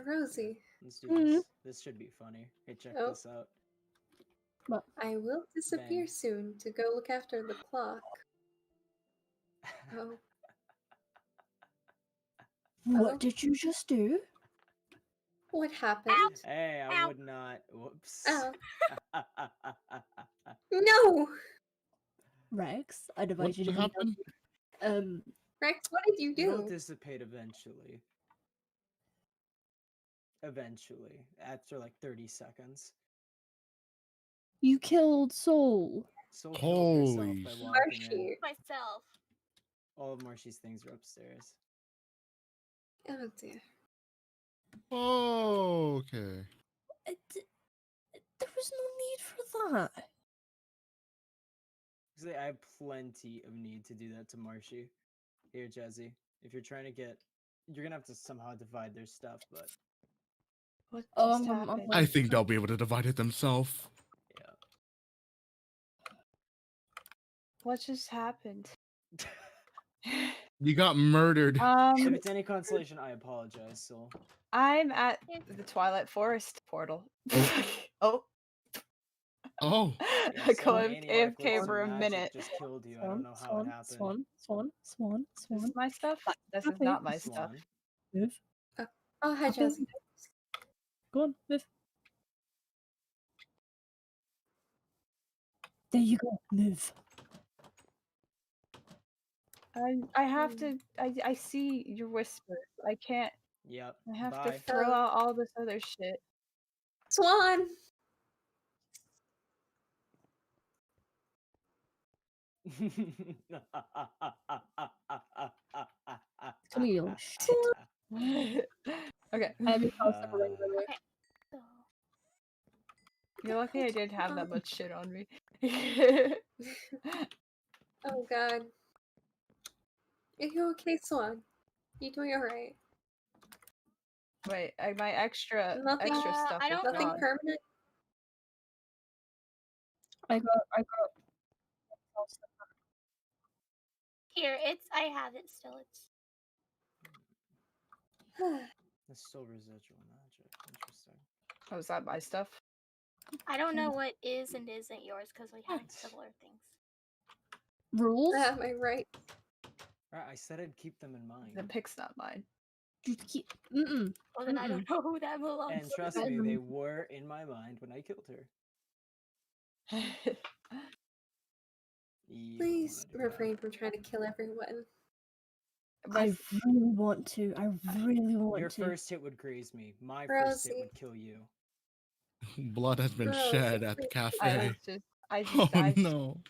Rosie. Let's do this. This should be funny. Hey, check Oh. this out. What? I will disappear Bang. soon to go look after the clock. Oh. What Oh. did you just do? What happened? Hey, I Ow. would not. Whoops. Oh. No! Rex, I'd What advise you to happened? Rex, what did you It'll do? dissipate eventually. Eventually. After like 30 seconds. you killed Soul. Soul killed herself Holy by shit. walking in. Marshy. Myself. All of Marshy's things are upstairs. Oh dear. Oh, okay. There was no need for that. Actually, I have plenty of need to do that to Marshy. Here, Jazzy. If you're trying to get... You're gonna have to somehow divide their stuff, but... What Oh, just I'm happened? I think they'll be able to divide it themselves. Yeah. What just happened? You got murdered. If it's any consolation, I apologize, Soul. I'm at the Twilight Forest portal. Oh. Oh. Yeah, I some go maniac with AFK some for a magic minute. just killed you. I don't know how it happened. This is my stuff? This is Okay. not my stuff. Swan. Move. Oh, hi, Okay. Jazzy. Go on, move. There you go. Move. I have to. I see your whispers. I can't. Yep. I have Bye. to throw out all this other shit. Swan! Camille. Okay. I have your house up right away. Okay. So, You're lucky I didn't have that much shit on me. Oh god. Are you okay, Swan? You doing alright? Wait, my extra Nothing- stuff I is don't Nothing gone. permanent? I got here, I have it still. It's There's still residual magic. Interesting. Oh, is that my stuff? I don't know what is and isn't yours because we have similar things. rules. Am I right? Right, I said I'd keep them in mind. The pick's not mine. You keep. Mm-mm. Well, then I don't know who that belongs And to. trust me, they were in my mind when I killed her. You don't Please wanna do that. refrain from trying to kill everyone. I really want to. I really want Your to. first hit would graze me. My first hit Rosie. would kill you. Blood has been Bro, shed at the please. cafe. I Oh no.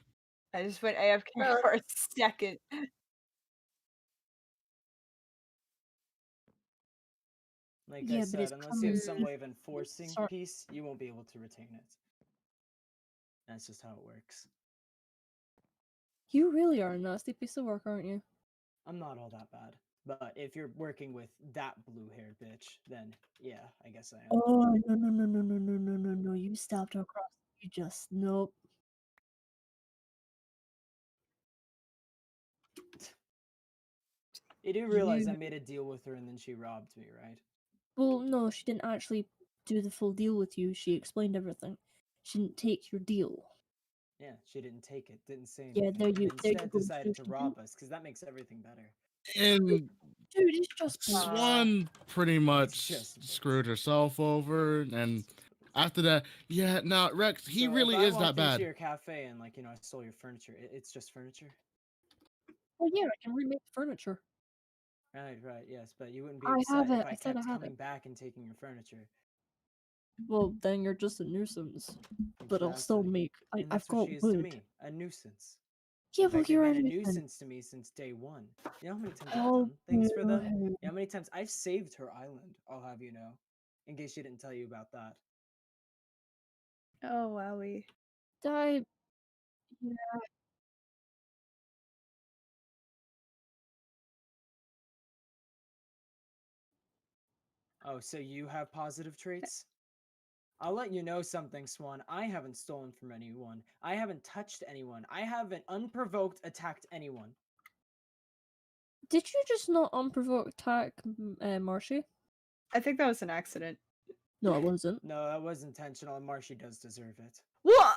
I just went AFK Bro. for a second. Like Yeah, I but said, it's unless you have some coming- way of enforcing Sorry. peace, you won't be able to retain it. That's just how it works. You really are a nasty piece of work, aren't you? I'm not all that bad. But if you're working with that blue-haired bitch, then yeah, I guess I am. Oh no! You stopped across. You just nope. You do realize I You- made a deal with her and then she robbed me, right? Well, no, she didn't actually do the full deal with you. She explained everything. She didn't take your deal. Yeah, she didn't take it, didn't say Yeah, anything. there and you instead go, decided to Sushi. rob us, because that makes everything better. And Dude, it's just Swan pretty much just- screwed herself over, and after that, yeah, now Rex, he So if really I is that walked into bad. your cafe and, like, I stole your furniture, it's just furniture? Oh yeah, I can remake the furniture. Right, yes, but you wouldn't be I upset have if it, I I said I kept have coming it. back and taking your furniture. Well, then you're just a nuisance. But I'll still Exactly. make. And I've that's what got she is to wood. me, a nuisance. Yeah, In well, fact, you're they've a been a nuisance. nuisance to me since day one. You know how many times I've Oh, done things for them? no. You know how many times I've saved her island, I'll have you know. In case she didn't tell you about that. Oh wowie. Die. Oh, so you have positive traits? I'll let you know something, Swan. I haven't stolen from anyone. I haven't touched anyone. I haven't unprovoked attacked anyone. Did you just not unprovoked attack Marshy? I think that was an accident. No, it wasn't. No, that was intentional, and Marshy does deserve it. What?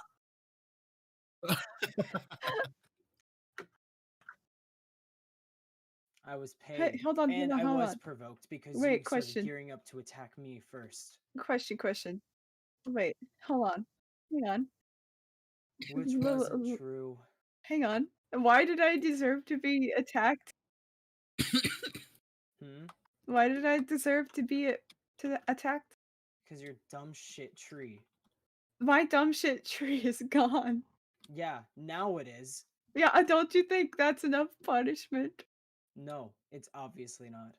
I was paid, Hey, hold on, and hold on, I hold was on. provoked because Wait, you started question. gearing up to attack me first. Question. Wait, hold on. Hang on. Which L- wasn't l- true. Hang on. Why did I deserve to be attacked? Hmm? Why did I deserve to be attacked? Because you're dumb shit tree. My dumb shit tree is gone. Yeah, now it is. Yeah, don't you think that's enough punishment? No, it's obviously not.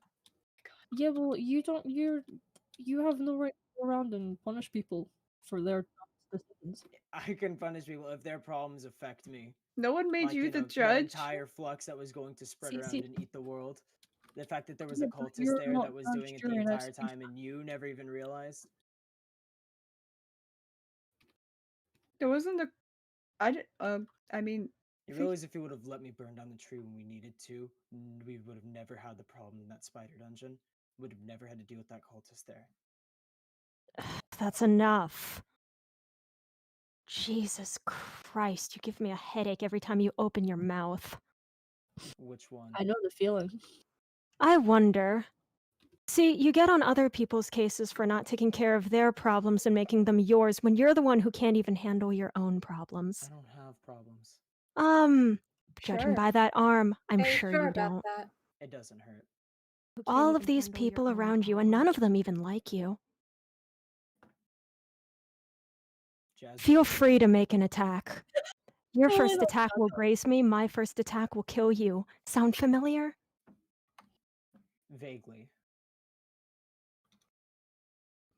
Yeah, well, you have no right to go around and punish people for their decisions. I can punish people if their problems affect me. No one made Like, you the that judge. entire flux that was going to spread See- around see- and eat the world. The fact that there was Yeah, a but cultist you're there not that was judge, doing it the jury, and entire executioner. time, and you never even realized. There wasn't a. I mean. You If realize if you would have let me burn down the tree when we needed to, we would have never had the problem in that spider dungeon. Would have never had to deal with that cultist there. That's enough. Jesus Christ, you give me a headache every time you open your mouth. Which one? I know the feeling. I wonder. See, you get on other people's cases for not taking care of their problems and making them yours when you're the one who can't even handle your own I problems. don't have problems. Judging Sure. by that arm, I'm Are you sure sure you about don't. that? It doesn't hurt. Who can't All even of these handle your people own around you, and none of problems. them even like you. Jazz, Feel what do you free think? to make an attack. Your Oh, I first don't attack will graze me, my first attack will kill you. Sound familiar? Vaguely.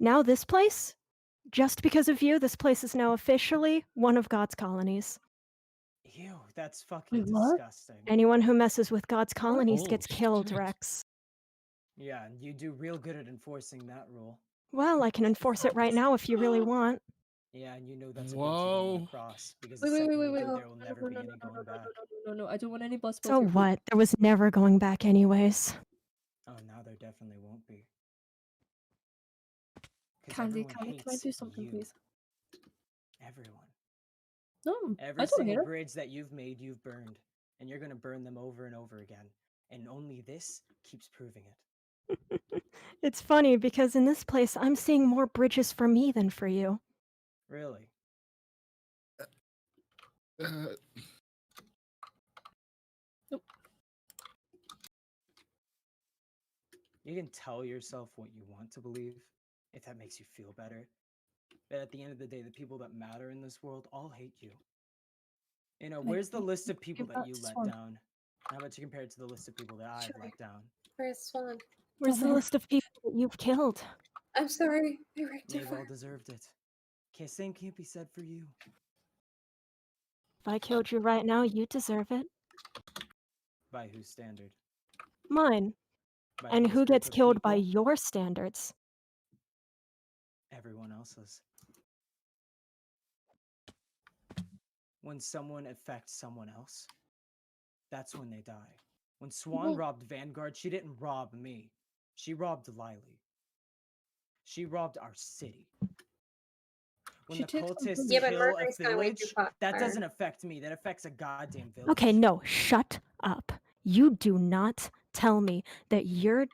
Now this place? Just because of you, this place is now officially one of God's colonies. Ew, that's fucking Wait, what? disgusting. Anyone who messes with God's colonies Oh, gets killed, shit. Rex. Yeah, and you do real good at enforcing that rule. Well, I can enforce it right now if you really want. Yeah, and you know that's a bridge you don't want Whoa. to cross, because Wait, the second you wait. do, No, there will never be any going back. No. I don't want any bus So what? There was never going back anyways. Oh, now there definitely won't be. 'Cause Candy, everyone can I hates do something, you. please? Everyone. No, Every I don't hate single her. bridge that you've made, you've burned. And you're gonna burn them over and over again. And only this keeps proving it. It's funny because in this place, I'm seeing more bridges for me than for you. Really? Uh, You can tell yourself what you want to believe, if that makes you feel better. But at the end of the day, the people that matter in this world all hate you. You know, Can I where's the give- list of people give that that you to let Swan? down? How about you compare it to the list of people that I've Sure. let down? Where's Swan? Where's the there. list of people that you've killed? I'm sorry. I wrecked They've all different. deserved it. Same can't be said for you. If I killed you right now, you deserve it. By whose standard? Mine. By And whose who group gets of killed by people? your standards? Everyone else's. When someone affects someone else, that's when they die. When Swan Well- robbed Vanguard, she didn't rob me. She robbed Lily. She robbed our city. When She the takes some cultists prisoners. Yeah, but kill a Mercury's gonna wake village, you up. that doesn't affect me. That affects a goddamn village. Okay, no, shut up. You do not tell me that you're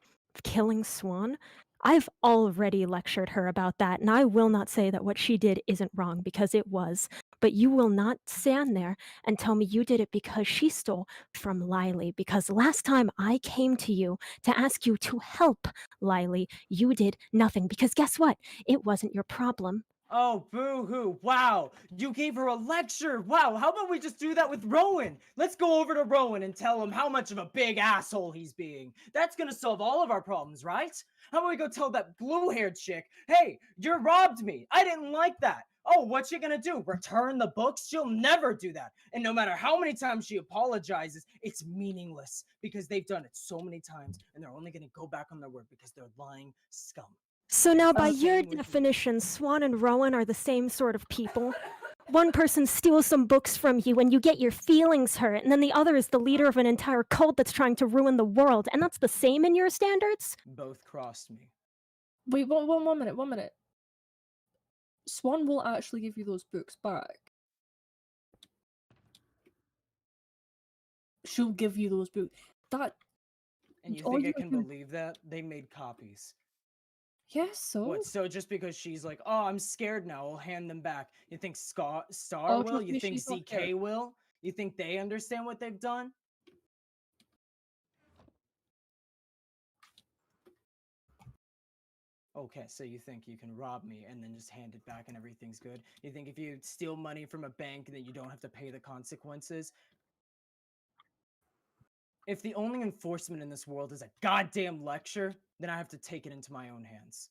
killing Swan. I've already lectured her about that, and I will not say that what she did isn't wrong, because it was. But you will not stand there and tell me you did it because she stole from Lily, because last time I came to you to ask you to help Lily, you did nothing, because guess what? It wasn't your problem. Oh, boo-hoo. Wow. You gave her a lecture. Wow. How about we just do that with Rowan? Let's go over to Rowan and tell him how much of a big asshole he's being. That's going to solve all of our problems, right? How about we go tell that blue-haired chick, hey, you robbed me. I didn't like that. Oh, what's she going to do? Return the books? She'll never do that. And no matter how many times she apologizes, it's meaningless because they've done it so many times and they're only going to go back on their word because they're lying scum. So now, by Same your with me. definition, Swan and Rowan are the same sort of people. One person steals some books from you and you get your feelings hurt, and then the other is the leader of an entire cult that's trying to ruin the world, and that's the same in your standards? Both crossed me. Wait, one minute, 1 minute. Swan will actually give you those books back. She'll give you those books. That. And you all think I you're can doing- believe that? They made copies. Yes, so. What, so just because she's like, oh, I'm scared now, I'll hand them back. You think Star Oh, will? trust You me, think she's not ZK scared. will? You think they understand what they've done? Okay, so you think you can rob me and then just hand it back and everything's good? You think if you steal money from a bank then you don't have to pay the consequences? If the only enforcement in this world is a goddamn lecture, then I have to take it into my own hands.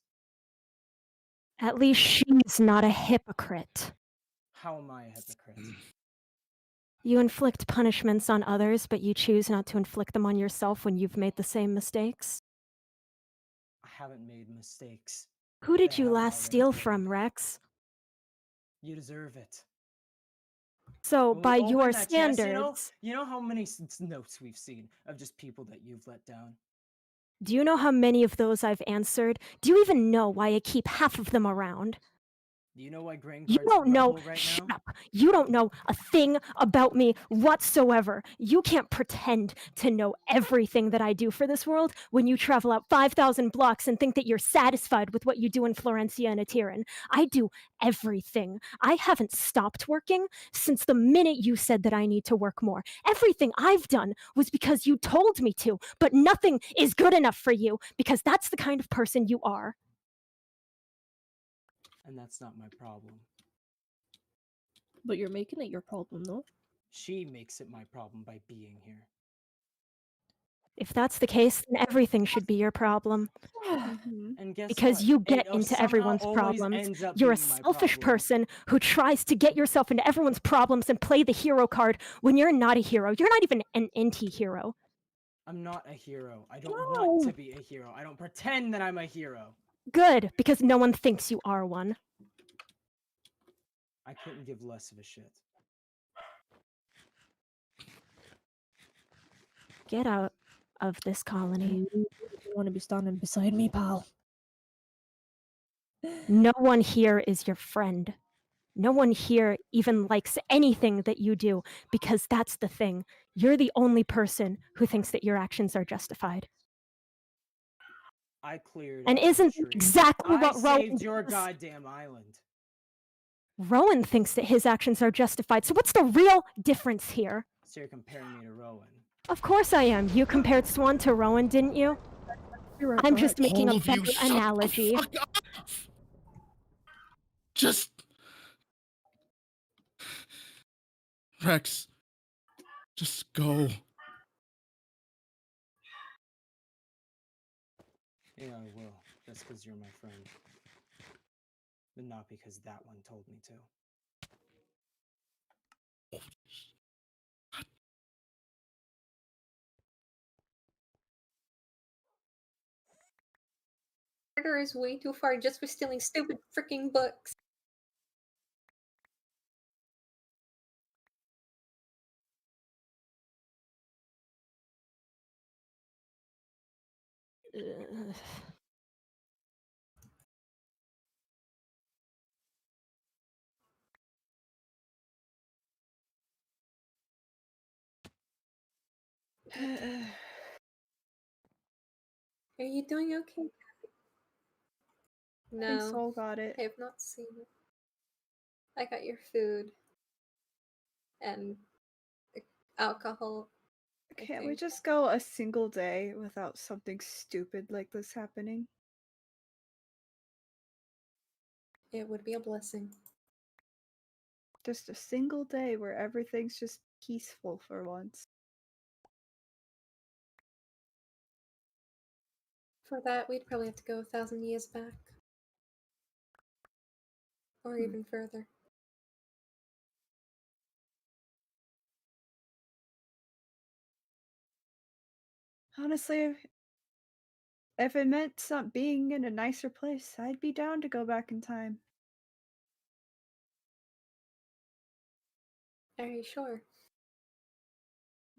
At least she's not a hypocrite. How am I a hypocrite? You inflict punishments on others, but you choose not to inflict them on yourself when you've made the same mistakes. I haven't made mistakes. Who did that I you haven't last already steal paid. from, Rex? You deserve it. So, When we by open your that chest, standards, you know how many notes we've seen of just people that you've let down? do you know how many of those I've answered? Do you even know why I keep half of them around? Do you know why Grain You Card's don't know. rebel right Shut now? up. You don't know a thing about me whatsoever. You can't pretend to know everything that I do for this world when you travel out 5,000 blocks and think that you're satisfied with what you do in Florencia and Atiran. I do everything. I haven't stopped working since the minute you said that I need to work more. Everything I've done was because you told me to, but nothing is good enough for you because that's the kind of person you are. And that's not my problem. But you're making it your problem, though. She makes it my problem by being here. If that's the case, then everything should be your problem. Mhm. And guess Because what? you get It into somehow everyone's always problems. ends up You're a being my selfish problem. person who tries to get yourself into everyone's problems and play the hero card when you're not a hero. You're not even an anti-hero. I'm not a hero. I don't want to be a hero. I don't pretend that I'm a hero. Good, because no one thinks you are one. I couldn't give less of a shit. Get out of this colony. You want to be standing beside me, pal. No one here is your friend. No one here even likes anything that you do, because that's the thing. You're the only person who thinks that your actions are justified. I cleared And out the isn't tree. exactly I what Rowan saved your does? goddamn island. Rowan thinks that his actions are justified, so what's the real difference here? So you're comparing me to Rowan. Of course I am. You compared Swan to Rowan, didn't you? I'm just making All a of you, better shut analogy. the fuck up! Just Rex, just go. Yeah, I will. Just because you're my friend. But not because that one told me to. Murder is way too far just for stealing stupid freaking books. Ugh. Are you doing okay? I think No, Soul got it. I have not seen it. I got your food and alcohol. I Can't we think. just go a single day without something stupid like this happening? It would be a blessing. Just a single day where everything's just peaceful for once. For that, we'd probably have to go 1,000 years back. Or even further. Honestly, if it meant being in a nicer place, I'd be down to go back in time. Are you sure?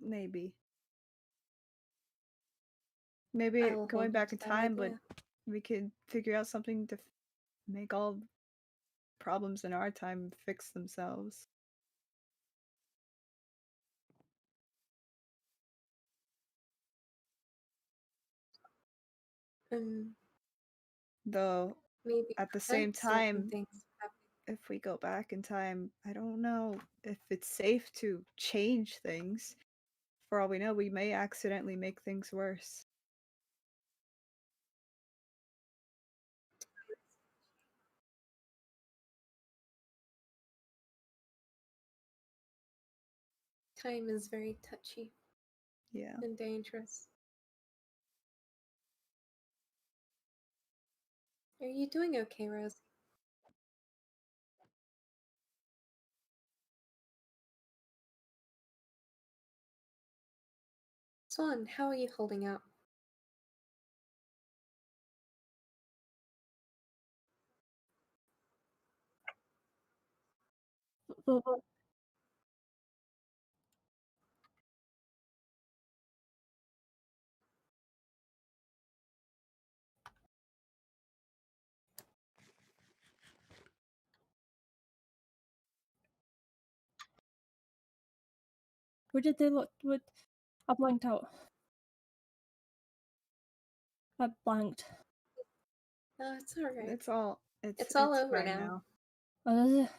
Maybe. Maybe I will going hold back you in to that time would idea. we could figure out something to make all problems in our time fix themselves. Though, maybe at the same prevent certain time, things happening. if we go back in time, I don't know if it's safe to change things. For all we know, we may accidentally make things worse. Time is very touchy Yeah. and dangerous. Are you doing okay, Rose? Swan, how are you holding up? But where did they look? What? I blanked out. I blanked. Oh, it's alright. It's all over fine now. Oh, does it?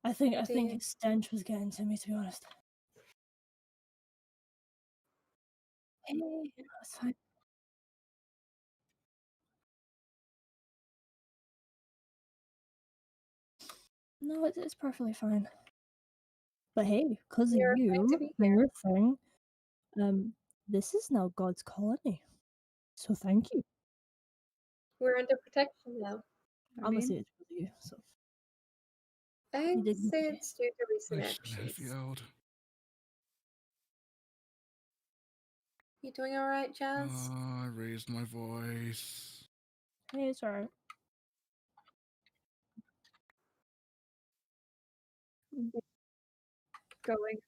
I think Indeed. his stench was getting to me, to be honest. Hey, that's fine. No, it's perfectly fine. But hey, because of You're fine to you be and here. your thing, this is now God's colony. So thank you. We're under protection now. I I'm gonna say mean, it's because of you. So I'd you did say okay. it's due to recent I shouldn't have actions. yelled. You doing alright, Jazz? I raised my voice. Hey, it's alright. going.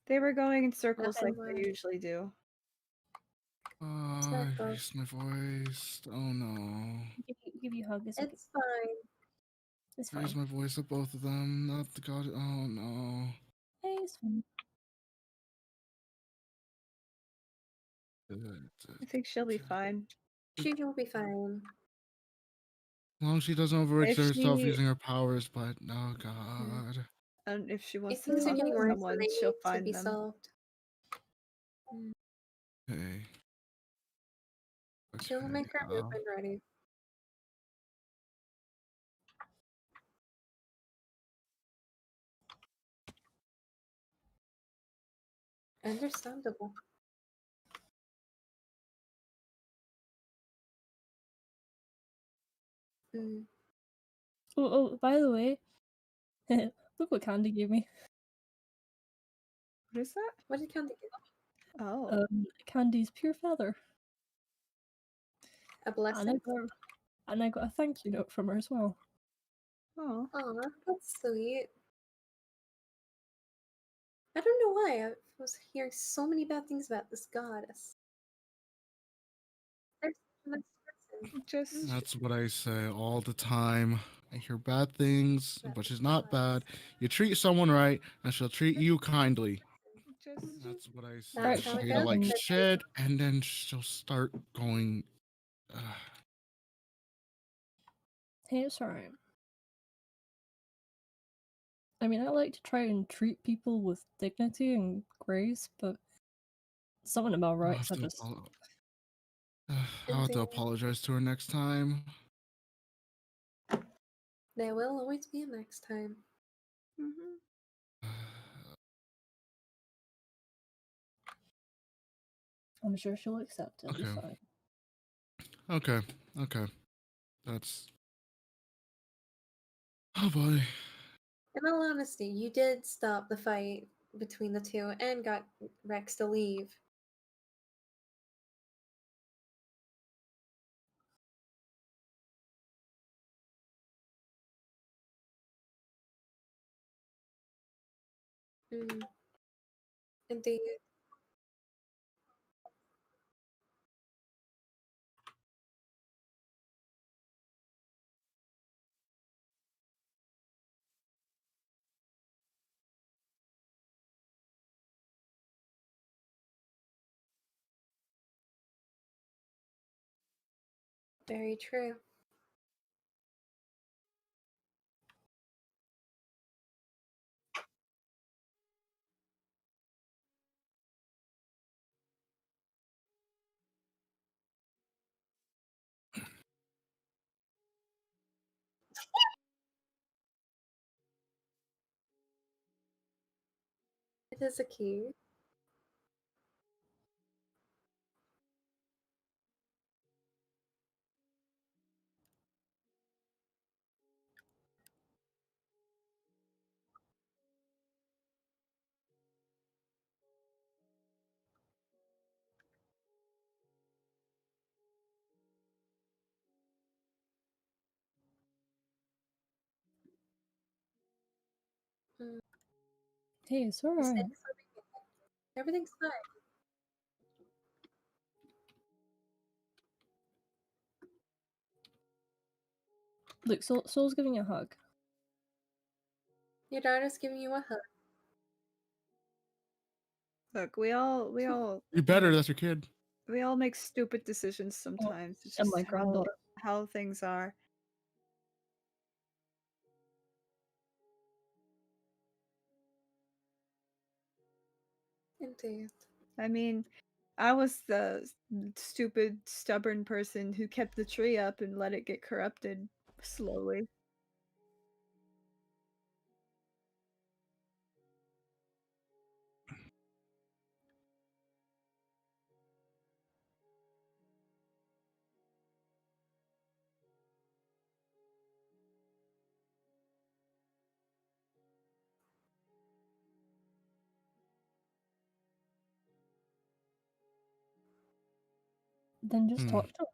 They were going in circles like Nothing they much. usually do. I Circle. raised my voice. Oh no. Give you a hug. It's okay. It's fine. It's I raised fine. my voice at both of them. Not the god. Oh no. Hey, it's fine. I think she'll be fine. She will be fine. As long as she doesn't If overexert herself she using her powers, but oh god. and if she If wants to things are talk getting to worse, then someone, they she'll need to find be them. solved. Hey. She'll Okay. make her movement ready. Understandable. Mm. Oh, by the way, look what Candy gave me. What is that? What did Candy get? Oh, Candy's pure feather. A blessing? And I got a thank you note from her as well. oh. Aw, that's sweet. I don't know why. I was hearing so many bad things about this goddess. There's such a nice person. Just That's what I say all the time. I hear bad things, About but this she's not goddess. bad. You treat someone right, and she'll treat you kindly. just That's what I say. That's how it Treat her goes. like But shit, and then she'll start going. Hey, it's alright. I mean, I like to try and treat people with dignity and grace, but something about I'll rights, have I to, just. I'll have to Indeed. apologize to her next time. There will always be a next time. I'm sure she'll accept it. It'll be Okay. fine. Okay. That's. Oh boy. In all honesty, you did stop the fight between the two and got Rex to leave. Mm. Indeed. Very true. It is a key. Mm. Hey, it's You said alright. everything's fine. Look, Soul's giving you a hug. Your daughter's giving you a hug. Look, we all You better. That's your kid. we all make stupid decisions sometimes. It's And just my granddaughter. how things are. Indeed. I mean, I was the stupid, stubborn person who kept the tree up and let it get corrupted slowly. Then just Hmm. talk to her.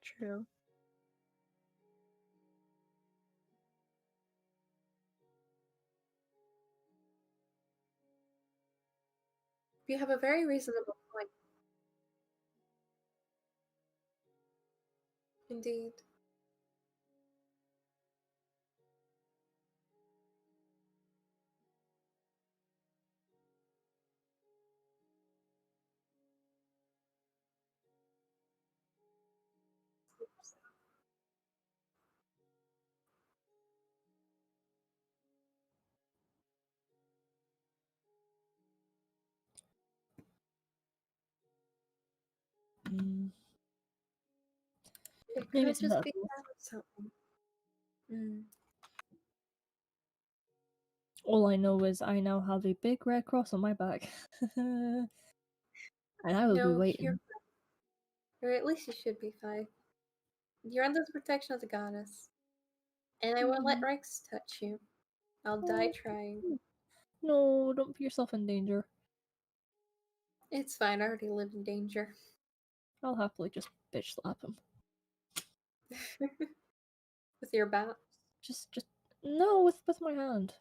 True. You have a very reasonable point. Indeed. Mm, It maybe could it's a just bit be of both. that or something. Mm. All I know is I now have a big red cross on my back. And I will be No, waiting. you're fine. Or at least you should be fine. You're under the protection of the goddess. And I won't let Rex touch you. I'll die trying. No, don't put yourself in danger. It's fine, I already live in danger. I'll happily just bitch slap him. With your bat. Just no, with my hand.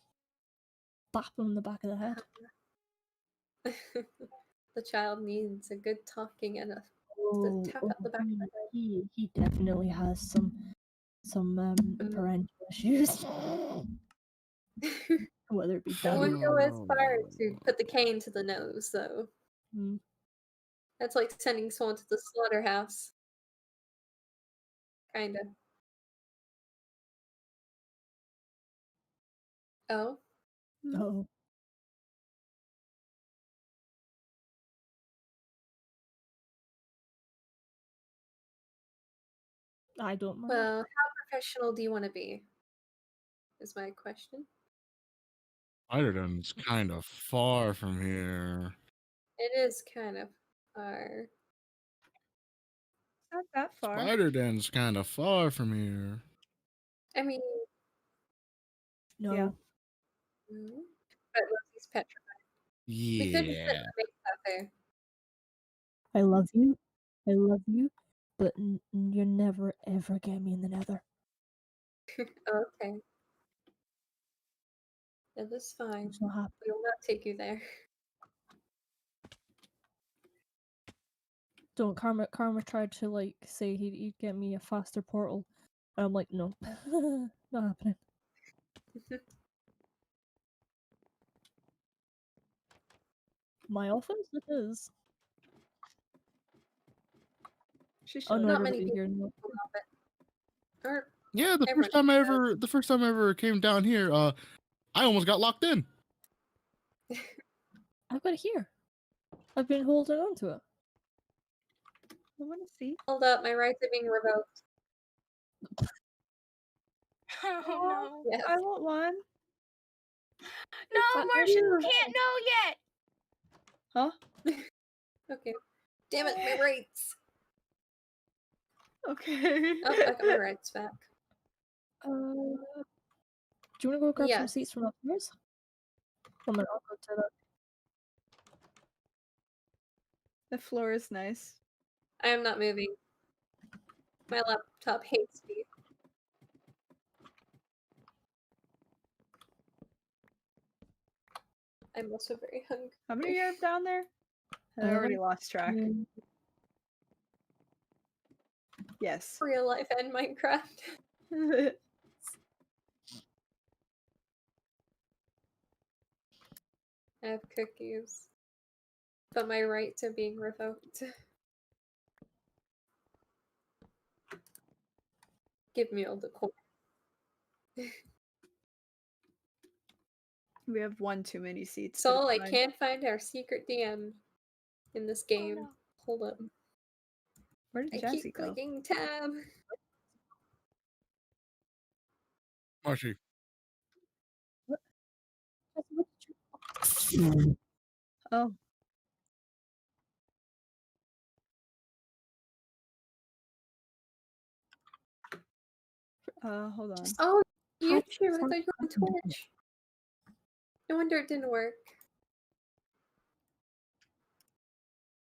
Bap him in the back of the head. The child needs a good talking and a Oh, tap at the back of the head. he definitely has some parental issues. Whether it be I daddy. wouldn't go as far to put the cane to the nose, though. Mm. That's like sending someone to the slaughterhouse. Kinda. Oh? Oh. I don't mind. Well, how professional do you want to be? Is my question. Ireland's kind of far from here. It is kind of far. Not that far. Spider Den's kind of far from here. I mean, No. Yeah. but Rosie's petrified. We could just put Yeah. the base out there. I love you, but you never ever get me in the nether. Okay. It is fine. It's not happening. We will not take you there. Don't Karma tried to like say he'd get me a faster portal. And I'm like, no. Not happening. My office? It is. She Oh should. no, Not many everybody here. No. love it. Or Yeah, the everyone first time I does. ever came down here, I almost got locked in. I've got it here. I've been holding on to it. I want to see. Hold up, my rights are being revoked. Oh no. Yes. I want one. No, not Martian, you here. can't know yet. Huh? Okay. Damn it, my rights. Okay. Oh, I got my rights back. Do you want to go grab some Yes. seats from upstairs? One minute, I'll go to that. The floor is nice. I am not moving. My laptop hates me. I'm also very hungry. How many you have down there? I already lost track. Yes. Real life and Minecraft. I have cookies. But my rights are being revoked. Give me all the coin. We have one too many seats. but Sol, I it's fine. can't find our secret DM in this game. no. Hold up. Where did I Jazzy keep go? clicking tab. Marshy. Oh. Hold on. Oh, How YouTube. I the thought fuck you were on Twitch. No wonder it didn't work.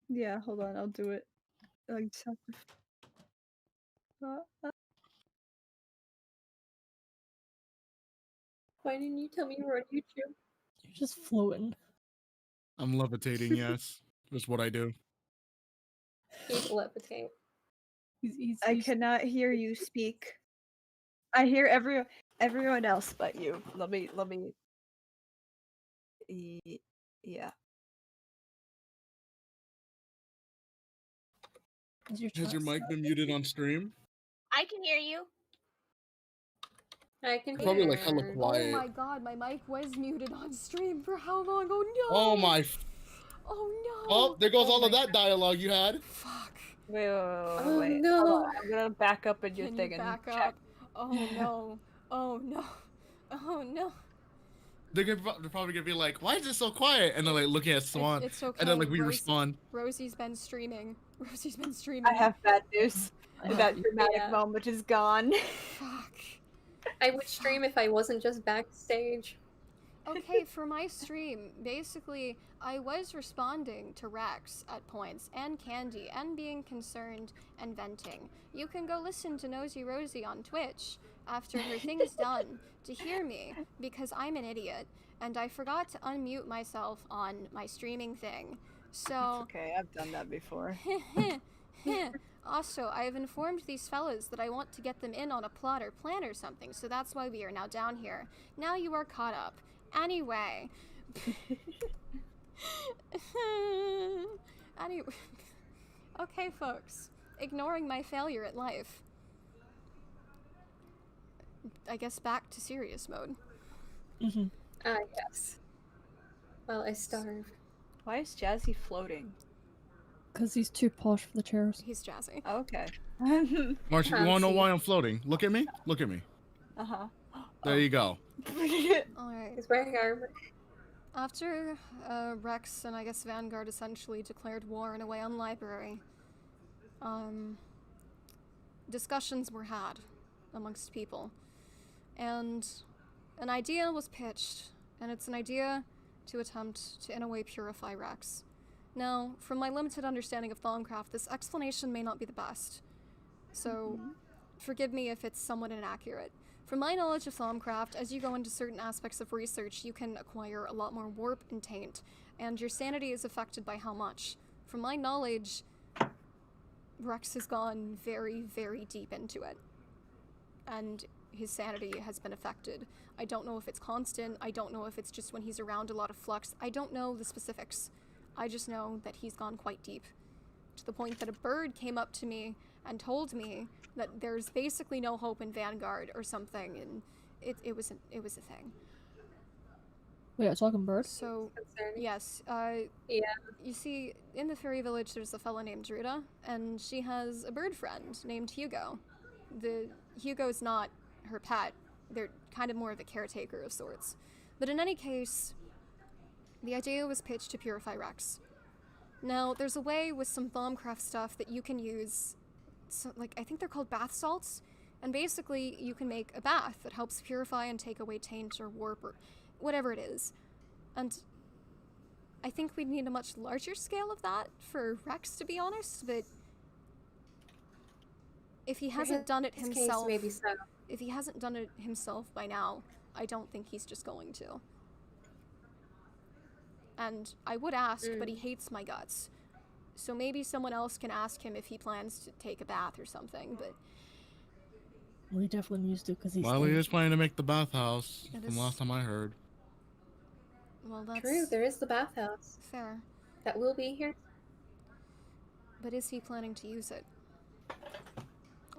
Yeah, hold on. I'll do it. I just have to... Why didn't you tell me you were on YouTube? You're just floating. I'm levitating, yes. That's what I do. He's levitate. I cannot hear you speak. I hear everyone else but you. Let me. Yeah. Is your Has your chat mic been muted on stream? I can hear you. I can Probably hear. like hella Oh quiet. my god, my mic was muted on stream for how long? Oh no! Oh my. Oh no! Oh, there goes Oh all of my that dialogue you had. Fuck. Wait. Oh, Hold no. on. I'm gonna back up in your Can thing you and back check. up? Oh no! Oh no! Oh no! They're probably gonna be like, "Why is it so quiet?" And then like looking at Swan, It's okay. and then like we respond. Rosie's been streaming. Rosie's been streaming. I have bad news. That dramatic Yeah. moment is gone. Fuck. I would stream if I wasn't just backstage. Okay, for my stream, basically, I was responding to Rex at points, and Candy, and being concerned and venting. You can go listen to Nosy Rosie on Twitch after her thing's done to hear me, because I'm an idiot, and I forgot to unmute myself on my streaming thing. So, Okay, I've done that before. also, I have informed these fellas that I want to get them in on a plot or plan or something, so that's why we are now down here. Now you are caught up. Anyway. Anyway. Okay, folks. Ignoring my failure at life. I guess back to serious mode. Ah, yes. Well, I starve. Why is Jazzy floating? Because he's too posh for the chairs. He's jazzy. Okay. Marcy, you wanna know why I'm floating? Look at me. Look at me. Uh-huh. There you go. Alright. He's wearing armor. After Rex and I guess Vanguard essentially declared war in a way on library, discussions were had amongst people. And an idea was pitched, and it's an idea to attempt to in a way purify Rex. Now, from my limited understanding of Thaumcraft, this explanation may not be the best. So, forgive me if it's somewhat inaccurate. From my knowledge of Thaumcraft, as you go into certain aspects of research, you can acquire a lot more warp and taint, and your sanity is affected by how much. From my knowledge, Rex has gone very, very deep into it, and his sanity has been affected. I don't know if it's constant, I don't know if it's just when he's around a lot of flux, I don't know the specifics. I just know that he's gone quite deep, to the point that a bird came up to me and told me that there's basically no hope in Vanguard or something, and it was a thing. Wait, a talking bird? So, Concerning. yes, Yeah. you see, in the fairy village there's a fella named Druida, and she has a bird friend named Hugo. Hugo's not her pet, they're kind of more of a caretaker of sorts. But in any case, the idea was pitched to purify Rex. Now, there's a way with some Thaumcraft stuff that you can use, so, like, I think they're called bath salts, and basically you can make a bath that helps purify and take away taint or warp or whatever it is. And I think we'd need a much larger scale of that for Rex, to be honest, but if he hasn't done it His case, himself, maybe so. if he hasn't done it himself by now, I don't think he's just going to. And I would ask, but he hates my guts. So maybe someone else can ask him if he plans to take a bath or something, but Well, he definitely needs to because he's. Well, he is planning to make the bathhouse, It from is- last time I heard. well, that's True, there is the bathhouse. fair. That will be here. But is he planning to use it?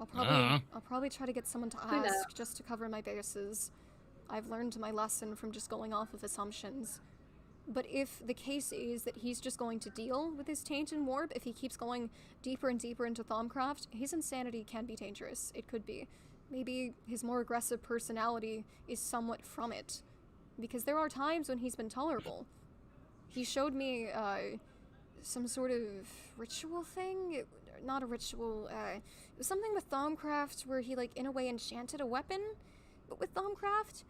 I'll Ah. probably try to get someone to Who knows? ask just to cover my bases. I've learned my lesson from just going off of assumptions. But if the case is that he's just going to deal with his taint and warp, if he keeps going deeper and deeper into Thaumcraft, his insanity can be dangerous. It could be. Maybe his more aggressive personality is somewhat from it. Because there are times when he's been tolerable. He showed me some sort of ritual thing. Not a ritual, it was something with Thaumcraft where he, like, in a way enchanted a weapon, but with Thaumcraft.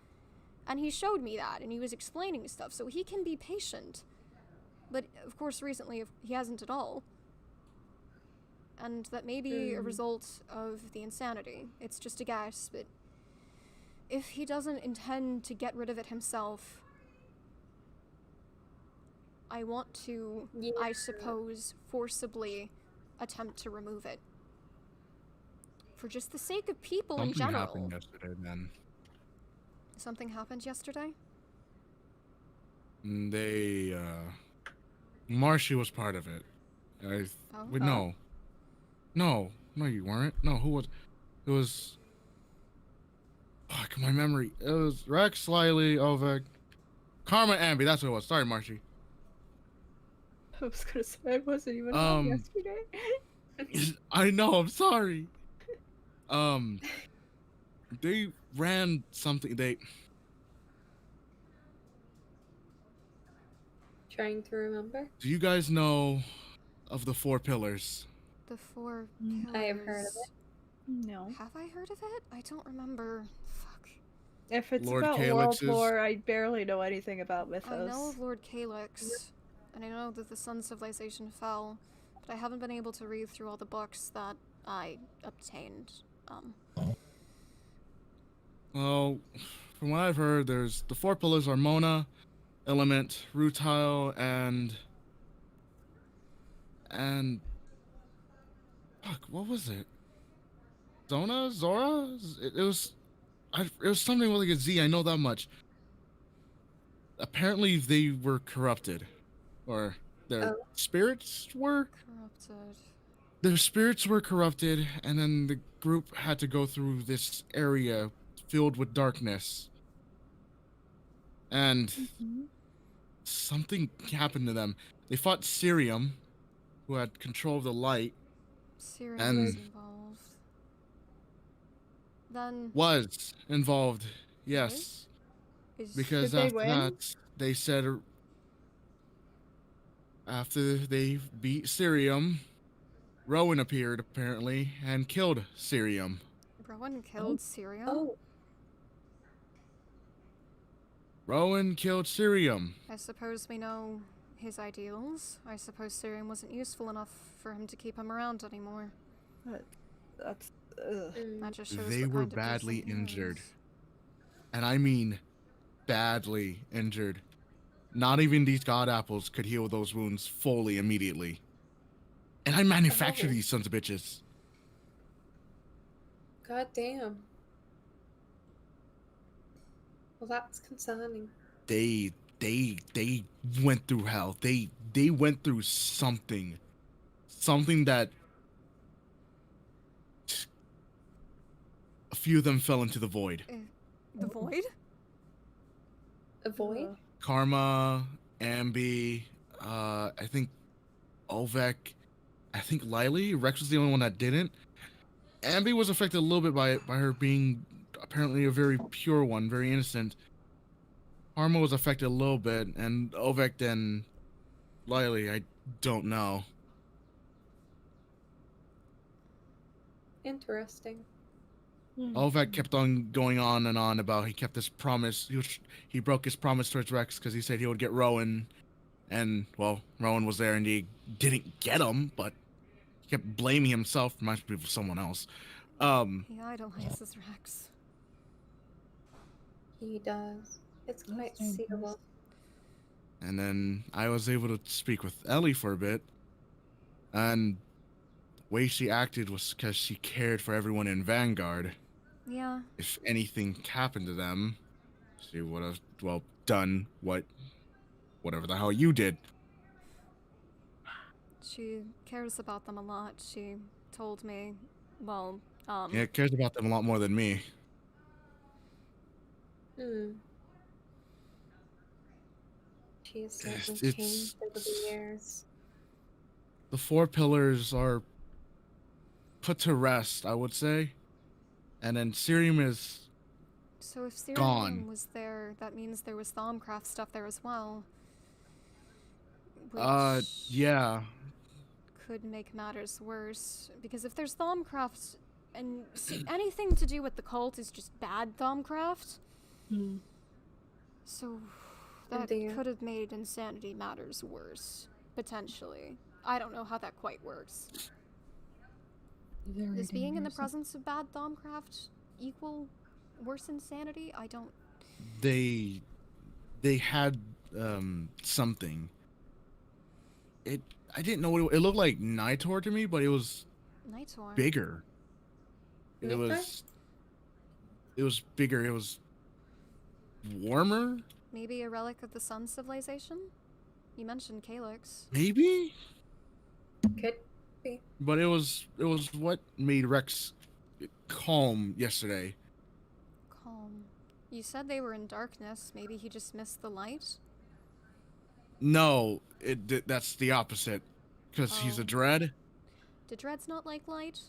And he showed me that, and he was explaining stuff, so he can be patient. But, of course, recently he hasn't at all. And that may be a result of the insanity. It's just a guess, but if he doesn't intend to get rid of it himself, I want to, I suppose, forcibly attempt to remove it. For just the sake of people in Something general. happened yesterday, then. Something happened yesterday? They, Marshy was part of it. Oh. Wait, no. No, you weren't. No, who was? It was. Fuck, my memory. It was Rex, Slyly, Ovek, Karma, Ambi. That's what it was. Sorry, Marshy. I was gonna say I wasn't even on yesterday. I know. I'm sorry. They ran something. Trying to remember. Do you guys know of the 4 pillars? The 4 pillars. I have heard of it. No. Have I heard of it? I don't remember. Fuck. If it's Lord about Calyx's- world lore, I barely know anything about I know Mythos. of Lord Calyx, and I know that the Sun Civilization fell, but I haven't been able to read through all the books that I obtained. Well, from what I've heard, there's the 4 pillars are Mona, Element, Rutile, and fuck, what was it? Zora? It was something with like a Z. I know that much. Apparently, they were corrupted, or their spirits were. Corrupted. Their spirits were corrupted, and then the group had to go through this area filled with darkness. And something happened to them. They fought Sirium, who had control of the light. Sirius And- was involved. Then Was involved, yes. is Because Did they after win? that, they said after they beat Sirium, Rowan appeared apparently and killed Sirium. Rowan killed Sirium? Oh, Rowan killed Sirium. I suppose we know his ideals. I suppose Sirium wasn't useful enough for him to keep him around anymore. That's ugh. That just shows They what were kind of person badly he injured. is. and I mean badly injured. Not even these god apples could heal those wounds fully immediately. And I manufacture Oh. these sons of bitches. God damn. Well, that's concerning. They went through hell. They went through something that a few of them fell into the void. The void? Avoid? Karma, Ambi, I think Ovek, I think Lily. Rex was the only one that didn't. Ambi was affected a little bit by it, by her being apparently a very pure one, very innocent. Karma was affected a little bit, and Ovek and Lily, I don't know. Interesting. Ovek kept on going on and on about he kept his promise. He broke his promise towards Rex because he said he would get Rowan, and well, Rowan was there and he didn't get him, but he kept blaming himself. Reminds me of someone else. He idolizes Rex. He does. It's quite seeable. And then I was able to speak with Ellie for a bit, and the way she acted was because she cared for everyone in Vanguard. Yeah. If anything happened to them, she would have, well, done whatever the hell you did. She cares about them a lot. She told me, well, Yeah, cares about them a lot more than me. She has certainly It's- changed over the years. The 4 pillars are put to rest, I would say. And then Cerium is so if Cerium gone. was there, that means there was Thaumcraft stuff there as well. Which yeah. could make matters worse. Because if there's Thaumcraft, and see, anything to do with the cult is just bad Thaumcraft. So that Indeed. could have made Insanity matters worse. Potentially. I don't know how that quite works. Does being in the presence of bad Thaumcraft equal worse insanity? I don't... They had something. I didn't know what it looked like. Nitor to me, but it was Nitor. bigger. It Nitor? was bigger. It was warmer. Maybe a relic of the Sun civilization? You mentioned Calyx. Maybe. Could be. But it was what made Rex calm yesterday. Calm. You said they were in darkness. Maybe he just missed the light? No, that's the opposite. Because he's a Oh. dread. Do dreads not like light?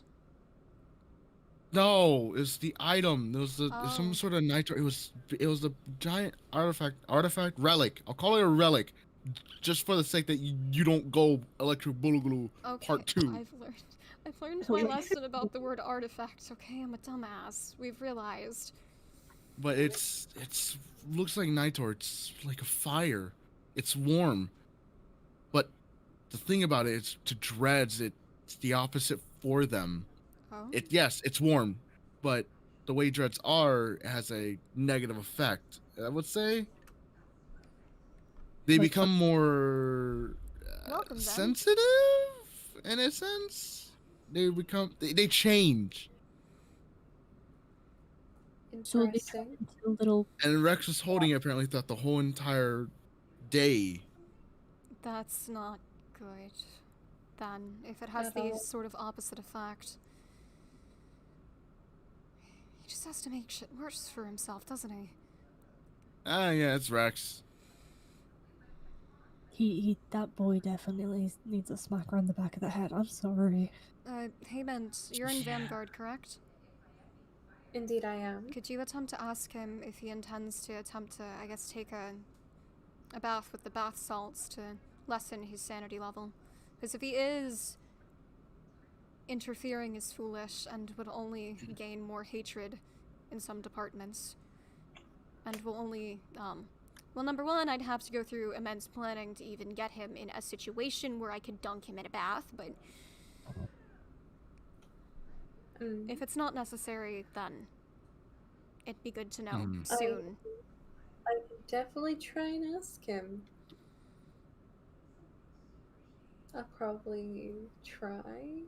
No, it's the item. There was some Oh. sort of nitro. It was the giant artifact relic. I'll call it a relic, just for the sake that you don't go electric boogaloo Okay, part 2. I've learned my lesson about the word artifact. Okay, I'm a dumbass. We've realized. But it's looks like Nitor. It's like a fire. It's warm. But the thing about it is, to dreads, it's the opposite for them. Oh. Yes, it's warm, but the way dreads are, it has a negative effect. I would say they become more Welcome, then. sensitive in a sense. They change. So they Interesting. turn into little. And Rex was holding it apparently throughout the whole entire day. That's not good. Then, if it has At the all. sort of opposite effect. He just has to make shit worse for himself, doesn't he? Yeah, it's Rex. That boy definitely needs a smack around the back of the head. I'm sorry. Hey Ment, you're in Vanguard, correct? Indeed, I am. Could you attempt to ask him if he intends to I guess, take a bath with the bath salts to lessen his sanity level? Because if he is interfering is foolish and would only gain more hatred in some departments. And will only, well, number one, I'd have to go through immense planning to even get him in a situation where I could dunk him in a bath, but if it's not necessary, then It'd be good to know Mhm. soon. I can definitely try and ask him. I'll probably try.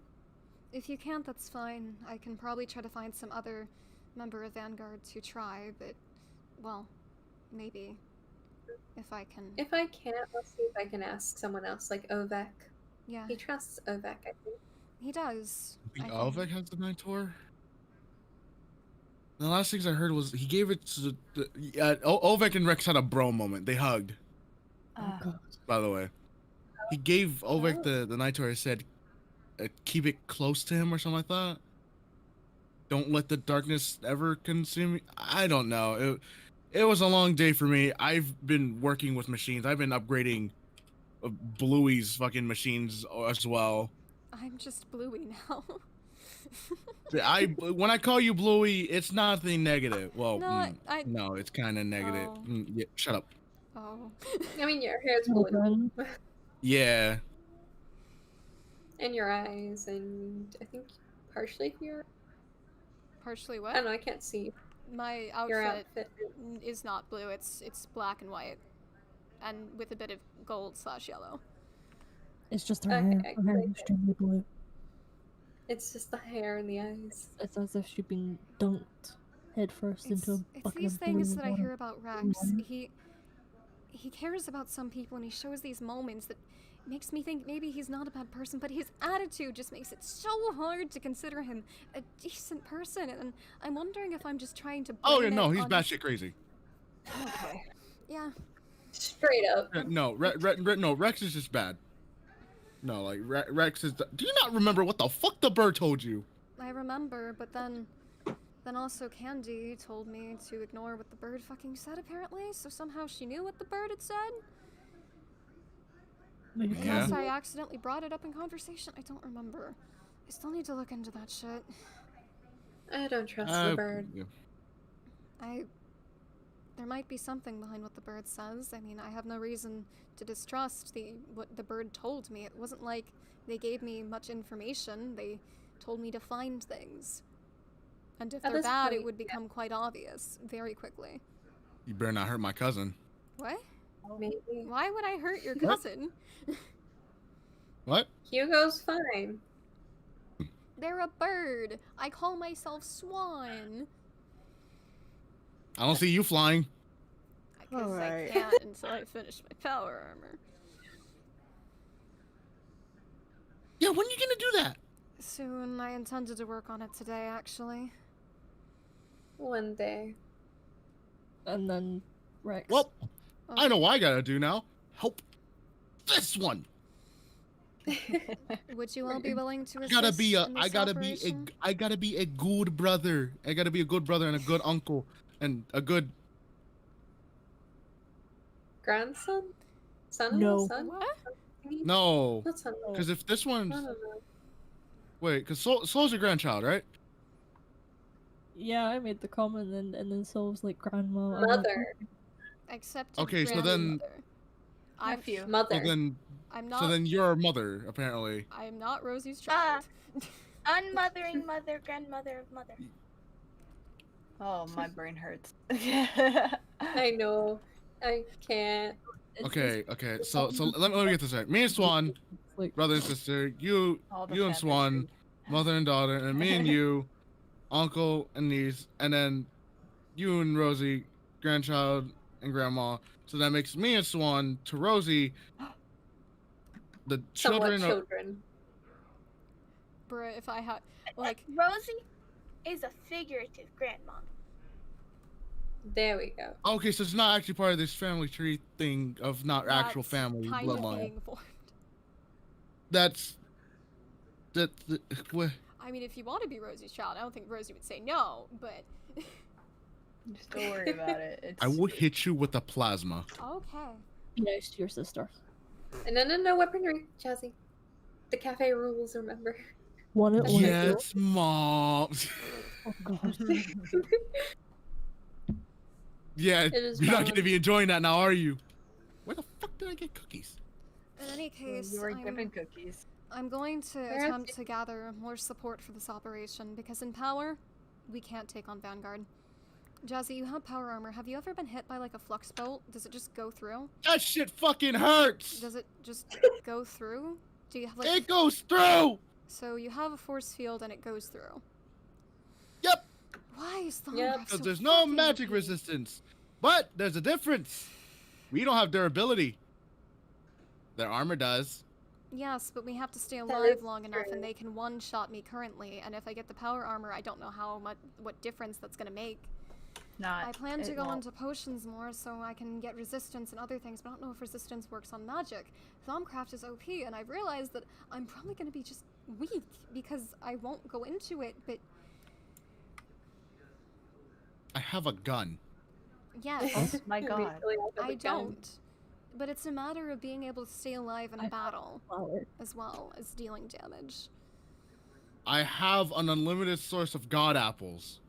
If you can't, that's fine. I can probably try to find some other member of Vanguard to try, but, well, maybe. If I can. If I can't, I'll see if I can ask someone else, like Ovek. Yeah, He trusts Ovek, I think. he does. The I Ovek think. has the Night Tour. The last things I heard was he gave it to Ovek and Rex had a bro moment. They hugged. Oh god. By the way, he gave Ovek the Night Tour. He said, "Keep it close to him" or something like that. Don't let the darkness ever consume me. I don't know. It was a long day for me. I've been working with machines. I've been upgrading Bluey's fucking machines as well. I'm just Bluey now. When I call you Bluey, it's nothing negative. Well, No, no, it's kind of negative. Oh. Yeah, shut up. Oh. I mean, your hair's Oh, blue. Bren. Yeah. And your eyes, and I think partially your... Partially I what? don't know, I can't see My your outfit outfit. is not blue. It's black and white, and with a bit of gold/yellow. It's just her Okay, hair. I Her hair is like it. extremely blue. It's just the hair and the eyes. It's as if she'd been dunked headfirst into a It's bucket these of things boiling that I water. hear about Rex. He cares about some people, and he shows these moments that makes me think maybe he's not a bad person, but his attitude just makes it so hard to consider him a decent person. And I'm wondering if I'm just trying to. Oh yeah, blame no, it he's on batshit crazy. Okay. Yeah. Straight up. No, no, Rex is just bad. No, like Rex is. Do you not remember what the fuck the bird told you? I remember, but then also Candy told me to ignore what the bird fucking said, apparently, so somehow she knew what the bird had said. Maybe Yeah. Unless I accidentally brought it up in conversation, I don't remember. I still need to look into that shit. I don't trust the bird. Yeah. There might be something behind what the bird says. I mean, I have no reason to distrust what the bird told me. It wasn't like they gave me much information. They told me to find things. And if At they're this bad, it point, would become quite obvious very quickly. You better not hurt my cousin. What? Maybe. Why would I hurt your What? cousin? What? Hugo's fine. They're a bird. I call myself Swan. I don't see you flying. Because Alright. I can't until I finish my power armor. Yeah, when are you gonna do that? Soon, I intended to work on it today, actually. One day. And then Rex. Well, Oh, I know what I gotta do now. Help this one. Would you all be willing to I assist gotta be in this operation? I gotta be a good brother. I gotta be a good brother and a good uncle and a good. Grandson? Son? No. Son? What? No, Not son. because if this I one's don't know. wait, because Soul's your grandchild, right? Yeah, I made the comment, and then Sol was like grandma. I'm like, Mother. Accepted Okay, so then- grandmother. I'm Nephew. Mother. So then, I'm not. so then you're a mother apparently. I am not Rosie's child. Unmothering mother, grandmother of mother. Oh, my brain hurts. I know. I can't. Okay. So let me get this right. Me and Swan, like brother and sister. You All the and family Swan, tree. mother and daughter, and me and you, uncle and niece, and then you and Rosie, grandchild and grandma. So that makes me and Swan to Rosie the Somewhat children of. children. Bruh, if I had like Rosie is a figurative grandma. There we go. Okay, so it's not actually part of this family tree thing of not actual that's family kind of bloodline. being formed. That's what? I mean, if you want to be Rosie's child, I don't think Rosie would say no, but Just don't worry about it. It's, I would hit you with a plasma. okay. be nice to your sister. No weaponry, Jazzy. The cafe rules, remember? Want it? Want it? Yes, mom. Oh god. Yeah, It is you're not fun. going to be enjoying that now, are you? Where the fuck did I get cookies? In any case, you were given cookies. I'm going to Where is attempt to gather more support for this operation because in power, we can't take on Vanguard. Jazzy, you have power armor. Have you ever been hit by like a flux bolt? Does it just go through? That shit fucking hurts. Does it just go through? Do you have like? It goes through. So you have a force field and it goes through. Yep. Why is the Yep. Because there's no magic resistance, but there's a difference. We don't have durability. Their armor does. Yes, but we have to stay That alive is long enough, true. and they can one-shot me currently. And if I get the power armor, I don't know what difference that's gonna make. I plan to go into potions more so I can get resistance and other things, but I don't know if resistance works on magic. Thaumcraft is OP, and I've realized that I'm probably gonna be just weak because I won't go into it. But I have a gun. yes, My God. I don't. But it's a matter of being able to stay alive in a battle, as well as dealing damage. I have an unlimited source of god apples.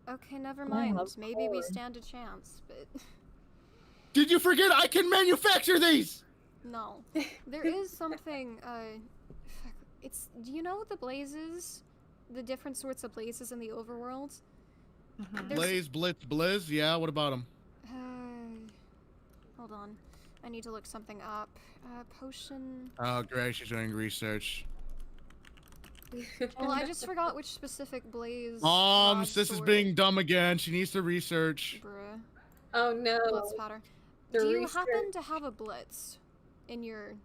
Okay, never I mind. have Maybe we corn. stand a chance, but Did you forget I can manufacture these? no. There is something, fuck, it's, do you know the blazes? The different sorts of blazes in the overworld? There's- Blaze, blitz, blizz. Yeah, what about them? Hold on. I need to look something up. Potion. Oh, great. She's doing research. Well, I just forgot which specific blaze. Sis is being dumb again. She needs to research. Bruh. Oh no. Blitz powder. The Do you research. happen to have a blitz in your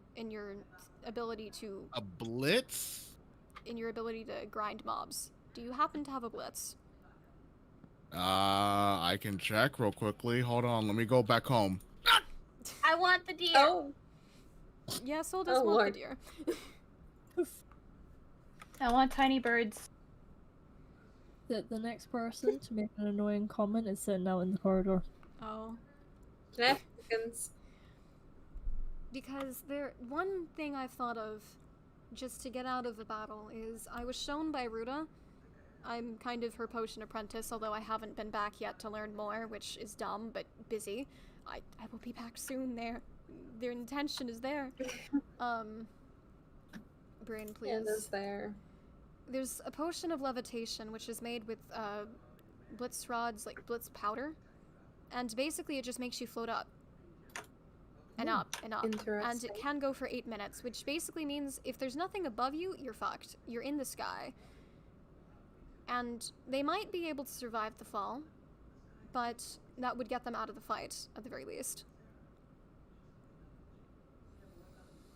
ability to A blitz? to grind mobs? Do you happen to have a blitz? I can check real quickly. Hold on. Let me go back home. I want the deer. Oh. Yeah, Soul does Oh, want Lord. the deer. I want tiny birds. The next person to make an annoying comment is sitting out in the corridor. Oh. Can I have chickens? Because one thing I've thought of just to get out of the battle is I was shown by Ruta. I'm kind of her potion apprentice, although I haven't been back yet to learn more, which is dumb but busy. I will be back soon. Their intention is there. Brain, please. Yeah, those there. There's a potion of levitation, which is made with blitz rods, like blitz powder, and basically it just makes you float up. And up, and up. And it Interesting. can go for 8 minutes, which basically means if there's nothing above you, you're fucked. You're in the sky. And they might be able to survive the fall, but that would get them out of the fight, at the very least.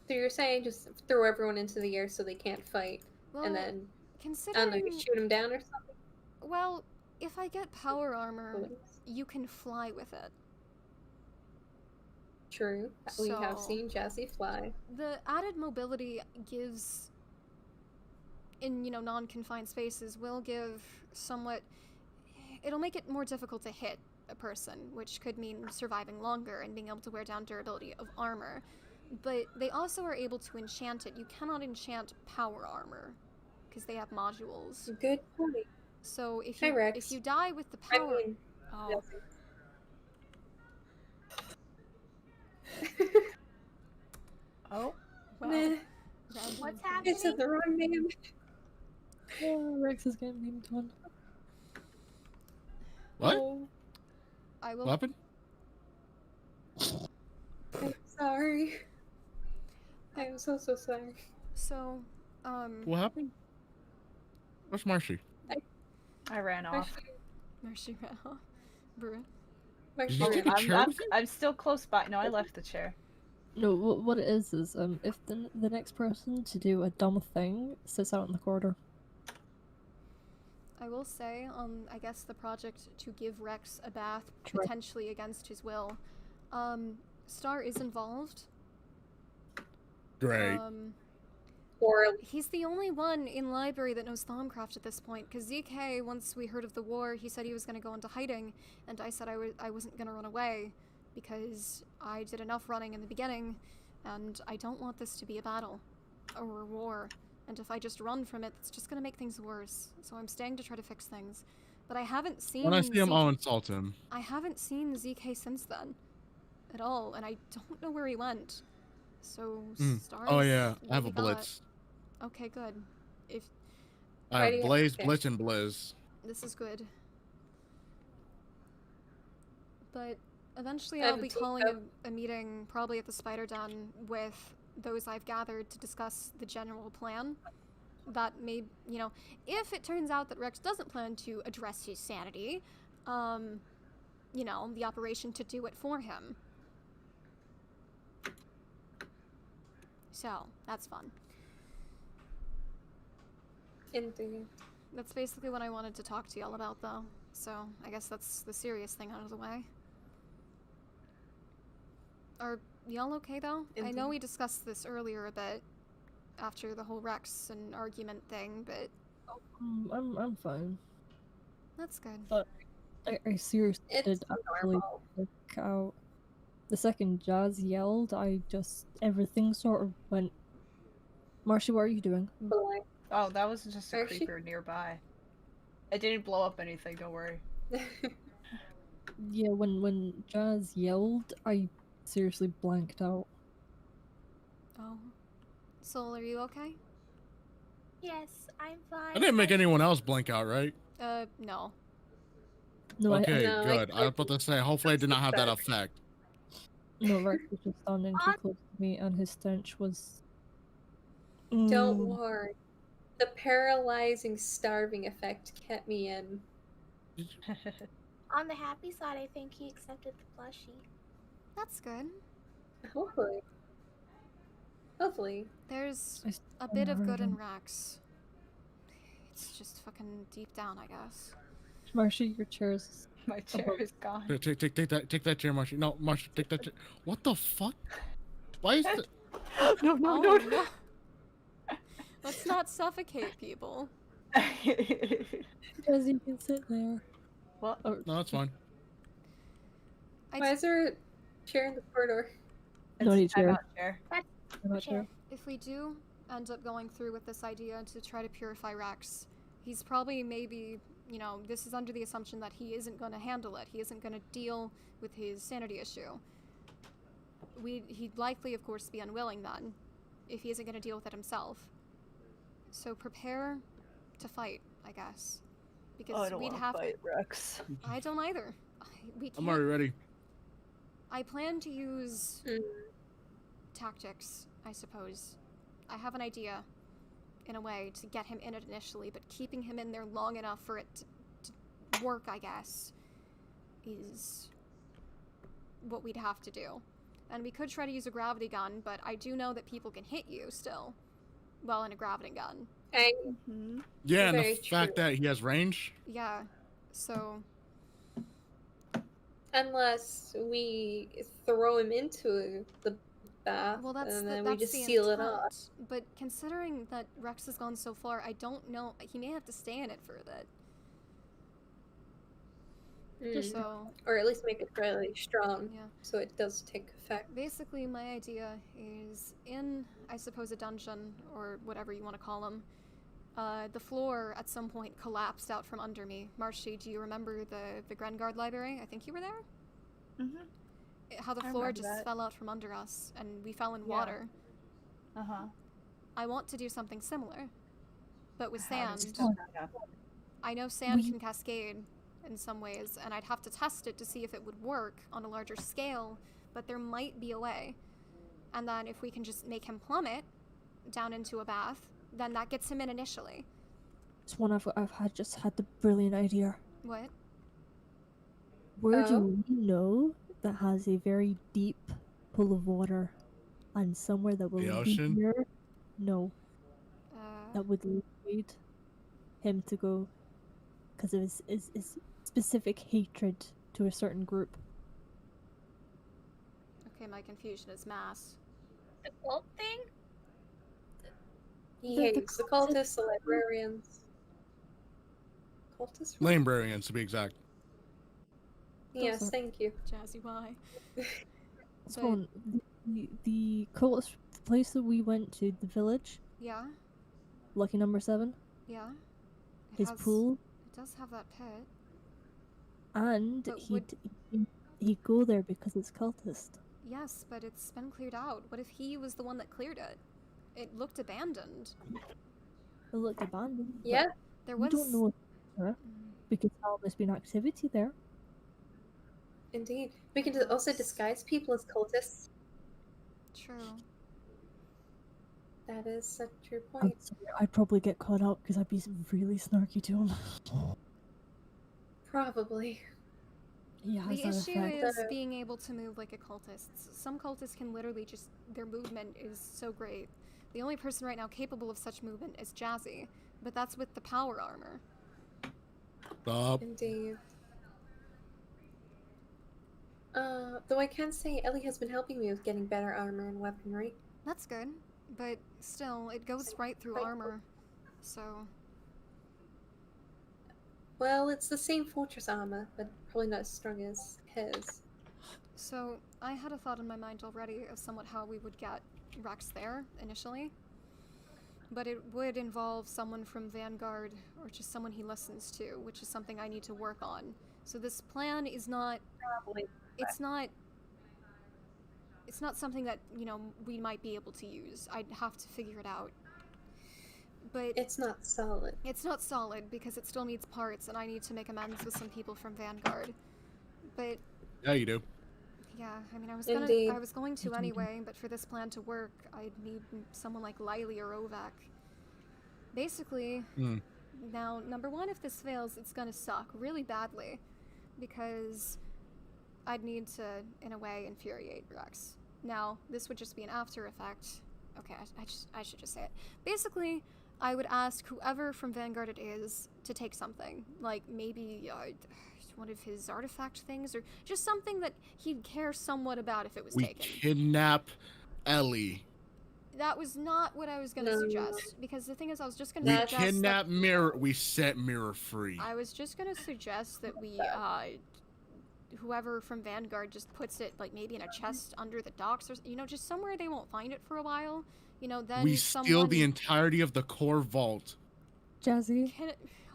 So you're saying just throw everyone into the air so they can't fight, Well, and then I don't know, considering... you shoot them down or something? Well, if I get power armor, Please. you can fly with it. True. We have So- seen Jazzy fly. The added mobility gives, in, non-confined spaces, will give somewhat... It'll make it more difficult to hit a person, which could mean surviving longer and being able to wear down durability of armor. But they also are able to enchant it. You cannot enchant power armor, because they have modules. Good point. So if Hi, you Rex. die with the I power... mean, Oh. Oh. Well, meh. What's It happening? said the wrong name. Oh, Rex is getting beamed on. What? Oh, I will... What happened? I'm sorry. I am so sorry. So, What happened? Where's Marshy? I ran off. Mercy Bruh. Did you take a I'm, chair I'm, with you? I'm still close by. No, I left the chair. No, what it is if the next person to do a dumb thing sits out in the corridor. I will say, I guess the project to give Rex a bath, Sure. potentially against his will, Star is involved. Great. Or He's the only one in library that knows Thaumcraft at this point, because ZK, once we heard of the war, he said he was going to go into hiding, and I said I wasn't going to run away, because I did enough running in the beginning, and I don't want this to be a battle, or a war, and if I just run from it, it's just going to make things worse, so I'm staying to try to fix things. But I haven't seen When I see him, ZK I'll insult him. I haven't seen ZK since then, at all, and I don't know where he went. So, Star Oh is yeah, I have what a we got. blitz. Okay, good. If I Why do have you have- Blaze, okay. Blitz, and Blizz. this is good. But eventually I I'll have be a calling teacup. a meeting, probably at the Spider Den, with those I've gathered to discuss the general plan. That may, you know, if it turns out that Rex doesn't plan to address his sanity, you know, the operation to do it for him. So, that's fun. Indeed. That's basically what I wanted to talk to y'all about, though. So, I guess that's the serious thing out of the way. Are y'all okay, though? I know Indeed. we discussed this earlier a bit, after the whole Rex and argument thing, but I'm fine. that's good. But I seriously It's did actually normal. look out. The second Jazz yelled, everything sort of went. Marcy, what are you doing? Blank. Oh, that was just a Or she- creeper nearby. It didn't blow up anything, don't worry. Yeah, when Jazz yelled, I seriously blanked out. Oh. Soul, are you okay? Yes, I'm fine. I didn't make anyone else blink out, right? No. No, Okay, No, I good. I was about to say, hopefully I did not have that effect. no, Rex was just standing too close to me, and his stench was. Don't worry. The paralyzing, starving effect kept me in. On the happy side, I think he accepted the plushie. That's good. Hopefully. Hopefully. There's I a bit of good in him. Rex. It's just fucking deep down, I guess. Marcy, your chair's. My chair is gone. Here, take that chair, Marshy. No, Marshy, take that chair. What the fuck? Why is the... No, Oh, no. no. Let's not suffocate people. Jazz, you can sit there. What? Or, No, that's fine. Why is there a chair in the corridor? No It's need time chair. out chair. I'm not sure. If we do end up going through with this idea to try to purify Rex, he's probably maybe, you know, this is under the assumption that he isn't going to handle it. He isn't going to deal with his sanity issue. He'd likely, of course, be unwilling then, if he isn't going to deal with it himself. So prepare to fight, I guess. Because I don't we'd want have to fight Rex. I don't either. We can't. I'm already ready. I plan to use Mm. tactics, I suppose. I have an idea, in a way, to get him in it initially, but keeping him in there long enough for it to work, I guess, is what we'd have to do. And we could try to use a gravity gun, but I do know that people can hit you still, while in a gravity gun. Mm-hmm. Yeah, and the Very fact true. that he has range. Yeah, so... Unless we throw him into the bath Well, that's and the, then that's we just the seal intent. it off. But considering that Rex has gone so far, I don't know. He may have to stay in it for a bit. Mm. So, Or at least make it fairly strong yeah. so it does take effect. Basically, my idea is in, I suppose, a dungeon, or whatever you want to call them, the floor at some point collapsed out from under me. Marshy, do you remember the Grengard library? I think you were there? Mm-hmm. How the I floor remember just that. fell out from under us, and we fell in Yeah. water. Uh-huh. I want to do something similar, but with How did you sand. set that up? I know sand We- can cascade in some ways, and I'd have to test it to see if it would work on a larger scale, but there might be a way. And then if we can just make him plummet down into a bath, then that gets him in initially. It's one I've just had the brilliant idea. What? Where Oh? do we know that has a very deep pool of water, and somewhere that will The lead ocean? here? No, that would lead him to go because of his specific hatred to a certain group. Okay, my confusion is mass. The cult thing? He The hates the cultists, the librarians. Cultists? Librarians, to be exact. Yes, Those are- thank you. Jazzy, why? It's one the coolest place that we went to, the village, Yeah? lucky number 7, Yeah? It his has- pool, It does have that pit. and But he'd go there because it's cultist. Yes, but it's been cleared out. What if he was the one that cleared it? It looked abandoned. It looked abandoned. but Yeah, There we was... don't know if because there's been activity there. Indeed. We can also disguise people as cultists. True. That is a true I'm point. sorry, I'd probably get caught up because I'd be really snarky to him. Probably. He has The that issue effect. is being able to move like a cultist. Some cultists can literally just, their movement is so great. The only person right now capable of such movement is Jazzy, but that's with the power armor. Stop. Indeed. Though I can say Ellie has been helping me with getting better armor and weaponry. That's good, but still, it goes right through armor, so... Well, it's the same fortress armor, but probably not as strong as his. So, I had a thought in my mind already of somewhat how we would get Rex there, initially. But it would involve someone from Vanguard, or just someone he listens to, which is something I need to work on. So this plan is not... Probably. It's not something that, you know, we might be able to use. I'd have to figure it out. But it's not solid. It's not solid because it still needs parts, and I need to make amends with some people from Vanguard. But Yeah, you do. yeah, I mean, I was going to anyway, but for this plan to work, I'd need someone like Lily or Ovak. Basically, now, number one, if this fails, it's gonna suck really badly, because I'd need to, in a way, infuriate Rex. Now, this would just be an after effect. Okay, I should just say it. Basically, I would ask whoever from Vanguard it is to take something, like maybe one of his artifact things, or just something that he'd care somewhat about if it was taken. We kidnap Ellie. That was not what I was going to suggest, because the thing is, I was just going We to suggest kidnap Mirror. We set Mirror free. I was just going to suggest that we, whoever from Vanguard just puts it, like, maybe in a chest under the docks, or, you know, just somewhere they won't find it for a while. You know, then we steal the entirety of the core vault. Jazzy?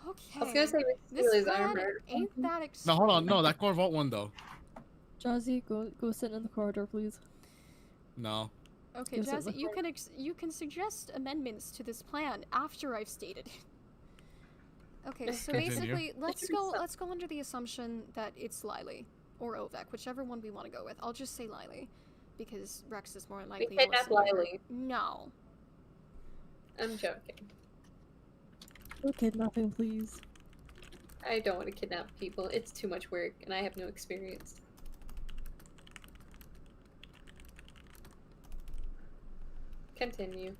Okay. I was gonna say we steal his armor. Ain't that No, hold on. No, that core vault one, though. Jazzy, go sit in the corridor, please. No. Okay, Jazzy, you can suggest amendments to this plan after I've stated it. Okay, so basically, let's go under the assumption that it's Lily or Ovek, whichever one we want to go with. I'll just say Lily, because Rex is more likely. We kidnap Lily. No. I'm joking. No kidnapping, please. I don't want to kidnap people. It's too much work, and I have no experience. Continue.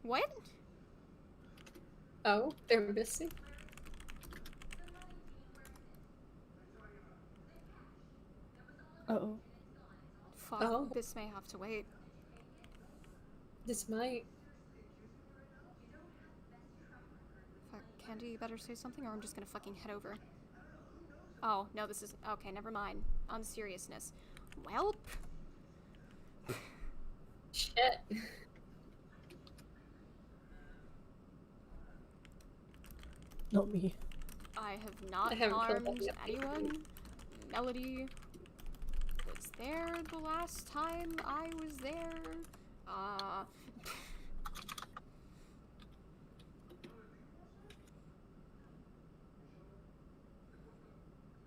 What? Oh, they're missing? Uh-oh. Fuck, Oh. This may have to wait. This might. Fuck, Candy, you better say something or I'm just gonna fucking head over. Oh, no, this is... Okay, never mind. On seriousness. Welp. Shit. Not me. I have not haven't killed harmed any anyone. Melody was there the last time I was there.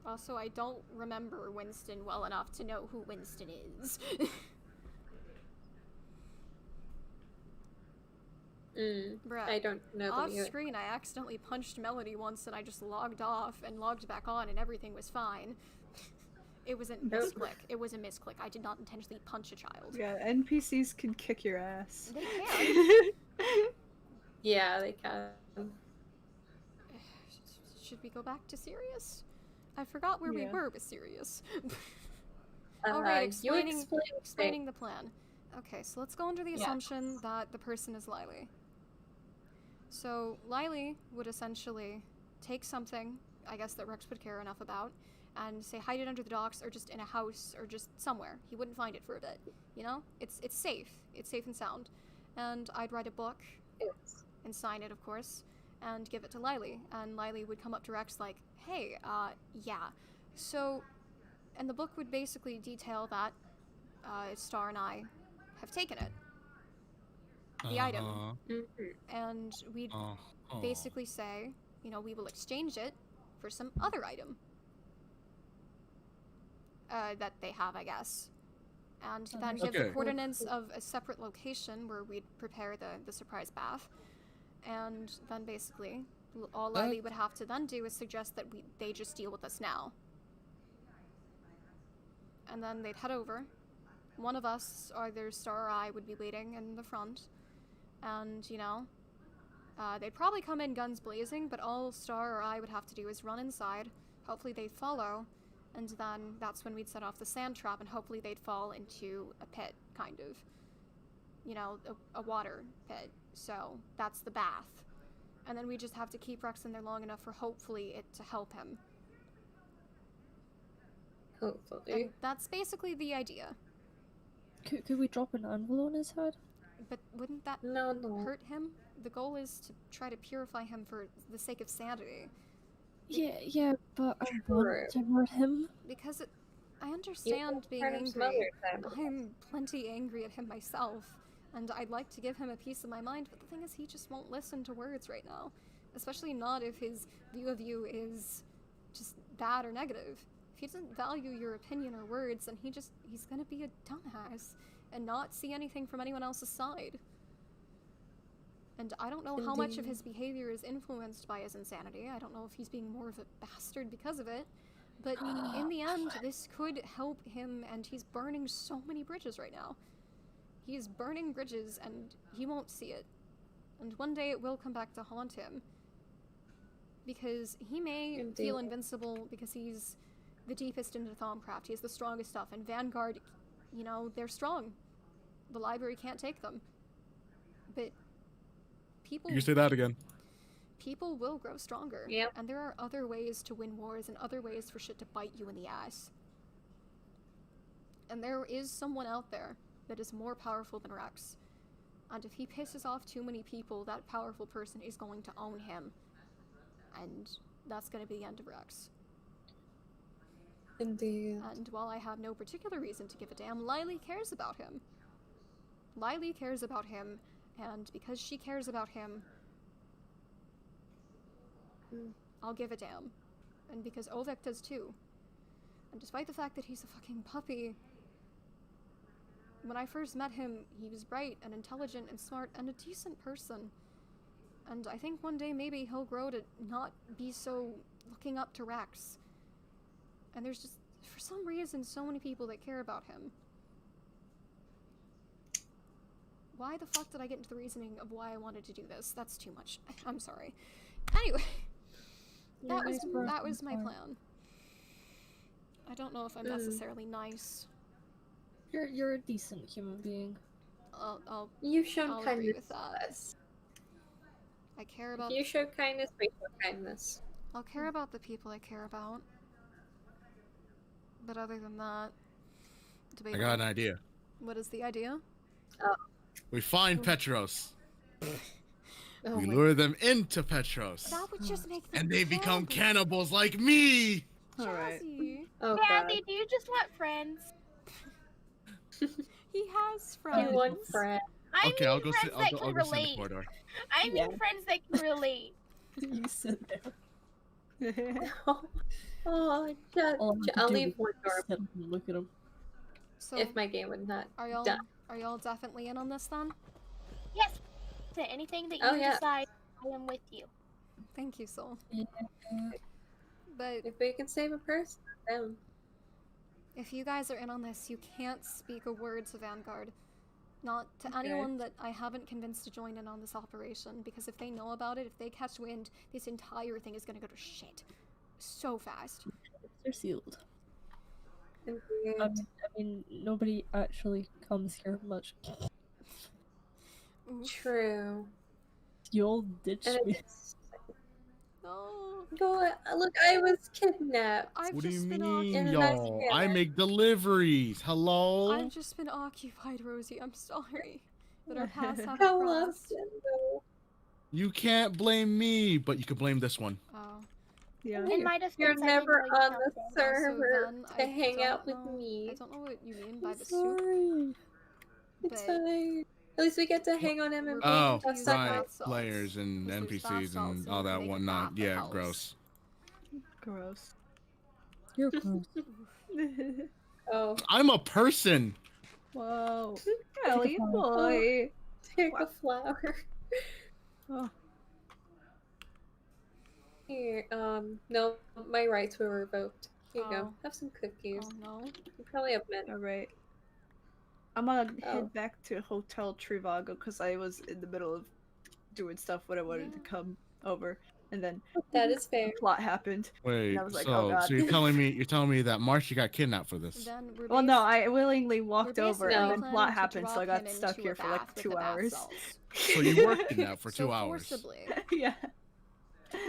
Also, I don't remember Winston well enough to know who Winston is. Bruh, I don't know them off either. screen, I accidentally punched Melody once and I just logged off and logged back on and everything was fine. It was a misclick. It was a misclick. I did not intentionally punch a child. Yeah, NPCs can kick your ass. They can. Yeah, they can. Should we go back to Sirius? I forgot where we were with Sirius. Right, explaining the plan. Okay, so let's go under the assumption that the person is Lily. So Lily would essentially take something, I guess that Rex would care enough about, and say hide it under the docks or just in a house or just somewhere. He wouldn't find it for a bit, you know? It's safe. It's safe and sound. And I'd write a book and sign it, of course, and give it to Lily. And Lily would come up to Rex like, hey, yeah. So, and the book would basically detail that Star and I have taken it. The item. And we'd basically say, you know, we will exchange it for some other item that they have, I guess. And then give the coordinates of a separate location where we'd prepare the surprise bath. And then basically, all Lily would have to then do is suggest that they just deal with us now. And then they'd head over. One of us, either Star or I, would be waiting in the front. And, you know, they'd probably come in guns blazing, but all Star or I would have to do is run inside. Hopefully they'd follow. And then that's when we'd set off the sand trap, and hopefully they'd fall into a pit, kind of. You know, a water pit. So that's the bath. And then we just have to keep Rex in there long enough for hopefully it to help him. Hopefully. And that's basically the idea. Could we drop an anvil on his head? But wouldn't that hurt him? The goal is to try to purify him for the sake of sanity. Yeah, but I want to hurt him. Because I understand being angry. I'm plenty angry at him myself, and I'd like to give him a piece of my mind, but the thing is he just won't listen to words right now. Especially not if his view of you is just bad or negative. If he doesn't value your opinion or words, then he's gonna be a dumbass and not see anything from anyone else's side. And I don't know how much of his behavior is influenced by his insanity. I don't know if he's being more of a bastard because of it. But in the end, this could help him, and he's burning so many bridges right now. He is burning bridges, and he won't see it. And one day it will come back to haunt him. Because he may feel invincible because he's the deepest into Thaumcraft. He has the strongest stuff, and Vanguard, you know, they're strong. The library can't take them. But people... You can say that again. People will grow stronger. Yep. And there are other ways to win wars and other ways for shit to bite you in the ass. And there is someone out there that is more powerful than Rex. And if he pisses off too many people, that powerful person is going to own him. And that's going to be the end of Rex. Indeed. And while I have no particular reason to give a damn, Lily cares about him. Lily cares about him, and because she cares about him, I'll give a damn. And because Ovek does too. And despite the fact that he's a fucking puppy, when I first met him, he was bright and intelligent and smart and a decent person. And I think one day maybe he'll grow to not be so looking up to Rex. And there's just, for some reason, so many people that care about him. Why the fuck did I get into the reasoning of why I wanted to do this? That's too much. I'm sorry. Anyway, that was my plan. I don't know if I'm necessarily nice. You're a decent human being. You've shown I'll kindness agree with to that. us. I care about. If you show kindness, we show kindness. I'll care about the people I care about. But other than that, I got an idea. What is the idea? We find Petros. Oh We my lure them into Petros. That would just make them And they become cannibals. cannibals like me! Alright. Jazzy. Oh Kathy, do you just want friends? He has god. friends. You want friends. I Okay, mean I'll go friends sit. that I'll can go sit in the relate. corridor. I mean Yeah. friends that can relate. You sit there. Oh, God. All I have to I'll do leave is one door sit and look at him. So, if my game would not are y'all die. definitely in on this then? Yes. To anything that you Oh, yeah. decide, I am with you. Thank you, Soul. Yeah. But If we can save a person, I'm down. if you guys are in on this, you can't speak a word to Vanguard. Not to Okay. anyone that I haven't convinced to join in on this operation, because if they know about it, if they catch wind, this entire thing is gonna go to shit. So fast. They're sealed. Indeed. I mean, nobody actually comes here much. Oof. True. You all ditched And me. it's... No. Go, look, I was kidnapped. I've What do you just been mean, In a nice y'all? manner. I make deliveries. Hello? I've just been occupied, Rosie. I'm sorry that our paths have How crossed. often, though? You can't blame me, but you can blame this one. Oh. Yeah. In my You're defense, I didn't never know you on found the it. server then to hang out with I me. don't know what you mean by I'm the soup. sorry. It's but fine. At least we get to hang on we're MMP. going Oh, to use That's right. bath salts, Players and 'cause there's bath NPCs salts and and all you can that make a whatnot. bath that Yeah, helps. gross. Gross. You're gross. Oh, I'm a person. Whoa. a Kelly flower. boy. take Wow. a flower. Oh. Here, no, my rights were revoked. Here you go. Oh. Have some cookies. Oh no. You probably have many. Alright. I'm gonna Oh. head back to Hotel Trivago because I was in the middle of doing stuff when I wanted to Yeah. come over, and then That is fair. the plot happened. Wait, I was like, so oh, God. so you're telling me that Marcia got kidnapped for this? Then we're Well, no, I willingly walked over, and No. then plot planning to happened, so I drop got him stuck into a here for like bath with 2 the bath hours. salts. So you were kidnapped for So 2 hours. forcibly. Yeah.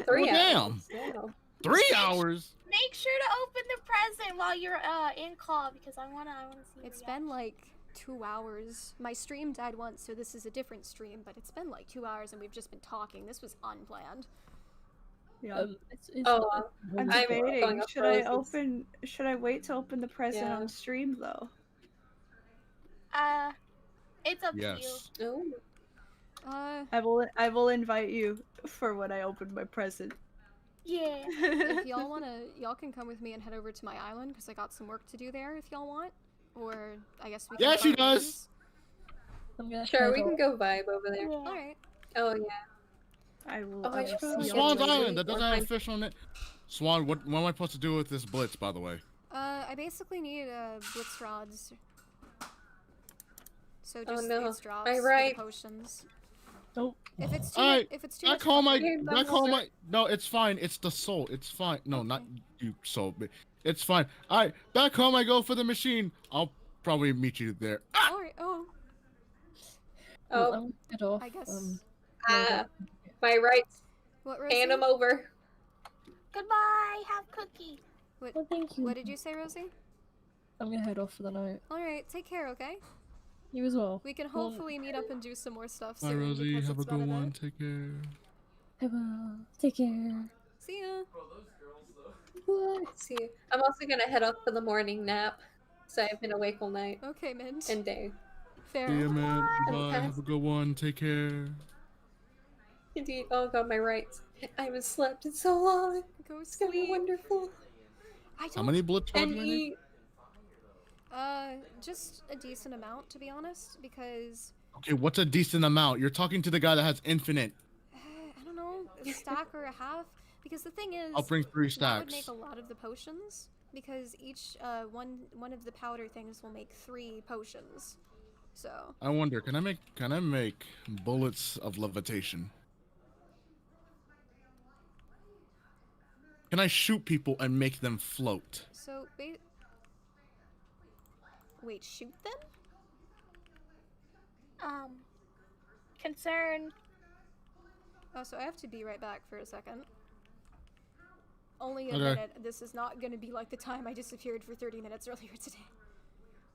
3 damn. hours. Wow. 3 hours. Make sure to open the present while you're in call because I wanna see. It's your been like 2 hours. My stream died once, so this is a different stream, but it's been like 2 hours and we've just been talking. This was unplanned. Yeah. It's Oh, I'm I'm debating. going off Should I roses. Should I wait to open the present Yeah. on stream though? It's up Yes. Oh. I will invite you for when I open my present. to you. Yeah. If y'all wanna, y'all can come with me and head over to my island because I got some work to do there. If y'all want, or I guess we. Yeah, can she part does. ways. I'm gonna Sure, head we can off. go vibe over there. Yeah. All right. Oh yeah. I will. Oh, I I will should see probably you get Swan's Wait, Island. That or doesn't have find- fish on it. Swan, what am I supposed to do with this blitz, by the way? I basically need blitz rods. So Oh, just no. it's drops My for the right. potions. Oh, If it's too, Alright, if it's too I much call my. Here, I call Bumblebee. my. No, it's fine. It's the soul. It's fine. No, not Okay. you, soul. But it's fine. All right, back home. I go for the machine. I'll probably meet you there. Ah! All right. Oh, well, Oh, I'm gonna head off. I guess. my rights. What, Rosie? Hand them over. Goodbye. Have cookie. What, Well, thank you. what did you say, Rosie? I'm gonna head off for the night. All right. Take care. Okay. You as well. We can Well, hopefully meet up and do some more stuff Bye, soon. Rosie. because Have a it's been good bit. one. Take care. I will. Take care. See ya. Bye. See, I'm also gonna head off for the morning nap. So I've been awake all night Okay, Mint. and day. Fair. See ya, man. Bye. Okay. Have a good one. Take care. Indeed. Oh god, my rights. I haven't slept in so long. Go It's gonna be sleep. wonderful. I don't. How many blitz rods And do I need? eat. Just a decent amount, to be honest, because Okay, what's a decent amount? You're talking to the guy that has infinite. I don't know, a stack or a half. Because the thing is, I'll bring 3 that would stacks. make a lot of the potions. Because each one of the powder things will make 3 potions. So I wonder, can I make bullets of levitation? Can I shoot people and make them float? so wait, shoot them? Concern. Oh, so I have to be right back for a second. Only a Okay. minute. This is not gonna be like the time I disappeared for 30 minutes earlier today.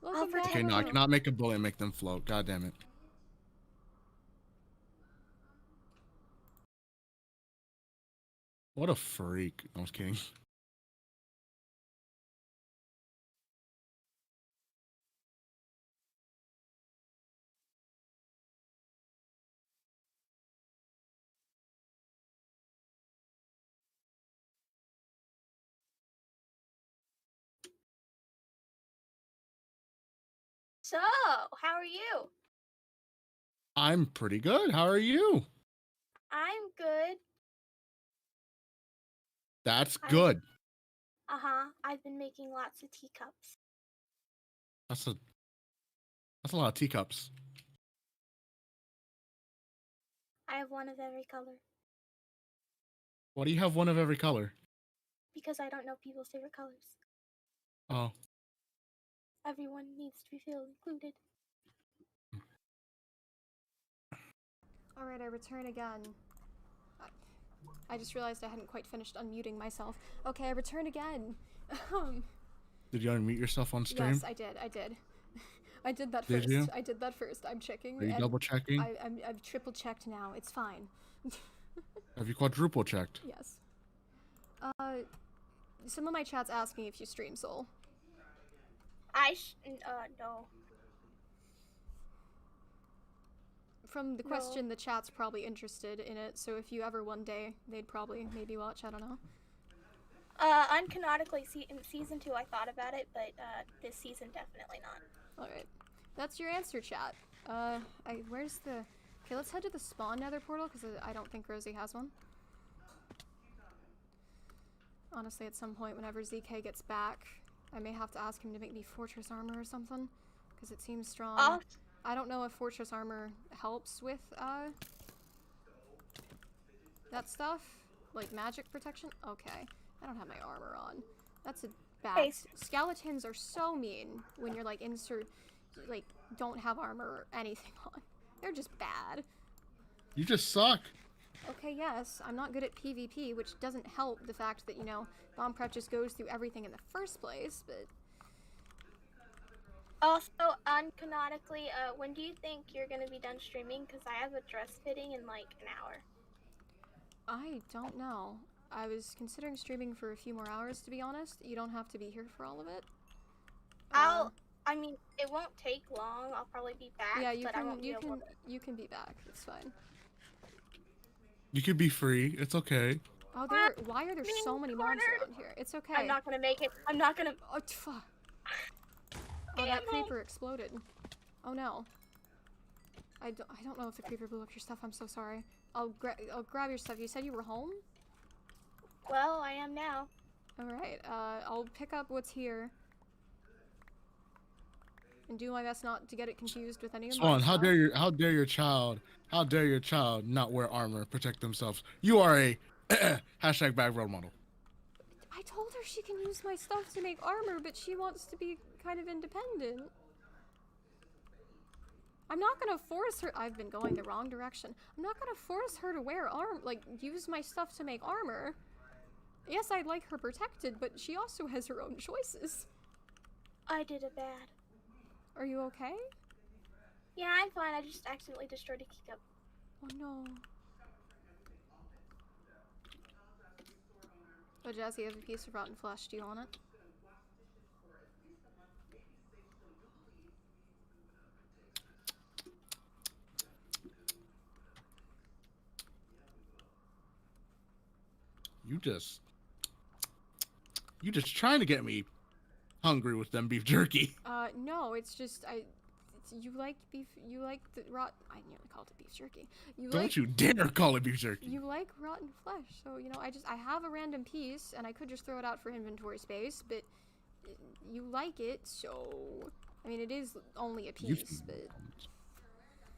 Welcome back. Okay, no, I cannot make a bullet and make them float. God damn it. What a freak. I was kidding. So, how are you? I'm pretty good. How are you? I'm good. That's good. I've been making lots of teacups. That's a lot of teacups. I have one of every color Why do you have one of every color? because I don't know people's favorite colors. Oh. Everyone needs to feel included. Alright, I return again. I just realized I hadn't quite finished unmuting myself. Okay, I return again. Did you unmute yourself on stream? Yes, I did. I did that Did first. you? I did that first. I'm checking. Are you and double checking? I've triple checked now. It's fine. Have you quadruple checked? Yes. Some of my chat's asking if you stream Soul. No. From the No. question, the chat's probably interested in it, so if you ever one day, they'd probably maybe watch, I don't know. Uncanonically, in season 2 I thought about it, but this season definitely not. Alright. That's your answer, chat. Where's the... Okay, let's head to the spawn nether portal, because I don't think Rosie has one. Honestly, at some point, whenever ZK gets back, I may have to ask him to make me fortress armor or something, because it seems strong. I don't know if fortress armor helps with, that stuff. Like, magic protection? Okay. I don't have my armor on. That's a bad... Hey. Skeletons are so mean when you're, like, don't have armor or anything on. They're just bad. You just suck. Okay, yes, I'm not good at PvP, which doesn't help the fact that, you know, bomb prep just goes through everything in the first place, but... Also, uncanonically, when do you think you're gonna be done streaming? Because I have a dress fitting in like an hour. I don't know. I was considering streaming for a few more hours, to be honest. You don't have to be here for all of it. I mean, it won't take long. I'll probably be back. Yeah, you but I won't be able to... can be back. It's fine. You could be free. It's okay. Oh, why are there so many mobs around here? It's okay. I'm not gonna make it. I'm not gonna... Oh, fuck. Oh, that creeper exploded. Oh no. I don't know if the creeper blew up your stuff. I'm so sorry. I'll grab your stuff. You said you were home? Well, I am now. Alright, I'll pick up what's here. And do my best not to get it confused with any of my Swan, stuff. how dare your child not wear armor, protect themselves. You are a hashtag bad role model. I told her she can use my stuff to make armor, but she wants to be kind of independent. I'm not gonna force her. I've been going the wrong direction. I'm not gonna force her to wear use my stuff to make armor. Yes, I'd like her protected, but she also has her own choices. I did it bad. Are you okay? Yeah, I'm fine. I just accidentally destroyed a keycup. Oh no. Oh, Jazzy, I have a piece of rotten flesh. Do you want it? You just trying to get me hungry with them beef jerky. No, it's just you like beef. You like the rot. I nearly called it beef jerky. Don't you dare call it beef jerky. You like rotten flesh, so you know I have a random piece, and I could just throw it out for inventory space, but you like it, so I mean it is only a piece, but.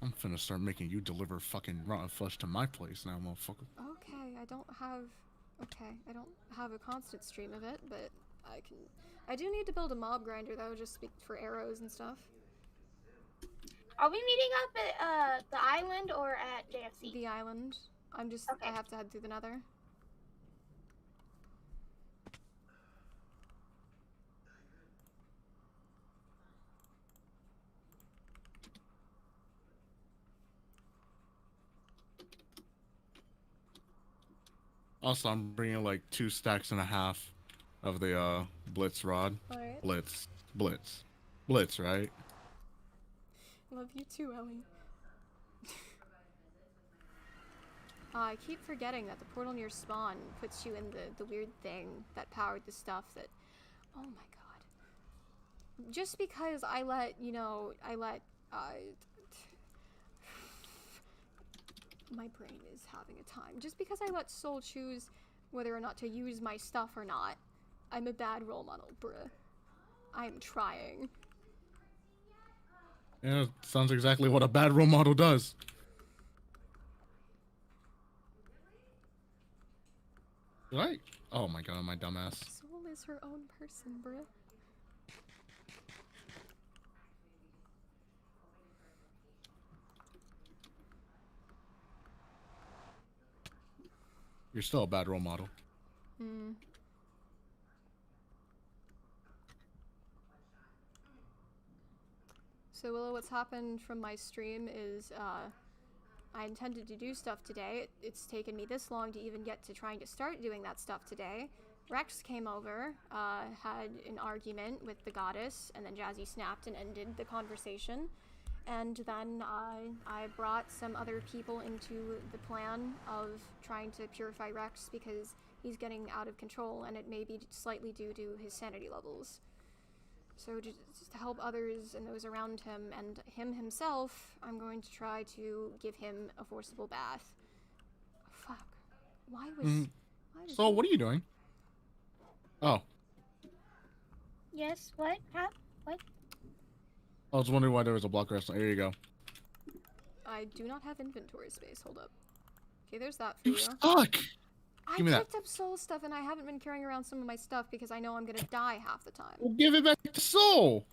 I'm finna start making you deliver fucking rotten flesh to my place now, motherfucker. Okay, I don't have a constant stream of it, but I do need to build a mob grinder though, just for arrows and stuff. Are we meeting up at the island or at JFC? The island. Okay. I have to head through the nether. Also, I'm bringing like 2.5 stacks of the blitz rod. Alright. Blitz, right? Love you too, Ellie. I keep forgetting that the portal near spawn puts you in the weird thing that powered the stuff that... Oh my god. Just because I let my brain is having a time. Just because I let Soul choose whether or not to use my stuff or not, I'm a bad role model, bruh. I'm trying. Yeah, sounds exactly what a bad role model does. Right? Oh my god, my dumbass. Soul is her own person, bruh. You're still a bad role model. So Willow, what's happened from my stream is I intended to do stuff today. It's taken me this long to even get to trying to start doing that stuff today. Rex came over, had an argument with the goddess, and then Jazzy snapped and ended the conversation. And then I brought some other people into the plan of trying to purify Rex because he's getting out of control, and it may be slightly due to his sanity levels. So just to help others and those around him and him himself, I'm going to try to give him a forcible bath. Fuck. Why was... So what are you doing? Oh. Yes, what? How? What? I was wondering why there was a block restaurant. Here you go. I do not have inventory space. Hold up. Okay, there's that for You you. suck! I Give me that. picked up soul stuff and I haven't been carrying around some of my stuff because I know I'm gonna die half the time. Well, give it back to Soul!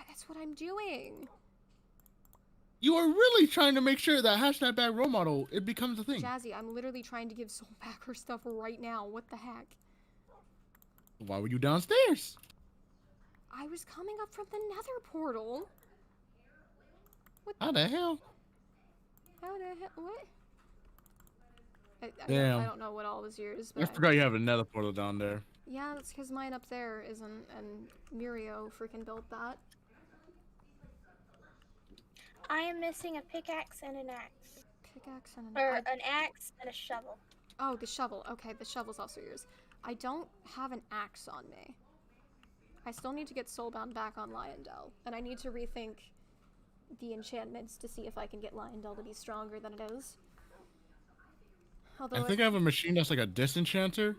That's what I'm doing. You are really trying to make sure that hashtag bad role model, it becomes a thing. Jazzy, I'm literally trying to give Soul back her stuff right now. What the heck? Why were you downstairs? I was coming up from the nether portal. What? How the hell? How the hell? What? Damn. I don't know what all was yours, but I forgot you have another portal down there. yeah, that's because mine up there isn't, and Mirio freaking built that. I am missing a pickaxe and an axe. Pickaxe and Or an axe and a shovel. Oh, the shovel. Okay, the shovel's also yours. I don't have an axe on me. I still need to get Soulbound back on Lyondell, and I need to rethink the enchantments to see if I can get Lyondell to be stronger than it is. Although I think I have a machine that's like a disenchanter.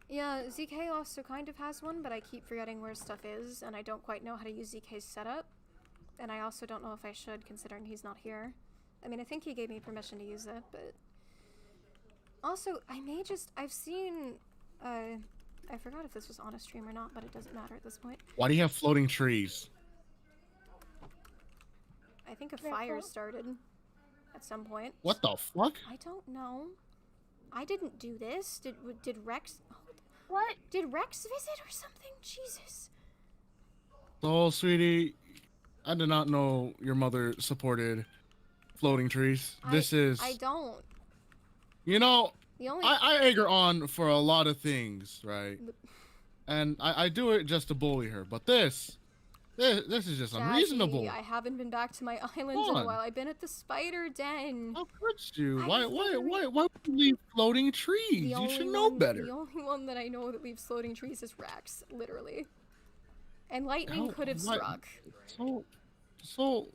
yeah, ZK also kind of has one, but I keep forgetting where stuff is, and I don't quite know how to use ZK's setup. And I also don't know if I should, considering he's not here. I mean, I think he gave me permission to use it, but... Also, I've seen, I forgot if this was on a stream or not, but it doesn't matter at this point. Why do you have floating trees? I think a fire started at some point. What the fuck? I don't know. I didn't do this. Did Rex... What? Did Rex visit or something? Jesus. So, sweetie, I did not know your mother supported floating trees. I don't. You know, The only... I egg her on for a lot of things, right? And I do it just to bully her. But this is just Jazzy, unreasonable. I haven't been back to my island in a while. I've been at the spider den. How could you? Why would you leave floating trees? You should know better. The only one that I know that leaves floating trees is Rex, literally. And lightning could have struck. So,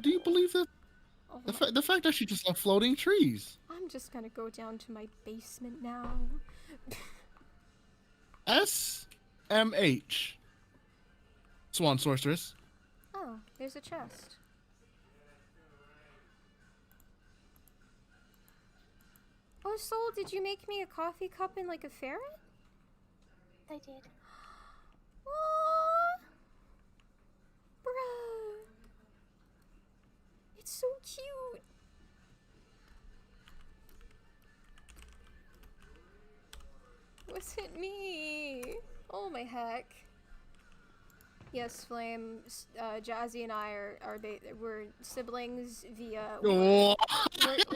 do you believe that? The fact that she just left floating trees. I'm just gonna go down to my basement now. SMH. Swan Sorceress. Oh, there's a chest. Oh, Soul, did you make me a coffee cup and like a ferret? I did. Aww. Bruh. It's so cute. Wasn't me. Oh my heck. Yes, Flame. Jazzy and I we're siblings via. We're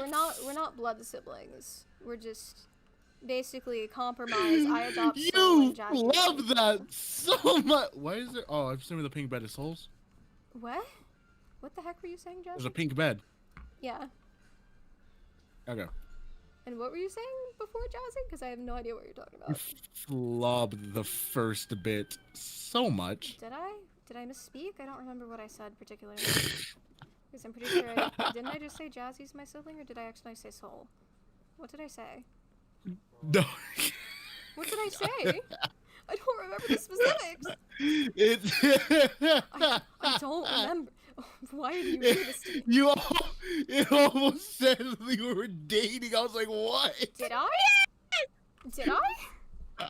not blood siblings. We're just basically compromise. I adopt Soul and Jazzy. You love that so much. Why is there? Oh, I'm assuming the pink bed is Soul's. What? What the heck were you saying, Jazzy? There's a pink bed. Yeah. Okay. And what were you saying before, Jazzy? Because I have no idea what you're talking about. You flubbed the first bit so much. Did I? Did I misspeak? I don't remember what I said particularly. Because I'm pretty sure didn't I just say Jazzy's my sibling, or did I actually say Soul? What did I say? No. What did I say? I don't remember the specifics. I don't remember. Why did you do this to me? It almost said we were dating. I was like, what? Did I? Did I?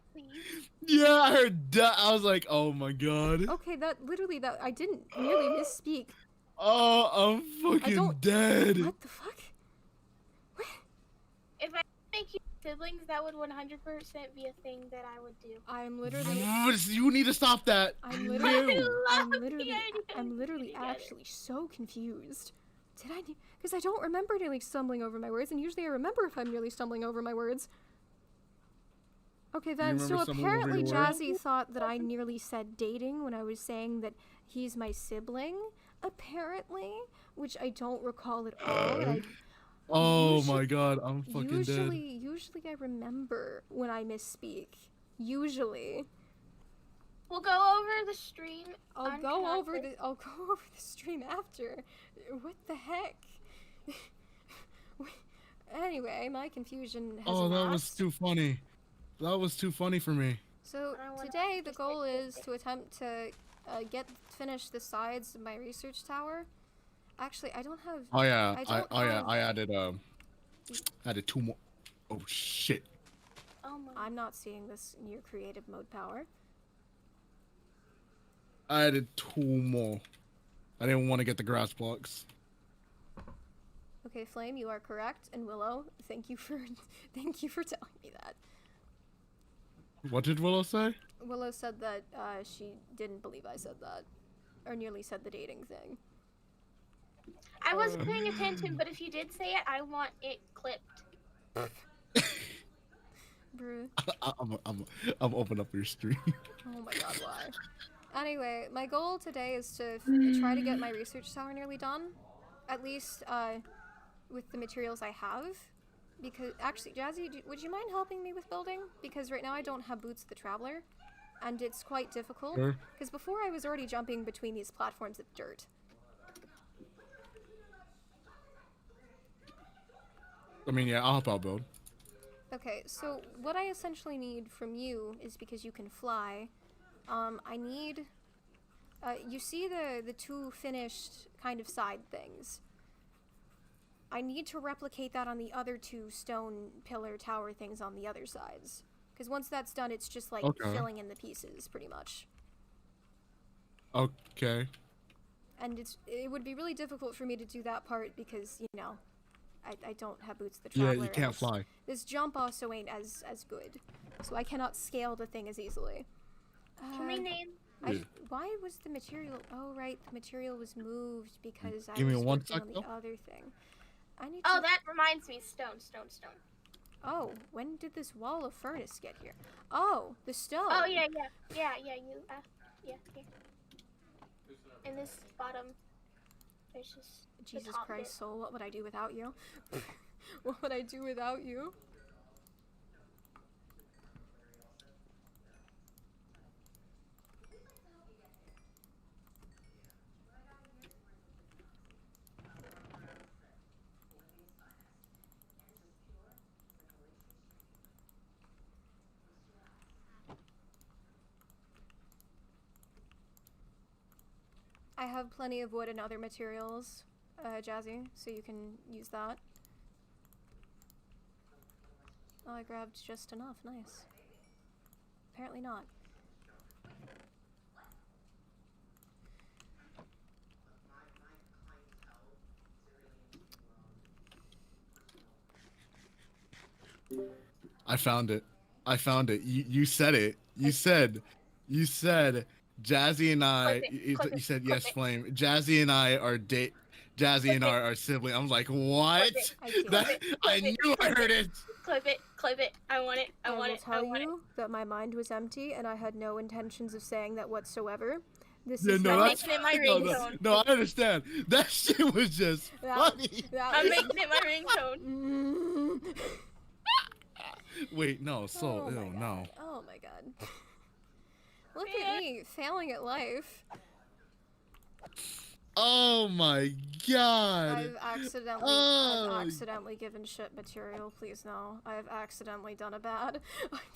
Yeah, I heard that. I was like, oh my god. Okay, that I didn't nearly misspeak. Oh, I'm fucking dead. What the fuck? What? If I make you siblings, that would 100% be a thing that I would do. I'm literally. You need to stop that. I'm literally actually so confused. Did I? Because I don't remember nearly stumbling over my words, and usually I remember if I'm nearly stumbling over my words. Okay then, so remember stumbling over apparently your words? Jazzy thought that I nearly said dating when I was saying that he's my sibling, apparently, which I don't recall at all. And Oh my god, I'm fucking dead. Usually I remember when I misspeak. Usually. We'll go over the stream. I'll go over the stream after. What the heck? Anyway, my confusion has Oh, that was elapsed. too funny. That was too funny for me. So today the goal is to attempt to finish the sides of my research tower. Actually, I don't have. Oh yeah, I added two more. Oh shit. Oh my. I'm not seeing this in your creative mode power. I added two more. I didn't want to get the grass blocks. Okay, Flame, you are correct, and Willow, thank you for telling me that. What did Willow say? Willow said that she didn't believe I said that, or nearly said the dating thing. I wasn't paying attention, but if you did say it, I want it clipped. Bruh. I'm open up your stream. Oh my god, why? Anyway, my goal today is to try to get my research tower nearly done. At least, with the materials I have. Because, actually, Jazzy, would you mind helping me with building? Because right now I don't have Boots the Traveler. And it's quite difficult. Sure. Because before I was already jumping between these platforms of dirt. I mean, yeah, I'll help out build. Okay, so what I essentially need from you is, because you can fly, I need, you see the two finished kind of side things. I need to replicate that on the other two stone pillar tower things on the other sides. Because once that's done, it's just like filling in the pieces, pretty much. Okay. And it would be really difficult for me to do that part because, you know, I don't have Boots the Traveler. Yeah, you can't fly. This jump also ain't as good. So I cannot scale the thing as easily. Can we name? Why was the material... Oh, right, the material was moved because I Give me was one working on sec, the though. other thing. I need Oh, to... that reminds me. Stone. Oh, when did this wall of furnace get here? Oh, the stone. Oh, yeah, you, yeah, here. In this bottom, there's just Jesus top Christ, bit. Soul, what would I do without you? What would I do without you? I have plenty of wood and other materials, Jazzy, so you can use that. Oh, I grabbed just enough. Nice. Apparently not. I found it. You said it. You said Jazzy and I. You said yes, Flame. Jazzy and I are Jazzy and I are sibling. I'm like, what? I knew I heard it. Clip it. I want it. I will tell you that my mind was empty and I had no intentions of saying that whatsoever. This is I'm making it my ringtone. No, I understand. That shit was just funny. I'm making it my ringtone. Wait, no, so no. Oh my god. Look at me, failing at life. Oh my god. I've accidentally given shit material, please no. I have accidentally done a bad.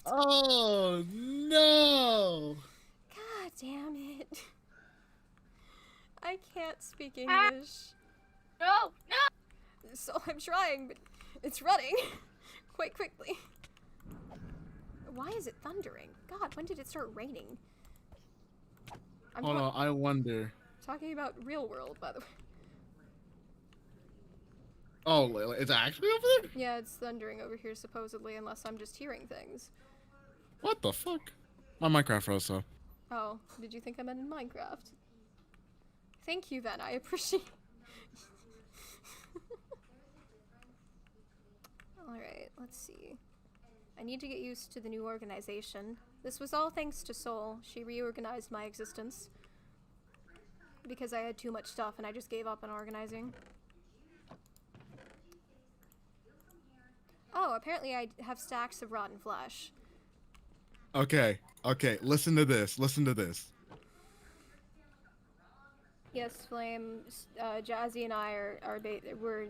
Oh no. God damn it. I can't speak English. No. So I'm trying, but it's running quite quickly. Why is it thundering? God, when did it start raining? Hold on, I wonder. Talking about real world, by the way. Oh, it's actually over there? Yeah, it's thundering over here supposedly, unless I'm just hearing things. What the fuck? My Minecraft froze, so. Oh, did you think I meant in Minecraft? Thank you, then. I appreciate let's see. I need to get used to the new organization. This was all thanks to Soul. She reorganized my existence. Because I had too much stuff and I just gave up on organizing. Oh, apparently I have stacks of rotten flesh. Okay, listen to this. Yes, Flame, Jazzy and I we're...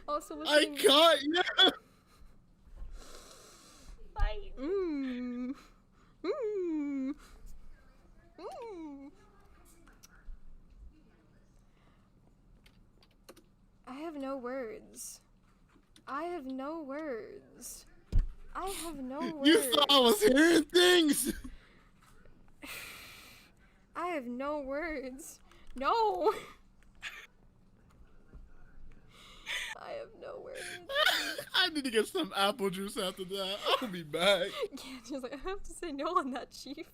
Also listening... I got you! I have no words. I have no words. You thought I was hearing things! I have no words. No! I have no words. I need to get some apple juice after that. I'll be back. She's like, I have to say no on that, Chief.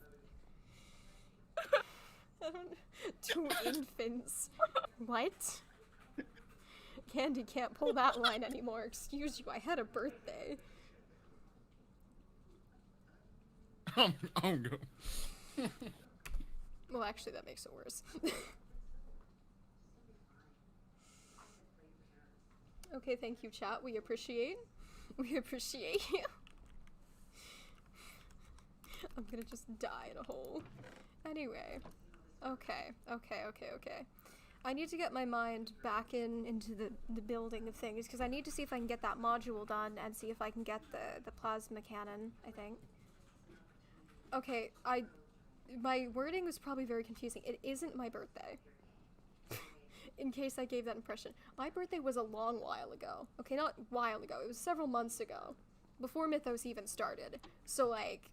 I don't... 2 infants. What? Candy can't pull that line anymore. Excuse you, I had a birthday. I'm good. Well, actually, that makes it worse. Okay, thank you, chat. We appreciate you. I'm gonna just die in a hole. Anyway. Okay. I need to get my mind back into the building of things, because I need to see if I can get that module done and see if I can get the plasma cannon, I think. Okay, my wording was probably very confusing. It isn't my birthday. In case I gave that impression. My birthday was a long while ago. Okay, not while ago. It was several months ago. Before Mythos even started. So, like,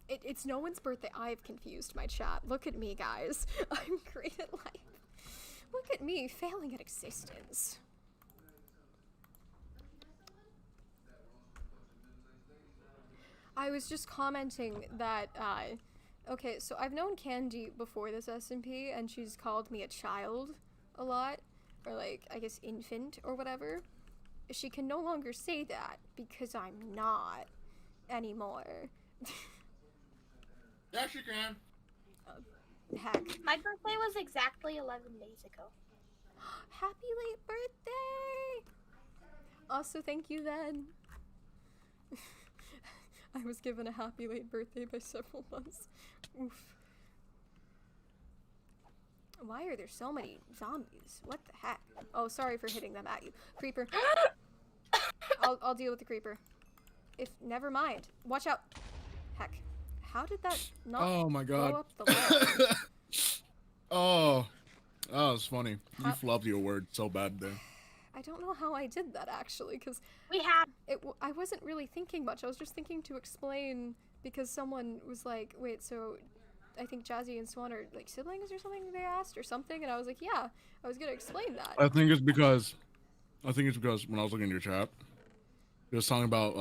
it's no one's birthday. I've confused my chat. Look at me, guys. I'm great at life. Look at me, failing at existence. I was just commenting that, okay, so I've known Candy before this SMP, and she's called me a child a lot, or like, I guess infant or whatever. She can no longer say that, because I'm not anymore. Yes, you can. Heck. My birthday was exactly 11 days ago. Happy late birthday! Also, thank you then. I was given a happy late birthday by several months. Oof. Why are there so many zombies? What the heck? Oh, sorry for hitting them at you. Creeper. I'll deal with the creeper. Never mind. Watch out. Heck. How did that not Oh my god. blow up the wall? Oh, that was funny. You flubbed your word so bad there. I don't know how I did that, actually, because I wasn't really thinking much. I was just thinking to explain, because someone was like, wait, so I think Jazzy and Swan are like siblings or something, they asked, or something, and I was like, yeah, I was gonna explain that. I think it's because when I was looking at your chat, it was something about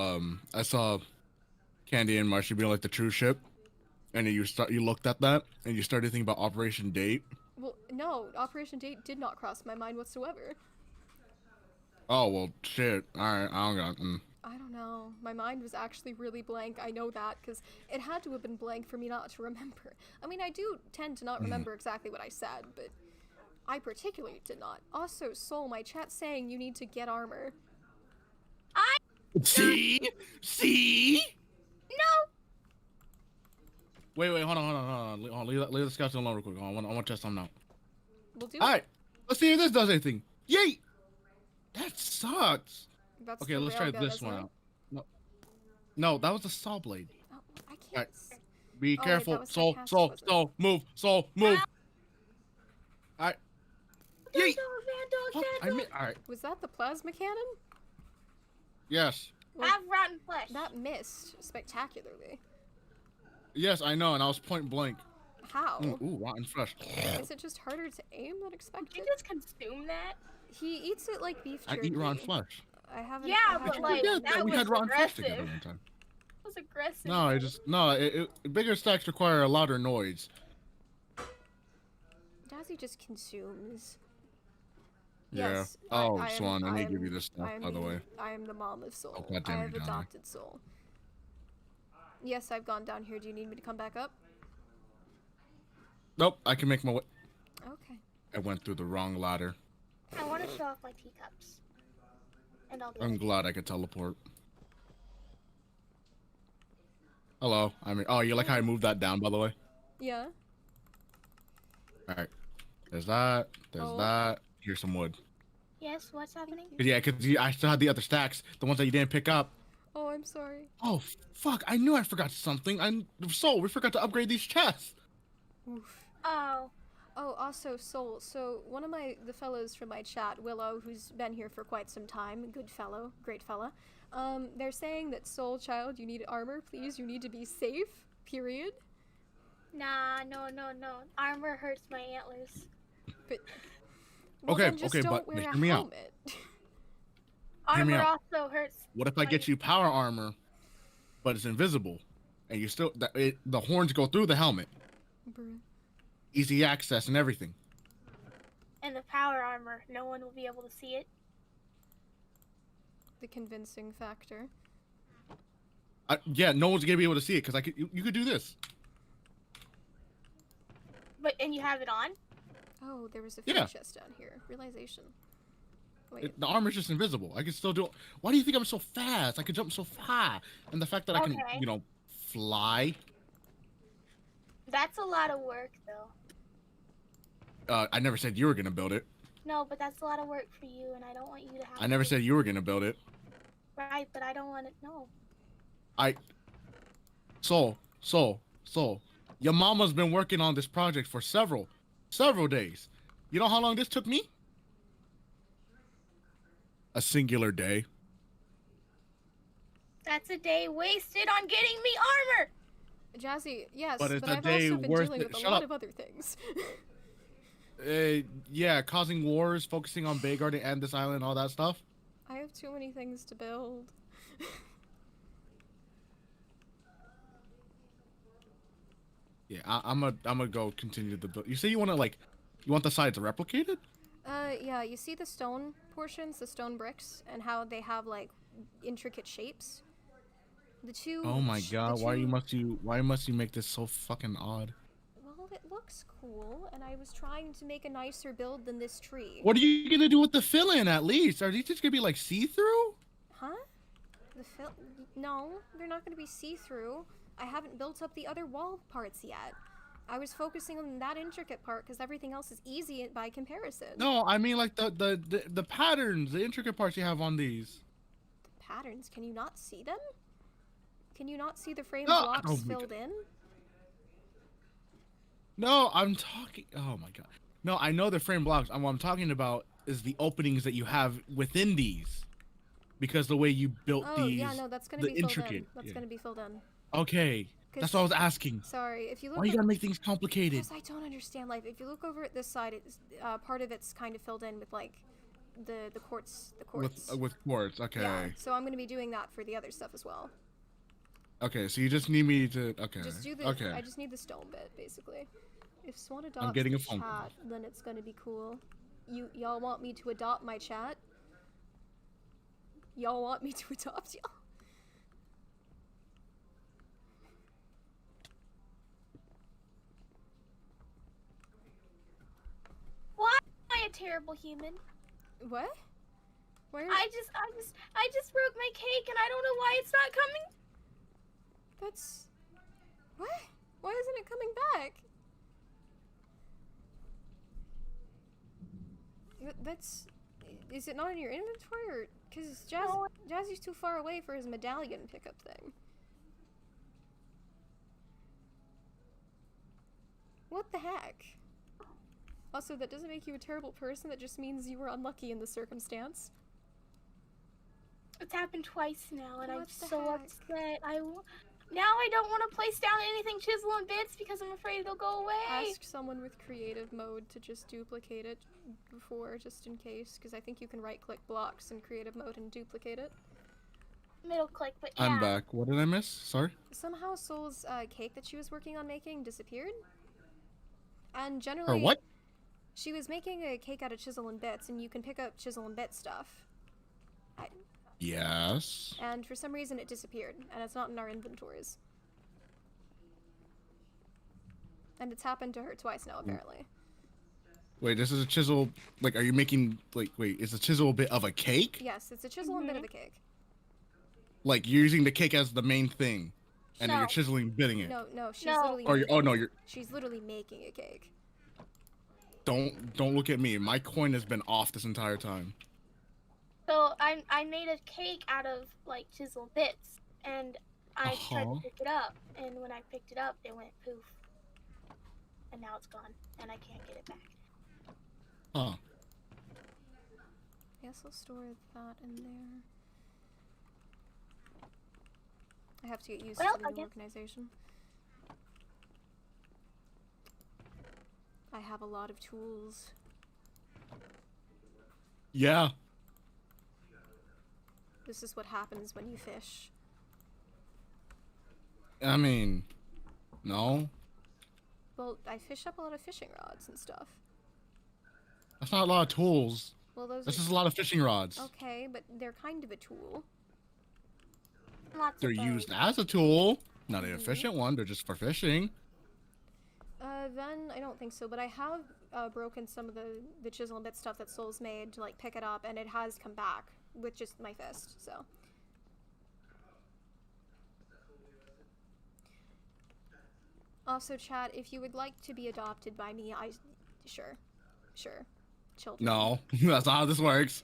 I saw Candy and Marshy being like the true ship, and you looked at that and you started thinking about Operation Date. Well, no, Operation Date did not cross my mind whatsoever. Oh well, shit. All right, I don't know. My mind was actually really blank. I know that because it had to have been blank for me not to remember. I mean, I do tend to not remember exactly what I said, but I particularly did not. Also, Soul, my chat's saying you need to get armor. See? No. Wait, hold on. Leave the scouts alone real quick. I want to test something out. We'll do All right, let's see if this does anything. Yay! That sucks. That's Okay, let's try this one out. No, that was a saw blade. Oh, I can't. All right. Be Oh, careful. wait, Soul, move. All right. Yay! All right. Was that the plasma cannon? Yes. I have rotten flesh. That missed spectacularly. Yes, I know, and I was point blank. How? Ooh, rotten flesh. Is it just harder to aim than expected? Did you just consume that? He eats it like beef jerky. I eat rotten flesh. I haven't. Yeah, but like that we was had rotten flesh together aggressive. one time. was aggressive. No, bigger stacks require a louder noise. Jazzy just consumes. Yeah. Yes. Oh, Swan, I need to give you this stuff, by the way. I am the mom of Soul. Oh, God I damn it, have Johnny. adopted Soul. Yes, I've gone down here. Do you need me to come back up? Nope, I can make my way. Okay. I went through the wrong ladder. I want to show off my teacups. And I'll do I'm it. glad I could teleport. Hello. Oh, you like how I moved that down, by the way? Yeah. Alright. There's that. There's Oh. that. Here's some wood. Yes, what's happening? Yeah, because I still had the other stacks, the ones that you didn't pick up. Oh, I'm sorry. Oh, fuck. I knew I forgot something. We forgot to upgrade these chests. Oof. Oh. Oh, also, Soul. So, one of the fellows from my chat, Willow, who's been here for quite some time, good fellow, great fella, they're saying that, Soul Child, you need armor, please, you need to be safe, period. Nah, no. Armor hurts my antlers. But, well, Okay, then just don't but wear hear a me out. helmet. Hear me Armor out. also hurts. What if I get you power armor, but it's invisible, and you still the horns go through the helmet, Bruh. easy access and everything. And the power armor, no one will be able to see it. The convincing factor. Yeah, no one's gonna be able to see it because you could do this. And you have it on? Oh, there was a food chest down here. Realization. Wait. The armor's just invisible. I can still do it. Why do you think I'm so fast? I can jump so high, and the fact that I can, fly. That's a lot of work, though. I never said you were gonna build it. No, but that's a lot of work for you, and I don't want you to have I never to. said you were gonna build it. Right, but I don't want to. No. Soul. Your mama's been working on this project for several days. You know how long this took me? A singular day. That's a day wasted on getting me armor! Jazzy, yes, But it's a I've day also been worth dealing it. with a Shut lot up. of other things. Yeah, causing wars, focusing on Bayguard and this island, all that stuff. I have too many things to build. Yeah, I'm gonna go continue the build. You say you want the sides replicated? Yeah, you see the stone portions, the stone bricks, and how they have, like, intricate shapes? The two... Oh my god, why must you make this so fucking odd? Well, it looks cool, and I was trying to make a nicer build than this tree. What are you gonna do with the fill-in at least? Are these just gonna be like see-through? Huh? No, they're not gonna be see-through. I haven't built up the other wall parts yet. I was focusing on that intricate part because everything else is easy by comparison. No, I mean like the patterns, the intricate parts you have on these. The patterns? Can you not see them? Can you not see the frame No, blocks oh my filled in? No, I'm talking. Oh my god. No, I know the frame blocks. What I'm talking about is the openings that you have within these, because the way you built Oh, these. yeah, no, that's gonna the be filled in. intricate. That's Yeah. gonna be filled in. Okay, that's what I was asking. Sorry, if you look. Why you gotta make things complicated? Because I don't understand life. If you look over at this side, it's part of it's kind of filled in with like the quartz. The quartz. With quartz. Okay. Yeah. So I'm gonna be doing that for the other stuff as well. Okay, so you just need me to. Okay. Just do the. Okay. I just need the stone bit, basically. If Swan adopts getting the a phone call. chat, then it's gonna be cool. Y'all want me to adopt my chat? Y'all want me to adopt y'all? Why am I a terrible human? What? Where? I just broke my cake and I don't know why it's not coming. That's. What? Why isn't it coming back? That's. Is it not in your inventory or? Because Jazzy's too far away for his medallion pickup thing. What the heck? Also, that doesn't make you a terrible person, that just means you were unlucky in the circumstance. It's happened twice now and I'm What the so heck? upset. Now I don't want to place down anything chisel and bits because I'm afraid it'll go away. Ask someone with creative mode to just duplicate it before, just in case, because I think you can right-click blocks in creative mode and duplicate it. middle click, but yeah. I'm back. What did I miss? Sorry. Somehow Soul's cake that she was working on making disappeared. And generally, Or what? she was making a cake out of chisel and bits, and you can pick up chisel and bit stuff. Yes. And for some reason it disappeared, and it's not in our inventories. And it's happened to her twice now, apparently. Wait, this is a chisel. Like, are you making like? Wait, is a chisel a bit of a cake? Yes, it's a chisel and bit of a cake. Like you're using the cake as the main thing, and then No. you're chiseling, bitting it. No, she's No. literally. Or making, oh no, you're. She's literally making a cake. Don't look at me. My coin has been off this entire time. So I made a cake out of like chisel bits, and I tried to pick it up, and when I picked it up, it went poof, and now it's gone, and I can't get it back. Huh. Yes, I'll store that in there. I have to get used to the new organization. I have a lot of tools. Yeah. This is what happens when you fish. I mean, no. Well, I fish up a lot of fishing rods and stuff. That's not a lot of tools. Well, those That's are... just a lot of fishing rods. Okay, but they're kind of a tool. They're used as a tool. Not an efficient one. They're just for fishing. Then I don't think so, but I have broken some of the chisel and bit stuff that Soul's made to like pick it up, and it has come back with just my fist. So. Also, chat, if you would like to be adopted by me, sure. Children. No, that's not how this works.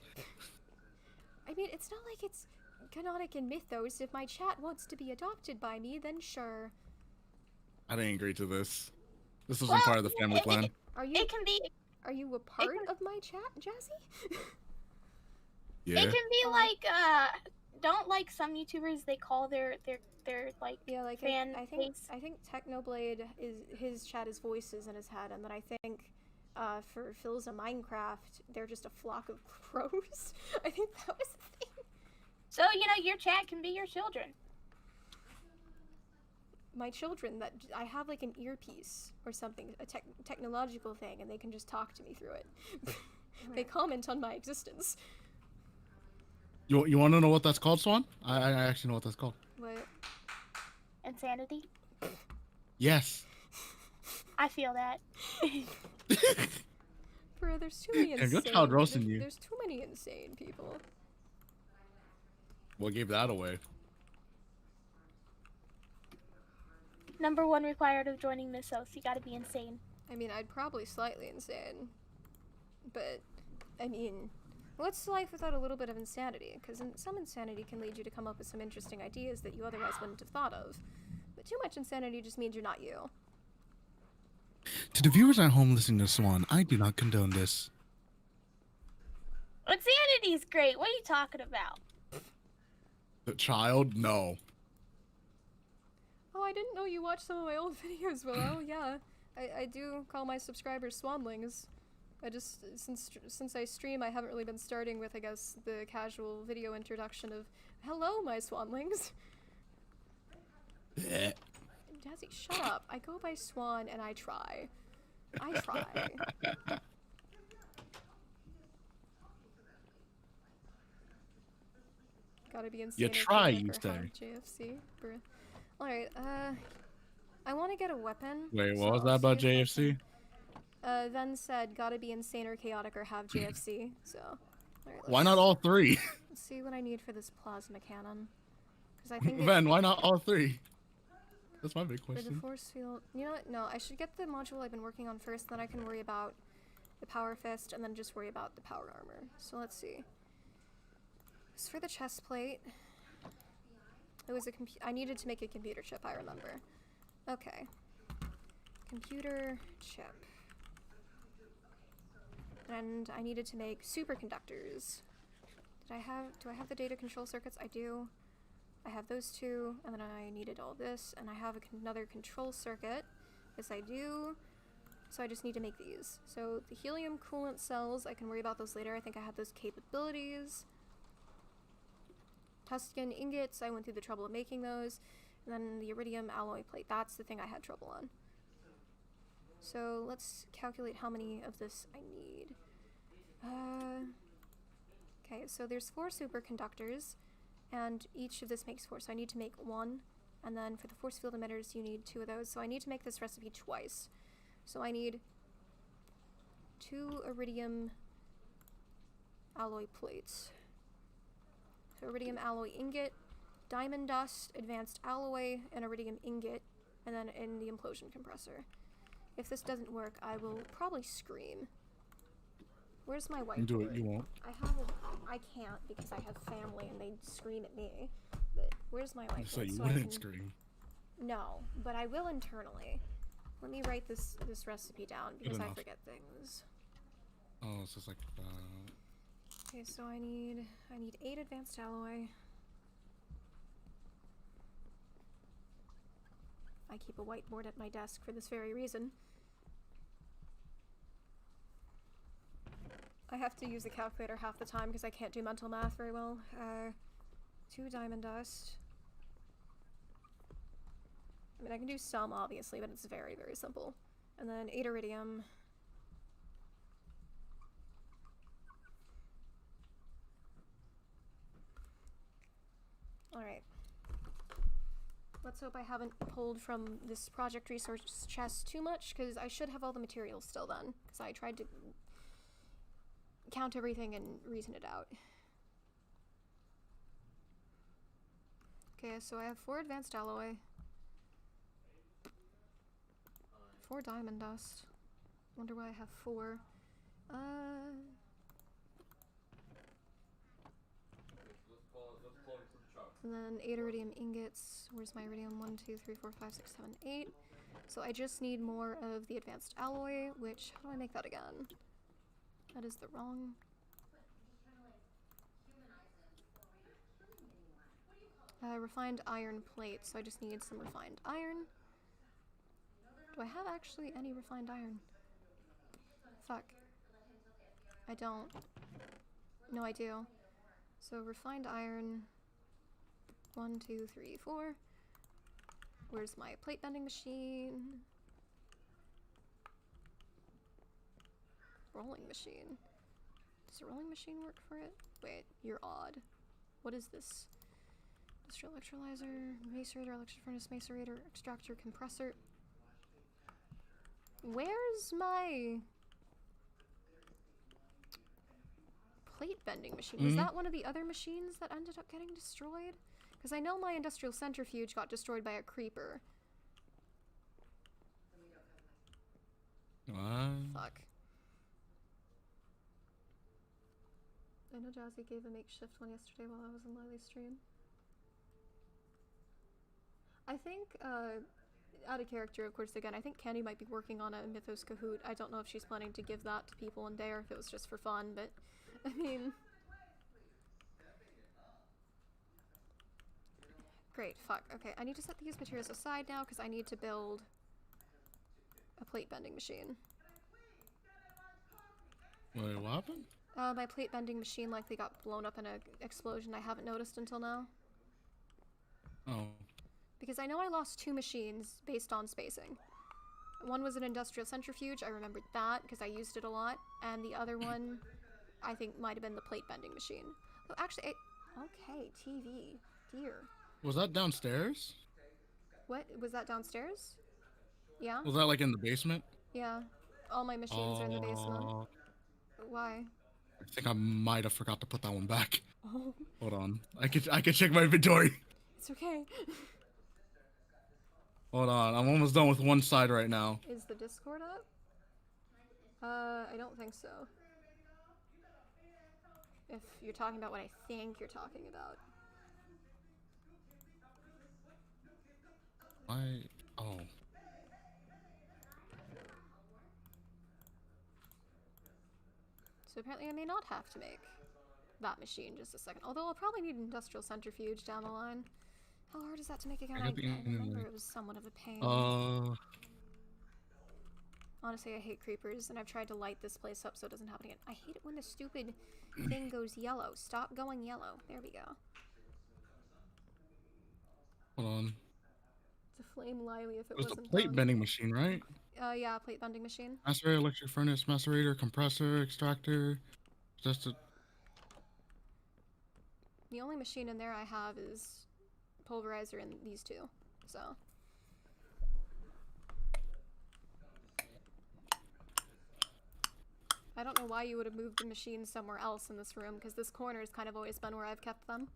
I mean, it's not like it's canonic in Mythos. If my chat wants to be adopted by me, then sure. I didn't agree to this. This wasn't part of the family plan. Are you? It can be. Are you a part of my chat, Jazzy? Yeah. It can be like don't like some YouTubers they call their like fan I think Technoblade his chat is voices in his head, and then I think for Phil's a Minecraft, they're just a flock of crows. I think that was the thing. So your chat can be your children. My children, that I have like an earpiece or something, a technological thing, and they can just talk to me through it. They comment on my existence. You want to know what that's called, Swan? I actually know what that's called. What? Insanity. Yes. I feel that. Bro, there's too many insane. Good child roasting you. There's too many insane people. What gave that away? Number 1 required of joining Mythos, you gotta be insane. I mean, I'd probably slightly insane. But, I mean, what's life without a little bit of insanity? Because some insanity can lead you to come up with some interesting ideas that you otherwise wouldn't have thought of. But too much insanity just means you're not you. To the viewers at home listening to Swan, I do not condone this. Insanity's great. What are you talking about? The child? No. Oh, I didn't know you watched some of my old videos, Willow. Yeah, I do call my subscribers Swanlings. I just, since I stream, I haven't really been starting with, I guess, the casual video introduction of, hello, my Swanlings. Jazzy, shut up. I go by Swan and I try. I try. Gotta be insane. You try, you say. JFC. Alright, I want to get a weapon. Wait, so what was I'll that about see if I JFC? can- Then said, gotta be insane or chaotic or have JFC, so... Alright, Why not all three? Let's see what I need for this plasma cannon. Because I think Ben, why not all three? That's my big for the question. force field... You know what? No, I should get the module I've been working on first, then I can worry about the power fist, and then just worry about the power armor. So let's see. As for the chest plate... It was I needed to make a computer chip, I remember. Okay. Computer chip. And I needed to make superconductors. Do I have the data control circuits? I do. I have those two, and then I needed all this, and I have another control circuit. Yes, I do. So I just need to make these. So the helium coolant cells, I can worry about those later. I think I have those capabilities. Tuscan ingots, I went through the trouble of making those. And then the iridium alloy plate, that's the thing I had trouble on. So let's calculate how many of this I need. Okay, so there's 4 superconductors, and each of this makes 4, so I need to make 1. And then for the force field emitters, you need 2 of those, so I need to make this recipe twice. So I need 2 iridium alloy plates. So iridium alloy ingot, diamond dust, advanced alloy, and iridium ingot, and then in the implosion compressor. If this doesn't work, I will probably scream. Where's my whiteboard? Do it, you won't. I can't because I have family and they'd scream at me. But where's my whiteboard? So you I wouldn't can... scream. No, but I will internally. Let me write this recipe down because I forget things. Oh, so it's like Okay, so I need 8 advanced alloy. I keep a whiteboard at my desk for this very reason. I have to use the calculator half the time because I can't do mental math very well. 2 diamond dust. I mean, I can do some, obviously, but it's very, very simple. And then 8 iridium. Alright. Let's hope I haven't pulled from this project resource chest too much, because I should have all the materials still then, because I tried to count everything and reason it out. Okay, so I have 4 advanced alloy, 4 diamond dust. Wonder why I have 4. And then 8 iridium ingots. Where's my iridium? 1, 2, 3, 4, 5, 6, 7, 8. So I just need more of the advanced alloy, which, how do I make that again? That is the wrong... refined iron plate, so I just need some refined iron. Do I have actually any refined iron? Fuck. I don't. No, I do. So refined iron... 1, 2, 3, 4. Where's my plate bending machine? Rolling machine. Does a rolling machine work for it? Wait, you're odd. What is this? Industrial electrolyzer, macerator, electric furnace, macerator, extractor, compressor. Where's my plate bending machine? Was that one of the other machines that ended up getting destroyed? Because I know my industrial centrifuge got destroyed by a creeper. Fuck. I know Jazzy gave a makeshift one yesterday while I was in Lily's stream. I think, out of character, of course, again, I think Candy might be working on a Mythos Kahoot. I don't know if she's planning to give that to people one day or if it was just for fun, but, I mean... Great, fuck. Okay, I need to set these materials aside now because I need to build a plate bending machine. Wait, what happened? My plate bending machine likely got blown up in an explosion I haven't noticed until now. Oh. Because I know I lost 2 machines based on spacing. One was an industrial centrifuge, I remembered that because I used it a lot, and the other one I think might have been the plate bending machine. Oh, actually, okay, TV. Dear. Was that downstairs? What? Was that downstairs? Yeah? Was that like in the basement? Yeah. All my machines are in the basement. Why? I think I might have forgot to put that one back. Oh. Hold on. I could check my inventory. It's okay. Hold on. I'm almost done with one side right now. Is the Discord up? I don't think so. If you're talking about what I think you're talking about. Oh. So apparently I may not have to make that machine just a second. Although I'll probably need an industrial centrifuge down the line. How hard is that to make again? I remember it was somewhat of a pain. Honestly, I hate creepers, and I've tried to light this place up so it doesn't happen again. I hate it when the stupid thing goes yellow. Stop going yellow. There we go. Hold on. It's a flame Lily if it It was the wasn't plate done. bending machine, right? Yeah, plate bending machine. Macerator, electric furnace, macerator, compressor, extractor. Just a The only machine in there I have is pulverizer and these two. So. I don't know why you would have moved the machine somewhere else in this room, because this corner has kind of always been where I've kept them.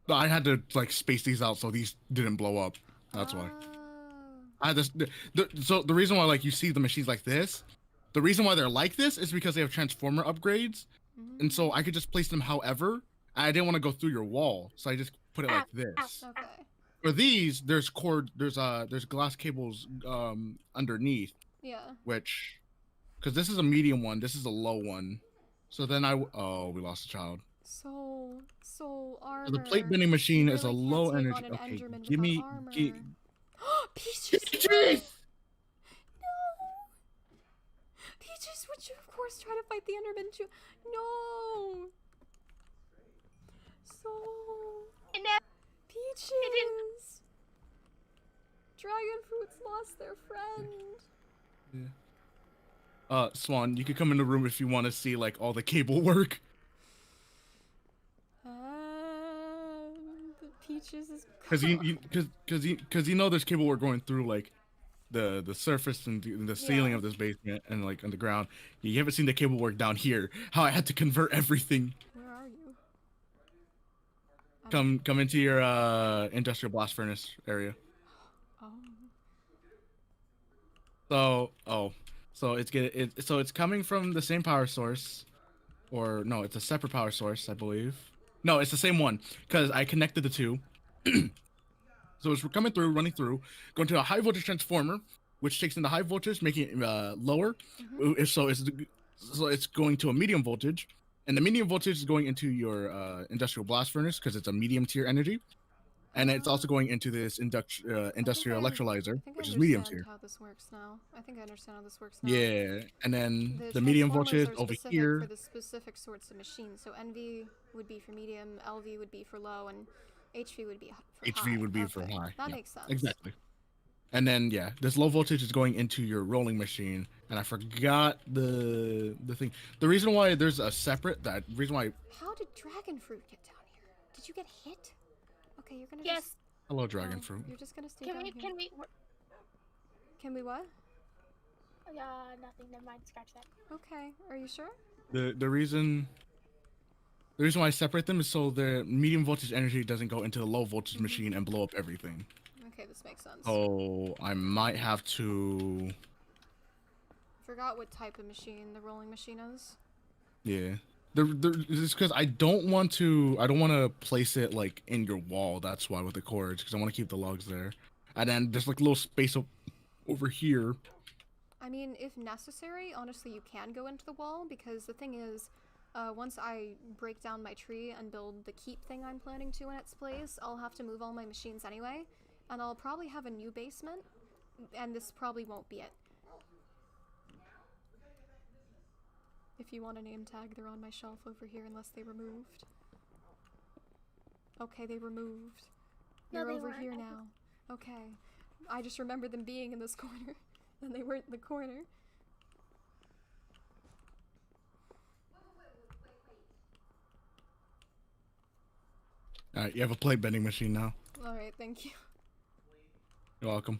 I had to like space these out so these didn't blow up. That's why. I had this. So the reason why like you see the machines like this, the reason why they're like this is because they have transformer upgrades, and so I could just place them however. I didn't want to go through your wall, so I just put it like this. Okay. For these, there's glass cables underneath, Yeah. which, because this is a medium one, this is a low one, so then we lost a child. So armor. So the plate bending machine You is a really low can't take energy. on an Okay, Enderman give me. without armor. Peaches. Peaches! No. Peaches, would you of course try to fight the Enderman too? No. So. Peaches. Dragon fruits lost their friend. Yeah. Swan, you could come in the room if you want to see like all the cable work. The Peaches is. Because you know there's cable work going through like the surface and the ceiling of this basement and like on the ground. You haven't seen the cable work down here. How I had to convert everything. Where are you? Come into your industrial blast furnace area. So it's coming from the same power source, or no, it's a separate power source, I believe. No, it's the same one because I connected the two. So it's coming through, running through, going to a high voltage transformer, which takes in the high voltage, making it lower. So it's going to a medium voltage, and the medium voltage is going into your industrial blast furnace because it's a medium tier energy. And it's also going into this industrial electrolyzer, which is medium tier. How this works now. I think I understand how this works now. Yeah, and then the medium voltage over here. For the specific sorts of machines. So NV would be for medium, LV would be for low, and HV would be for high. HV would be for high. That makes sense. Exactly. And then yeah, this low voltage is going into your rolling machine, and I forgot the thing. The reason why there's a separate reason why. How did dragon fruit get down here? Did you get hit? Okay, you're gonna Yes. just... Hello, dragon fruit. You're just gonna stay down here. Can we what? Nothing. Never mind. Scratch that. Okay. Are you sure? The reason why I separate them is so the medium voltage energy doesn't go into the low voltage machine and blow up everything. Okay, this makes sense. Oh, I might have to. Forgot what type of machine the rolling machine is. Yeah. It's because I don't want to place it like in your wall. That's why with the cords, because I want to keep the logs there. And then there's like a little space over here. I mean, if necessary, honestly, you can go into the wall, because the thing is, once I break down my tree and build the keep thing I'm planning to in its place, I'll have to move all my machines anyway, and I'll probably have a new basement, and this probably won't be it. If you want a name tag, they're on my shelf over here unless they removed. Okay, they removed. They're over here now. Okay. I just remember them being in this corner, and they weren't in the corner. Alright, you have a plate bending machine now. Alright, thank you. You're welcome.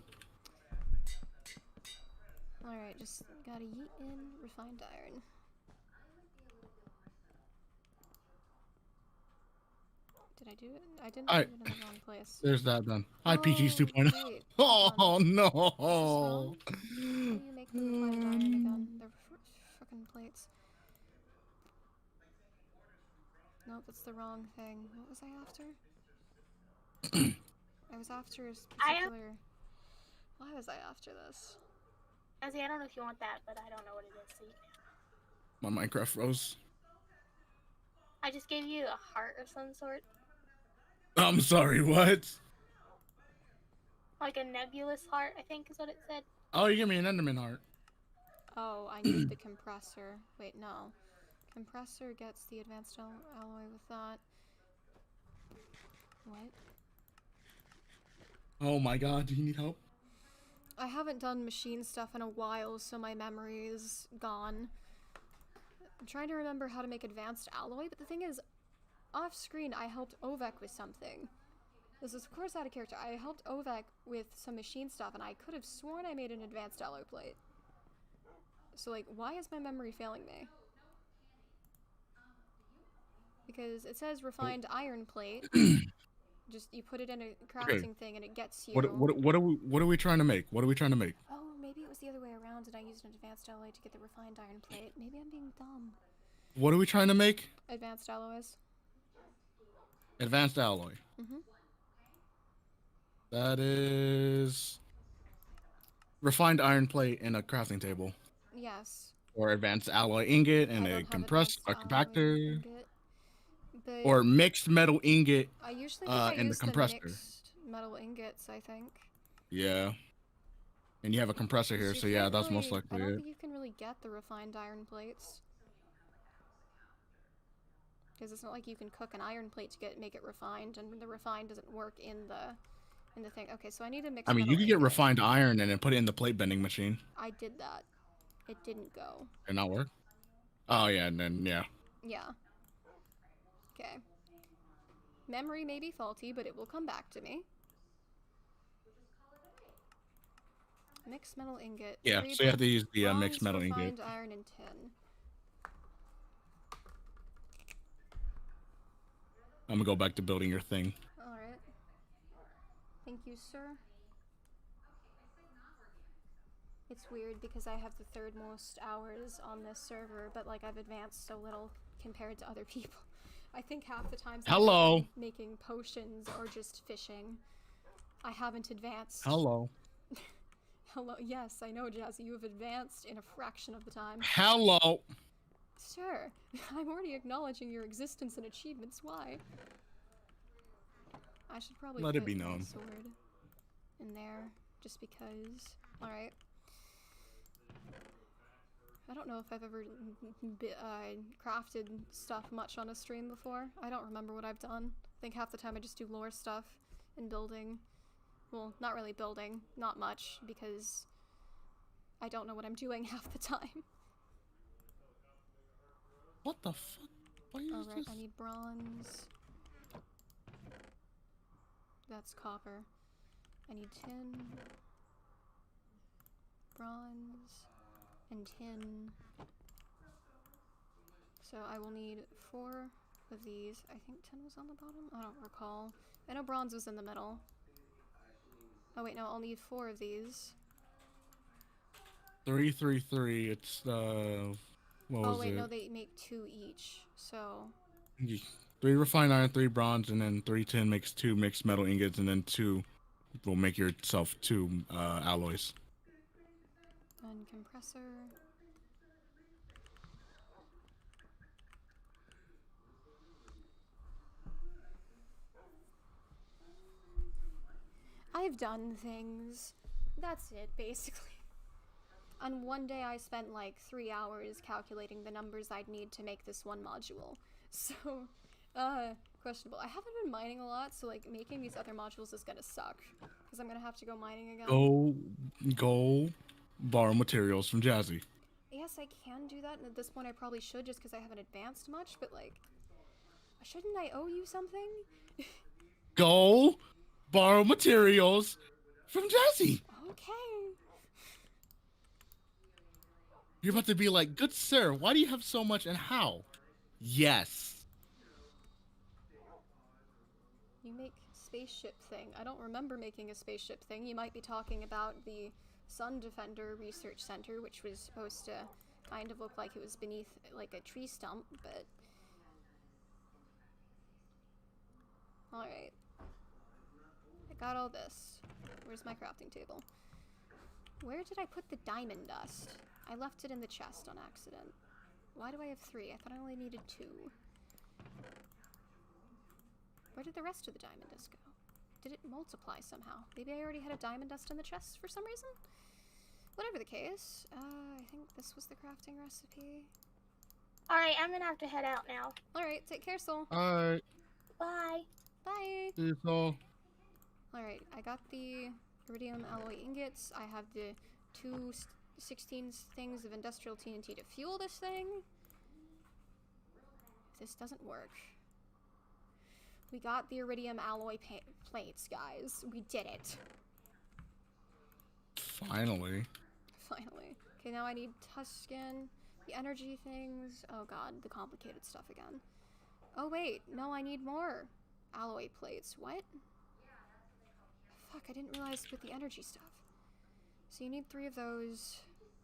Alright, just gotta yeet in refined iron. Did I do it? I didn't do it in the wrong place. There's that then. Hi, PG's 2.0. Wait, Oh no! How do you make the refined iron again? They're fucking plates. Nope, that's the wrong thing. What was I after? I was after a particular... Why was I after this? I don't know if you want that, but I don't know what it is. See? My Minecraft froze. I just gave you a heart of some sort. I'm sorry, what? Like a nebulous heart, I think is what it said. Oh, you give me an Enderman heart. Oh, I need the compressor. Wait, no. Compressor gets the advanced alloy with that. What? Oh my god, do you need help? I haven't done machine stuff in a while, so my memory is gone. I'm trying to remember how to make advanced alloy, but the thing is, off screen I helped Ovek with something. This is of course out of character. I helped Ovek with some machine stuff, and I could have sworn I made an advanced alloy plate. So like, why is my memory failing me? Because it says refined iron plate. Just you put it in a crafting thing and it gets you. What are we trying to make? What are we trying to make? Oh, maybe it was the other way around and I used an advanced alloy to get the refined iron plate. Maybe I'm being dumb. What are we trying to make? Advanced alloys. Advanced alloy. Mm-hmm. That is refined iron plate and a crafting table. Yes. Or advanced alloy ingot and a compressor, a compactor. Or mixed metal ingot I usually think I and the use compressor. The mixed metal ingots, I think. Yeah. And you have a compressor here, so yeah, that's most likely I don't it. think you can really get the refined iron plates. Because it's not like you can cook an iron plate to make it refined, and the refined doesn't work in the thing. Okay, so I need a mixed metal You could get ingot. refined iron and then put it in the plate bending machine. I did that. It didn't go. Did not work? Oh yeah, and then yeah. Yeah. Okay. Memory may be faulty, but it will come back to me. Mixed metal ingot. Yeah, so you have to use the mixed metal ingot. Refined iron and tin. I'm gonna go back to building your thing. Alright. Thank you, sir. It's weird because I have the third most hours on this server, but like I've advanced so little compared to other people. I think half the times I'm making potions or just fishing. I haven't advanced. Hello. Hello. Yes, I know, Jazzy. You have advanced in a fraction of the time. Hello. Sure. I'm already acknowledging your existence and achievements. Why? I should probably let put it be known. My sword in there, just because. All right. I don't know if I've ever crafted stuff much on a stream before. I don't remember what I've done. I think half the time I just do lore stuff and building. Well, not really building, not much, because I don't know what I'm doing half the time. What the fuck? Alright, I need bronze. That's copper. I need tin. Bronze. And tin. So I will need 4 of these. I think tin was on the bottom? I don't recall. I know bronze was in the middle. Oh wait, no, I'll need 4 of these. 3, 3, 3. It's what was oh wait, it? no, they make 2 each. So 3 refined iron, 3 bronze, and then 3 tin makes 2 mixed metal ingots, and then 2 will make yourself 2 alloys. And compressor. I've done things. That's it, basically. On one day I spent like 3 hours calculating the numbers I'd need to make this one module. So, questionable. I haven't been mining a lot, so like making these other modules is gonna suck. Because I'm gonna have to go mining again. Go borrow materials from Jazzy. Yes, I can do that, and at this point I probably should just because I haven't advanced much, but like, shouldn't I owe you something? Go borrow materials from Jazzy. Okay. You're about to be like, good sir, why do you have so much and how? Yes. You make spaceship thing. I don't remember making a spaceship thing. You might be talking about the Sun Defender Research Center, which was supposed to kind of look like it was beneath like a tree stump, but... Alright. I got all this. Where's my crafting table? Where did I put the diamond dust? I left it in the chest on accident. Why do I have 3? I thought I only needed 2. Where did the rest of the diamond dust go? Did it multiply somehow? Maybe I already had a diamond dust in the chest for some reason? Whatever the case, I think this was the crafting recipe. Alright, I'm gonna have to head out now. Alright, take care, Soul. Alright. Bye. Bye. See you, Soul. Alright, I got the iridium alloy ingots. I have the 16 things of industrial TNT to fuel this thing. If this doesn't work. We got the iridium alloy plates, guys. We did it. Finally. Finally. Okay, now I need Tuscan. The energy things. Oh god, the complicated stuff again. Oh wait, no, I need more alloy plates. What? Fuck, I didn't realize with the energy stuff. So you need 3 of those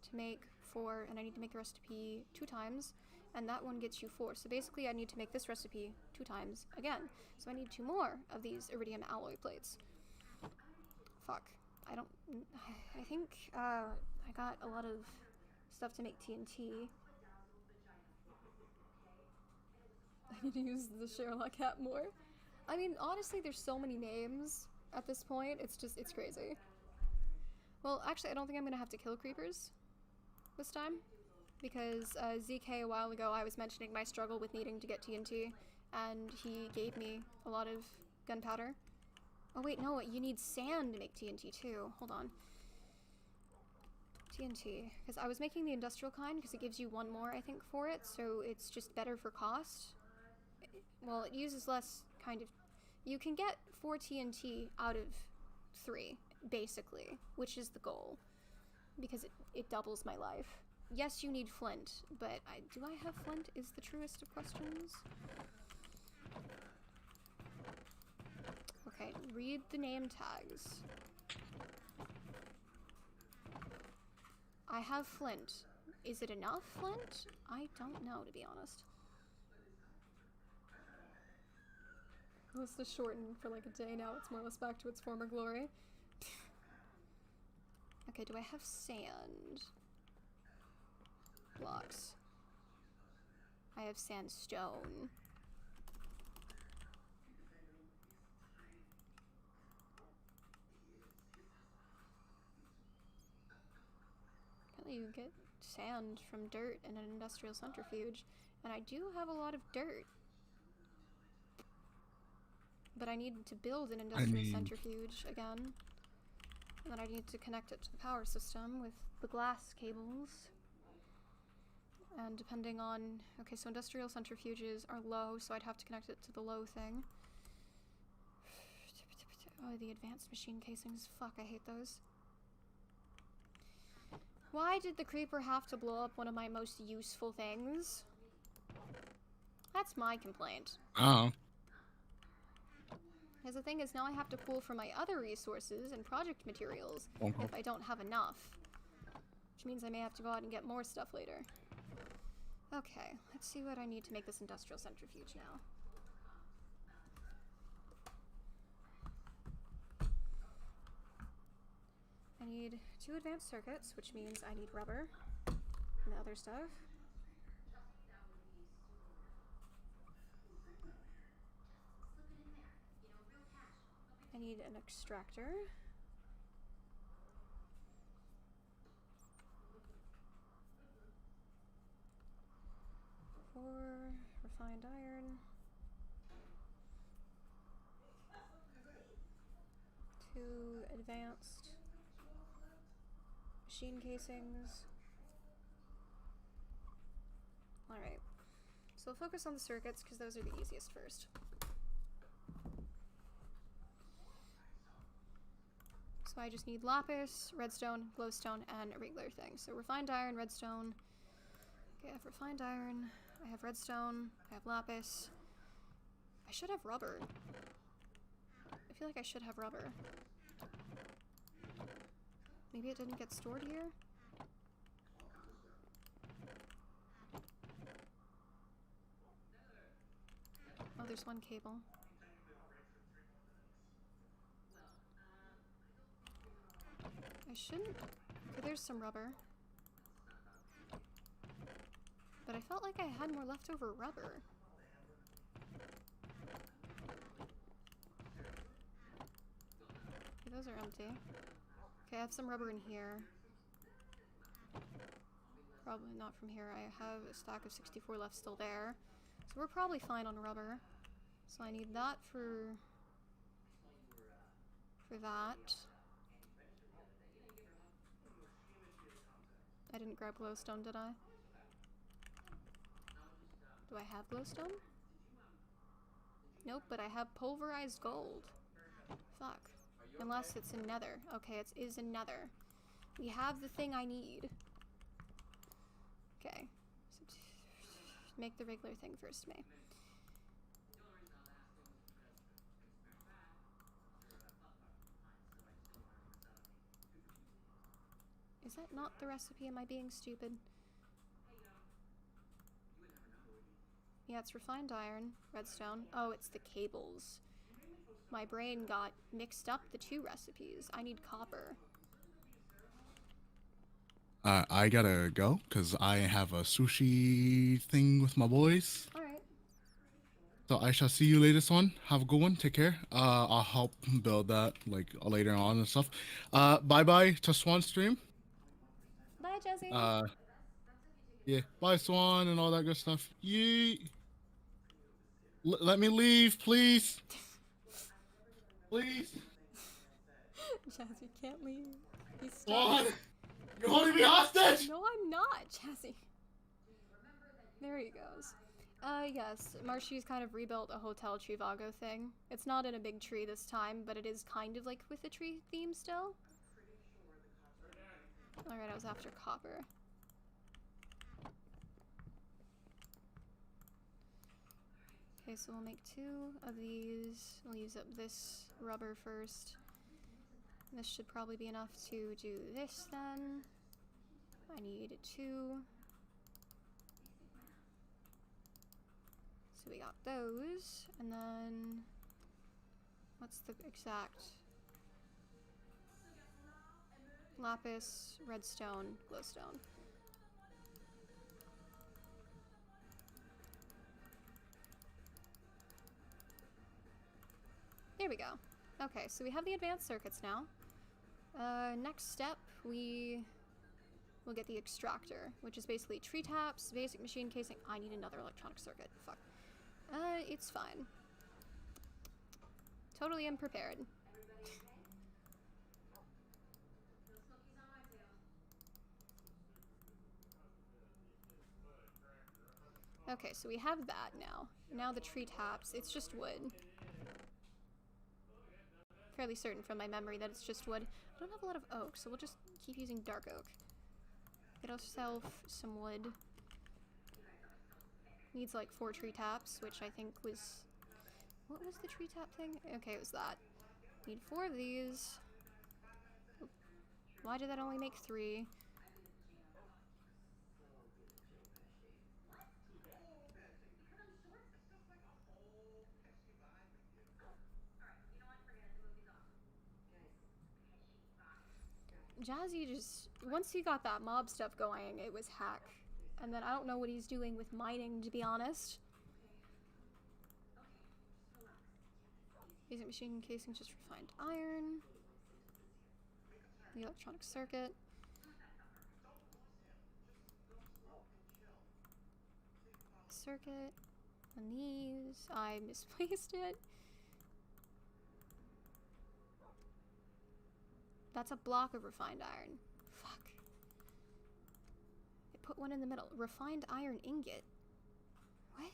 to make 4, and I need to make the recipe 2 times, and that one gets you 4. So basically I need to make this recipe 2 times again. So I need 2 more of these iridium alloy plates. Fuck. I think I got a lot of stuff to make TNT. I need to use the Sherlock hat more. I mean, honestly, there's so many names at this point. It's crazy. Well, actually, I don't think I'm gonna have to kill creepers this time, because ZK a while ago I was mentioning my struggle with needing to get TNT, and he gave me a lot of gunpowder. Oh wait, no, you need sand to make TNT too. Hold on. TNT, because I was making the industrial kind because it gives you 1 more, I think, for it, so it's just better for cost. Well, it uses less, kind of. You can get 4 TNT out of 3, basically, which is the goal, because it doubles my life. Yes, you need flint, but do I have flint is the truest of questions. Okay, read the name tags. I have flint. Is it enough flint? I don't know, to be honest. This is shortened for like a day now. It's more or less back to its former glory. Okay, do I have sand? Blocks. I have sandstone. Apparently you get sand from dirt in an industrial centrifuge, and I do have a lot of dirt. But I need to build an industrial centrifuge again. And then I need to connect it to the power system with the glass cables. And depending on... Okay, so industrial centrifuges are low, so I'd have to connect it to the low thing. Oh, the advanced machine casings. Fuck, I hate those. Why did the creeper have to blow up one of my most useful things? That's my complaint. Oh. Because the thing is, now I have to pull from my other resources and project materials if I don't have enough. Which means I may have to go out and get more stuff later. Okay, let's see what I need to make this industrial centrifuge now. I need 2 advanced circuits, which means I need rubber and the other stuff. I need an extractor. For refined iron. 2 advanced machine casings. Alright. So I'll focus on the circuits because those are the easiest first. So I just need lapis, redstone, glowstone, and a regular thing. So refined iron, redstone. Okay, I have refined iron, I have redstone, I have lapis. I should have rubber. I feel like I should have rubber. Maybe it didn't get stored here? Oh, there's 1 cable. I shouldn't... Okay, there's some rubber. But I felt like I had more leftover rubber. Okay, those are empty. Okay, I have some rubber in here. Probably not from here. I have a stack of 64 left still there. So we're probably fine on rubber. So I need that for for that. I didn't grab glowstone, did I? Do I have glowstone? Nope, but I have pulverized gold. Fuck. Unless it's a nether. Okay, it is a nether. We have the thing I need. Okay. So make the regular thing first, May. Is that not the recipe? Am I being stupid? Yeah, it's refined iron, redstone. Oh, it's the cables. My brain got mixed up the two recipes. I need copper. I gotta go because I have a sushi thing with my boys. Alright. So I shall see you later, Swan. Have a good one. Take care. I'll help build that like later on and stuff. Bye bye to Swan stream. Bye, Jesse. Yeah. Bye, Swan, and all that good stuff. Yeet. Let me leave, please. Please. Jazzy can't leave. He's stuck. Swan, you're holding me hostage. No, I'm not, Jazzy. There he goes. Yes, Marshy's kind of rebuilt a Hotel Trivago thing. It's not in a big tree this time, but it is kind of like with a tree theme still. Alright, I was after copper. Okay, so we'll make 2 of these. We'll use up this rubber first. This should probably be enough to do this then. I need 2. So we got those, and then what's the exact? Lapis, redstone, glowstone. There we go. Okay, so we have the advanced circuits now. Next step, we will get the extractor, which is basically tree taps, basic machine casing. I need another electronic circuit. Fuck. It's fine. Totally unprepared. Okay, so we have that now. Now the tree taps. It's just wood. Fairly certain from my memory that it's just wood. I don't have a lot of oak, so we'll just keep using dark oak. Get ourselves some wood. Needs like 4 tree taps, which I think was... What was the tree tap thing? Okay, it was that. Need 4 of these. Why did that only make 3? Jazzy just... Once he got that mob stuff going, it was hack. And then I don't know what he's doing with mining, to be honest. Basic machine casing, just refined iron. The electronic circuit. Circuit. On these. I misplaced it. That's a block of refined iron. Fuck. They put one in the middle. Refined iron ingot. What?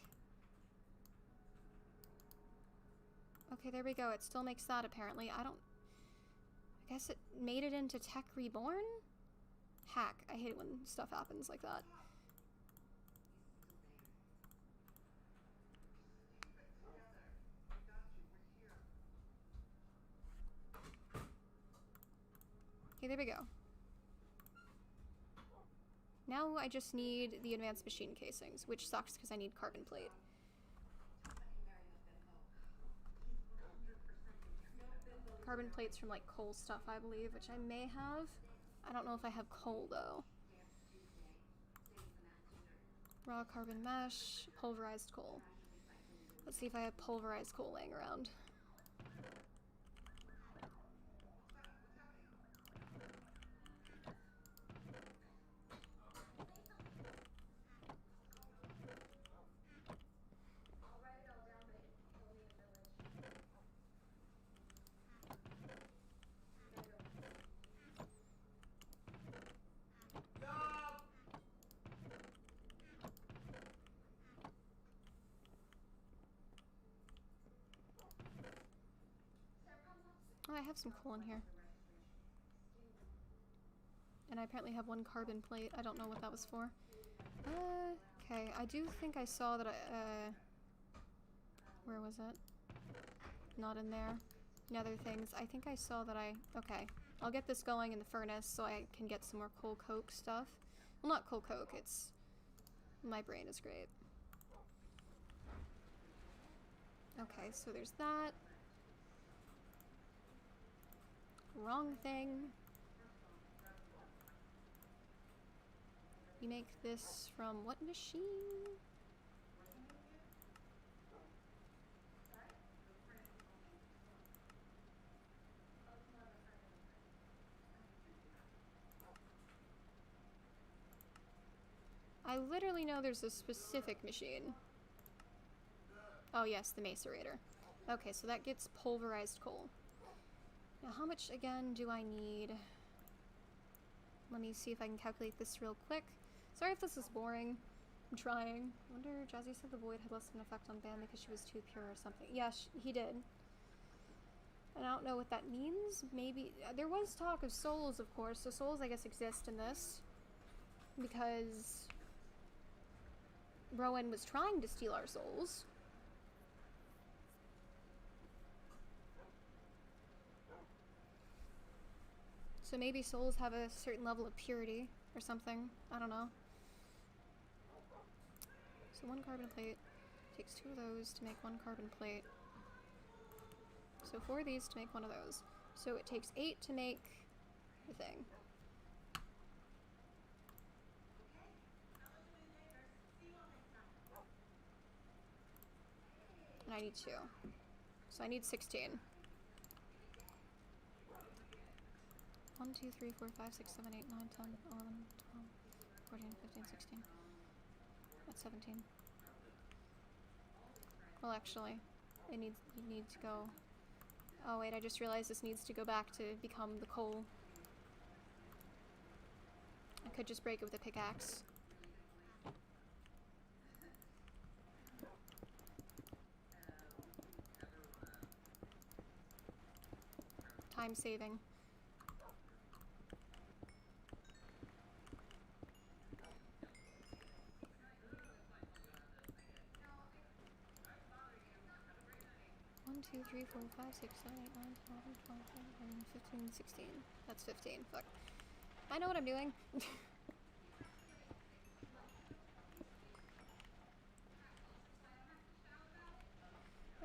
Okay, there we go. It still makes that, apparently. I guess it made it into Tech Reborn? Hack. I hate it when stuff happens like that. Okay, there we go. Now I just need the advanced machine casings, which sucks because I need carbon plate. Carbon plates from like coal stuff, I believe, which I may have. I don't know if I have coal though. Raw carbon mesh, pulverized coal. Let's see if I have pulverized coal laying around. have some coal in here. And I apparently have 1 carbon plate. I don't know what that was for. Okay, I do think I saw that where was it? Not in there. Nether things. I think I saw that okay. I'll get this going in the furnace so I can get some more coal coke stuff. Well, not coal coke, it's... My brain is great. Okay, so there's that. Wrong thing. You make this from what machine? I literally know there's a specific machine. Oh yes, the macerator. Okay, so that gets pulverized coal. Now how much again do I need? Let me see if I can calculate this real quick. Sorry if this is boring. I'm trying. I wonder, Jazzy said the void had less of an effect on Bam because she was too pure or something. Yeah, he did. And I don't know what that means. Maybe... There was talk of souls, of course. So souls, I guess, exist in this. Because... Rowan was trying to steal our souls. So maybe souls have a certain level of purity or something. I don't know. So 1 carbon plate takes 2 of those to make 1 carbon plate. So 4 of these to make 1 of those. So it takes 8 to make the thing. And I need 2. So I need 16. 1, 2, 3, 4, 5, 6, 7, 8, 9, 10, 11, 12, 14, 15, 16. That's 17. Well, actually, you need to go... Oh wait, I just realized this needs to go back to become the coal. I could just break it with a pickaxe. Time saving. One, 2, 3, 4, 5, 6, 7, 8, 9, 10, 11, 12, 13, 15, 16. That's 15. Fuck. I know what I'm doing.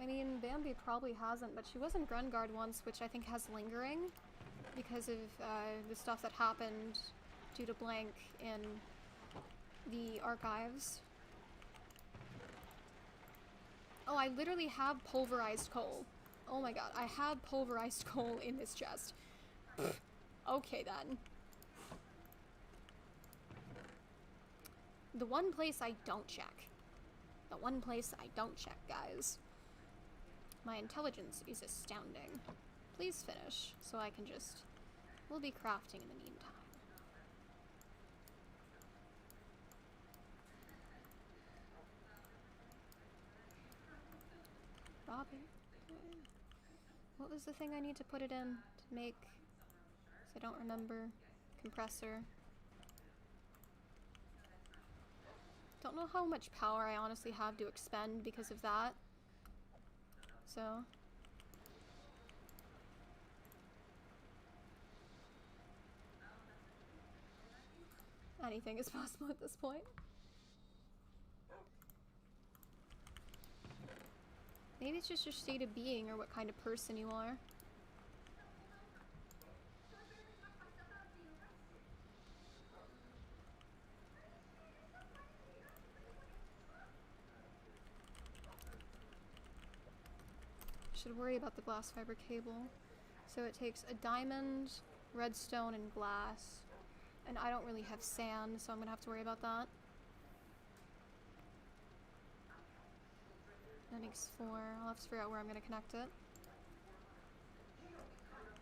I mean, Bambi probably hasn't, but she was in Grungard once, which I think has lingering because of the stuff that happened due to blank in the archives. Oh, I literally have pulverized coal. Oh my god, I have pulverized coal in this chest. Okay then. The one place I don't check. The one place I don't check, guys. My intelligence is astounding. Please finish, so I can just... We'll be crafting in the meantime. Robin. What was the thing I need to put it in to make? 'Cause I don't remember. Compressor. Don't know how much power I honestly have to expend because of that. So. Anything is possible at this point. Maybe it's just your state of being or what kind of person you are. Should worry about the glass fiber cable. So it takes a diamond, redstone, and glass. And I don't really have sand, so I'm gonna have to worry about that. That makes 4. I'll have to figure out where I'm gonna connect it.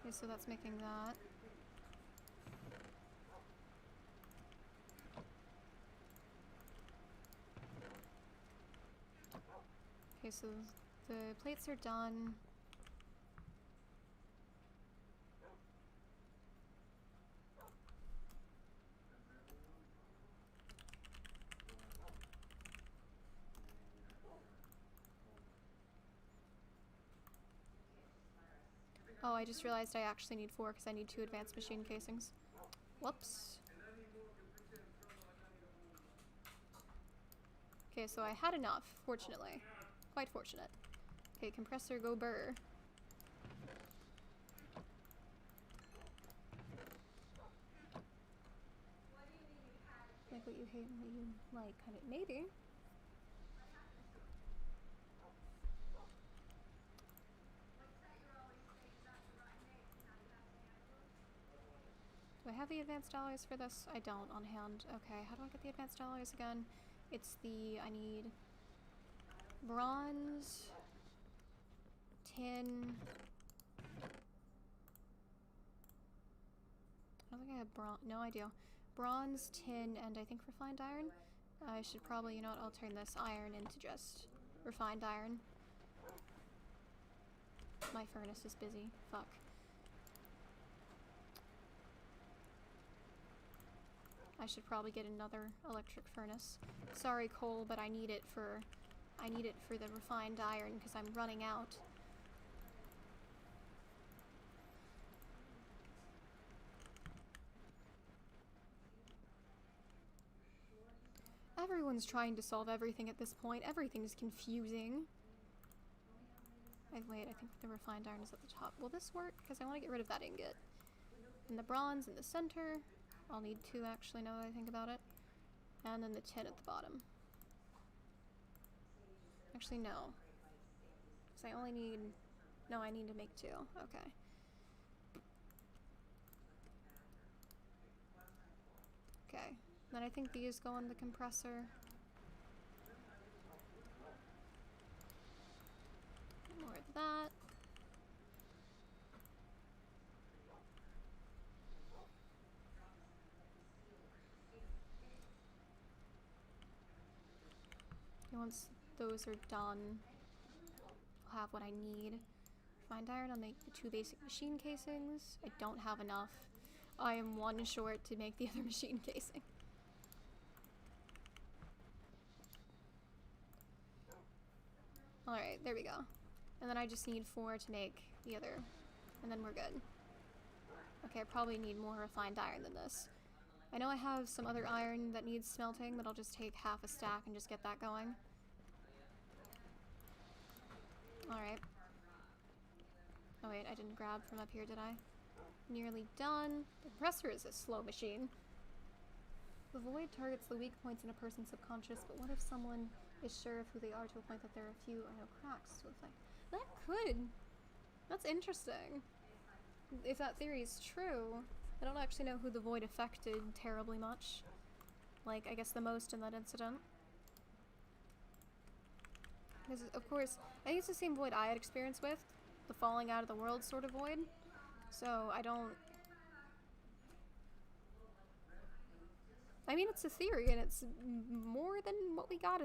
Okay, so that's making that. Okay, so the plates are done. Oh, I just realized I actually need 4 because I need 2 advanced machine casings. Whoops. Okay, so I had enough, fortunately. Quite fortunate. Okay, compressor, go burr. Like what you hate and what you like, kind of, maybe. Do I have the advanced alloys for this? I don't on hand. Okay, how do I get the advanced alloys again? It's the, I need bronze, tin. I don't think I have bronze, no idea. Bronze, tin, and I think refined iron. I should probably, you know what, I'll turn this iron into just refined iron. My furnace is busy. Fuck. I should probably get another electric furnace. Sorry, coal, but I need it for the refined iron because I'm running out. Everyone's trying to solve everything at this point. Everything's confusing. Wait, I think the refined iron is at the top. Will this work? Because I want to get rid of that ingot. And the bronze in the center. I'll need 2 actually now that I think about it. And then the tin at the bottom. Actually, no. Because I only need... No, I need to make 2. Okay. Okay. Then I think these go in the compressor. More of that. And once those are done, I'll have what I need. Refined iron, I'll make the 2 basic machine casings. I don't have enough. I am 1 short to make the other machine casing. Alright, there we go. And then I just need 4 to make the other, and then we're good. Okay, I probably need more refined iron than this. I know I have some other iron that needs smelting, but I'll just take half a stack and just get that going. Alright. Oh wait, I didn't grab from up here, did I? Nearly done. The compressor is a slow machine. The void targets the weak points in a person's subconscious, but what if someone is sure of who they are to a point that there are few or no cracks to affect? That could. That's interesting. If that theory is true, I don't actually know who the void affected terribly much. Like, I guess the most in that incident. Because, of course, I think it's the same void I had experience with. The falling out of the world sort of void. So, I don't... I mean, it's a theory, and it's more than what we got.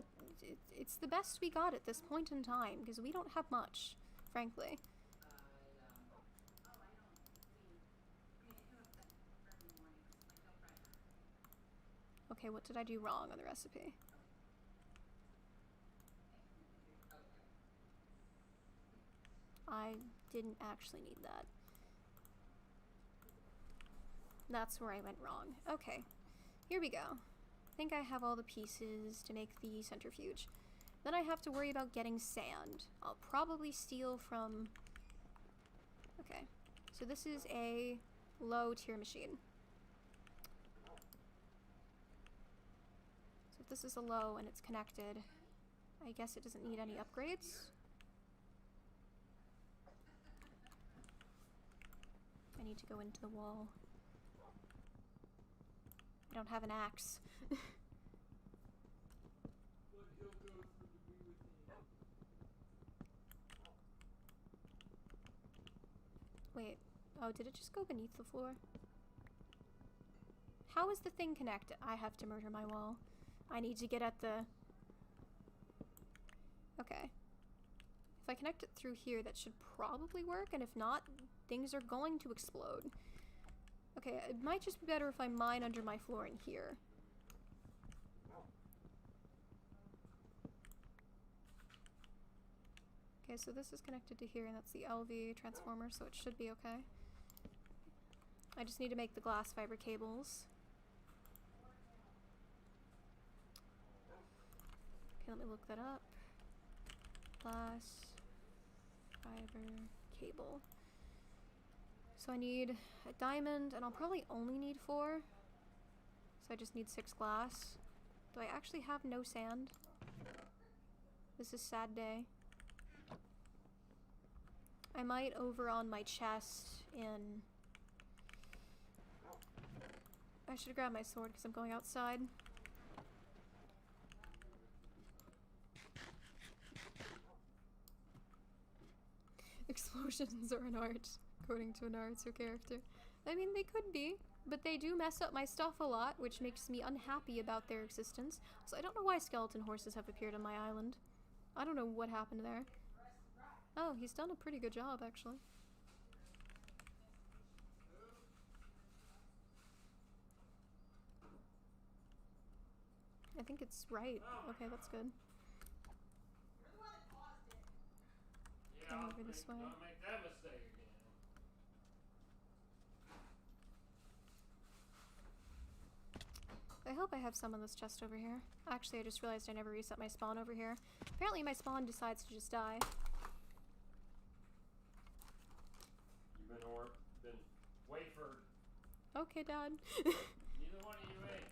It's the best we got at this point in time, because we don't have much, frankly. Okay, what did I do wrong on the recipe? I didn't actually need that. That's where I went wrong. Okay, here we go. I think I have all the pieces to make the centrifuge. Then I have to worry about getting sand. I'll probably steal from... Okay, so this is a low tier machine. So if this is a low and it's connected, I guess it doesn't need any upgrades. I need to go into the wall. I don't have an axe. Wait, oh, did it just go beneath the floor? How is the thing connected? I have to murder my wall. I need to get at the... Okay. If I connect it through here, that should probably work, and if not, things are going to explode. Okay, it might just be better if I mine under my floor in here. Okay, so this is connected to here, and that's the LV transformer, so it should be okay. I just need to make the glass fiber cables. Okay, let me look that up. Glass fiber cable. So I need a diamond, and I'll probably only need 4. So I just need 6 glass. Do I actually have no sand? This is sad day. I might over on my chest in... I should grab my sword because I'm going outside. Explosions are an art, according to a Naruto character. I mean, they could be, but they do mess up my stuff a lot, which makes me unhappy about their existence. So I don't know why skeleton horses have appeared on my island. I don't know what happened there. Oh, he's done a pretty good job, actually. I think it's right. Okay, that's good. Go over this way. Don't make that mistake again. I hope I have some on this chest over here. Actually, I just realized I never reset my spawn over here. Apparently my spawn decides to just die. You've been wafered. Okay, Dad. Neither one of you ate.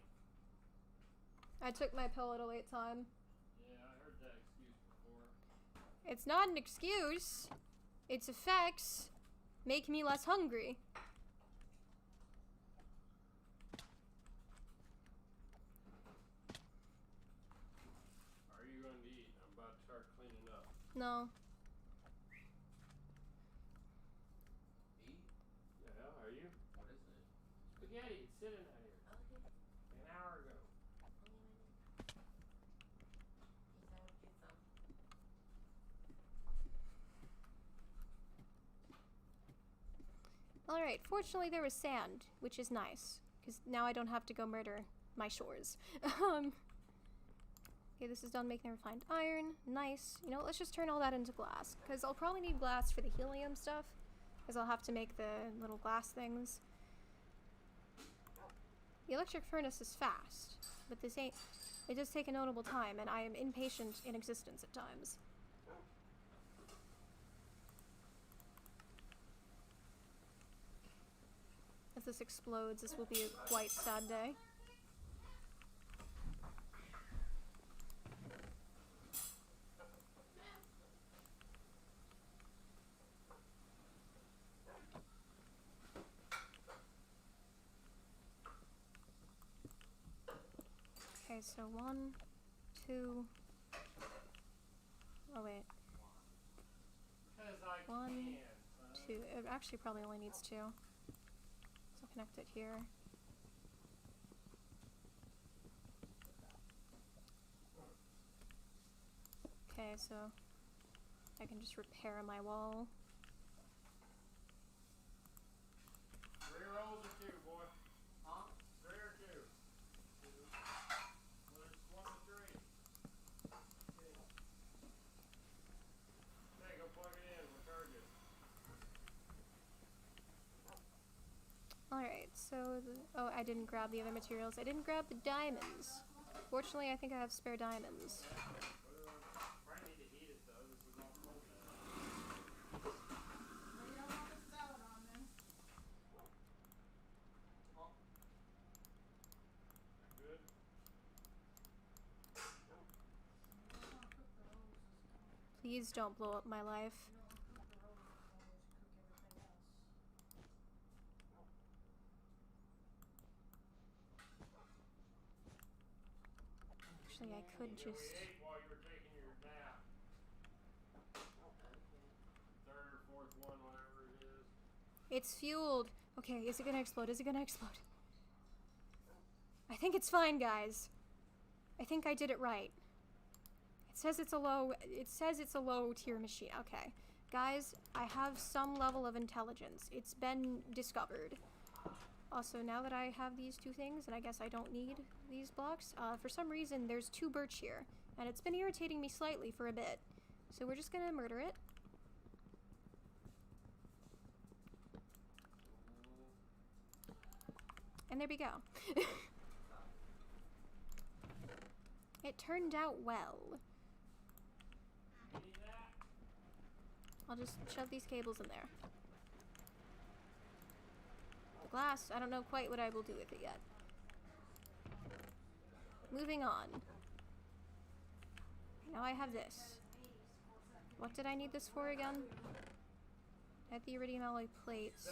I took my pill at a late time. Yeah, I heard that excuse before. It's not an excuse. Its effects make me less hungry. Are you going to eat? I'm about to start cleaning up. No. Eat? Yeah, are you? What is it? Spaghetti. It's sitting out here. Okay. An hour ago. Alright, fortunately there was sand, which is nice, because now I don't have to go murder my shores. Okay, this is done making the refined iron. Nice. You know what, let's just turn all that into glass, because I'll probably need glass for the helium stuff, because I'll have to make the little glass things. The electric furnace is fast, but this ain't... It does take a notable time, and I am impatient in existence at times. If this explodes, this will be a quite sad day. Okay, so 1, 2... Oh wait. 1, 2... It actually probably only needs 2. So connect it here. Okay, so I can just repair my wall. 3 rolls or 2, boy? Huh? 3 or 2? 2. Well, there's 1 or 3. Okay, go plug it in. We'll charge it. Alright, so... Oh, I didn't grab the other materials. I didn't grab the diamonds. Fortunately, I think I have spare diamonds. Probably need to heat it, though. This is all cold now. Good? Please don't blow up my life. Actually, I could just... We ate while you were taking your nap. 3rd or 4th one, whatever it is. It's fueled. Okay, is it gonna explode? Is it gonna explode? I think it's fine, guys. I think I did it right. It says it's a low tier machine. Okay. Guys, I have some level of intelligence. It's been discovered. Also, now that I have these 2 things, and I guess I don't need these blocks, for some reason there's 2 birch here, and it's been irritating me slightly for a bit. So we're just gonna murder it. And there we go. It turned out well. I'll just shove these cables in there. The glass, I don't know quite what I will do with it yet. Moving on. Now I have this. What did I need this for again? I had the iridium alloy plates.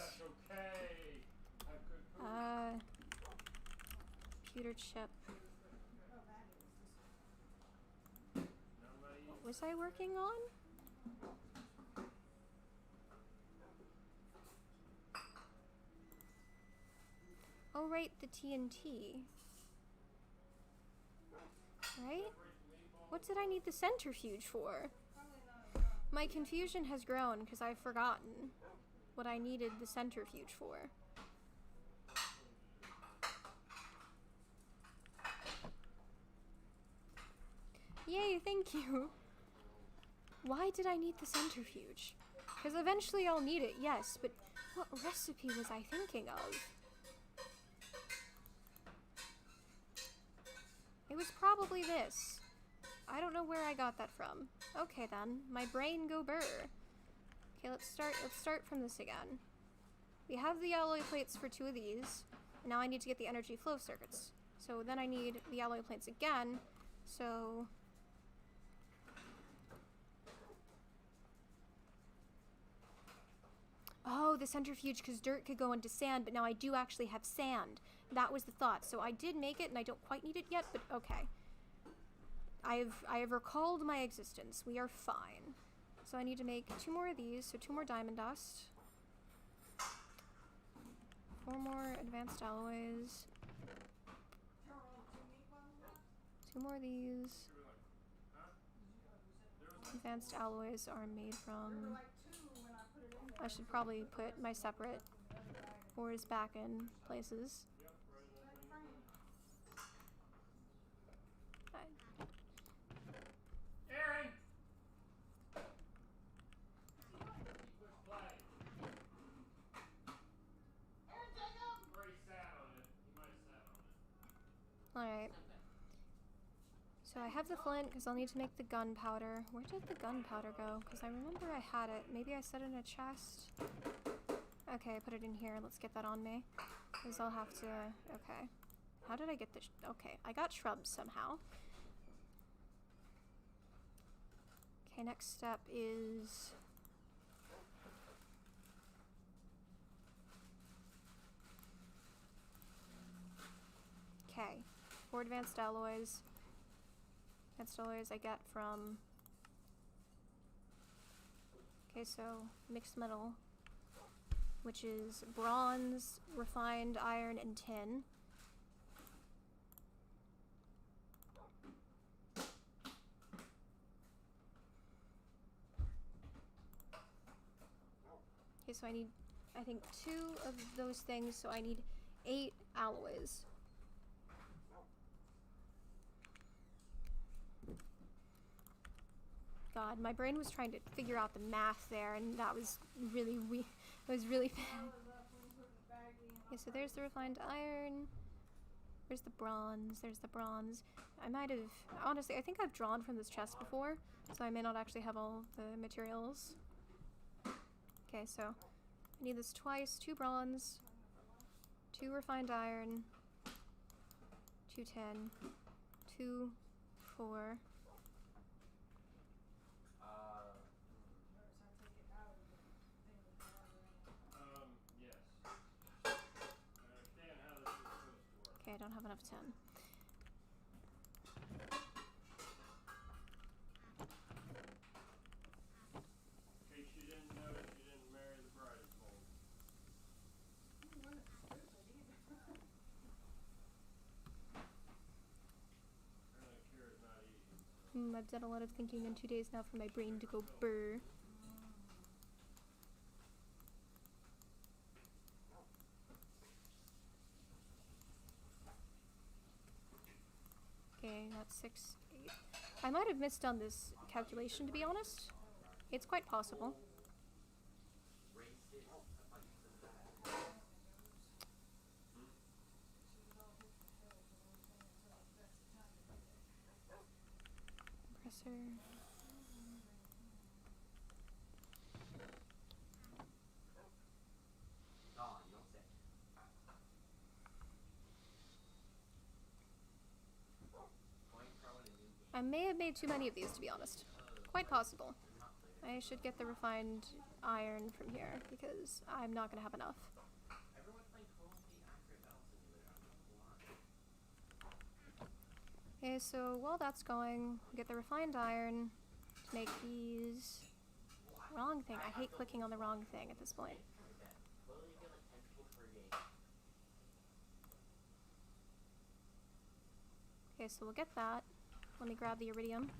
Computer chip. What was I working on? Oh, right, the TNT. Right? What did I need the centrifuge for? My confusion has grown because I've forgotten what I needed the centrifuge for. Yay, thank you. Why did I need the centrifuge? Because eventually I'll need it, yes, but what recipe was I thinking of? It was probably this. I don't know where I got that from. Okay then, my brain go burr. Okay, let's start from this again. We have the alloy plates for 2 of these, and now I need to get the energy flow circuits. So then I need the alloy plates again, so... Oh, the centrifuge, because dirt could go into sand, but now I do actually have sand. That was the thought. So I did make it, and I don't quite need it yet, but okay. I have recalled my existence. We are fine. So I need to make 2 more of these, so 2 more diamond dust. 4 more advanced alloys. 2 more of these. Advanced alloys are made from... I should probably put my separate ores back in places. Aaron! Alright. So I have the flint because I'll need to make the gunpowder. Where did the gunpowder go? Because I remember I had it. Maybe I set it in a chest? Okay, I put it in here. Let's get that on me. Because I'll have to... Okay. How did I get this? Okay, I got shrubs somehow. Okay, next step is... Okay. 4 advanced alloys. Advanced alloys I get from... Okay, so mixed metal, which is bronze, refined iron, and tin. Okay, so I need, I think, 2 of those things, so I need 8 alloys. God, my brain was trying to figure out the math there, and that was really weak. It was really bad. Okay, so there's the refined iron. There's the bronze. There's the bronze. I might have... Honestly, I think I've drawn from this chest before, so I may not actually have all the materials. Okay, so I need this twice. 2 bronze. 2 refined iron. 2 tin. 2, 4... Okay, I don't have enough tin. In case you didn't notice, you didn't marry the bride of gold. Kira's not eating. I've done a lot of thinking in 2 days now for my brain to go burr. Okay, that's 6, 8. I might have missed on this calculation, to be honest. It's quite possible. answer. I may have made too many of these, to be honest. Quite possible. I should get the refined iron from here, because I'm not gonna have enough. Okay, so while that's going, we'll get the refined iron to make these. Wrong thing. I hate clicking on the wrong thing at this point. Okay, so we'll get that. Let me grab the iridium.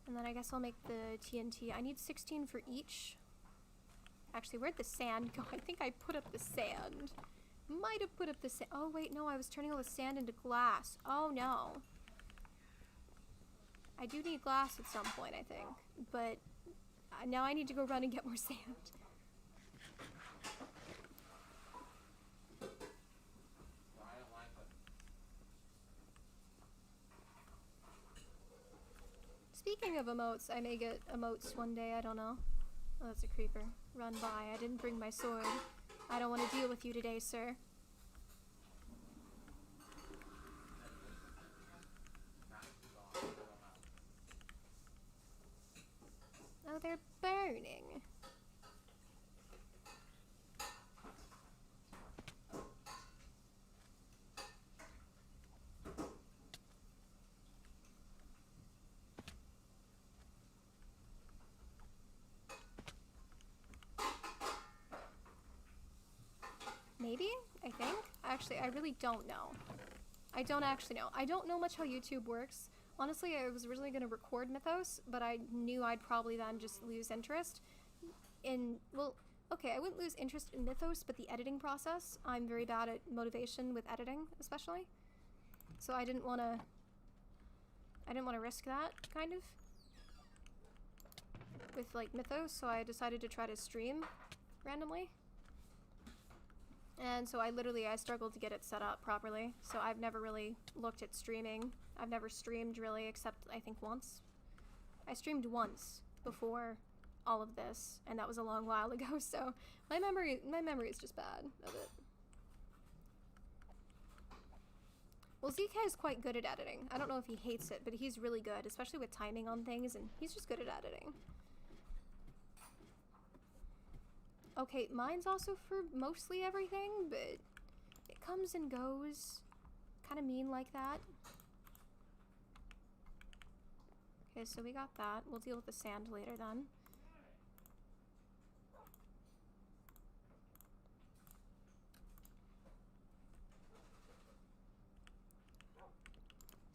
And then I guess I'll make the TNT. I need 16 for each. Actually, where'd the sand go? I think I put up the sand. Might have put up the sand. Oh, wait, no, I was turning all the sand into glass. Oh, no. I do need glass at some point, I think. But now I need to go run and get more sand. Speaking of emotes, I may get emotes one day, I don't know. Oh, that's a creeper. Run by. I didn't bring my sword. I don't want to deal with you today, sir. Oh, they're burning. Maybe? I think? Actually, I really don't know. I don't actually know. I don't know much how YouTube works. Honestly, I was originally going to record Mythos, but I knew I'd probably then just lose interest in, well, okay, I wouldn't lose interest in Mythos, but the editing process, I'm very bad at motivation with editing, especially. So I didn't want to risk that, kind of, with, like, Mythos, so I decided to try to stream randomly. And so I struggled to get it set up properly, so I've never really looked at streaming. I've never streamed, really, except, I think, once. I streamed once before all of this, and that was a long while ago, so my memory is just bad of it. Well, ZK is quite good at editing. I don't know if he hates it, but he's really good, especially with timing on things, and he's just good at editing. Okay, mine's also for mostly everything, but it comes and goes. Kind of mean like that. Okay, so we got that. We'll deal with the sand later then.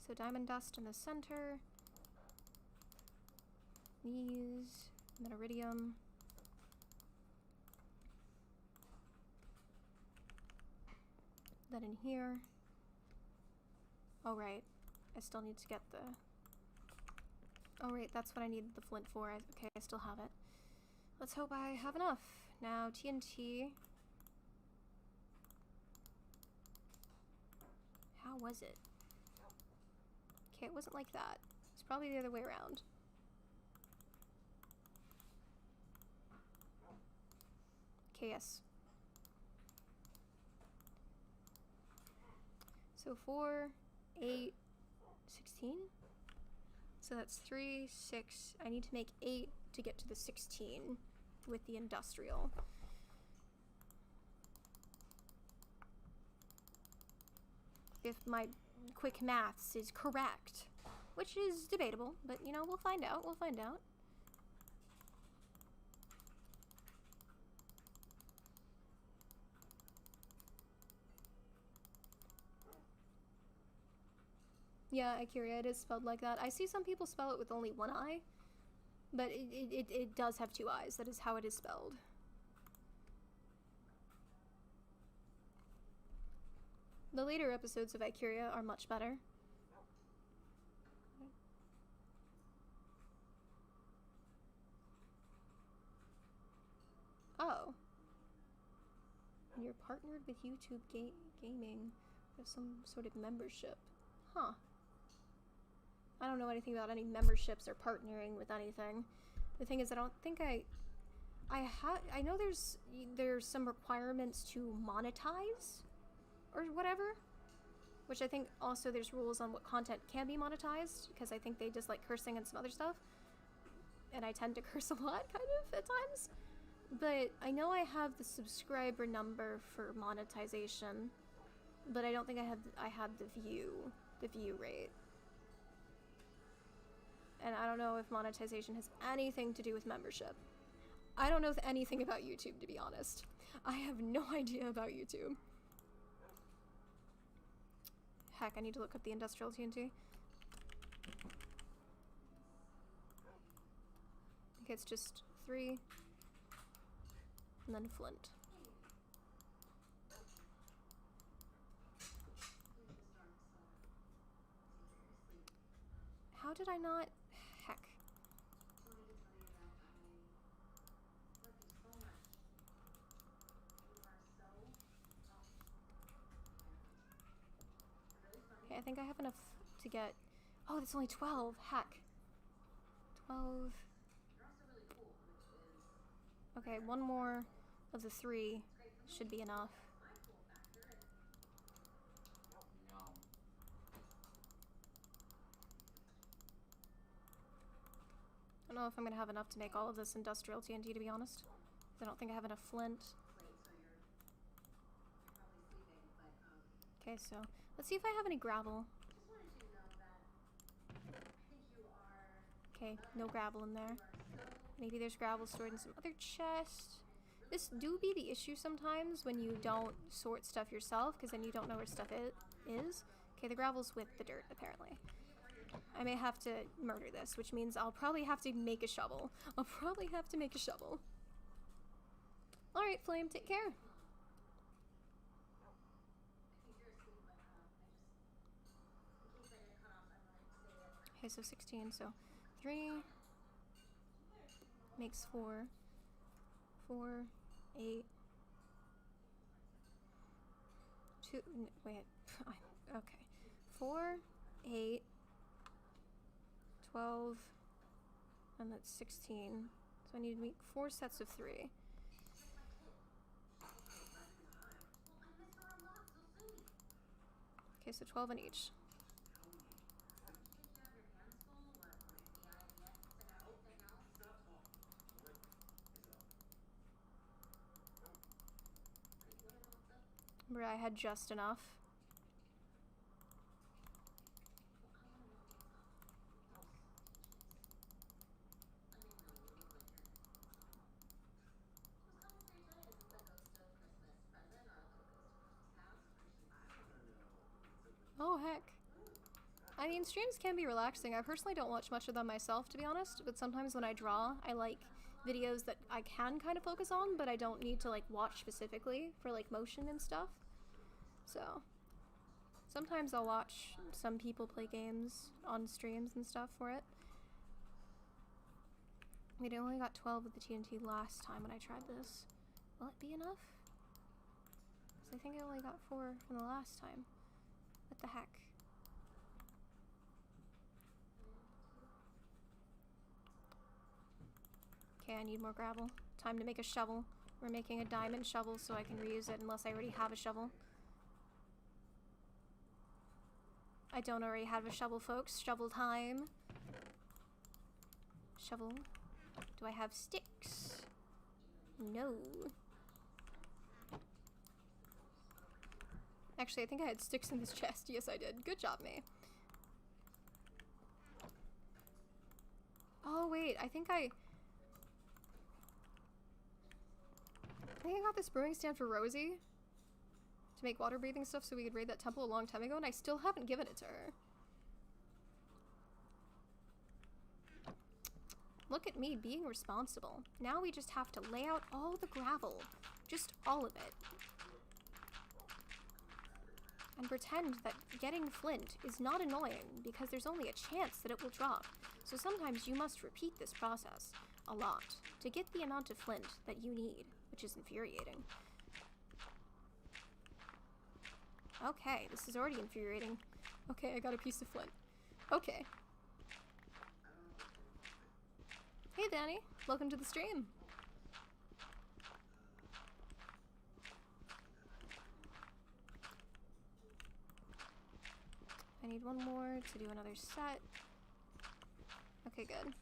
So diamond dust in the center. These, and then iridium. Then in here. Oh, right. I still need to get the... Oh, right, that's what I need the flint for. Okay, I still have it. Let's hope I have enough. Now, TNT. How was it? Okay, it wasn't like that. It's probably the other way around. Okay, yes. So 4, 8, 16? So that's 3, 6. I need to make 8 to get to the 16 with the industrial. If my quick maths is correct, which is debatable, but you know, we'll find out, we'll find out. Yeah, Ikuria, it is spelled like that. I see some people spell it with only one eye, but it does have 2 eyes. That is how it is spelled. The later episodes of Ikuria are much better. Oh. And you're partnered with YouTube Gaming. There's some sort of membership. Huh. I don't know anything about any memberships or partnering with anything. The thing is, I don't think I know there's some requirements to monetize or whatever, which I think also there's rules on what content can be monetized, because I think they just like cursing and some other stuff, and I tend to curse a lot kind of at times. But I know I have the subscriber number for monetization, but I don't think I had the view rate. And I don't know if monetization has anything to do with membership. I don't know anything about YouTube, to be honest. I have no idea about YouTube. Heck, I need to look up the industrial TNT. I think it's just 3. And then flint. How did I not? Heck. Okay, I think I have enough to get... Oh, that's only 12. Heck. 12. Okay, one more of the 3 should be enough. I don't know if I'm gonna have enough to make all of this industrial TNT, to be honest. I don't think I have enough flint. Okay, so let's see if I have any gravel. Okay, no gravel in there. Maybe there's gravel stored in some other chest. This do be the issue sometimes when you don't sort stuff yourself, because then you don't know where stuff is. Okay, the gravel's with the dirt, apparently. I may have to murder this, which means I'll probably have to make a shovel. Alright, Flame, take care. Okay, so 16, so 3 makes 4. 4, 8. 2, wait, okay. 4, 8, 12, and that's 16. So I need to make 4 sets of 3. Okay, so 12 in each. Remember, I had just enough. Oh, heck. I mean, streams can be relaxing. I personally don't watch much of them myself, to be honest, but sometimes when I draw, I like videos that I can kind of focus on, but I don't need to, like, watch specifically for, like, motion and stuff. So, sometimes I'll watch some people play games on streams and stuff for it. Wait, I only got 12 of the TNT last time when I tried this. Will it be enough? Because I think I only got 4 from the last time. What the heck? Okay, I need more gravel. Time to make a shovel. We're making a diamond shovel so I can reuse it unless I already have a shovel. I don't already have a shovel, folks. Shovel time. Shovel. Do I have sticks? No. Actually, I think I had sticks in this chest. Yes, I did. Good job, me. Oh, wait. I think I got this brewing stand for Rosie to make water breathing stuff so we could raid that temple a long time ago, and I still haven't given it to her. Look at me being responsible. Now we just have to lay out all the gravel. Just all of it. And pretend that getting flint is not annoying because there's only a chance that it will drop. So sometimes you must repeat this process a lot to get the amount of flint that you need, which is infuriating. Okay, this is already infuriating. Okay, I got a piece of flint. Okay. Hey, Danny. Welcome to the stream. I need one more to do another set. Okay, good.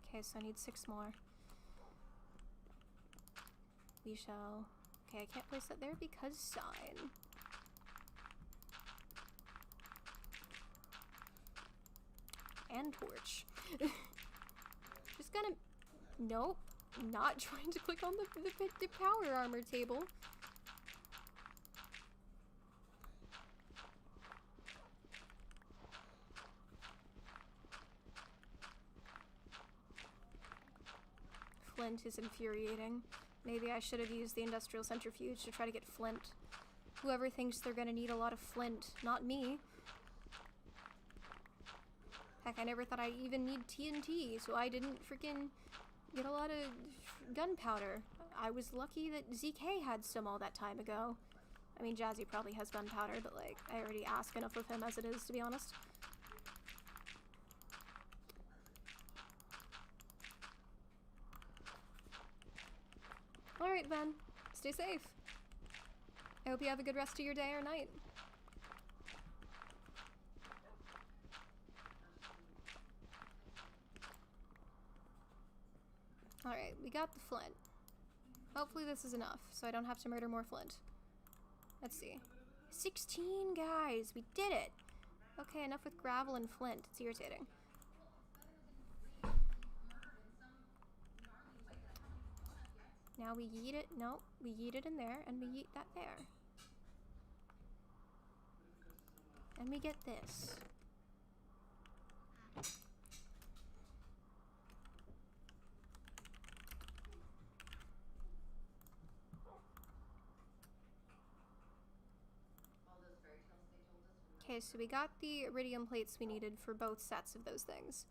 Okay, so I need 6 more. We shall... Okay, I can't place that there because sign. And torch. Just gonna... Nope. Not trying to click on the power armor table. Flint is infuriating. Maybe I should have used the industrial centrifuge to try to get flint. Whoever thinks they're gonna need a lot of flint, not me. Heck, I never thought I'd even need TNT, so I didn't freaking get a lot of gunpowder. I was lucky that ZK had some all that time ago. I mean, Jazzy probably has gunpowder, but like, I already ask enough of him as it is, to be honest. Alright, Ben. Stay safe. I hope you have a good rest of your day or night. Alright, we got the flint. Hopefully this is enough, so I don't have to murder more flint. Let's see. 16, guys! We did it! Okay, enough with gravel and flint. It's irritating. Now we yeet it. No, we yeet it in there, and we yeet that there. And we get this. Okay, so we got the iridium plates we needed for both sets of those things.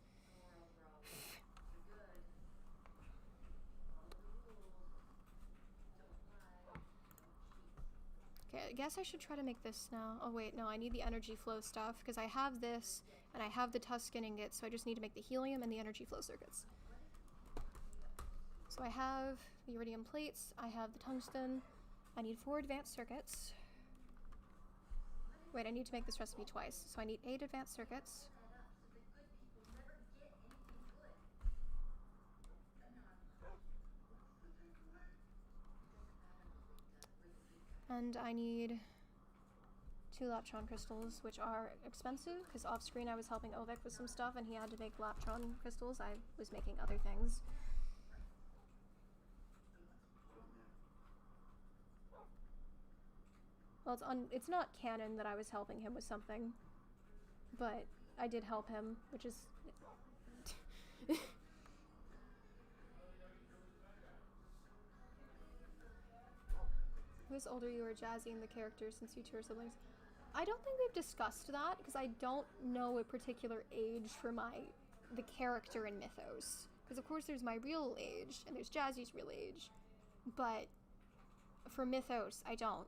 Okay, I guess I should try to make this now. Oh wait, no, I need the energy flow stuff, because I have this, and I have the Tuscan ingots, so I just need to make the helium and the energy flow circuits. So I have the iridium plates, I have the tungsten, I need 4 advanced circuits. Wait, I need to make this recipe twice, so I need 8 advanced circuits. And I need 2 Laptron crystals, which are expensive, because off screen I was helping Ovek with some stuff and he had to make Laptron crystals. I was making other things. Well, it's not canon that I was helping him with something, but I did help him, which is... Who's older, you or Jazzy, in the character since you two are siblings? I don't think we've discussed that, because I don't know a particular age for the character in Mythos. Because of course there's my real age, and there's Jazzy's real age. But for Mythos, I don't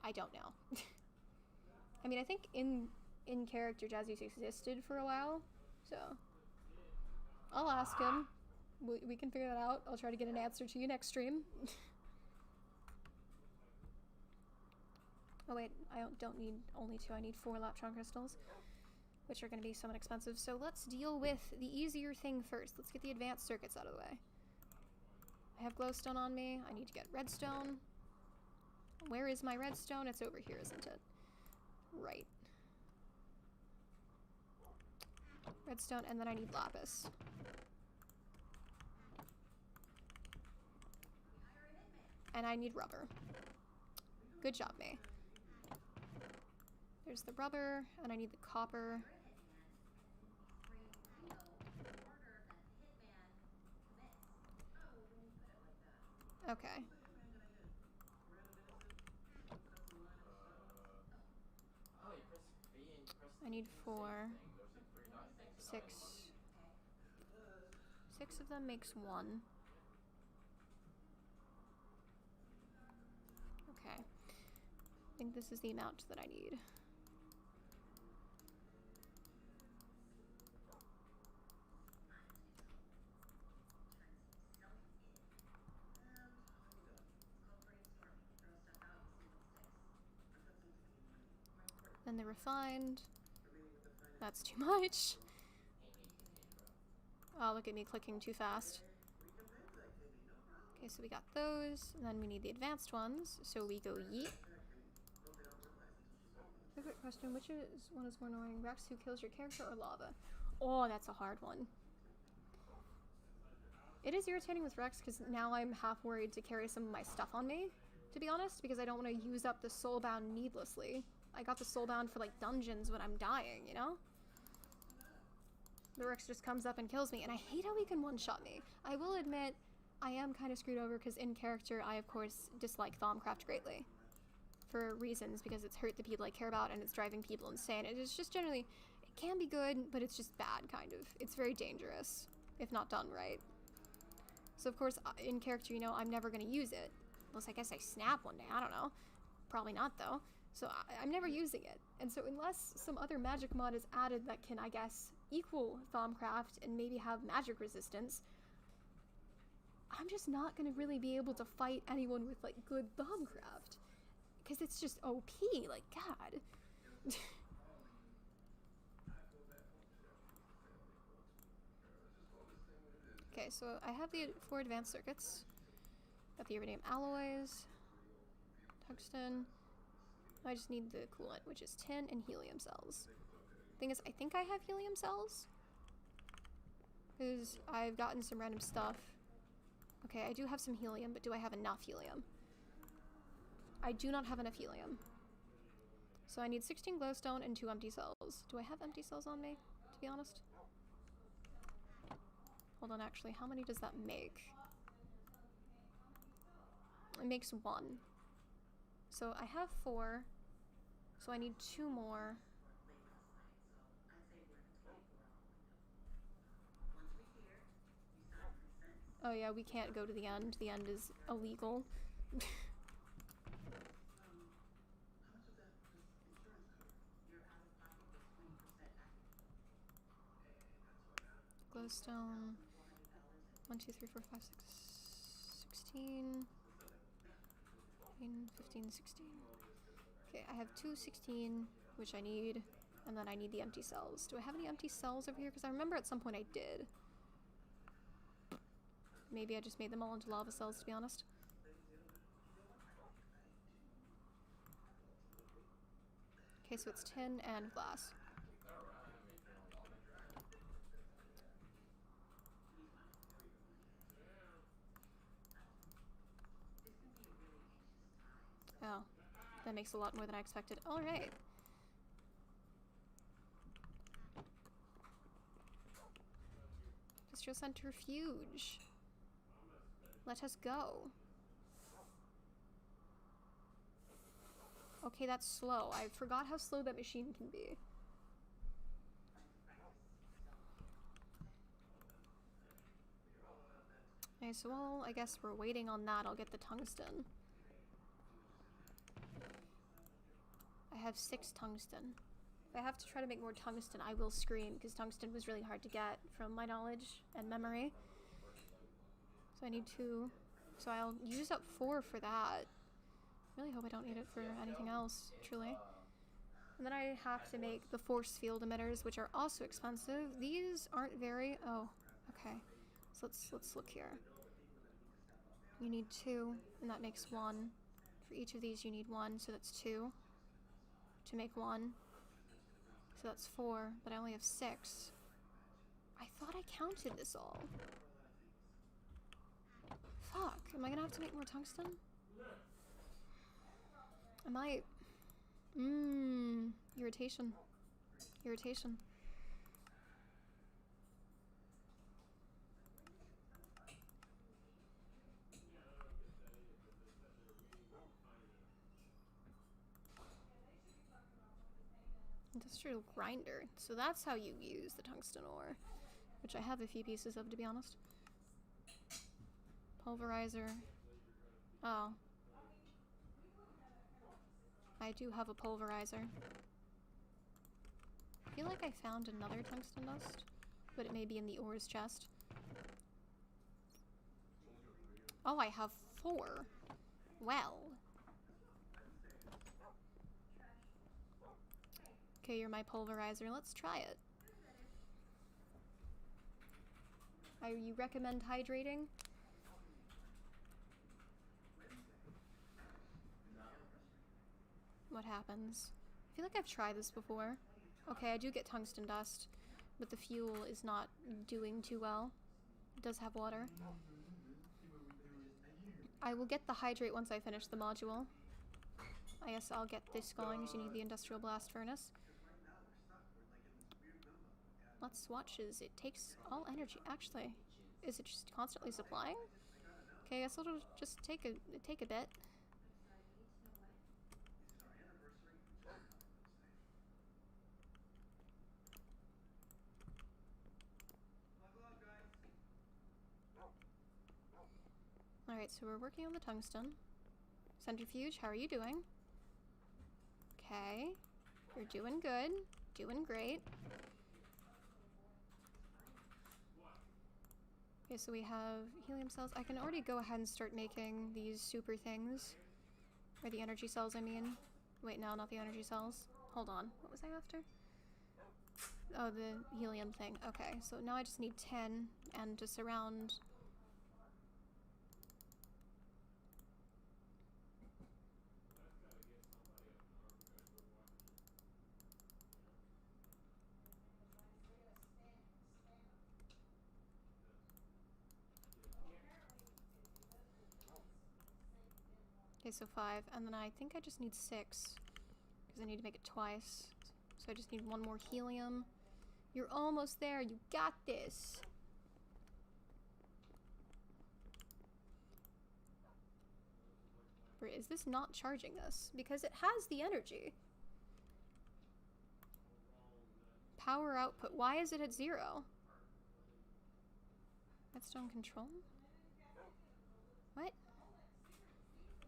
know. I mean, I think in character Jazzy's existed for a while, so I'll ask him. We can figure that out. I'll try to get an answer to you next stream. Oh wait, I don't need only 2, I need 4 Laptron crystals, which are going to be somewhat expensive, so let's deal with the easier thing first. Let's get the advanced circuits out of the way. I have glowstone on me, I need to get redstone. Where is my redstone? It's over here, isn't it? Right. Redstone, and then I need lapis. And I need rubber. Good job, May. There's the rubber, and I need the copper. Okay. I need 4, 6, 6 of them makes 1. Okay. I think this is the amount that I need. Then the refined. That's too much. Oh, look at me clicking too fast. Okay, so we got those, and then we need the advanced ones, so we go yeet. A quick question, which one is more annoying? Rex who kills your character or lava? Oh, that's a hard one. It is irritating with Rex because now I'm half worried to carry some of my stuff on me, to be honest, because I don't want to use up the soulbound needlessly. I got the soulbound for like dungeons when I'm dying, you know? The Rex just comes up and kills me, and I hate how he can one-shot me. I will admit, I am kind of screwed over because in character, I of course dislike Thaumcraft greatly. For reasons, because it's hurt the people I care about and it's driving people insane. It is just generally, it can be good, but it's just bad, kind of. It's very dangerous, if not done right. So of course, in character, you know, I'm never going to use it. Unless I guess I snap one day, I don't know. Probably not, though. So I'm never using it. And so unless some other magic mod is added that can, I guess, equal Thaumcraft and maybe have magic resistance, I'm just not going to really be able to fight anyone with, like, good Thaumcraft. Because it's just OP, like, God. Okay, so I have the 4 advanced circuits. Got the iridium alloys, tungsten. I just need the coolant, which is tin and helium cells. Thing is, I think I have helium cells. Because I've gotten some random stuff. Okay, I do have some helium, but do I have enough helium? I do not have enough helium. So I need 16 glowstone and 2 empty cells. Do I have empty cells on me, to be honest? Hold on, actually, how many does that make? It makes 1. So I have 4. So I need 2 more. Oh yeah, we can't go to the end. The end is illegal. Glowstone. 1, 2, 3, 4, 5, 6, 16. 15, 16. Okay, I have 2 16, which I need, and then I need the empty cells. Do I have any empty cells over here? Because I remember at some point I did. Maybe I just made them all into lava cells, to be honest. Okay, so it's tin and glass. Oh, that makes a lot more than I expected. Alright. Industrial centrifuge. Let us go. Okay, that's slow. I forgot how slow that machine can be. Okay, so while I guess we're waiting on that, I'll get the tungsten. I have 6 tungsten. If I have to try to make more tungsten, I will scream, because tungsten was really hard to get from my knowledge and memory. So I need 2. So I'll use up 4 for that. Really hope I don't need it for anything else, truly. And then I have to make the force field emitters, which are also expensive. These aren't very... Oh, okay. So let's look here. You need 2, and that makes 1. For each of these you need 1, so that's 2. To make 1. So that's 4, but I only have 6. I thought I counted this all. Fuck, am I gonna have to make more tungsten? I might. Irritation. Irritation. Industrial grinder. So that's how you use the tungsten ore. which I have a few pieces of, to be honest. Pulverizer. Oh. I do have a pulverizer. I feel like I found another tungsten dust, but it may be in the ores chest. Oh, I have 4. Well. Okay, you're my pulverizer. Let's try it. You recommend hydrating? What happens? I feel like I've tried this before. Okay, I do get tungsten dust, but the fuel is not doing too well. It does have water. I will get the hydrate once I finish the module. I guess I'll get this going because you need the industrial blast furnace. Let's swatch as it takes all energy. Actually, is it just constantly supplying? Okay, I guess it'll just take a bit. Alright, so we're working on the tungsten. Centrifuge, how are you doing? Okay. You're doing good. Doing great. Okay, so we have helium cells. I can already go ahead and start making these super things. Or the energy cells, I mean. Wait, no, not the energy cells. Hold on. What was I after? Oh, the helium thing. Okay, so now I just need 10 and to surround... Okay, so 5, and then I think I just need 6, because I need to make it twice. So I just need 1 more helium. You're almost there, you got this! Or is this not charging this? Because it has the energy. Power output, why is it at 0? Redstone control? What?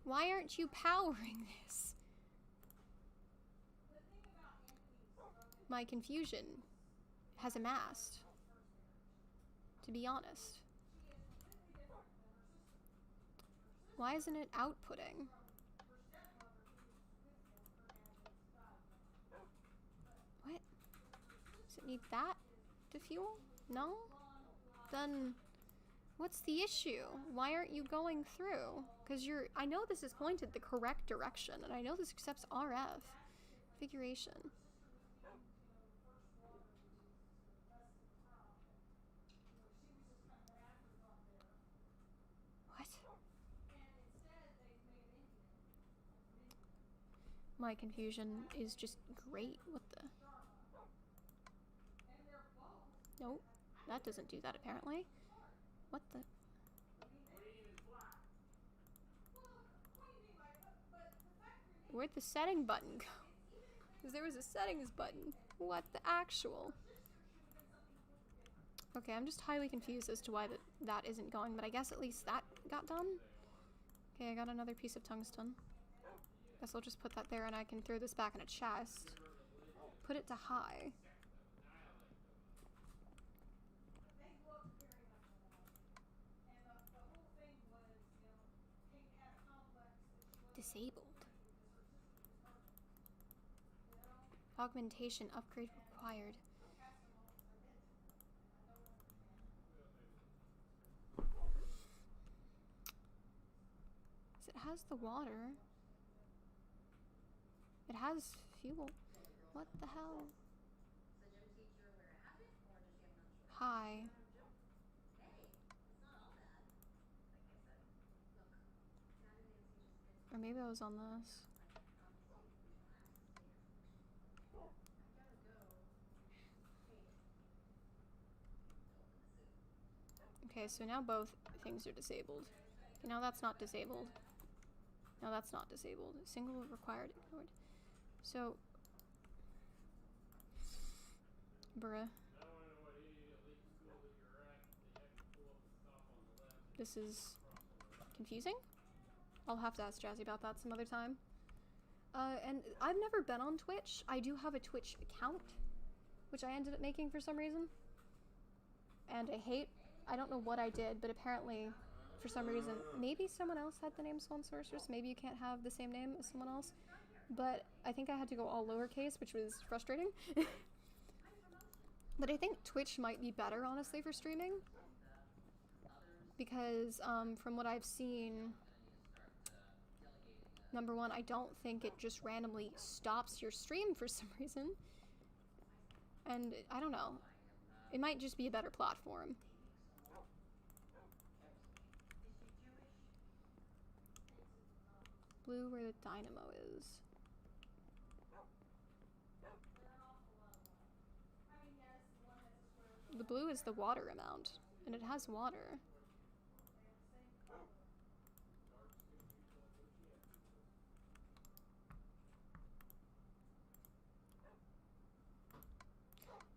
Why aren't you powering this? My confusion has amassed, to be honest. Why isn't it outputting? What? Does it need that to fuel? No? Then what's the issue? Why aren't you going through? Because I know this is pointed the correct direction, and I know this accepts RF. Configuration. What? My confusion is just great. What the? Nope. That doesn't do that, apparently. What the? Where'd the setting button go? Because there was a settings button. What the actual? Okay, I'm just highly confused as to why that isn't going, but I guess at least that got done. Okay, I got another piece of tungsten. Guess I'll just put that there and I can throw this back in a chest. Put it to high. Disabled. Augmentation upgrade required. It has the water. It has fuel. What the hell? Hi. Or maybe I was on this. Okay, so now both things are disabled. Okay, now that's not disabled. Now that's not disabled. Single required ignored. So, bruh. This is confusing. I'll have to ask Jazzy about that some other time. And I've never been on Twitch. I do have a Twitch account, which I ended up making for some reason. And I don't know what I did, but apparently, for some reason, maybe someone else had the name Swan Sorceress. Maybe you can't have the same name as someone else. But I think I had to go all lowercase, which was frustrating. But I think Twitch might be better, honestly, for streaming. Because, from what I've seen, number one, I don't think it just randomly stops your stream for some reason. And, I don't know. It might just be a better platform. Blue where the dynamo is. The blue is the water amount, and it has water.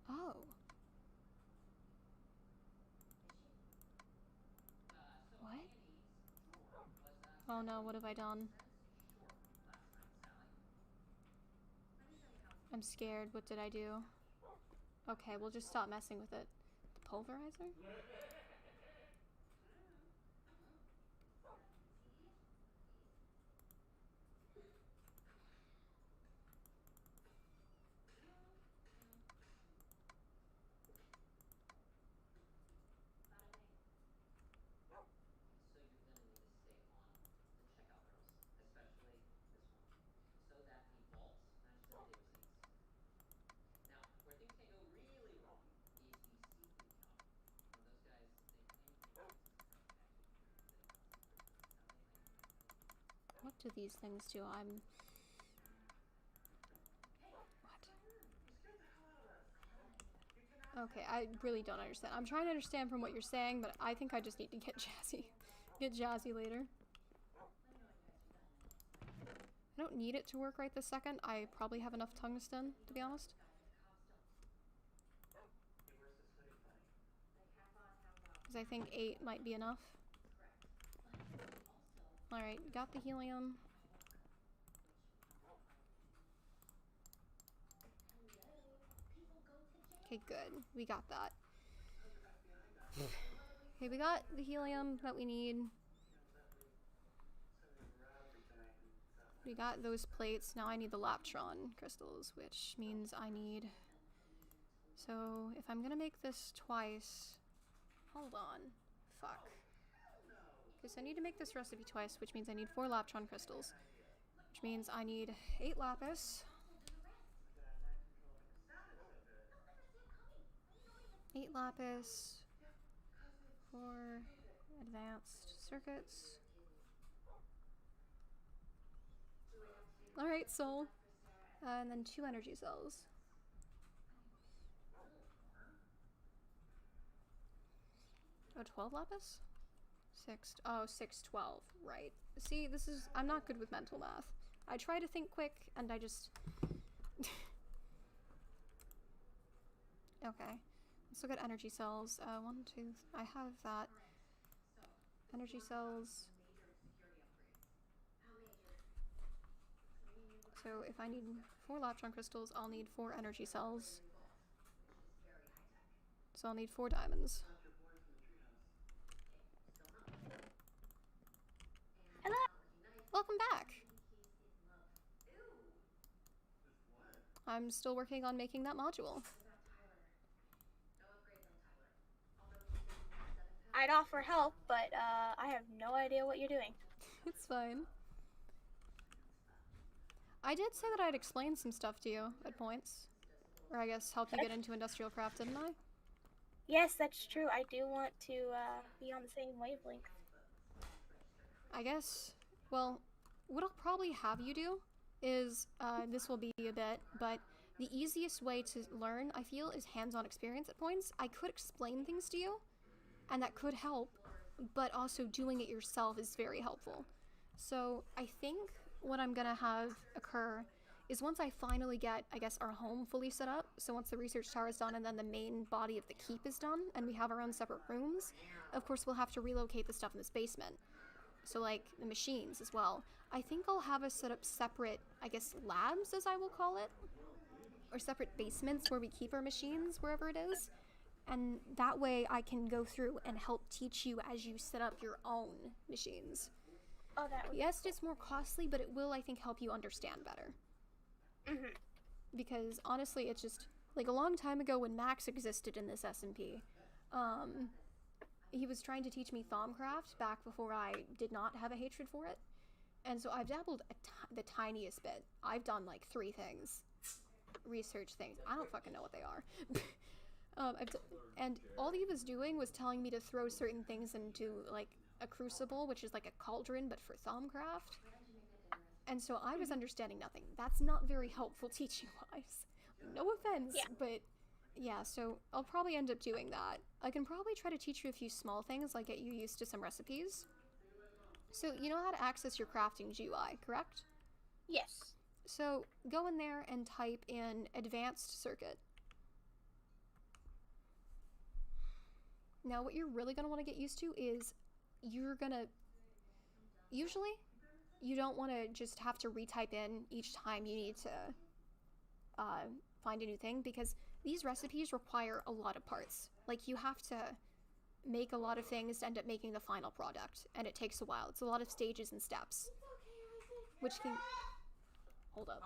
Oh. What? Oh no, what have I done? I'm scared. What did I do? Okay, we'll just stop messing with it. The pulverizer? What do these things do? What? Okay, I really don't understand. I'm trying to understand from what you're saying, but I think I just need to get Jazzy. Get Jazzy later. I don't need it to work right this second. I probably have enough tungsten, to be honest. Because I think 8 might be enough. Alright, got the helium. Okay, good. We got that. Okay, we got the helium that we need. We got those plates. Now I need the Laptron crystals, which means I need... So, if I'm gonna make this twice... Hold on. Fuck. Because I need to make this recipe twice, which means I need 4 Laptron crystals. Which means I need 8 lapis. 8 lapis. 4 advanced circuits. Alright, soul. And then 2 energy cells. Oh, 12 lapis? 6. Oh, 6, 12. Right. See, this is... I'm not good with mental math. I try to think quick, and I just... Okay. Let's look at energy cells. 1, 2... I have that. Energy cells. So if I need 4 Laptron crystals, I'll need 4 energy cells. So I'll need 4 diamonds. Hello! Welcome back! I'm still working on making that module. I'd offer help, but I have no idea what you're doing. It's fine. I did say that I'd explain some stuff to you at points. Or I guess help you get into industrial craft, didn't I? Yes, that's true. I do want to be on the same wavelength. I guess, well, what I'll probably have you do is, this will be a bit, but the easiest way to learn, I feel, is hands-on experience at points. I could explain things to you, and that could help, but also doing it yourself is very helpful. So I think what I'm gonna have occur is once I finally get, I guess, our home fully set up, so once the research tower is done and then the main body of the keep is done, and we have our own separate rooms, of course we'll have to relocate the stuff in this basement. So, like, the machines as well. I think I'll have us set up separate, I guess, labs, as I will call it, or separate basements where we keep our machines, wherever it is. And that way I can go through and help teach you as you set up your own machines. Oh, that would Yes, it's more costly, but it will, I think, help you understand better. Because, honestly, it's just, like, a long time ago when Max existed in this SMP, he was trying to teach me Thaumcraft back before I did not have a hatred for it. And so I've dabbled the tiniest bit. I've done, like, 3 things. Research things. I don't fucking know what they are. And all he was doing was telling me to throw certain things into, like, a crucible, which is like a cauldron, but for Thaumcraft. And so I was understanding nothing. That's not very helpful teaching-wise. No offense, but yeah, so I'll probably end up doing that. I can probably try to teach you a few small things, like get you used to some recipes. So you know how to access your crafting GUI, correct? Yes. So go in there and type in advanced circuit. Now what you're really going to want to get used to is usually you don't want to just have to retype in each time you need to find a new thing, because these recipes require a lot of parts. Like, you have to make a lot of things to end up making the final product, and it takes a while. It's a lot of stages and steps, which can... Hold up.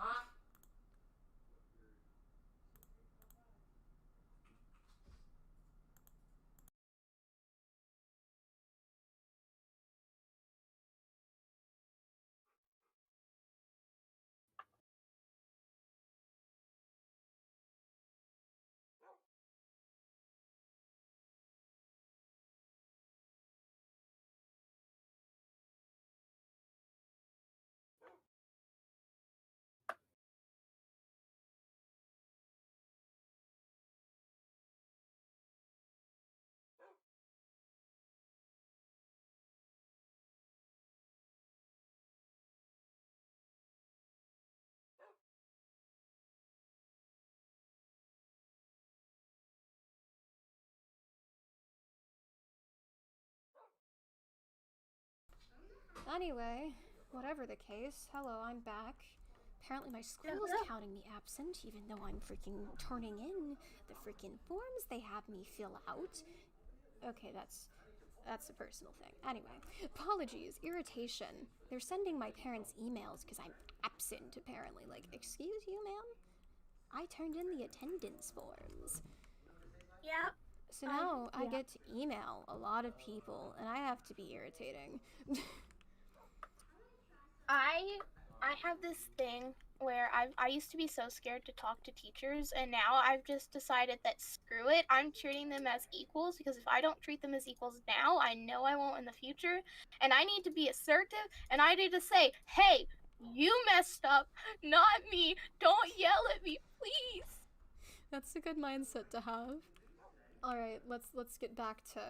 Anyway, whatever the case, hello, I'm back. Apparently my school is counting me absent, even though I'm freaking turning in the freaking forms they have me fill out. Okay, that's a personal thing. Anyway, apologies, irritation. They're sending my parents emails because I'm absent, apparently. Like, excuse you, ma'am? I turned in the attendance forms. Yeah. So now I get to email a lot of people, and I have to be irritating. I have this thing where I used to be so scared to talk to teachers, and now I've just decided that screw it, I'm treating them as equals, because if I don't treat them as equals now, I know I won't in the future, and I need to be assertive, and I need to say, hey, you messed up, not me, don't yell at me, please. That's a good mindset to have. All right, let's get back to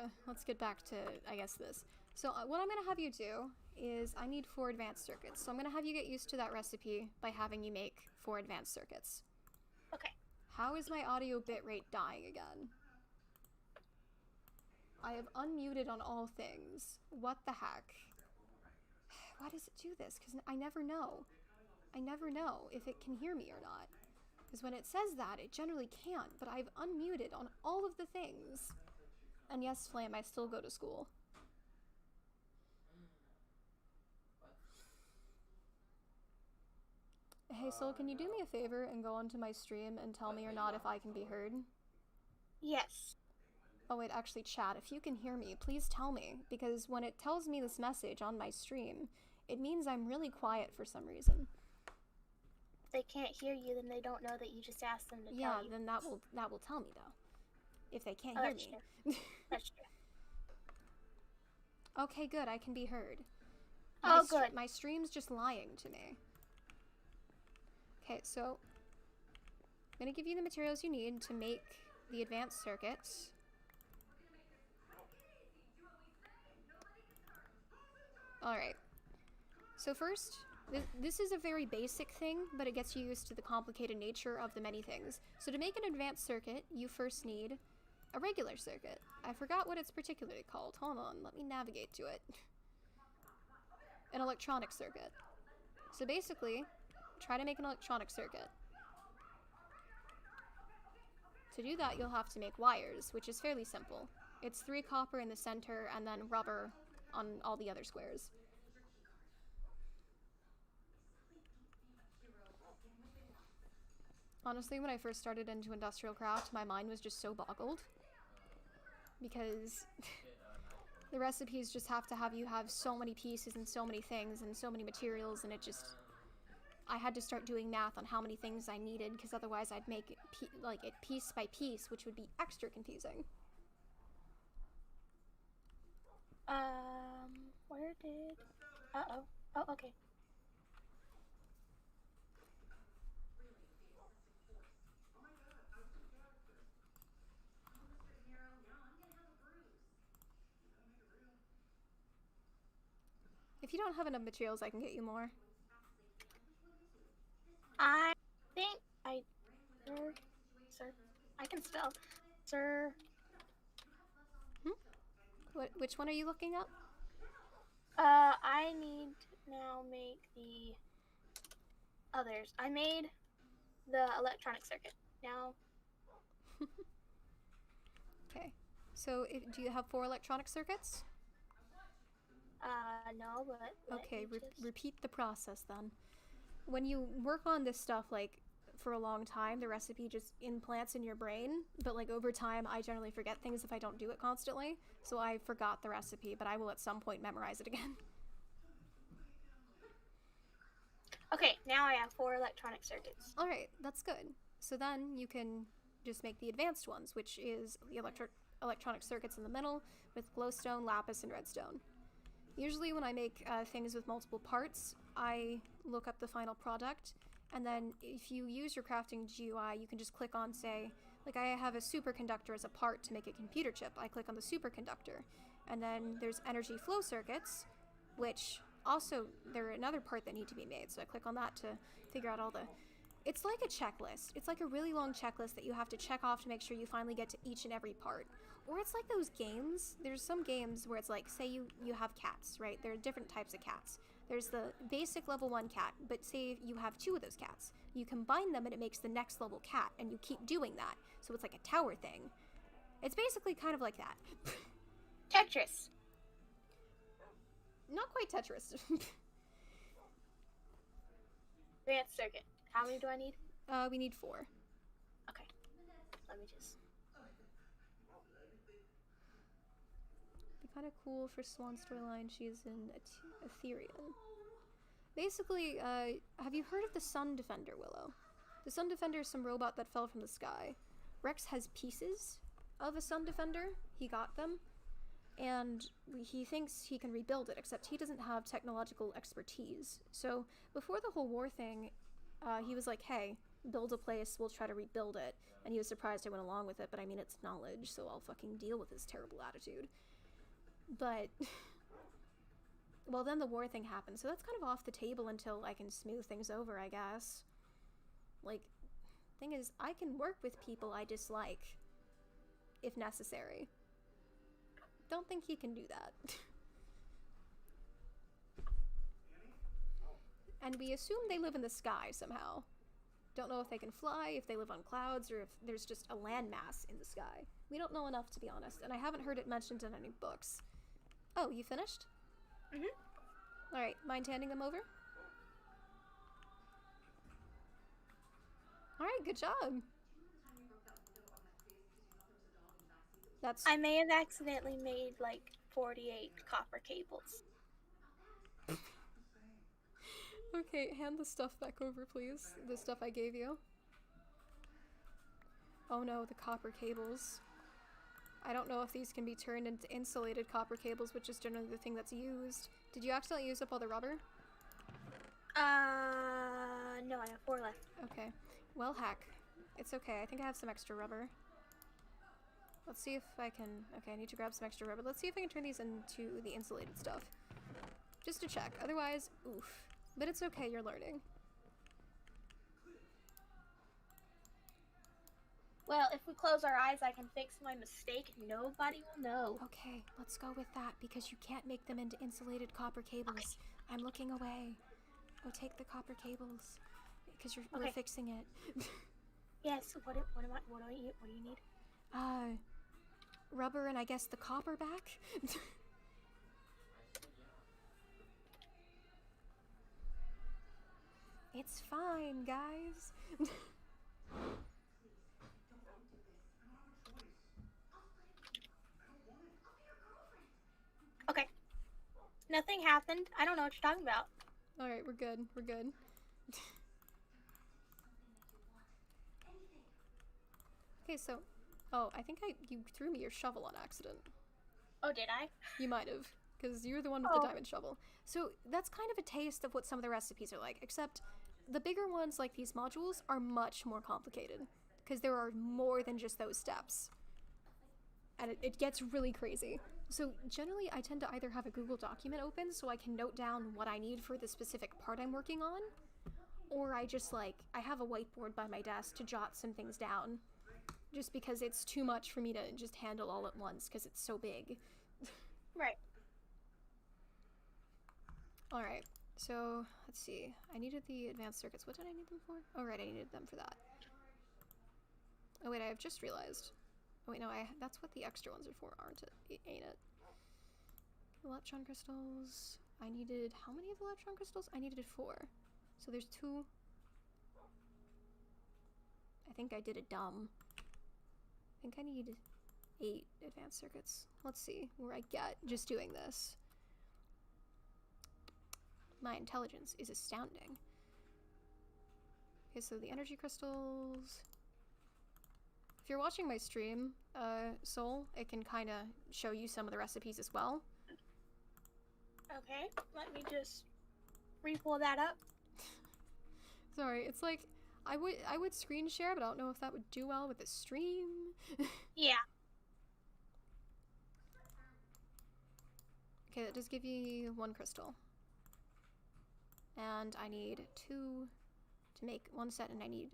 I guess this. So what I'm gonna have you do is I need 4 advanced circuits. So I'm gonna have you get used to that recipe by having you make 4 advanced circuits. Okay. How is my audio bitrate dying again? I have unmuted on all things. What the heck? Why does it do this? Because I never know. I never know if it can hear me or not. Because when it says that, it generally can't, but I've unmuted on all of the things. And yes, Flame, I still go to school. Hey, Soul, can you do me a favor and go onto my stream and tell me or not if I can be heard? Yes. Oh wait, actually, chat, if you can hear me, please tell me, because when it tells me this message on my stream, it means I'm really quiet for some reason. If they can't hear you, then they don't know that you just asked them to tell you. Yeah, then that will tell me, though. If they can't hear me. True. That's true. Okay, good, I can be heard. Good. My stream's just lying to me. Okay, so I'm gonna give you the materials you need to make the advanced circuits. Alright. So first, This is a very basic thing, but it gets you used to the complicated nature of the many things. So to make an advanced circuit, you first need a regular circuit. I forgot what it's particularly called. Hold on, let me navigate to it. An electronic circuit. So basically, try to make an electronic circuit. To do that, you'll have to make wires, which is fairly simple. It's 3 copper in the center and then rubber on all the other squares. Honestly, when I first started into industrial craft, my mind was just so boggled. Because the recipes just have to have you have so many pieces and so many things and so many materials, and it just... I had to start doing math on how many things I needed, because otherwise I'd make it, it piece by piece, which would be extra confusing. Where did... Uh-oh. Oh, okay. If you don't have enough materials, I can get you more. I think I... Sir? I can spell. Sir... Which one are you looking up? I need to now make the others. I made the electronic circuit. Now... Okay. So, do you have 4 electronic circuits? No, but... Okay, repeat the process then. When you work on this stuff, like, for a long time, the recipe just implants in your brain, but, like, over time, I generally forget things if I don't do it constantly, so I forgot the recipe, but I will at some point memorize it again. Okay, now I have 4 electronic circuits. Alright, that's good. So then you can just make the advanced ones, which is the electronic circuits in the middle with glowstone, lapis, and redstone. Usually when I make things with multiple parts, I look up the final product, and then if you use your crafting GUI, you can just click on, say, like I have a superconductor as a part to make a computer chip. I click on the superconductor, and then there's energy flow circuits, which also, they're another part that need to be made, so I click on that to figure out all the... It's like a checklist. It's like a really long checklist that you have to check off to make sure you finally get to each and every part. Or it's like those games. There's some games where it's like, say you have cats, right? There are different types of cats. There's the basic level 1 cat, but say you have 2 of those cats. You combine them and it makes the next level cat, and you keep doing that. So it's like a tower thing. It's basically kind of like that. Tetris. Not quite Tetris. Advanced circuit. How many do I need? We need 4. Okay. Let me just... Be kind of cool for Swan storyline. She's an Ethereum. Basically, have you heard of the Sun Defender, Willow? The Sun Defender is some robot that fell from the sky. Rex has pieces of a Sun Defender. He got them. And he thinks he can rebuild it, except he doesn't have technological expertise. So before the whole war thing, he was like, hey, build a place, we'll try to rebuild it. And he was surprised I went along with it, but I mean, it's knowledge, so I'll fucking deal with his terrible attitude. But, well, then the war thing happened, so that's kind of off the table until I can smooth things over, I guess. Like, thing is, I can work with people I dislike, if necessary. Don't think he can do that. And we assume they live in the sky somehow. Don't know if they can fly, if they live on clouds, or if there's just a landmass in the sky. We don't know enough, to be honest, and I haven't heard it mentioned in any books. Oh, you finished? Mm-hmm. Alright, mind handing them over? Alright, good job. I may have accidentally made like 48 copper cables. Okay, hand the stuff back over, please. The stuff I gave you. Oh no, the copper cables. I don't know if these can be turned into insulated copper cables, which is generally the thing that's used. Did you accidentally use up all the rubber? No, I have 4 left. Okay. Well, heck. It's okay, I think I have some extra rubber. Let's see if I can... Okay, I need to grab some extra rubber. Let's see if I can turn these into the insulated stuff. Just to check. Otherwise, oof. But it's okay, you're learning. Well, if we close our eyes, I can fix my mistake and nobody will know. Okay, let's go with that because you can't make them into insulated copper cables. I'm looking away. Go take the copper cables because we're fixing it. Yes. What do you need? Rubber and I guess the copper back. It's fine, guys. Okay. Nothing happened. I don't know what you're talking about. All right, we're good. We're good. Okay, so, oh, I think you threw me your shovel on accident. Oh, did I? You might have, because you're the one with the diamond shovel. So that's kind of a taste of what some of the recipes are like, except the bigger ones, like these modules, are much more complicated, because there are more than just those steps. And it gets really crazy. So generally, I tend to either have a Google document open so I can note down what I need for the specific part I'm working on, or I just I have a whiteboard by my desk to jot some things down, just because it's too much for me to just handle all at once because it's so big. Right. Alright, so let's see. I needed the advanced circuits. What did I need them for? Oh, right, I needed them for that. Oh, wait, I have just realized. Oh, wait, no, that's what the extra ones are for, aren't it? Ain't it? Electron crystals. I needed, how many of the electron crystals? I needed 4. So there's 2. I think I did a dumb. I think I need 8 advanced circuits. Let's see where I get just doing this. My intelligence is astounding. Okay, so the energy crystals. If you're watching my stream, Soul, it can kind of show you some of the recipes as well. Okay, let me just re-pull that up. Sorry, it's like I would screen share, but I don't know if that would do well with the stream. Yeah. Okay, that does give you 1 crystal. And I need 2 to make 1 set, and I need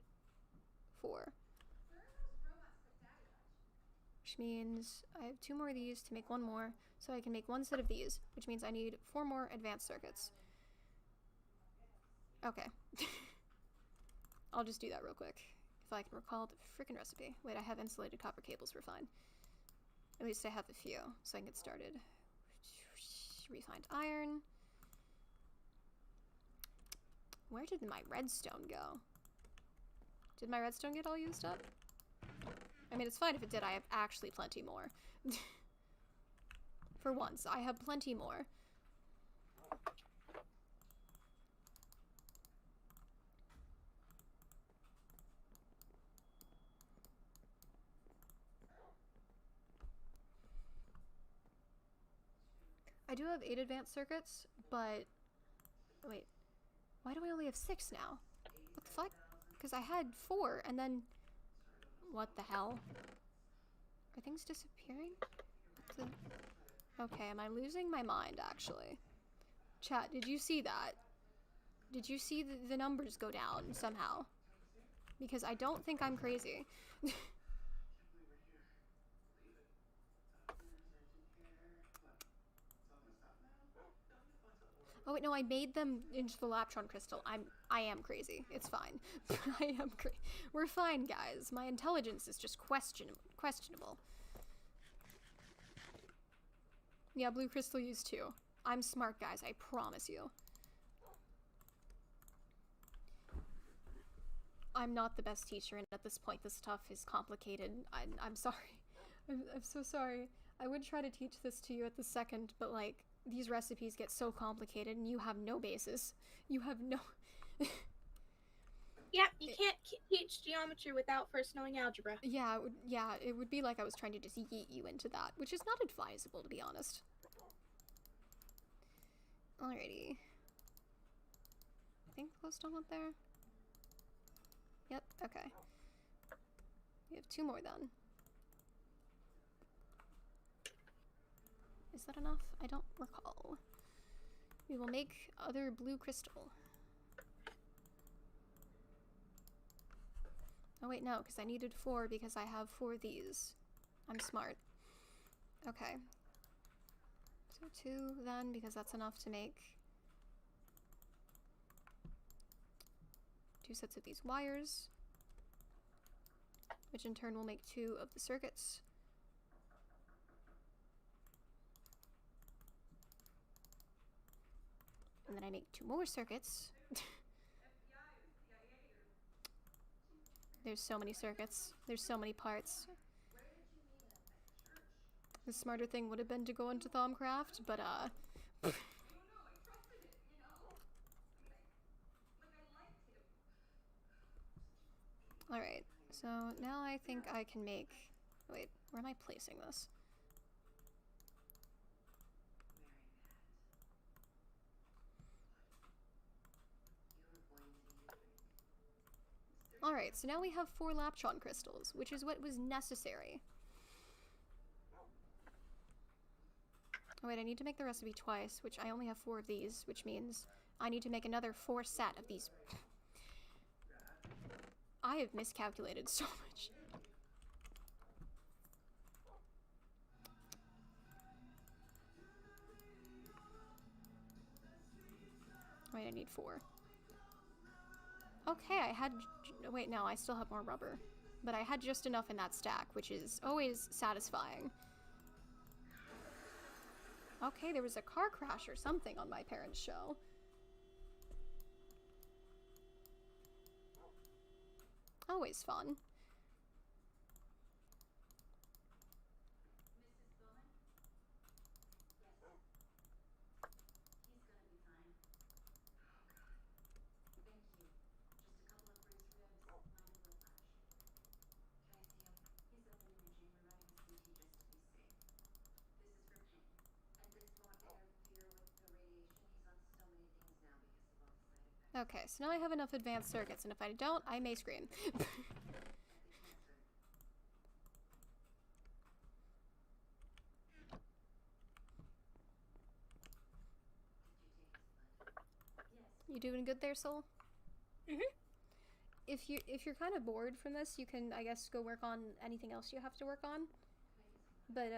4. Which means I have 2 more of these to make 1 more, so I can make 1 set of these, which means I need 4 more advanced circuits. Okay. I'll just do that real quick, if I can recall the frickin' recipe. Wait, I have insulated copper cables, we're fine. At least I have a few, so I can get started. Refined iron. Where did my redstone go? Did my redstone get all used up? I mean, it's fine if it did. I have actually plenty more. For once, I have plenty more. I do have 8 advanced circuits, but... Wait. Why do I only have 6 now? What the fuck? Because I had 4, and then... What the hell? Are things disappearing? Okay, am I losing my mind, actually? Chat, did you see that? Did you see the numbers go down somehow? Because I don't think I'm crazy. Oh wait, no, I made them into the Laptron crystal. I am crazy. It's fine. We're fine, guys. My intelligence is just questionable. Yeah, blue crystal used too. I'm smart, guys. I promise you. I'm not the best teacher, and at this point, this stuff is complicated. I'm sorry. I'm so sorry. I would try to teach this to you at the second, but like, these recipes get so complicated and you have no basis. You have no... Yeah, you can't teach geometry without first knowing algebra. Yeah, it would be like I was trying to just yeet you into that, which is not advisable, to be honest. Alrighty. I think close to up there. Yep, okay. We have 2 more then. Is that enough? I don't recall. We will make other blue crystal. Oh wait, no, because I needed 4 because I have 4 of these. I'm smart. Okay. So 2 then, because that's enough to make 2 sets of these wires, which in turn will make 2 of the circuits. And then I make 2 more circuits. There's so many circuits. There's so many parts. The smarter thing would have been to go into Thaumcraft, but Alright, so now I think I can make... Wait, where am I placing this? Alright, so now we have 4 Laptron crystals, which is what was necessary. Oh wait, I need to make the recipe twice, which I only have 4 of these, which means I need to make another 4 set of these. I have miscalculated so much. Wait, I need 4. Okay, I had... Wait, no, I still have more rubber. But I had just enough in that stack, which is always satisfying. Okay, there was a car crash or something on my parents' show. Always fun. Okay, so now I have enough advanced circuits, and if I don't, I may scream. You doing good there, Soul? Mhm. If you're kind of bored from this, you can, I guess, go work on anything else you have to work on. But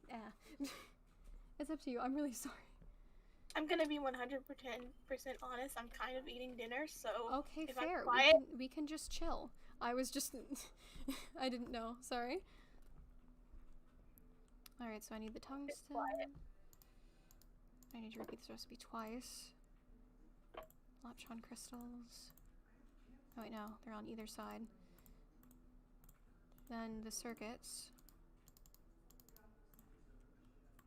yeah, it's up to you. I'm really sorry. I'm gonna be 100% honest. I'm kind of eating dinner, so Okay, if fair. I'm quiet, We can just chill. I was just I didn't know. Sorry. All right, so I need the tungsten. I need to repeat this recipe twice. Laptron crystals. Oh wait, no, they're on either side. Then the circuits.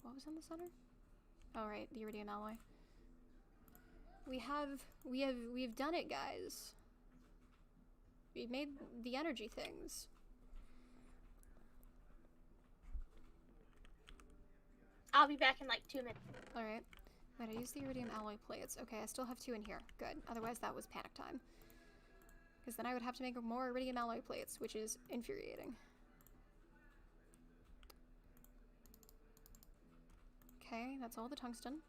What was in the center? Oh right, the iridium alloy. We've done it, guys. We've made the energy things. I'll be back in like 2 minutes. Alright. Wait, I used the iridium alloy plates. Okay, I still have 2 in here. Good. Otherwise that was panic time. Because then I would have to make more iridium alloy plates, which is infuriating. Okay, that's all the tungsten.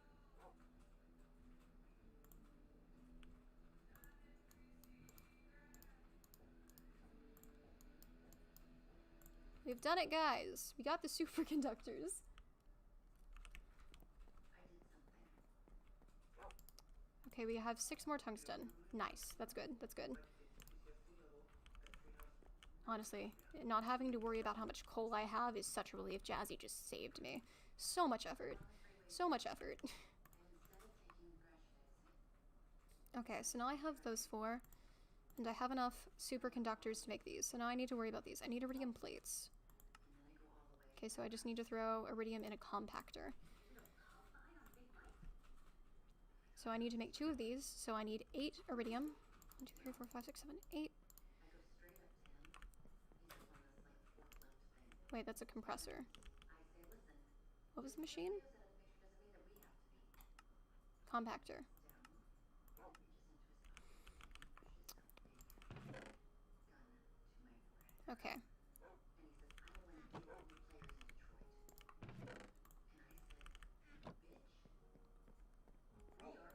We've done it, guys! We got the superconductors. Okay, we have 6 more tungsten. Nice. That's good. That's good. Honestly, not having to worry about how much coal I have is such a relief. Jazzy just saved me. So much effort. So much effort. Okay, so now I have those 4. And I have enough superconductors to make these. So now I need to worry about these. I need iridium plates. Okay, so I just need to throw iridium in a compactor. So I need to make 2 of these. So I need 8 iridium. 1, 2, 3, 4, 5, 6, 7, 8. Wait, that's a compressor. What was the machine? Compactor. Okay.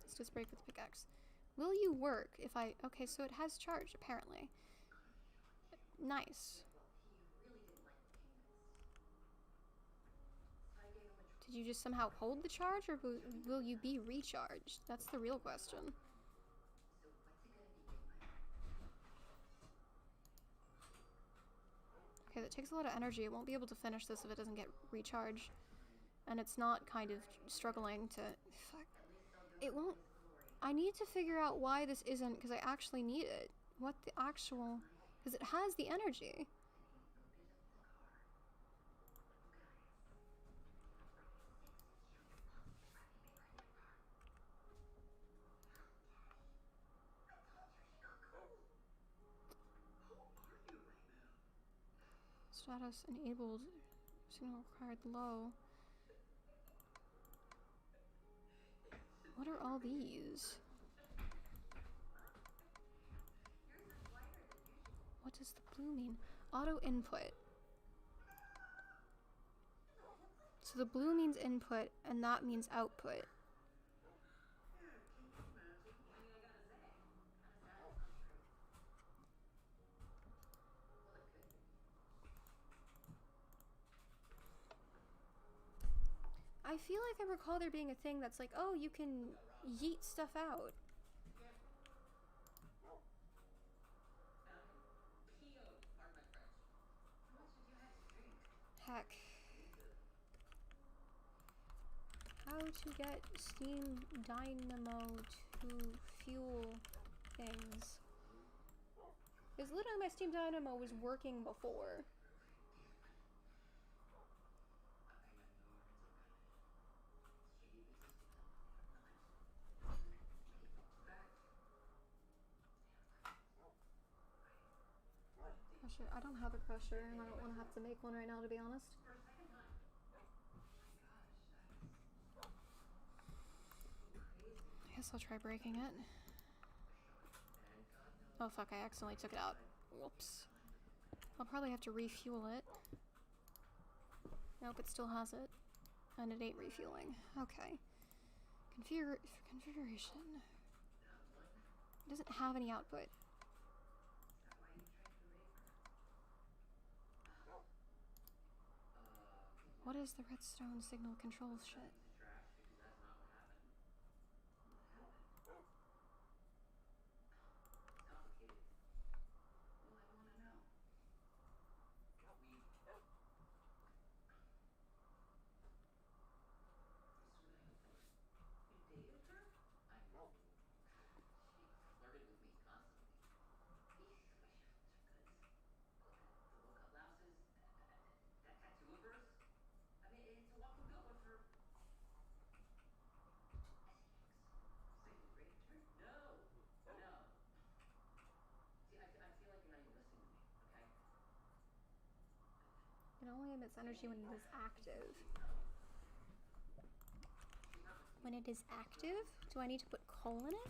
Let's just break with the pickaxe. Will you work if I... Okay, so it has charge, apparently. Nice. Did you just somehow hold the charge, or will you be recharged? That's the real question. Okay, that takes a lot of energy. It won't be able to finish this if it doesn't get recharged. And it's not kind of struggling to... Fuck. It won't... I need to figure out why this isn't, because I actually need it. What the actual... Because it has the energy. Status enabled. Signal required low. What are all these? What does the blue mean? Auto input. So the blue means input, and that means output. I feel like I recall there being a thing that's like, oh, you can yeet stuff out. Heck. How to get steam dynamo to fuel things. Because literally my steam dynamo was working before. Crusher. I don't have a crusher, and I don't want to have to make one right now, to be honest. I guess I'll try breaking it. Oh fuck, I accidentally took it out. Whoops. I'll probably have to refuel it. Nope, it still has it. And it ain't refueling. Okay. Configuration. It doesn't have any output. What is the redstone signal control shit? It only emits energy when it is active. When it is active? Do I need to put coal in it?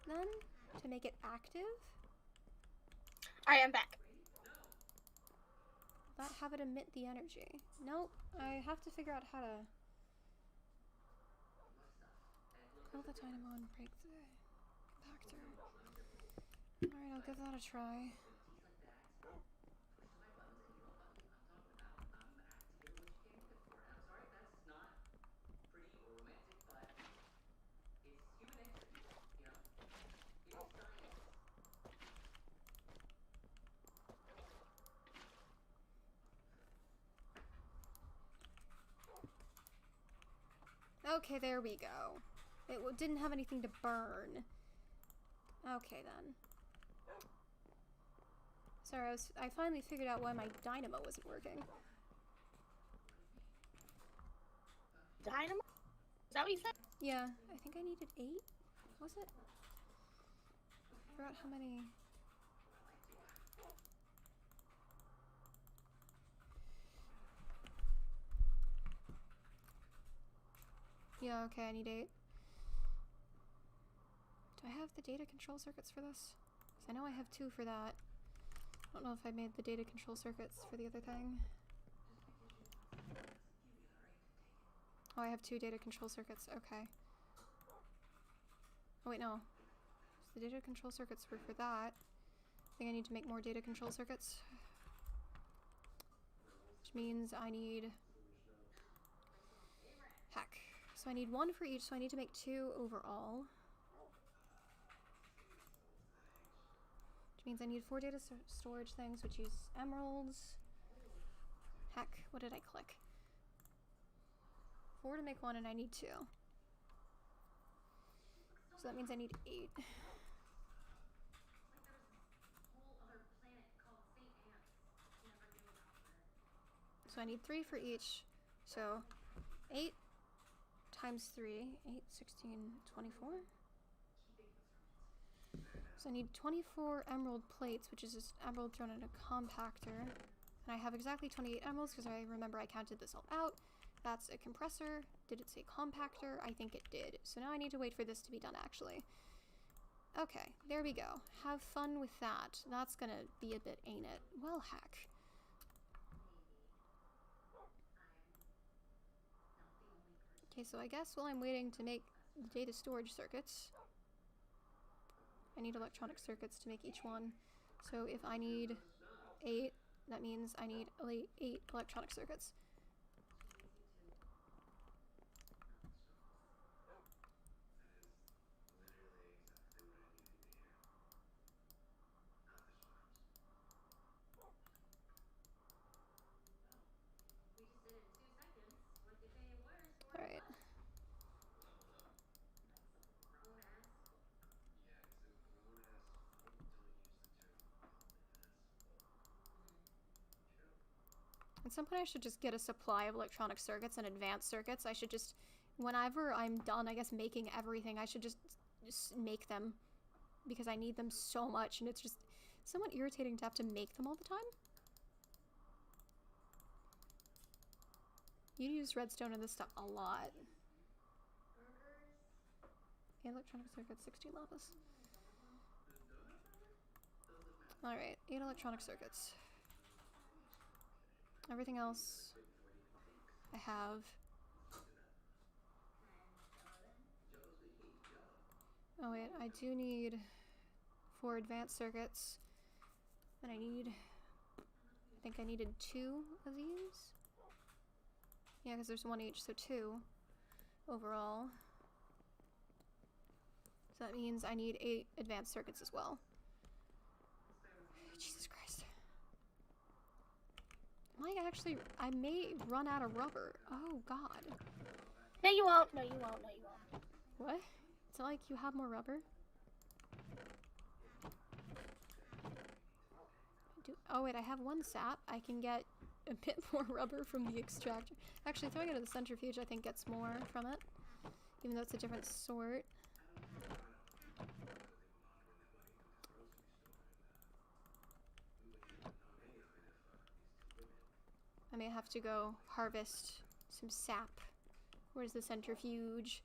Then? To make it active? Alright, I'm back. Will that have it emit the energy? Nope. I have to figure out how to... Kill the dynamo and break the compactor. Alright, I'll give that a try. Okay, there we go. It didn't have anything to burn. Okay, then. Sorry, I finally figured out why my dynamo wasn't working. Dynamo? Is that what you said? Yeah, I think I needed 8. Was it? I forgot how many. Yeah, okay, I need 8. Do I have the data control circuits for this? Because I know I have 2 for that. I don't know if I made the data control circuits for the other thing. Oh, I have 2 data control circuits, okay. Oh wait, no. So the data control circuits were for that. I think I need to make more data control circuits. Which means I need... Heck. So I need 1 for each, so I need to make 2 overall. Which means I need 4 data storage things, which use emeralds. Heck, what did I click? 4 to make 1, and I need 2. So that means I need 8. So I need 3 for each. So 8 times 3, 8, 16, 24. So I need 24 emerald plates, which is just emerald thrown in a compactor. And I have exactly 28 emeralds because I remember I counted this all out. That's a compressor. Did it say compactor? I think it did. So now I need to wait for this to be done, actually. Okay, there we go. Have fun with that. That's gonna be a bit, ain't it? Well, heck. Okay, so I guess while I'm waiting to make the data storage circuits, I need electronic circuits to make each one. So if I need 8, that means I need 8 electronic circuits. Alright. At some point I should just get a supply of electronic circuits and advanced circuits. I should just, whenever I'm done, I guess, making everything, I should just make them. Because I need them so much, and it's just somewhat irritating to have to make them all the time. You use redstone in this stuff a lot. Electronic circuits, 16 lapis. Alright, 8 electronic circuits. Everything else I have. Oh wait, I do need 4 advanced circuits. And I think I needed 2 of these. Yeah, because there's 1 each, so 2 overall. So that means I need 8 advanced circuits as well. Jesus Christ. I may run out of rubber. Oh god. No, you won't. No, you won't. No, you won't. What? It's not like you have more rubber? Oh wait, I have 1 sap. I can get a bit more rubber from the extractor. Actually, throwing it in the centrifuge I think gets more from it. Even though it's a different sort. I may have to go harvest some sap. Where's the centrifuge?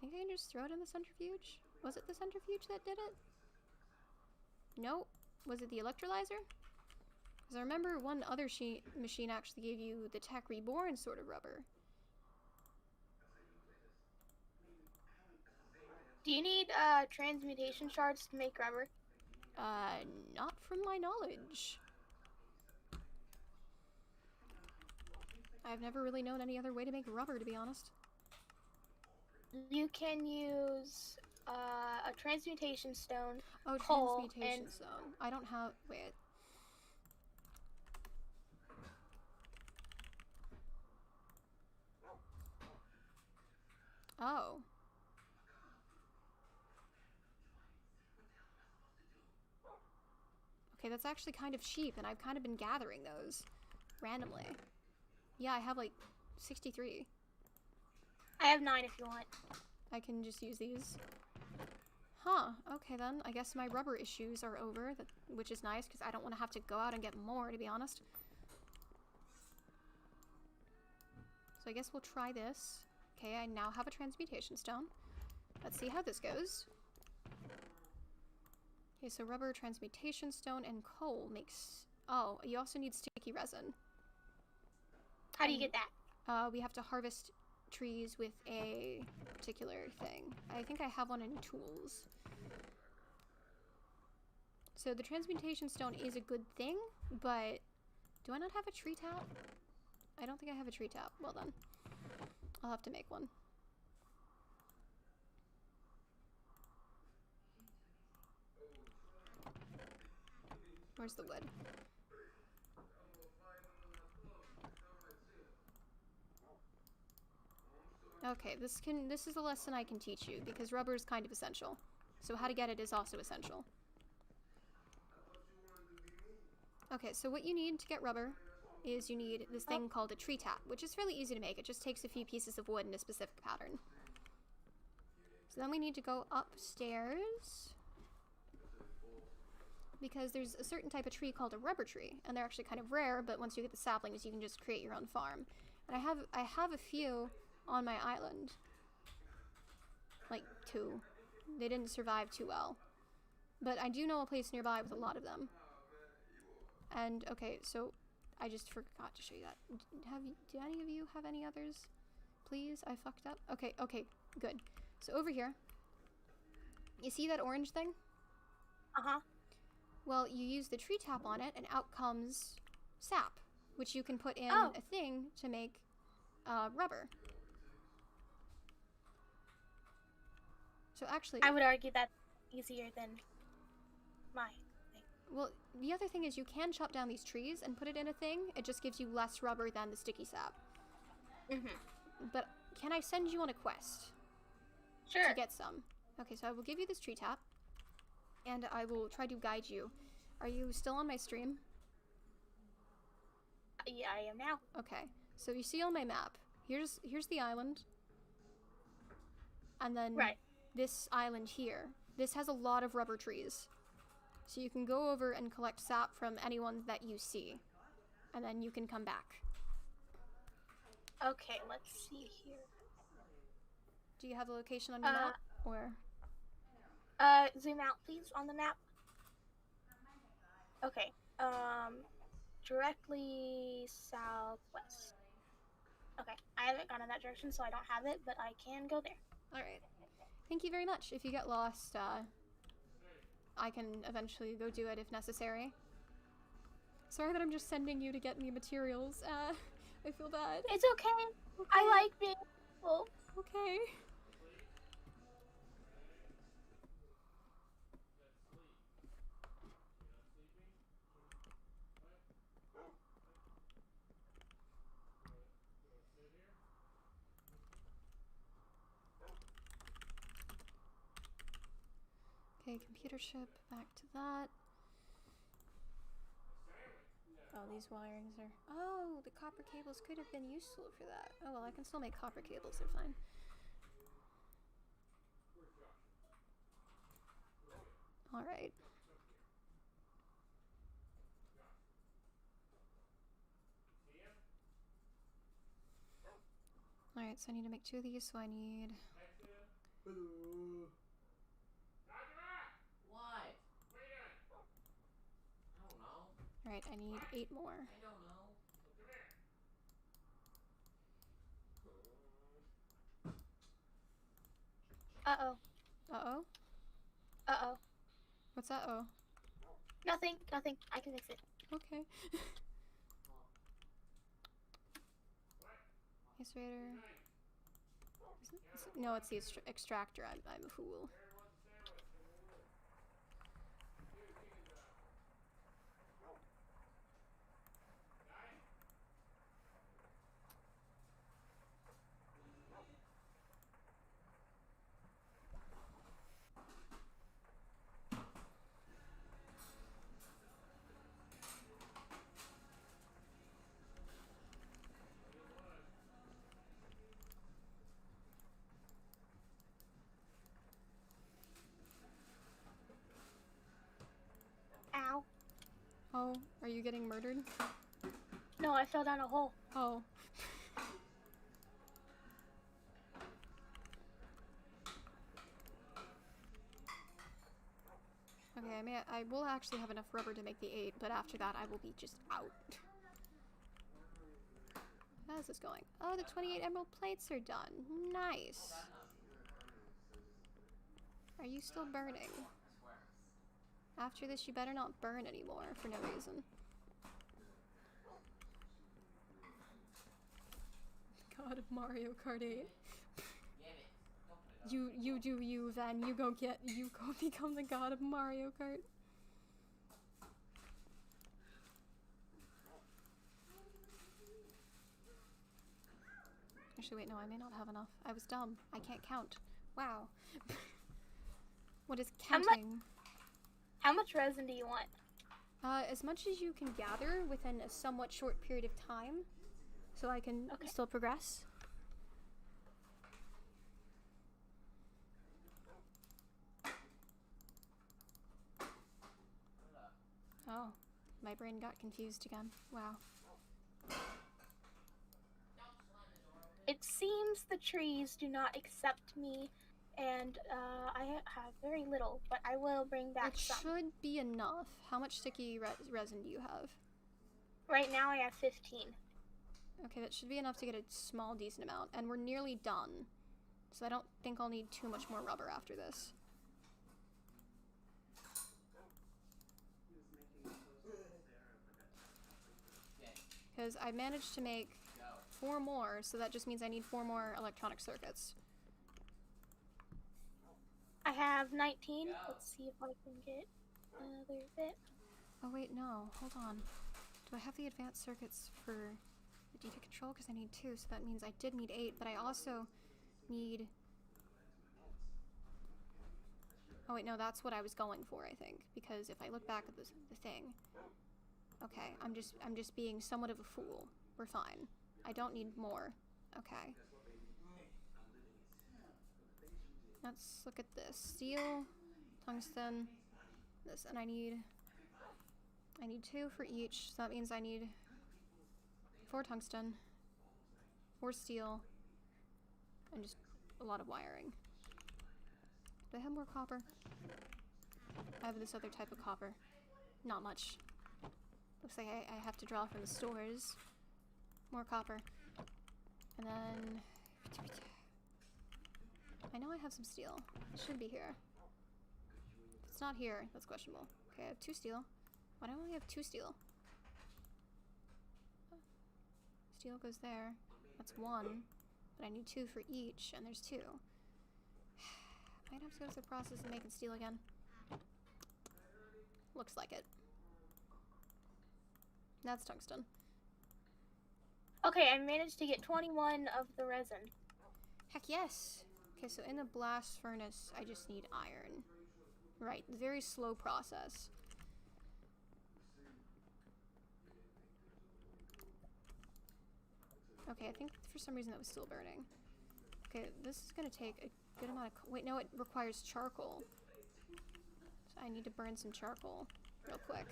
I think I can just throw it in the centrifuge? Was it the centrifuge that did it? Nope. Was it the electrolyzer? Because I remember one other machine actually gave you the Tech Reborn sort of rubber. Do you need transmutation shards to make rubber? Not from my knowledge. I've never really known any other way to make rubber, to be honest. You can use a transmutation stone. Oh, coal, transmutation and stone. I don't have. Wait. Oh. Okay, that's actually kind of cheap, and I've kind of been gathering those randomly. Yeah, I have like 63. I have 9 if you want. I can just use these. Huh, okay then. I guess my rubber issues are over, which is nice, because I don't want to have to go out and get more, to be honest. So I guess we'll try this. Okay, I now have a transmutation stone. Let's see how this goes. Okay, so rubber, transmutation stone, and coal makes... Oh, you also need sticky resin. How do you get that? We have to harvest trees with a particular thing. I think I have one in tools. So the transmutation stone is a good thing, but do I not have a tree tap? I don't think I have a tree tap. Well then, I'll have to make one. Where's the wood? Okay, this is a lesson I can teach you because rubber is kind of essential. So how to get it is also essential. Okay, so what you need to get rubber is you need this thing called a tree tap, which is really easy to make. It just takes a few pieces of wood in a specific pattern. So then we need to go upstairs because there's a certain type of tree called a rubber tree, and they're actually kind of rare, but once you get the saplings, you can just create your own farm. And I have a few on my island. Like 2. They didn't survive too well. But I do know a place nearby with a lot of them. And, okay, so I just forgot to show you that. Do any of you have any others? Please? I fucked up? Okay, good. So over here, you see that orange thing? Uh-huh. Well, you use the tree tap on it, and out comes sap, which you can put in Oh. a thing to make rubber. So actually, I would argue that's easier than my thing. well, the other thing is you can chop down these trees and put it in a thing. It just gives you less rubber than the sticky sap. But can I send you on a quest? Sure. To get some. Okay, so I will give you this tree tap, and I will try to guide you. Are you still on my stream? Yeah, I am now. Okay, so you see on my map, here's the island, and then this island here. This has a lot of rubber trees. So you can go over and collect sap from anyone that you see, and then you can come back. Okay, let's see here. Do you have the location on your map, or? Zoom out, please, on the map. Okay, directly southwest. Okay, I haven't gone in that direction, so I don't have it, but I can go there. Alright. Thank you very much. If you get lost, I can eventually go do it if necessary. Sorry that I'm just sending you to get me materials. I feel bad. It's okay. I like being helpful. Okay. Okay, computer chip, back to that. Oh, these wirings are... Oh, the copper cables could have been useful for that. Oh, well, I can still make copper cables, they're fine. Alright. Alright, so I need to make 2 of these, so I need... What? I don't know. Alright, I need 8 more. I don't know. Uh-oh. Uh-oh? Uh-oh. What's uh-oh? Nothing. I can fix it. Okay. Excavator. No, it's the extractor. I'm a fool. Ow. Oh, are you getting murdered? No, I fell down a hole. Oh. Okay, I will actually have enough rubber to make the 8, but after that I will be just out. How's this going? Oh, the 28 emerald plates are done. Nice. Are you still burning? After this, you better not burn anymore for no reason. God of Mario Kart 8. You do you, then. You go become the god of Mario Kart. Actually, wait, no, I may not have enough. I was dumb. I can't count. Wow. What is counting? How much resin do you want? As much as you can gather within a somewhat short period of time, so I can still progress. Oh, my brain got confused again. Wow. It seems the trees do not accept me, and I have very little, but I will bring back some. It should be enough. How much sticky resin do you have? Right now I have 15. Okay, that should be enough to get a small, decent amount, and we're nearly done. So I don't think I'll need too much more rubber after this. Because I managed to make 4 more, so that just means I need 4 more electronic circuits. I have 19. Let's see if I can get another bit. Oh wait, no, hold on. Do I have the advanced circuits for the DP control? Because I need 2, so that means I did need 8, but I also need... Oh wait, no, that's what I was going for, I think. Because if I look back at the thing... Okay, I'm just being somewhat of a fool. We're fine. I don't need more. Okay. Let's look at this. Steel, tungsten, this, and I need 2 for each, so that means I need 4 tungsten, 4 steel, and just a lot of wiring. Do I have more copper? I have this other type of copper. Not much. Looks like I have to draw from the stores. More copper. And then... I know I have some steel. It should be here. If it's not here, that's questionable. Okay, I have 2 steel. Why do I only have 2 steel? Steel goes there. That's 1. But I need 2 for each, and there's 2. Might have to go through the process of making steel again. Looks like it. That's tungsten. Okay, I managed to get 21 of the resin. Heck yes! Okay, so in the blast furnace, I just need iron. Right, very slow process. Okay, I think for some reason that was still burning. Okay, this is gonna take a good amount of... Wait, no, it requires charcoal. So I need to burn some charcoal real quick.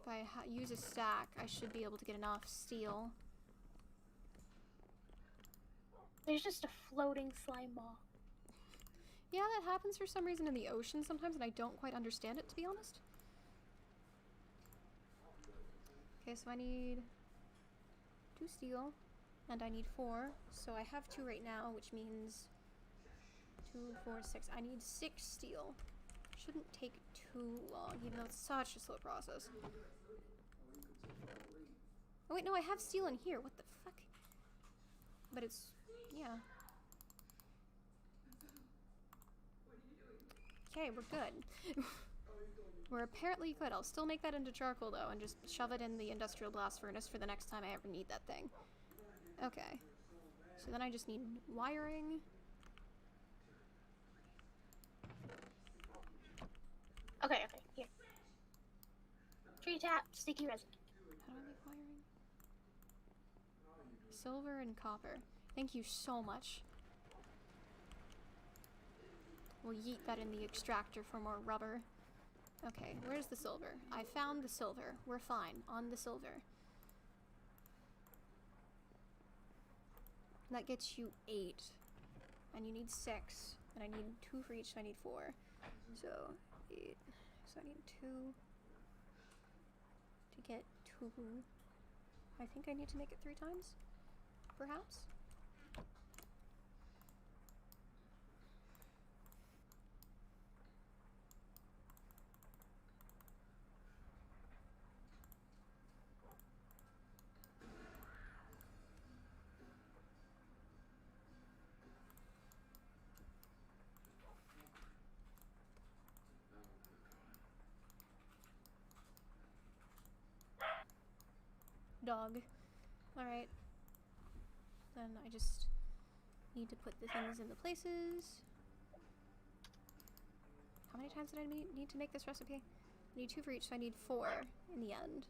If I use a stack, I should be able to get enough steel. There's just a floating slime ball. Yeah, that happens for some reason in the ocean sometimes, and I don't quite understand it, to be honest. Okay, so I need 2 steel, and I need 4. So I have 2 right now, which means 2, 4, 6. I need 6 steel. Shouldn't take too long, even though it's such a slow process. Oh wait, no, I have steel in here. What the fuck? But it's... yeah. Okay, we're good. We're apparently good. I'll still make that into charcoal, though, and just shove it in the industrial blast furnace for the next time I ever need that thing. Okay. So then I just need wiring. Okay, here. Tree tap, sticky resin. How do I make wiring? Silver and copper. Thank you so much. We'll yeet that in the extractor for more rubber. Okay, where's the silver? I found the silver. We're fine. On the silver. That gets you 8. And you need 6. And I need 2 for each, so I need 4. So, 8. So I need 2 to get 2. I think I need to make it 3 times? Perhaps? dog. Alright. Then I just need to put the things in the places. How many times did I need to make this recipe? I need 2 for each, so I need 4 in the end.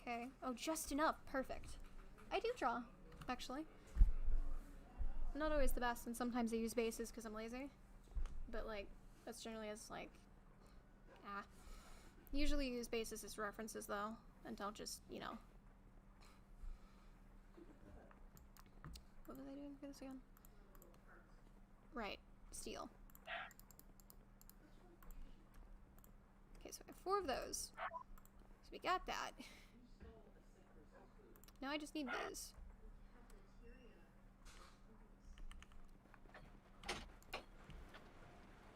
Okay. Oh, just enough. Perfect. I do draw, actually. Not always the best, and sometimes I use bases because I'm lazy. But, like, that's generally as, like, Usually use bases as references, though, and don't just, you know. What was I doing for this again? Right. Steel. Okay, so I have 4 of those. So we got that. Now I just need these.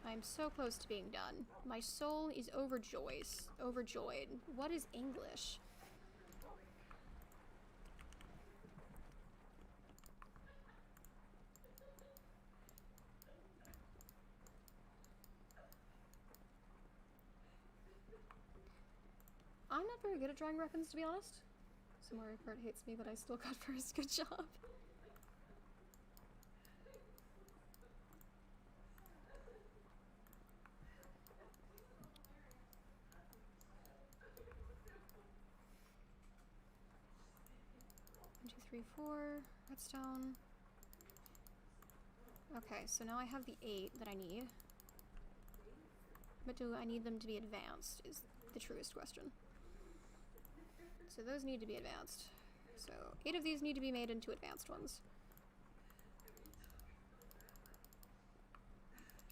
I'm so close to being done. My soul is overjoyed. What is English? I'm not very good at drawing weapons, to be honest. Samori part hates me, but I still got first. Good job. One, 2, 3, 4. Redstone. Okay, so now I have the 8 that I need. But do I need them to be advanced is the truest question. So those need to be advanced. So 8 of these need to be made into advanced ones.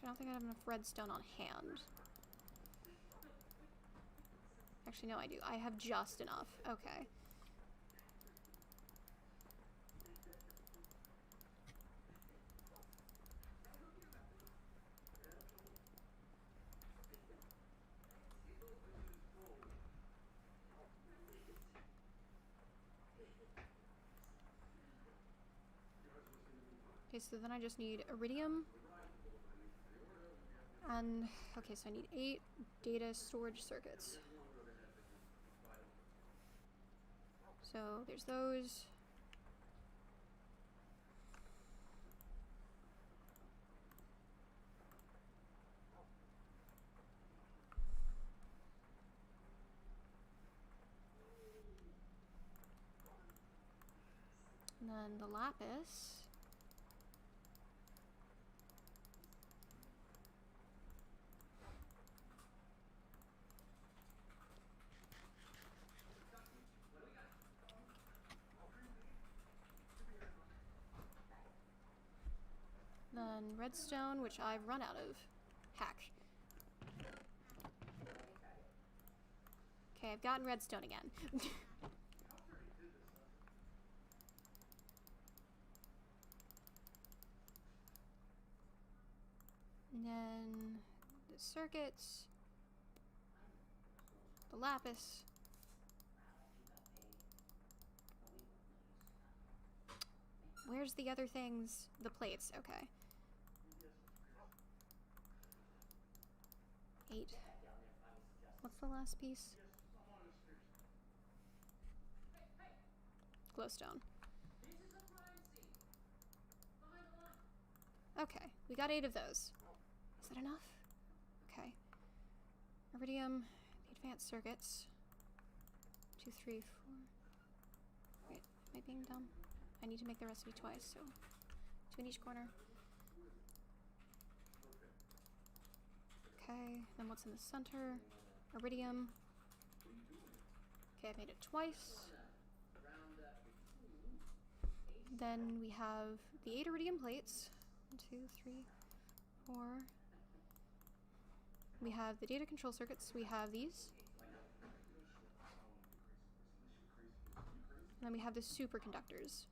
I don't think I have enough redstone on hand. Actually, no, I do. I have just enough. Okay. Okay, so then I just need iridium. And, okay, so I need 8 data storage circuits. So there's those. And then the lapis. Then redstone, which I've run out of. Hack. Okay, I've gotten redstone again. And then the circuits. The lapis. Where's the other things? The plates, okay. 8. What's the last piece? Glowstone. Okay, we got 8 of those. Is that enough? Okay. Iridium, the advanced circuits. 2, 3, 4. Wait, am I being dumb? I need to make the recipe twice, so 2 in each corner. Okay, then what's in the center? Iridium. Okay, I've made it twice. Then we have the 8 iridium plates. 1, 2, 3, 4. We have the data control circuits. We have these. And then we have the superconductors.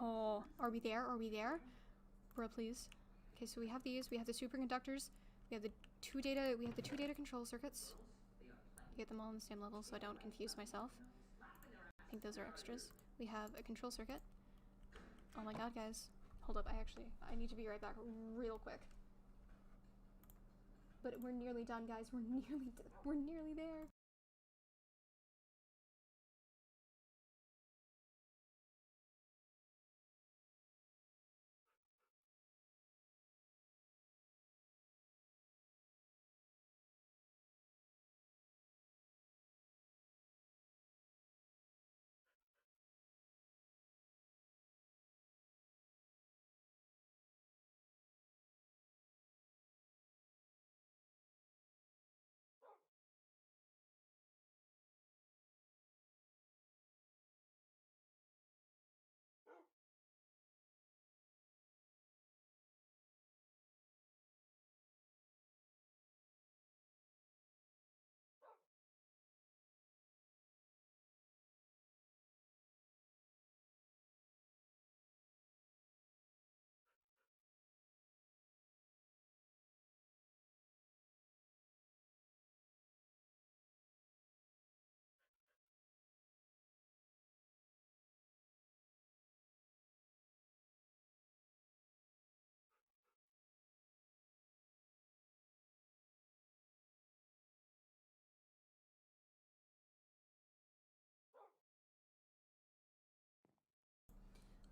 Oh, are we there? Are we there? Bro, please. Okay, so we have these. We have the superconductors. We have the 2 data control circuits. Get them all on the same level so I don't confuse myself. I think those are extras. We have a control circuit. Oh my god, guys. hold up, I need to be right back real quick. But we're nearly done, guys. We're nearly there.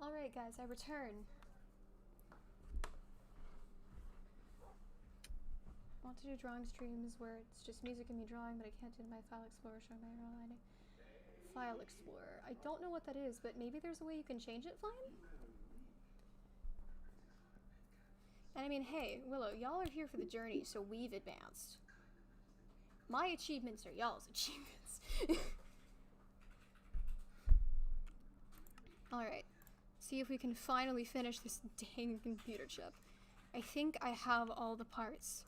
Alright guys, I return. I want to do drawing streams where it's just music and me drawing, but I can't do my File Explorer showing my arrow lining. File Explorer. I don't know what that is, but maybe there's a way you can change it, Flame? And I mean, hey, Willow, y'all are here for the journey, so we've advanced. My achievements are y'all's achievements. Alright. See if we can finally finish this dang computer chip. I think I have all the parts.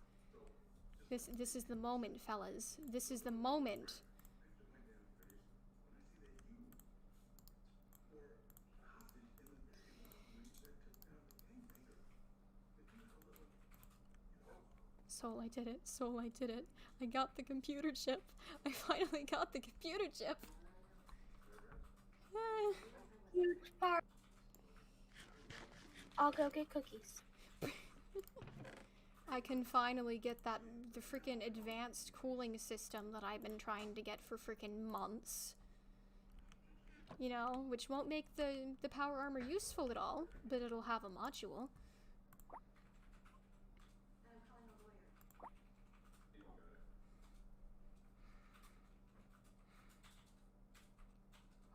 This is the moment, fellas. This is the moment. Soul, I did it. Soul, I did it. I got the computer chip. I finally got the computer chip. Huge part. I'll go get cookies. I can finally get the freaking advanced cooling system that I've been trying to get for freaking months. You know, which won't make the power armor useful at all, but it'll have a module.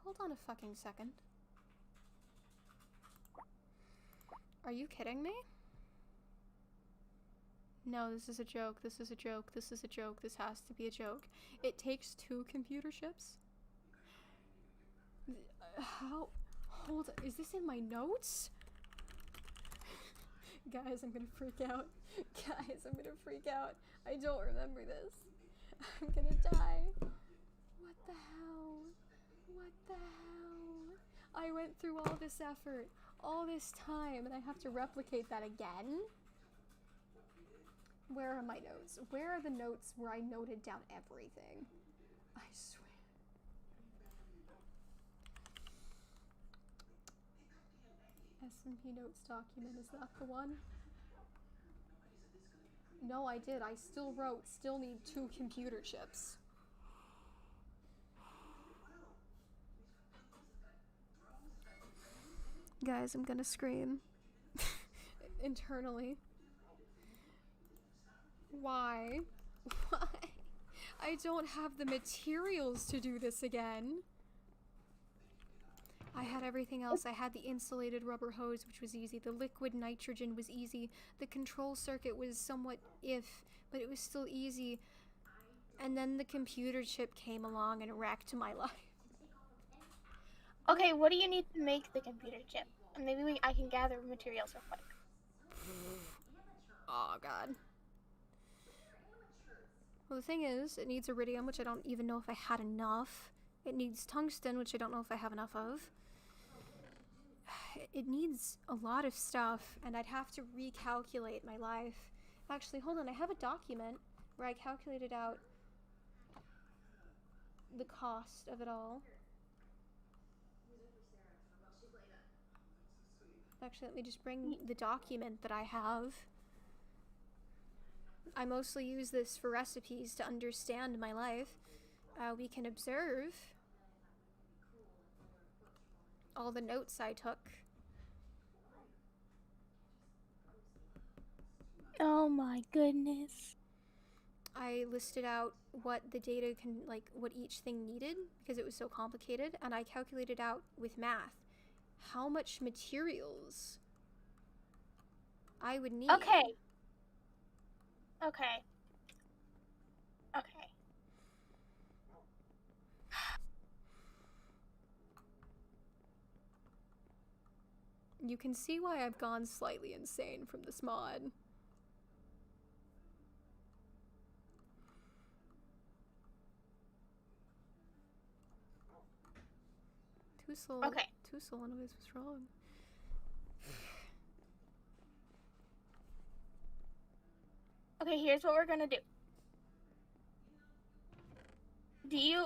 Hold on a fucking second. Are you kidding me? No, this is a joke. This is a joke. This is a joke. This has to be a joke. It takes 2 computer chips? How? Hold on. Is this in my notes? Guys, I'm gonna freak out. Guys, I'm gonna freak out. I don't remember this. I'm gonna die. What the hell? What the hell? I went through all this effort, all this time, and I have to replicate that again? Where are my notes? Where are the notes where I noted down everything? I swear. SMP notes document, is that the one? No, I did. I still wrote, still need 2 computer chips. Guys, I'm gonna scream. Internally. Why? Why? I don't have the materials to do this again. I had everything else. I had the insulated rubber hose, which was easy. The liquid nitrogen was easy. The control circuit was somewhat but it was still easy. And then the computer chip came along and wrecked my life. Okay, what do you need to make the computer chip? Maybe I can gather materials real quick. Oh god. Well, the thing is, it needs iridium, which I don't even know if I had enough. It needs tungsten, which I don't know if I have enough of. It needs a lot of stuff, and I'd have to recalculate my life. Actually, hold on, I have a document where I calculated out the cost of it all. Actually, let me just bring the document that I have. I mostly use this for recipes to understand my life. We can observe all the notes I took. Oh my goodness. I listed out what the data can, like, what each thing needed because it was so complicated, and I calculated out with math how much materials I would need. Okay. Okay. Okay. You can see why I've gone slightly insane from this mod. Okay. Two solenoids was wrong. Okay, here's what we're gonna do.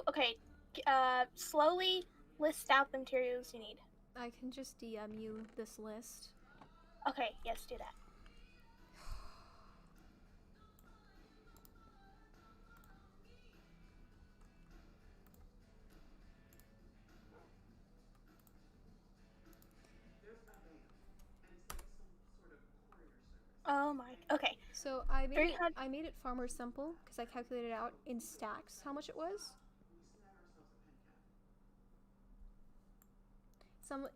Okay, slowly list out the materials you need. I can just DM you this list. Okay, yes, do that. Oh my, okay. So I made it far more simple because I calculated out in stacks how much it was.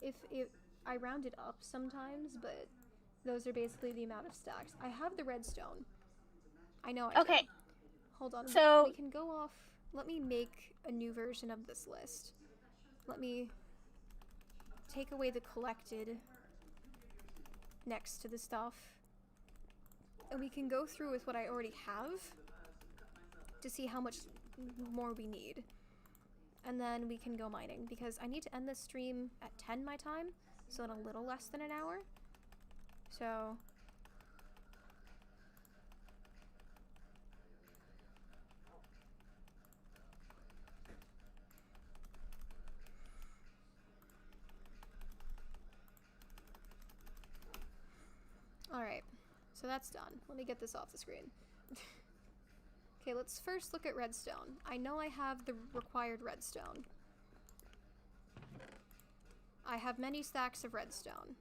If I rounded up sometimes, but those are basically the amount of stacks. I have the redstone. I know I Okay. do. Hold on. So we can go off. Let me make a new version of this list. Let me take away the collected next to the stuff. And we can go through with what I already have to see how much more we need. And then we can go mining because I need to end this stream at 10 my time, so in a little less than an hour. So alright, so that's done. Let me get this off the screen. Okay, let's first look at redstone. I know I have the required redstone. I have many stacks of redstone.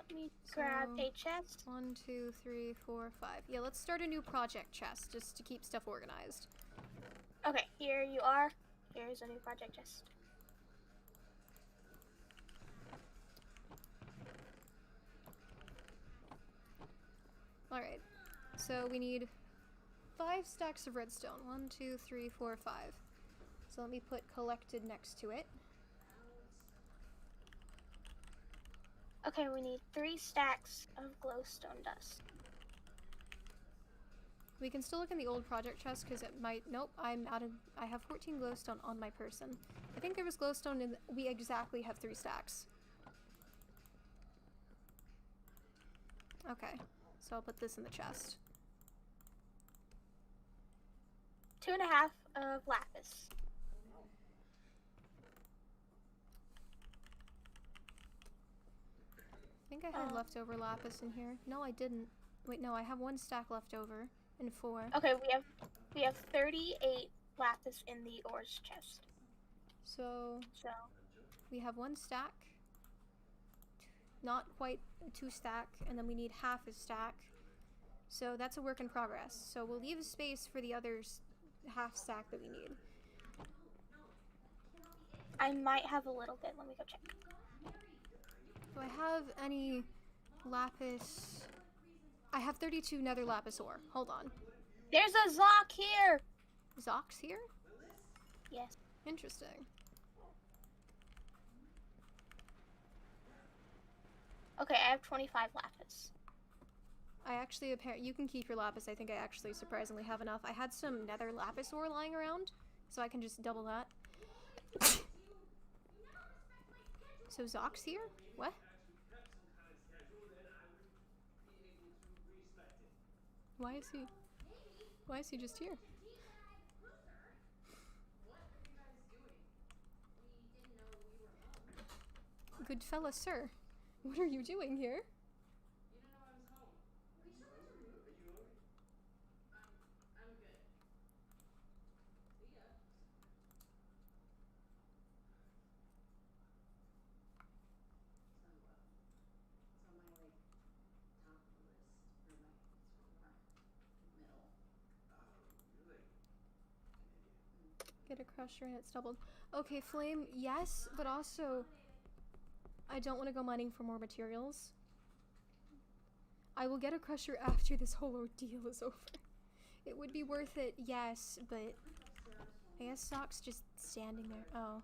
let me grab a chest. 1, 2, 3, 4, 5. Yeah, let's start a new project chest just to keep stuff organized. Okay, here you are. Here's a new project chest. Alright, so we need 5 stacks of redstone. 1, 2, 3, 4, 5. So let me put collected next to it. Okay, we need 3 stacks of glowstone dust. We can still look in the old project chest because it might. Nope, I'm out of. I have 14 glowstone on my person. I think there was glowstone in. We exactly have 3 stacks. Okay, so I'll put this in the chest. 2.5 of lapis. I think I had leftover lapis in here. No, I didn't. Wait, no, I have 1 stack left over and 4. Okay, we have 38 lapis in the ores chest. So we have 1 stack. Not quite a 2 stack, and then we need half a stack. So that's a work in progress. So we'll leave a space for the other half stack that we need. I might have a little bit. Let me go check. Do I have any lapis? I have 32 nether lapis ore. Hold on. There's a Zoc here! Zoc's here? Yes. Interesting. Okay, I have 25 lapis. I actually, you can keep your lapis. I think I actually surprisingly have enough. I had some nether lapis ore lying around, so I can just double that. So Zoc's here? What? Why is he just here? Good fella, sir. What are you doing here? Get a crusher and it's doubled. Okay, Flame, yes, but also I don't want to go mining for more materials. I will get a crusher after this whole ordeal is over. It would be worth it, yes, but I guess Sock's just standing there. Oh.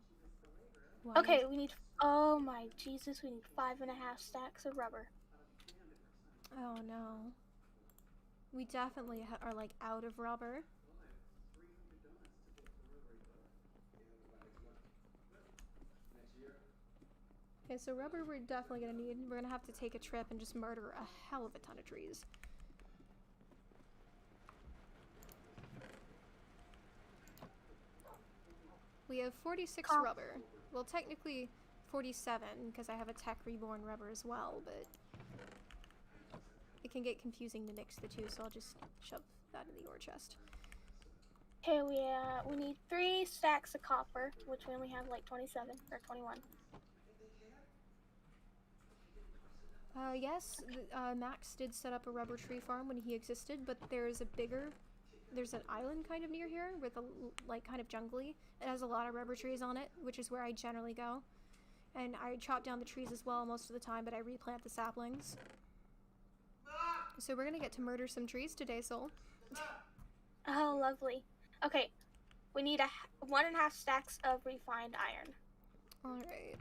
Why? Okay, we need. Oh my Jesus, we need 5.5 stacks of rubber. Oh no. We definitely are like out of rubber. Okay, so rubber we're definitely gonna need. We're gonna have to take a trip and just murder a hell of a ton of trees. We have 46 rubber. Well, technically 47 because I have a Tech Reborn rubber as well, but it can get confusing to mix the two, so I'll just shove that in the ore chest. Okay, we need 3 stacks of copper, which we only have like 27 or 21. Yes, Max did set up a rubber tree farm when he existed, but there's an island kind of near here with a, like, kind of jungly. It has a lot of rubber trees on it, which is where I generally go. And I chop down the trees as well most of the time, but I replant the saplings. So we're gonna get to murder some trees today, Soul. Oh, lovely. Okay, we need 1.5 stacks of refined iron. Alright.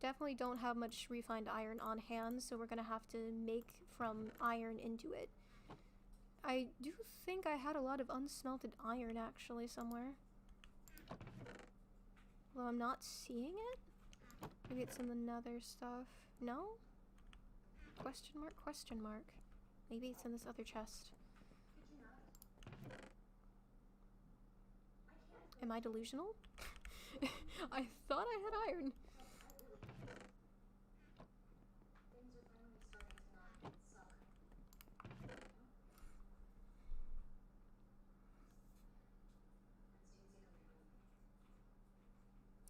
Definitely don't have much refined iron on hand, so we're gonna have to make from iron into it. I do think I had a lot of unsmelted iron actually somewhere. Well, I'm not seeing it? Maybe it's in the nether stuff. No? Question mark, question mark. Maybe it's in this other chest. Am I delusional? I thought I had iron.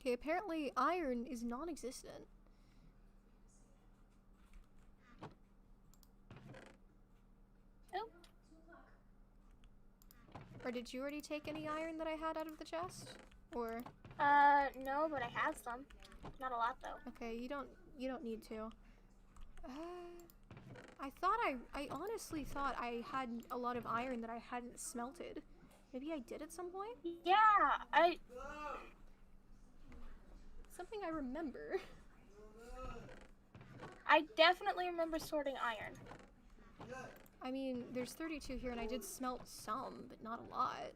Okay, apparently iron is non-existent. Oh. Or did you already take any iron that I had out of the chest? Or No, but I have some. Not a lot though. okay, you don't need to. I honestly thought I had a lot of iron that I hadn't smelted. Maybe I did at some point? Yeah, Something I remember. I definitely remember sorting iron. I mean, there's 32 here and I did smelt some, but not a lot.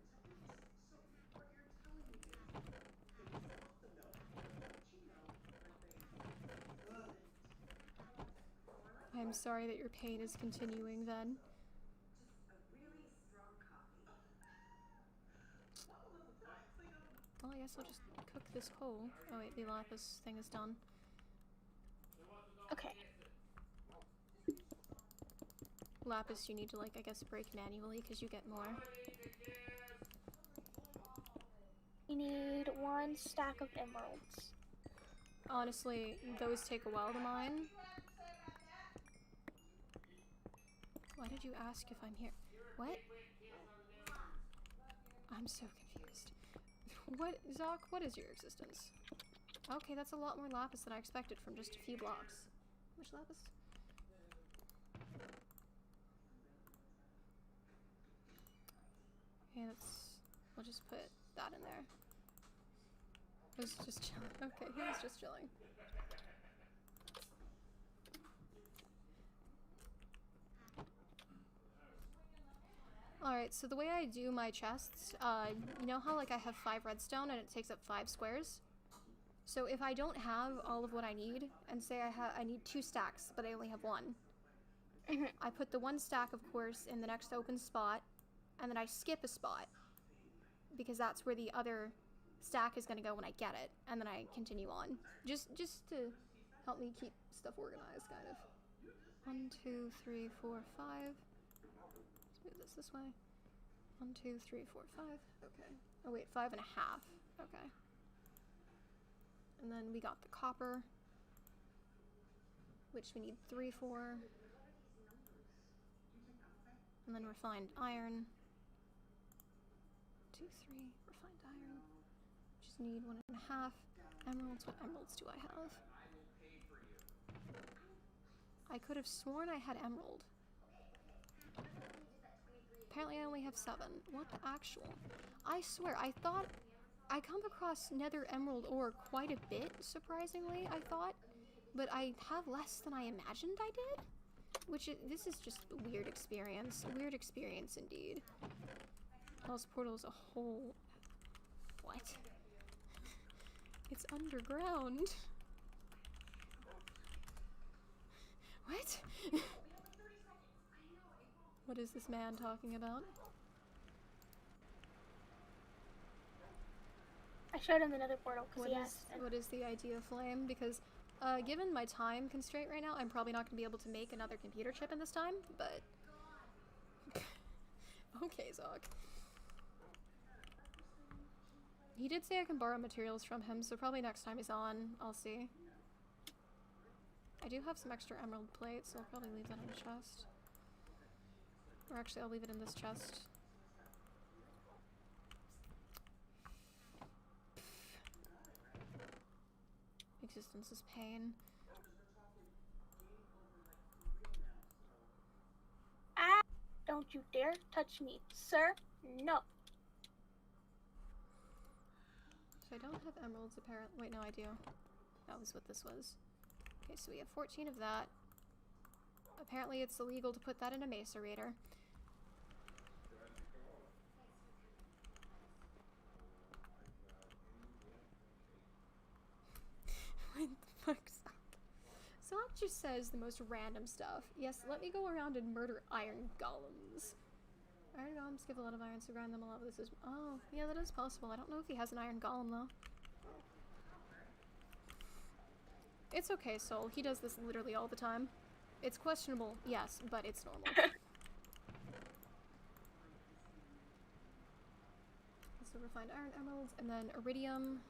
I'm sorry that your pain is continuing then. Well, I guess I'll just cook this coal. Oh wait, the lapis thing is done. Okay. Lapis you need to, like, I guess break manually because you get more. You need 1 stack of emeralds. Honestly, those take a while to mine. Why did you ask if I'm here? What? I'm so confused. What, Zoc, what is your existence? Okay, that's a lot more lapis than I expected from just a few blocks. How much lapis? Okay, we'll just put that in there. It was just chilling. Okay, he was just chilling. Alright, so the way I do my chests, you know how, like, I have 5 redstone and it takes up 5 squares? So if I don't have all of what I need, and say I need 2 stacks, but I only have 1, I put the 1 stack, of course, in the next open spot, and then I skip a spot, because that's where the other stack is gonna go when I get it, and then I continue on. Just to help me keep stuff organized, kind of. 1, 2, 3, 4, 5. Let's move this way. 1, 2, 3, 4, 5. Okay. Oh wait, 5.5. Okay. And then we got the copper, which we need 3 for. And then refined iron. 2, 3, refined iron. Just need 1.5. Emeralds, what emeralds do I have? I could have sworn I had emerald. Apparently I only have 7. What the actual? I swear, I thought I come across nether emerald ore quite a bit, surprisingly, I thought. But I have less than I imagined I did. Which, this is just a weird experience. A weird experience indeed. Hell's Portal is a whole... What? It's underground. What? What is this man talking about? I showed him another portal because he asked. What is the idea of flame? Because given my time constraint right now, I'm probably not going to be able to make another computer chip in this time, but... Okay, Zog. He did say I can borrow materials from him, so probably next time he's on, I'll see. I do have some extra emerald plates, so I'll probably leave that in the chest. Or actually, I'll leave it in this chest. Existence is pain. Ah! Don't you dare touch me, sir! No! So I don't have emeralds apparently. Wait, no, I do. That was what this was. Okay, so we have 14 of that. Apparently it's illegal to put that in a macerator. What the fuck's up? Zog just says the most random stuff. Yes, let me go around and murder iron golems. Iron golems give a lot of iron, so grind them a lot. This is... Oh, yeah, that is possible. I don't know if he has an iron golem, though. It's okay, Soul. He does this literally all the time. It's questionable, yes, but it's normal. So refined iron emeralds, and then iridium.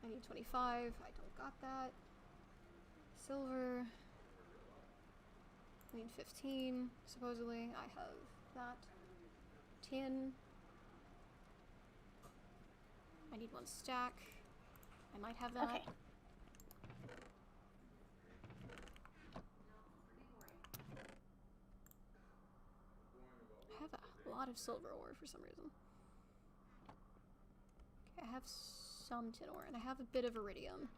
I need 25. I don't got that. Silver. I need 15, supposedly. I have that. Tin. I need 1 stack. I might have that. Okay. I have a lot of silver ore for some reason. Okay, I have some tin ore, and I have a bit of iridium.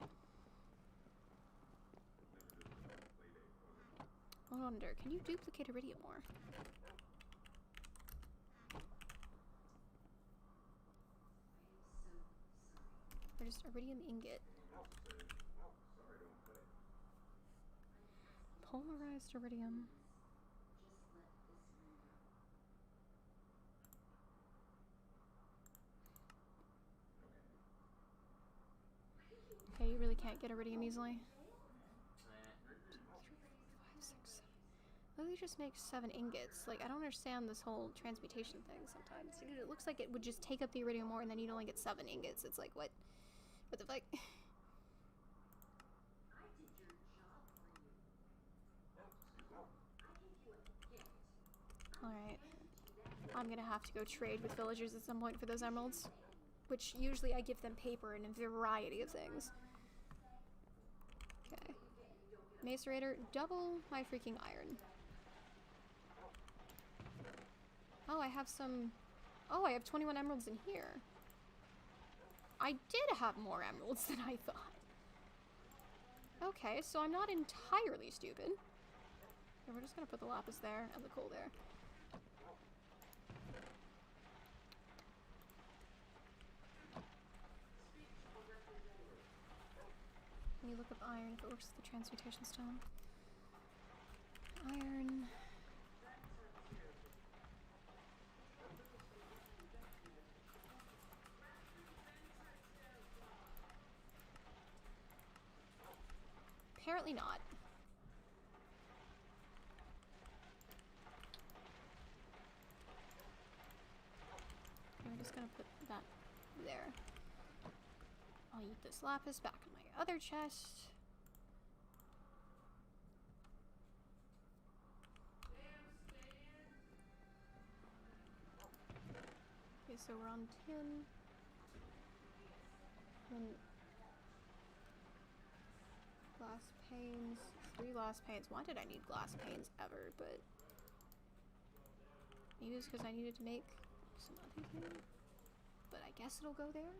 I wonder, can you duplicate iridium ore? There's iridium ingot. Polarized iridium. Okay, you really can't get iridium easily. 2, 3, 4, 5, 6, 7. Literally just makes 7 ingots. Like, I don't understand this whole transmutation thing sometimes. It looks like it would just take up the iridium ore and then you'd only get 7 ingots. It's like, what? What the fuck? Alright. I'm gonna have to go trade with villagers at some point for those emeralds. Which usually I give them paper and a variety of things. Okay. Macerator, double my freaking iron. Oh, I have some... Oh, I have 21 emeralds in here. I did have more emeralds than I thought. Okay, so I'm not entirely stupid. Okay, we're just gonna put the lapis there and the coal there. Can you look up iron if it works with the transmutation stone? Iron. apparently not. I'm just gonna put that there. I'll eat this lapis back in my other chest. Okay, so we're on 10. And glass panes. 3 glass panes. Why did I need glass panes ever? But maybe it's because I needed to make some other thing. But I guess it'll go there.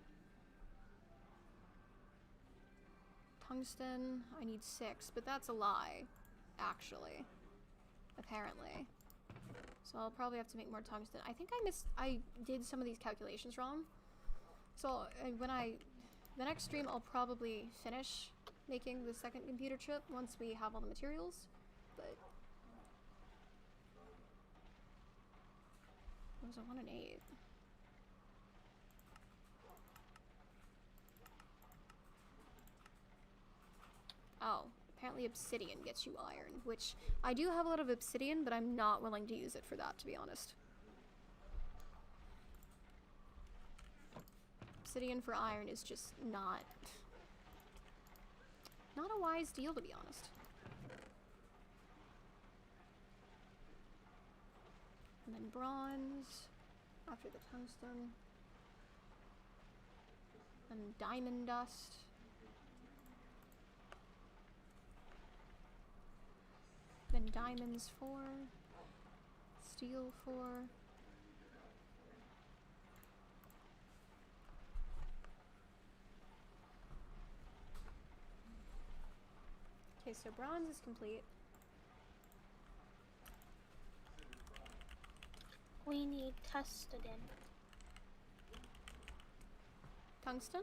Tungsten, I need 6, but that's a lie, actually. Apparently. So I'll probably have to make more tungsten. I think I did some of these calculations wrong. So the next stream I'll probably finish making the second computer chip once we have all the materials. But it was a 1 and 8. Oh, apparently obsidian gets you iron, which I do have a lot of obsidian, but I'm not willing to use it for that, to be honest. Obsidian for iron is just not a wise deal, to be honest. And then bronze after the tungsten. And diamond dust. Then diamonds 4, steel 4. Okay, so bronze is complete. We need tungsten. Tungsten?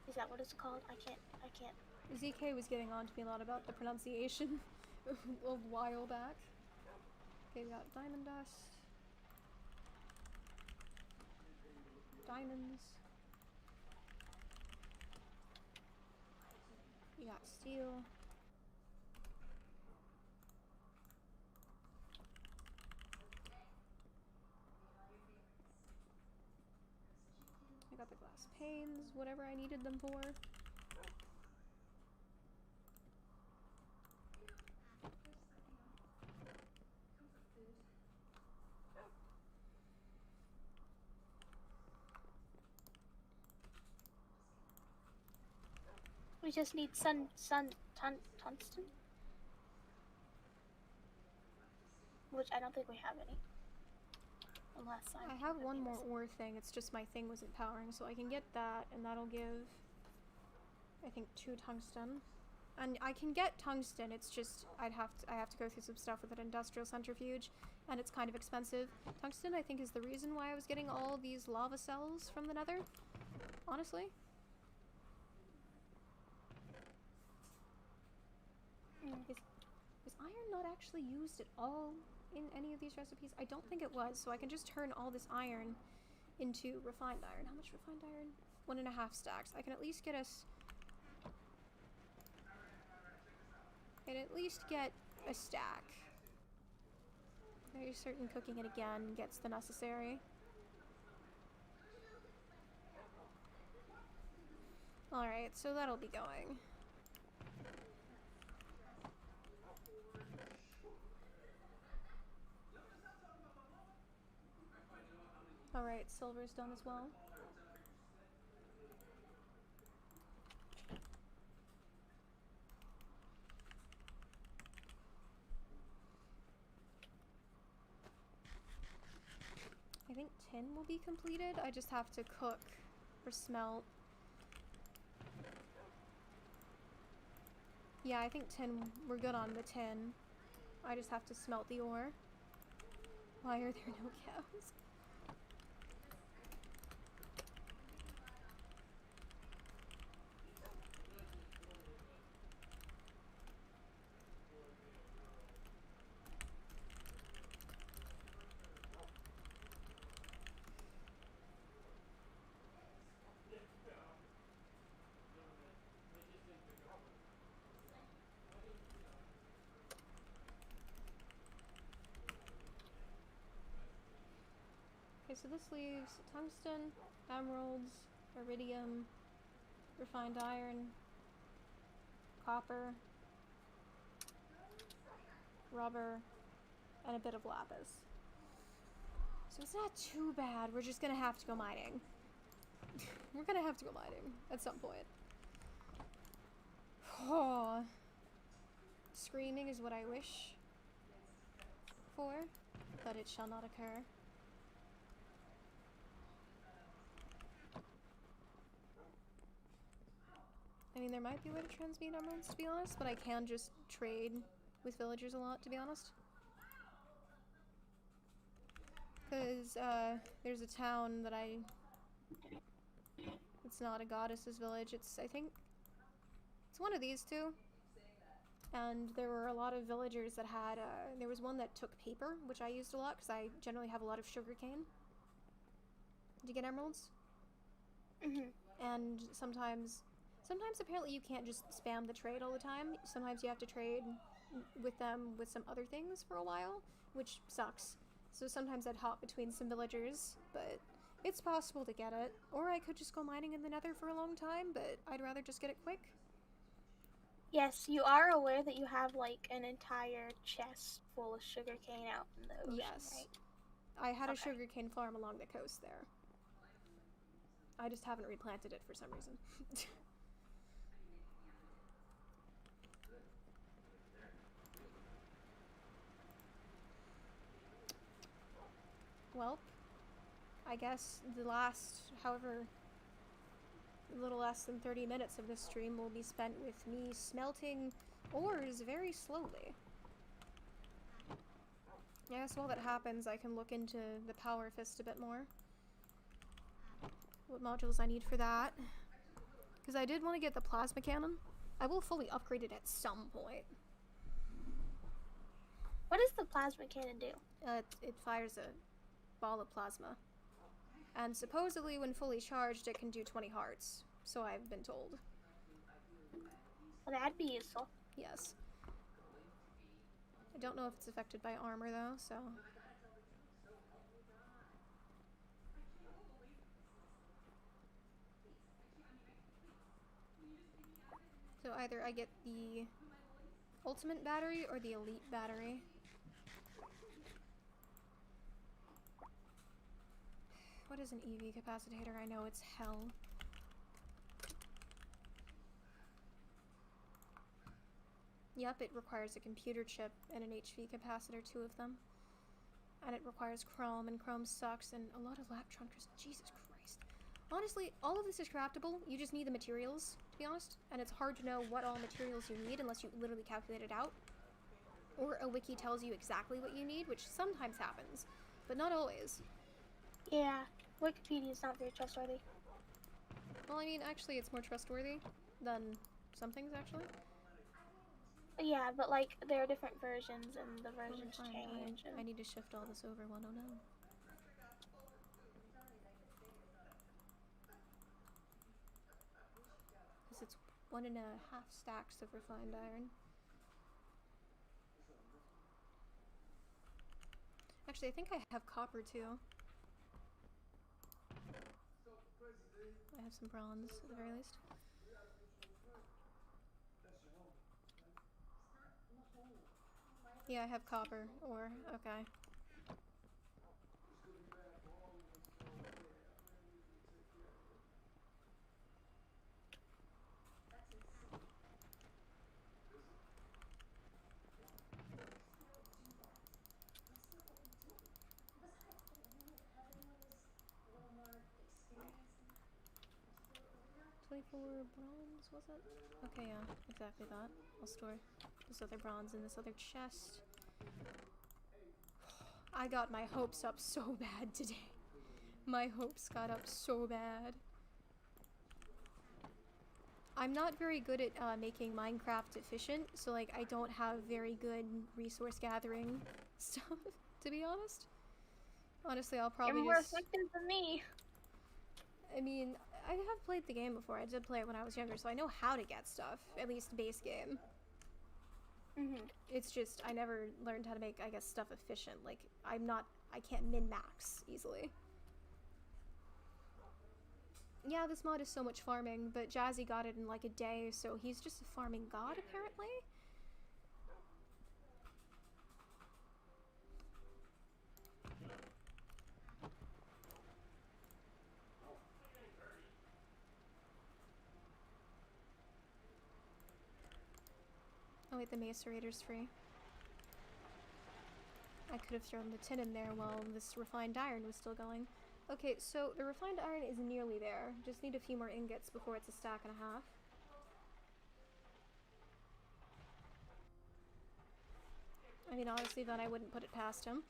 Is that what it's called? I can't. ZK was getting on to me a lot about the pronunciation a while back. Okay, we got diamond dust. Diamonds. We got steel. I got the glass panes, whatever I needed them for. We just need tungsten. Which I don't think we have any. Unless I have one more ore thing, it's just my thing wasn't powering, so I can get that, and that'll give, I think, 2 tungsten. And I can get tungsten, it's just, I have to go through some stuff with an industrial centrifuge, and it's kind of expensive. Tungsten, I think, is the reason why I was getting all these lava cells from the nether, honestly. Is iron not actually used at all in any of these recipes? I don't think it was, so I can just turn all this iron into refined iron. How much refined iron? 1.5 stacks. I can at least get us... I can at least get a stack. Very certain cooking it again gets the necessary. Alright, so that'll be going. Alright, silver's done as well. I think tin will be completed. I just have to cook or smelt. Yeah, I think tin, we're good on the tin. I just have to smelt the ore. Why are there no cows? so this leaves tungsten, emeralds, iridium, refined iron, copper, rubber, and a bit of lapis. So it's not too bad. We're just gonna have to go mining. We're gonna have to go mining at some point. Oh. Screaming is what I wish for, but it shall not occur. I mean, there might be a way to transmute emeralds, to be honest, but I can just trade with villagers a lot, to be honest. Because, there's a town that it's not a goddess's village, I think, it's one of these two. And there were a lot of villagers that had, there was one that took paper, which I used a lot, because I generally have a lot of sugarcane to get emeralds. And sometimes apparently you can't just spam the trade all the time. Sometimes you have to trade with them with some other things for a while, which sucks. So sometimes I'd hop between some villagers, but it's possible to get it. Or I could just go mining in the nether for a long time, but I'd rather just get it quick. Yes, you are aware that you have like an entire chest full of sugarcane out in the ocean, Yes. right? I had a sugarcane farm along the coast there. I just haven't replanted it for some reason. Well, I guess the last, however, a little less than 30 minutes of this stream will be spent with me smelting ores very slowly. I guess while that happens, I can look into the Power Fist a bit more. What modules I need for that. Because I did want to get the Plasma Cannon. I will fully upgrade it at some point. What does the Plasma Cannon do? It fires a ball of plasma. And supposedly when fully charged it can do 20 hearts. So I've been told. Well, that'd be useful. Yes. I don't know if it's affected by armor though, so... So either I get the ultimate battery or the elite battery. What is an EV capacitator? I know it's hell. Yep, it requires a computer chip and an HV capacitor, 2 of them. And it requires chrome, and chrome sucks, and a lot of Laptron crystals. Jesus Christ. Honestly, all of this is craftable. You just need the materials, to be honest. And it's hard to know what all materials you need unless you literally calculate it out. Or a wiki tells you exactly what you need, which sometimes happens, but not always. Yeah, Wikipedia is not very trustworthy. Well, I mean, actually, it's more trustworthy than some things, actually. Yeah, but like, there are different versions, and the versions change. I need to shift all this over 109. Because it's 1.5 stacks of refined iron. Actually, I think I have copper too. I have some bronze at the very least. Yeah, I have copper ore. Okay. Bronze, was it? Okay, yeah, exactly that. I'll store this other bronze in this other chest. I got my hopes up so bad today. My hopes got up so bad. I'm not very good at making Minecraft efficient, so like I don't have very good resource gathering stuff, to be honest. Honestly, I'll probably You're more effective than me. I mean, I have played the game before. I did play it when I was younger, so I know how to get stuff. At least base game. It's just, I never learned how to make, I guess, stuff efficient. Like, I can't min-max easily. Yeah, this mod is so much farming, but Jazzy got it in like a day, so he's just a farming god, apparently? Oh wait, the macerator's free. I could have thrown the tin in there while this refined iron was still going. Okay, so the refined iron is nearly there. Just need a few more ingots before it's a stack and a half. I mean, honestly, then I wouldn't put it past him.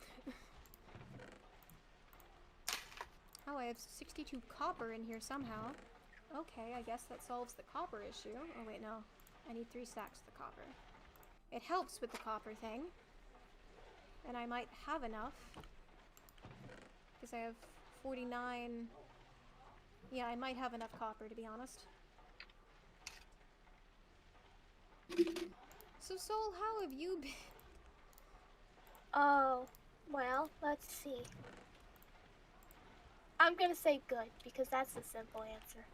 Oh, I have 62 copper in here somehow. Okay, I guess that solves the copper issue. Oh wait, no. I need 3 stacks of the copper. It helps with the copper thing. And I might have enough. Because I have 49... Yeah, I might have enough copper, to be honest. So, Soul, how have you been? Oh, well, let's see. I'm gonna say good, because that's the simple answer.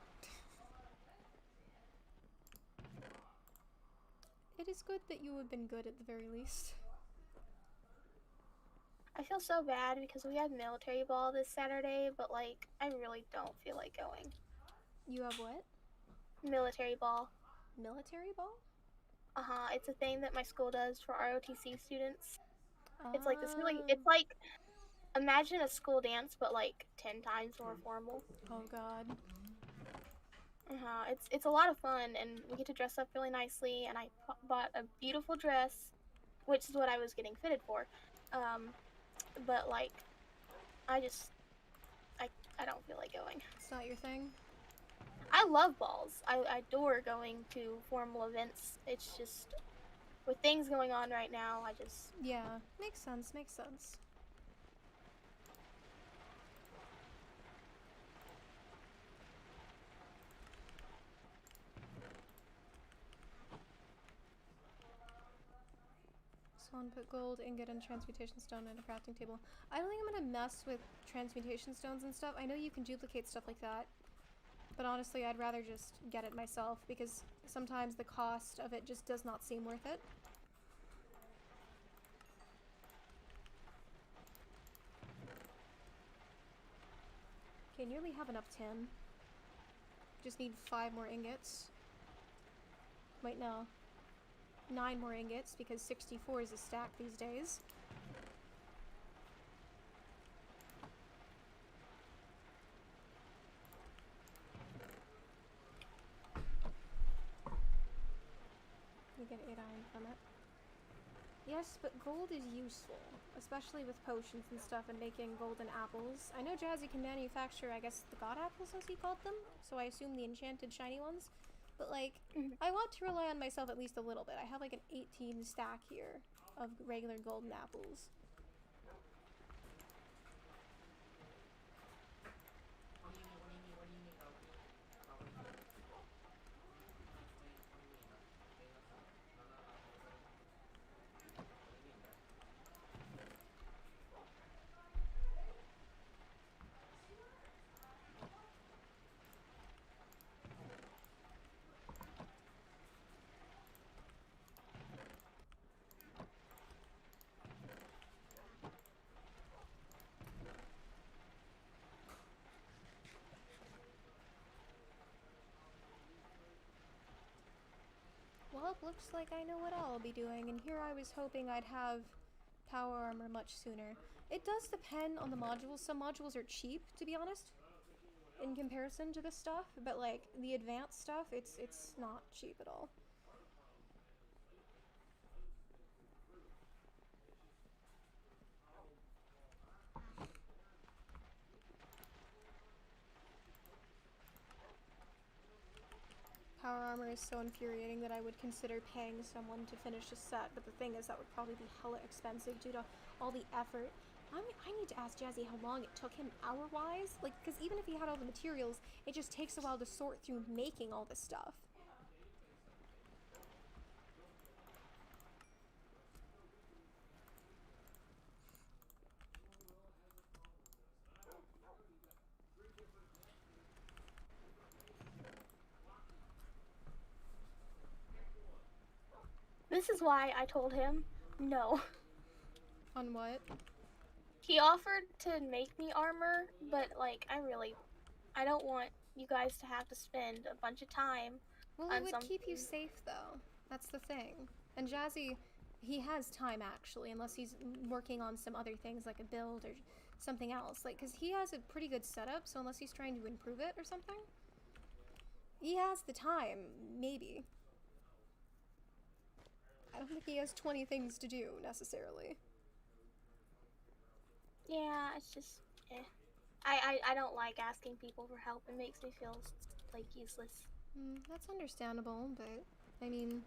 It is good that you have been good at the very least. I feel so bad because we have military ball this Saturday, but like, I really don't feel like going. You have what? Military ball. Military ball? Uh-huh, it's a thing that my school does for ROTC students. It's like this Ah. really, it's like, imagine a school dance, but like 10 times more formal. Oh god. Uh-huh, it's a lot of fun, and we get to dress up really nicely, and I bought a beautiful dress, which is what I was getting fitted for. But like, I don't feel like going. It's not your thing? I love balls. I adore going to formal events. It's just, with things going on right now, I just... Yeah, makes sense, makes sense. Someone put gold, ingot, and transmutation stone in a crafting table. I don't think I'm gonna mess with transmutation stones and stuff. I know you can duplicate stuff like that. But honestly, I'd rather just get it myself, because sometimes the cost of it just does not seem worth it. Okay, nearly have enough tin. Just need 5 more ingots. Wait, no. 9 more ingots, because 64 is a stack these days. You get 8 iron from it. Yes, but gold is useful, especially with potions and stuff and making golden apples. I know Jazzy can manufacture, I guess, the god apples as he called them, so I assume the enchanted shiny ones. But like, I want to rely on myself at least a little bit. I have like an 18 stack here of regular golden apples. Well, it looks like I know what I'll be doing, and here I was hoping I'd have power armor much sooner. It does depend on the modules. Some modules are cheap, to be honest, in comparison to this stuff, but like, the advanced stuff, it's not cheap at all. Power armor is so infuriating that I would consider paying someone to finish a set, but the thing is that would probably be hella expensive due to all the effort. I need to ask Jazzy how long it took him hour-wise, like, because even if he had all the materials, it just takes a while to sort through making all this stuff. This is why I told him no. On what? He offered to make me armor, but like I don't want you guys to have to spend a bunch of time Well, on it would something. keep you safe, though. That's the thing. And Jazzy, he has time, actually, unless he's working on some other things, like a build or something else. Like, because he has a pretty good setup, so unless he's trying to improve it or something, he has the time, maybe. I don't think he has 20 things to do, necessarily. Yeah, it's just, I don't like asking people for help. It makes me feel, like, useless. That's understandable, but, I mean,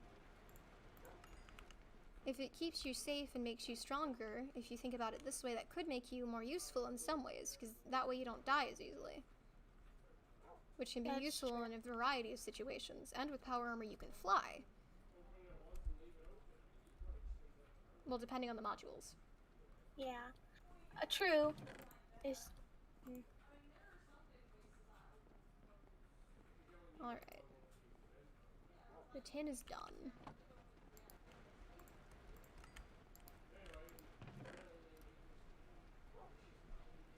if it keeps you safe and makes you stronger, if you think about it this way, that could make you more useful in some ways, because that way you don't die as easily. Which can be That's useful true. in a variety of situations, and with power armor you can fly. Well, depending on the modules. Yeah. True. It's, Alright. The tin is done.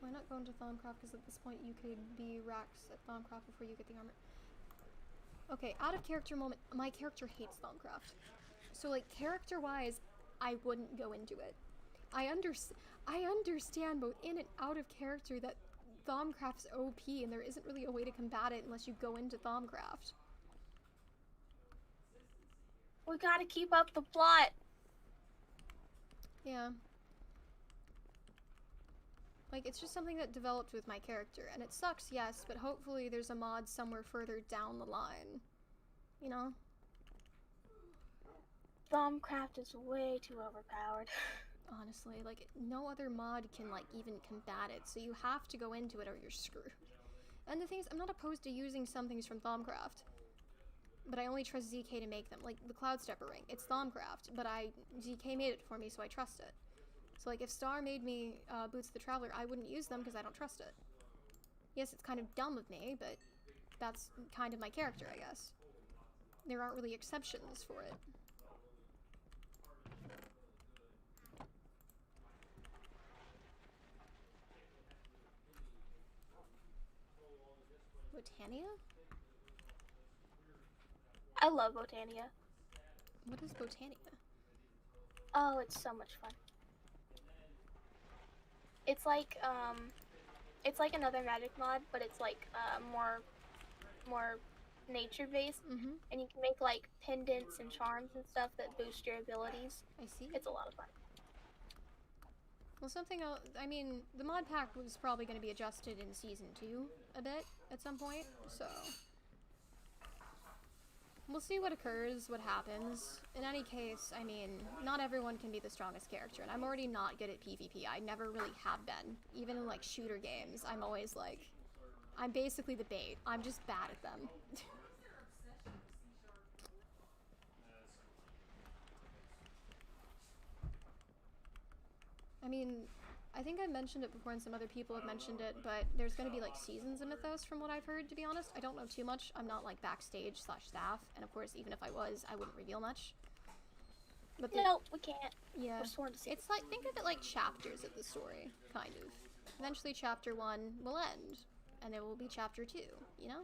Why not go into Thaumcraft? Because at this point you could be Rax at Thaumcraft before you get the armor. Okay, out of character moment. My character hates Thaumcraft. So, like, character-wise, I wouldn't go into it. I understand both in and out of character that Thaumcraft's OP and there isn't really a way to combat it unless you go into Thaumcraft. we gotta keep up the plot. Yeah. Like, it's just something that developed with my character, and it sucks, yes, but hopefully there's a mod somewhere further down the line. You know? Thaumcraft is way too overpowered. Honestly, like, no other mod can, like, even combat it, so you have to go into it or you're screwed. And the thing is, I'm not opposed to using some things from Thaumcraft, but I only trust ZK to make them. Like, the Cloud Stepper ring, it's Thaumcraft, but ZK made it for me, so I trust it. So, like, if Star made me Boots the Traveler, I wouldn't use them because I don't trust it. Yes, it's kind of dumb of me, but that's kind of my character, I guess. There aren't really exceptions for it. Botania? I love Botania. What is Botania? Oh, it's so much fun. It's like another magic mod, but it's like more nature based, and you can make like pendants and charms and stuff that boost your abilities. I see. It's a lot of fun. Well, something else, I mean, the mod pack was probably going to be adjusted in Season 2 a bit at some point, so we'll see what occurs, what happens. In any case, I mean, not everyone can be the strongest character, and I'm already not good at PvP. I never really have been. Even in, like, shooter games, I'm always, like, I'm basically the bait. I'm just bad at them. I mean, I think I mentioned it before and some other people have mentioned it, but there's going to be like seasons of Mythos from what I've heard, to be honest. I don't know too much. I'm not like backstage / staff, and of course, even if I was, I wouldn't reveal much. But No, we can't. yeah, We're sworn to secrecy. it's like, think of it like chapters of the story, kind of. Eventually chapter 1 will end, and there will be chapter 2, you know?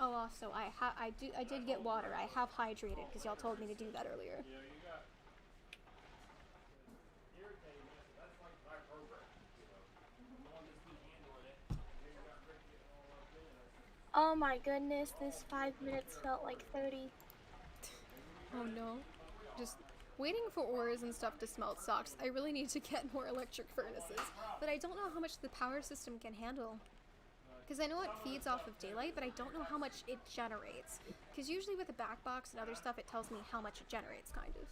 Oh, also, I did get water. I have hydrated because y'all told me to do that earlier. You know, you got irritating, that's like my program. The one that's been handling it. You got Rick getting all up in it. Oh my goodness, this 5 minutes felt like 30. Oh no. Just waiting for ores and stuff to smelt sucks. I really need to get more electric furnaces, but I don't know how much the power system can handle. Because I know it feeds off of daylight, but I don't know how much it generates. Because usually with the back box and other stuff, it tells me how much it generates, kind of.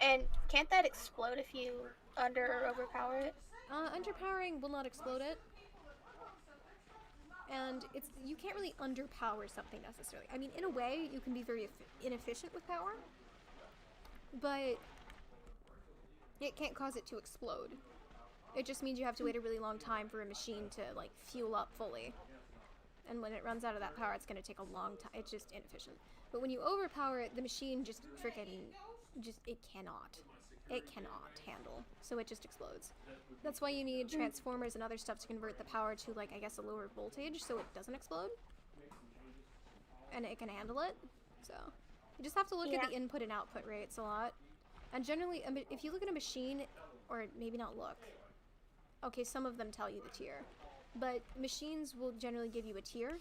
And can't that explode if you under or overpower it? Underpowering will not explode it. and you can't really underpower something necessarily. I mean, in a way, you can be very inefficient with power, but it can't cause it to explode. It just means you have to wait a really long time for a machine to, like, fuel up fully. And when it runs out of that power, it's going to take a long time. It's just inefficient. But when you overpower it, the machine just freaking, it cannot handle. So it just explodes. That's why you need transformers and other stuff to convert the power to, like, I guess a lower voltage so it doesn't explode. And it can handle it. So you just have to look at the input and output rates a lot. And generally, if you look at a machine, or maybe not look, okay, some of them tell you the tier, but machines will generally give you a tier,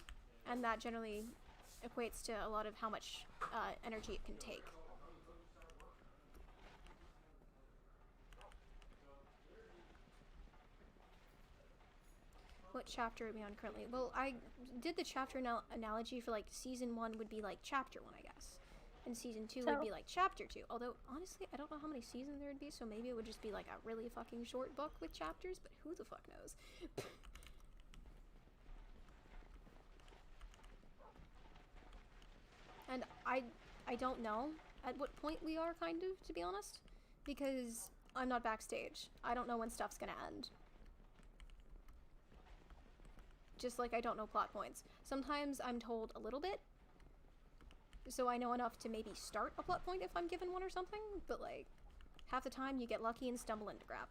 and that generally equates to a lot of how much energy it can take. What chapter are we on currently? Well, I did the chapter analogy for, like, season 1 would be like chapter 1, I guess. And season 2 would be like chapter 2. Although, honestly, I don't know how many seasons there would be, so maybe it would just be like a really fucking short book with chapters, but who the fuck knows? And I don't know at what point we are, kind of, to be honest, because I'm not backstage. I don't know when stuff's gonna end. Just like I don't know plot points. Sometimes I'm told a little bit, so I know enough to maybe start a plot point if I'm given one or something, but, like, half the time you get lucky and stumble into crap.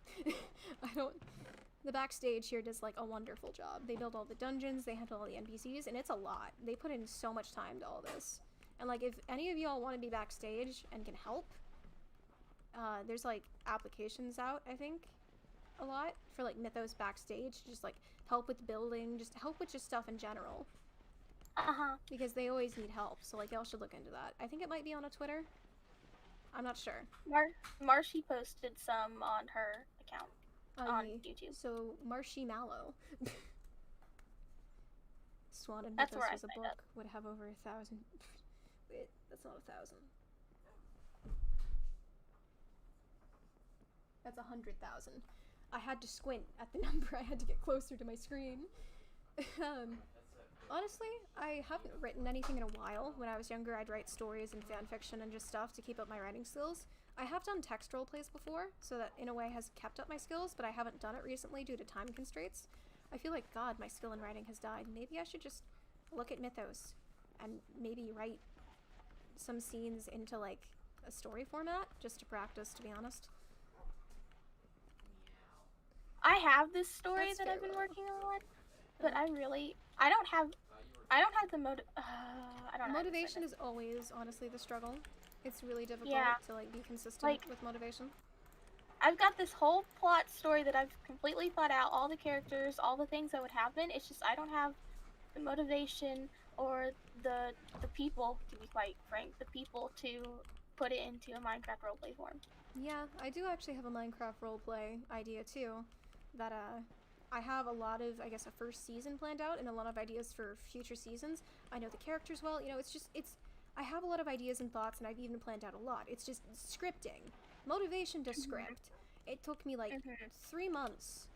The backstage here does, like, a wonderful job. They build all the dungeons, they handle all the NPCs, and it's a lot. They put in so much time to all this. And, like, if any of y'all want to be backstage and can help, there's, like, applications out, I think, a lot for, like, Mythos backstage, just, like, help with building, just help with just stuff in general. Because they always need help, so, like, y'all should look into that. I think it might be on a Twitter. I'm not sure. Marshy posted some on her account on YouTube. So, Marshy Mallow. Swan and Mythos was a book, would have over 1,000. Wait, that's not 1,000. That's 100,000. I had to squint at the number. I had to get closer to my screen. Honestly, I haven't written anything in a while. When I was younger, I'd write stories and fan fiction and just stuff to keep up my writing skills. I have done text roleplays before, so that in a way has kept up my skills, but I haven't done it recently due to time constraints. I feel like, God, my skill in writing has died. Maybe I should just look at Mythos and maybe write some scenes into, like, a story format, just to practice, to be honest. I have this story that I've been working on, but I don't have the motivation is always, honestly, the struggle. It's really difficult to, like, be consistent with motivation. I've got this whole plot story that I've completely thought out, all the characters, all the things that would happen. It's just I don't have the motivation or the people, to be quite frank, the people to put it into a Minecraft roleplay form. Yeah, I do actually have a Minecraft roleplay idea too, that I have a lot of, I guess, a first season planned out and a lot of ideas for future seasons. I know the characters well, you know, I have a lot of ideas and thoughts, and I've even planned out a lot. It's just scripting. Motivation to script. It took me, like, 3 months.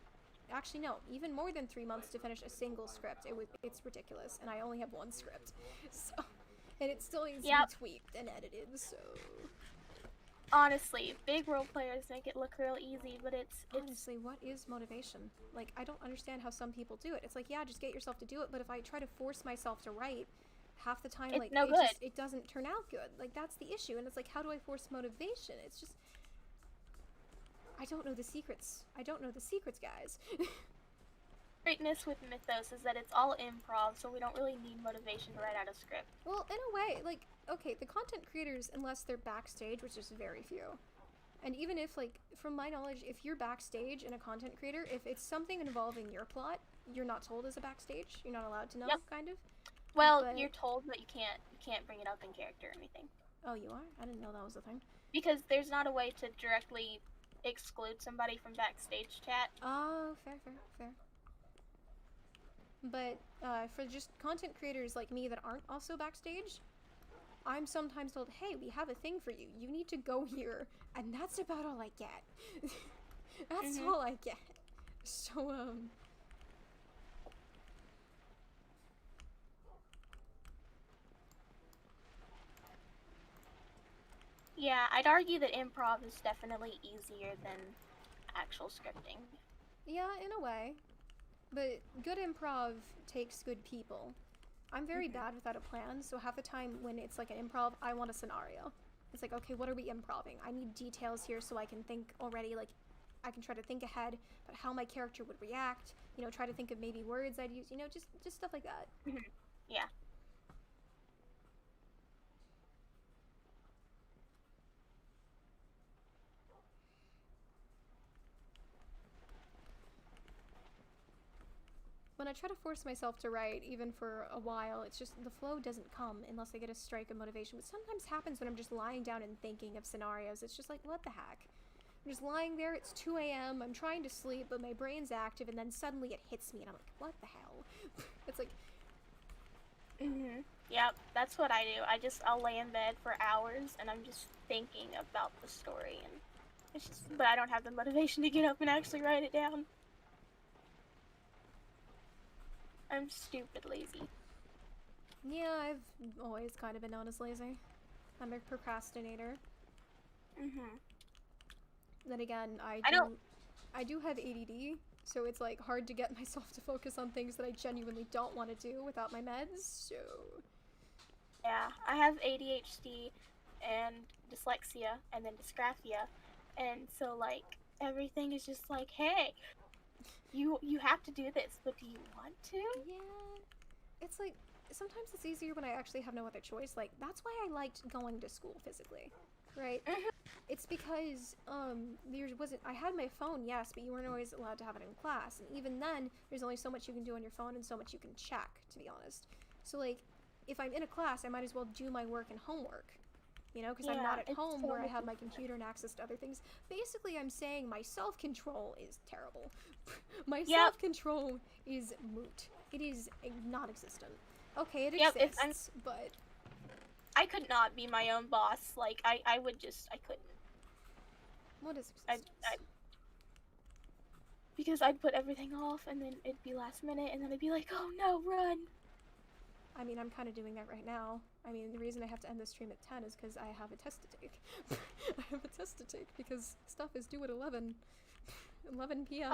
Actually, no, even more than 3 months to finish a single script. It's ridiculous, and I only have one script. So, and it still needs to be tweaked and edited, so... Honestly, big role players make it look real easy, but it's... Honestly, what is motivation? Like, I don't understand how some people do it. It's like, yeah, just get yourself to do it, but if I try to force myself to write, half the time, like, it doesn't turn out good. Like, that's the issue, and it's like, how do I force motivation? It's just... I don't know the secrets. I don't know the secrets, guys. Greatness with Mythos is that it's all improv, so we don't really need motivation to write out a script. Well, in a way, like, okay, the content creators, unless they're backstage, which is very few, and even if, like, from my knowledge, if you're backstage and a content creator, if it's something involving your plot, you're not told as a backstage. You're not allowed to know, kind of. Well, you're told, but you can't bring it up in character or anything. Oh, you are? I didn't know that was a thing. Because there's not a way to directly exclude somebody from backstage chat. Oh, fair. But for just content creators like me that aren't also backstage, I'm sometimes told, hey, we have a thing for you. You need to go here. And that's about all I get. That's all I get. So, Yeah, I'd argue that improv is definitely easier than actual scripting. Yeah, in a way. But good improv takes good people. I'm very bad without a plan, so half the time when it's like an improv, I want a scenario. It's like, okay, what are we improving? I need details here so I can think already, like, I can try to think ahead about how my character would react, you know, try to think of maybe words I'd use, you know, just stuff like that. Yeah. When I try to force myself to write, even for a while, it's just the flow doesn't come unless I get a strike of motivation, which sometimes happens when I'm just lying down and thinking of scenarios. It's just like, what the heck? I'm just lying there, it's 2 a.m., I'm trying to sleep, but my brain's active, and then suddenly it hits me, and I'm like, what the hell? It's like... Yep, that's what I do. I'll lay in bed for hours, and I'm just thinking about the story, and it's just, but I don't have the motivation to get up and actually write it down. I'm stupid lazy. Yeah, I've always kind of been known as lazy. I'm a procrastinator. Then again, I do have ADD, so it's like hard to get myself to focus on things that I genuinely don't want to do without my meds, so... Yeah, I have ADHD and dyslexia and then dysgraphia, and so like everything is just like, hey, you have to do this, but do you want to? Yeah, it's like sometimes it's easier when I actually have no other choice. Like that's why I liked going to school physically, right? It's because there wasn't. I had my phone, yes, but you weren't always allowed to have it in class, and even then, there's only so much you can do on your phone and so much you can check, to be honest. So like, if I'm in a class, I might as well do my work and homework. You know, because I'm not at home where I have my computer and access to other things. Basically, I'm saying my self-control is terrible. My self-control is moot. It is non-existent. Okay, it exists, but... I could not be my own boss. Like, I couldn't. What is existence? Because I'd put everything off, and then it'd be last minute, and then I'd be like, oh no, run! I mean, I'm kind of doing that right now. I mean, the reason I have to end the stream at 10 is because I have a test to take. I have a test to take because stuff is due at 11 p.m.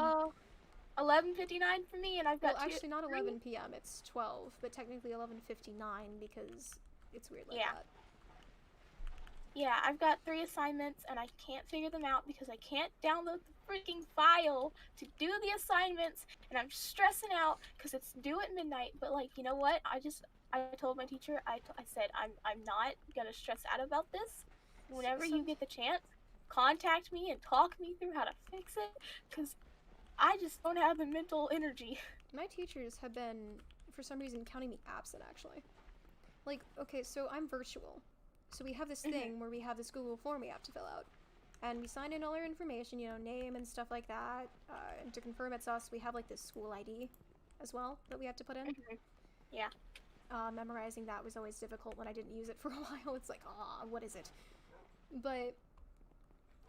11:59 for me, and I've got actually not 11 p.m. It's 12, but technically 11:59 because it's weird like that. Yeah, I've got 3 assignments, and I can't figure them out because I can't download the freaking file to do the assignments, and I'm stressing out because it's due at midnight. But like, you know what? I told my teacher, I said I'm not gonna stress out about this. Whenever you get the chance, contact me and talk me through how to fix it, because I just don't have the mental energy. My teachers have been, for some reason, counting me absent, actually. Like, okay, so I'm virtual. So we have this thing where we have this Google form we have to fill out. And we sign in all our information, you know, name and stuff like that. And to confirm it's us, we have, like, this school ID as well that we have to put in. Yeah. Memorizing that was always difficult when I didn't use it for a while. It's like, what is it? But...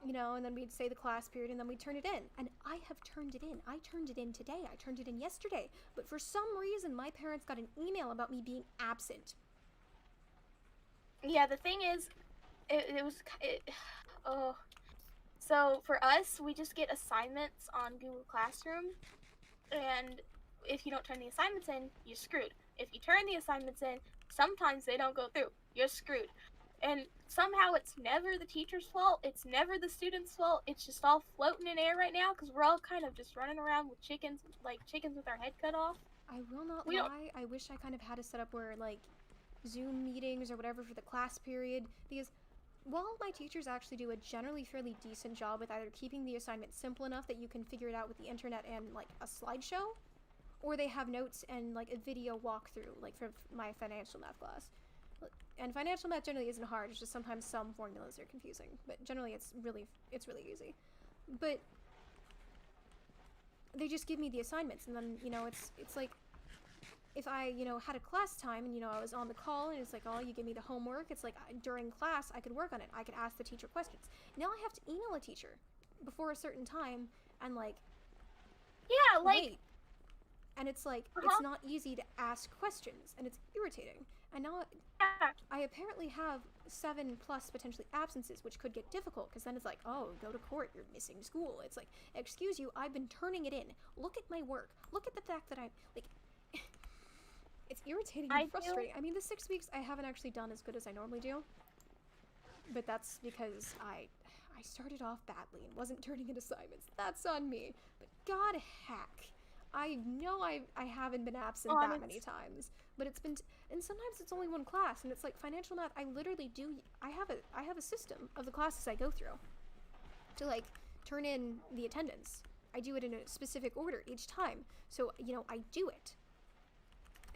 you know, and then we'd say the class period, and then we'd turn it in. And I have turned it in. I turned it in today. I turned it in yesterday. But for some reason, my parents got an email about me being absent. Yeah, the thing is, so for us, we just get assignments on Google Classroom, and if you don't turn the assignments in, you're screwed. If you turn the assignments in, sometimes they don't go through. You're screwed. And somehow it's never the teacher's fault, it's never the student's fault, it's just all floating in air right now because we're all kind of just running around with chickens with our head cut off. I will not lie, I wish I kind of had a setup where, like, Zoom meetings or whatever for the class period, because while my teachers actually do a generally fairly decent job with either keeping the assignment simple enough that you can figure it out with the internet and, like, a slideshow, or they have notes and, like, a video walkthrough, like, for my financial math class. And financial math generally isn't hard, it's just sometimes some formulas are confusing, but generally it's really easy. But they just give me the assignments, and then, you know, it's like, if I, you know, had a class time, and, you know, I was on the call, and it's like, oh, you give me the homework, it's like, during class, I could work on it, I could ask the teacher questions. Now I have to email a teacher before a certain time, and, like, yeah, like, wait. And it's like, it's not easy to ask questions, and it's irritating. And now I apparently have 7+ potentially absences, which could get difficult, because then it's like, oh, go to court, you're missing school. It's like, excuse you, I've been turning it in. Look at my work. Look at the fact that I'm, like, it's irritating and frustrating. I mean, the 6 weeks I haven't actually done as good as I normally do. But that's because I started off badly and wasn't turning in assignments. That's on me. But god heck. I know I haven't been absent that many times, but it's been, and sometimes it's only one class, and it's like financial math. I literally do. I have a system of the classes I go through to like turn in the attendance. I do it in a specific order each time, so you know I do it,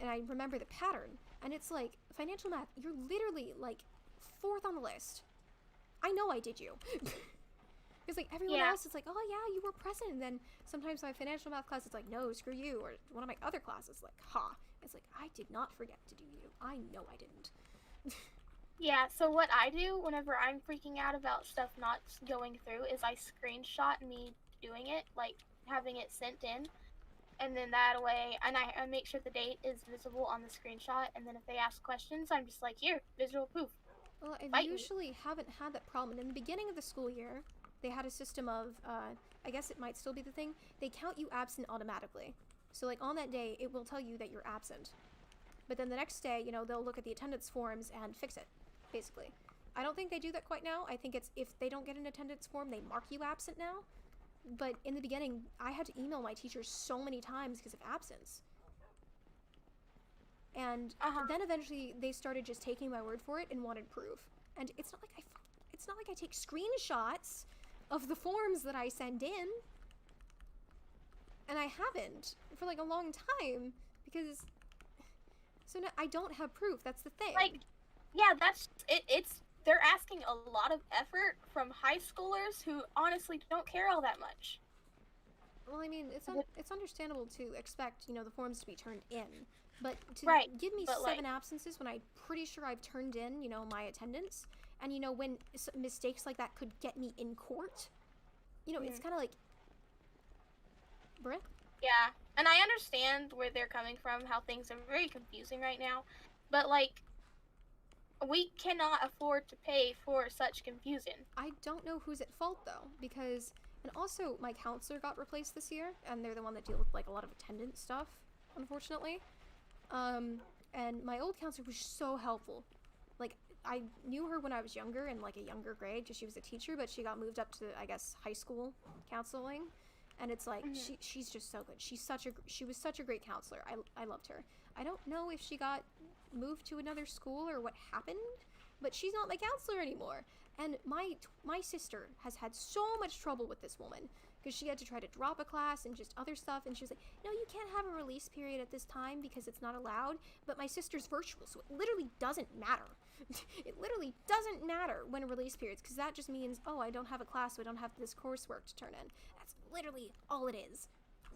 and I remember the pattern. And it's like financial math. You're literally like 4th on the list. I know I did you. Because like everyone else is like, oh yeah, you were present, and then sometimes my financial math class is like, no, screw you, or one of my other classes like, ha. It's like, I did not forget to do you. I know I didn't. Yeah, so what I do whenever I'm freaking out about stuff not going through is I screenshot me doing it, like having it sent in, and then that way, and I make sure the date is visible on the screenshot, and then if they ask questions, I'm just like, here, visual proof. Well, I usually haven't had that problem. In the beginning of the school year, they had a system of, I guess it might still be the thing, they count you absent automatically. So like on that day, it will tell you that you're absent. But then the next day, you know, they'll look at the attendance forms and fix it, basically. I don't think they do that quite now. I think it's if they don't get an attendance form, they mark you absent now. But in the beginning, I had to email my teachers so many times because of absence. And then eventually they started just taking my word for it and wanted proof. And it's not like I take screenshots of the forms that I send in. And I haven't for like a long time because so no, I don't have proof. That's the thing. Like, yeah, that's it. They're asking a lot of effort from high schoolers who honestly don't care all that much. Well, I mean, it's understandable to expect, you know, the forms to be turned in. But to give me 7 absences when I'm pretty sure I've turned in, you know, my attendance, and, you know, when mistakes like that could get me in court, you know, it's kind of like, bruh? Yeah, and I understand where they're coming from, how things are very confusing right now, but, like, we cannot afford to pay for such confusion. I don't know who's at fault, though, because, and also, my counselor got replaced this year, and they're the one that deal with, like, a lot of attendance stuff, unfortunately. And my old counselor was so helpful. Like, I knew her when I was younger, in like a younger grade, because she was a teacher, but she got moved up to, I guess, high school counseling. And it's like, she's just so good. She was such a great counselor. I loved her. I don't know if she got moved to another school or what happened, but she's not my counselor anymore. And my sister has had so much trouble with this woman, because she had to try to drop a class and just other stuff, and she was like, no, you can't have a release period at this time because it's not allowed, but my sister's virtual, so it literally doesn't matter. It literally doesn't matter when a release period is, because that just means, oh, I don't have a class, so I don't have this coursework to turn in. That's literally all it is.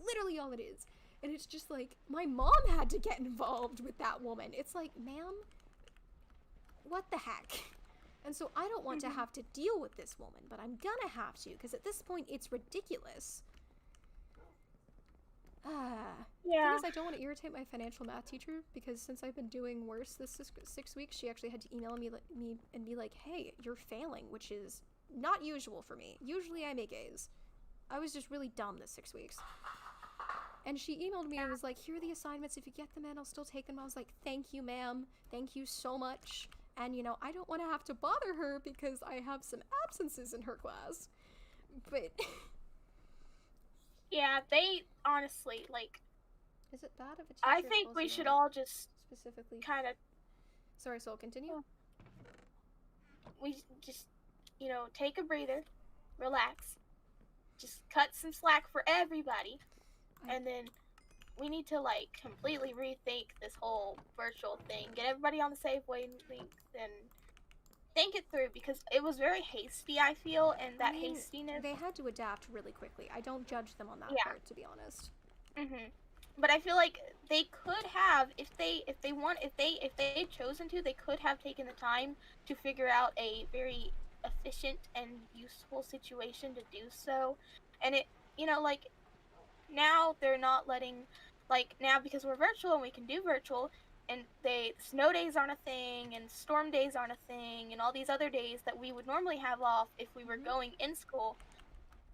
Literally all it is. And it's just like, my mom had to get involved with that woman. It's like, ma'am, what the heck? And so I don't want to have to deal with this woman, but I'm gonna have to, because at this point, it's ridiculous. Yeah. Thing is, I don't want to irritate my financial math teacher, because since I've been doing worse this 6 weeks, she actually had to email me and be like, hey, you're failing, which is not usual for me. Usually I make A's. I was just really dumb this 6 weeks. And she emailed me and was like, here are the assignments. If you get them in, I'll still take them. I was like, thank you, ma'am. Thank you so much. And, you know, I don't want to have to bother her because I have some absences in her class. But... yeah, they honestly, like... Is it bad if a teacher I think we should all just specifically kind of... Sorry, so I'll continue? We just, you know, take a breather, relax, just cut some slack for everybody, and then we need to, like, completely rethink this whole virtual thing, get everybody on the same wavelength, and think it through, because it was very hasty, I feel, and that hastiness... They had to adapt really quickly. I don't judge them on that part, to be honest. But I feel like they could have, if they had chosen to, they could have taken the time to figure out a very efficient and useful situation to do so. And it, you know, like, now they're not letting like now because we're virtual and we can do virtual, and snow days aren't a thing, and storm days aren't a thing, and all these other days that we would normally have off if we were going in school,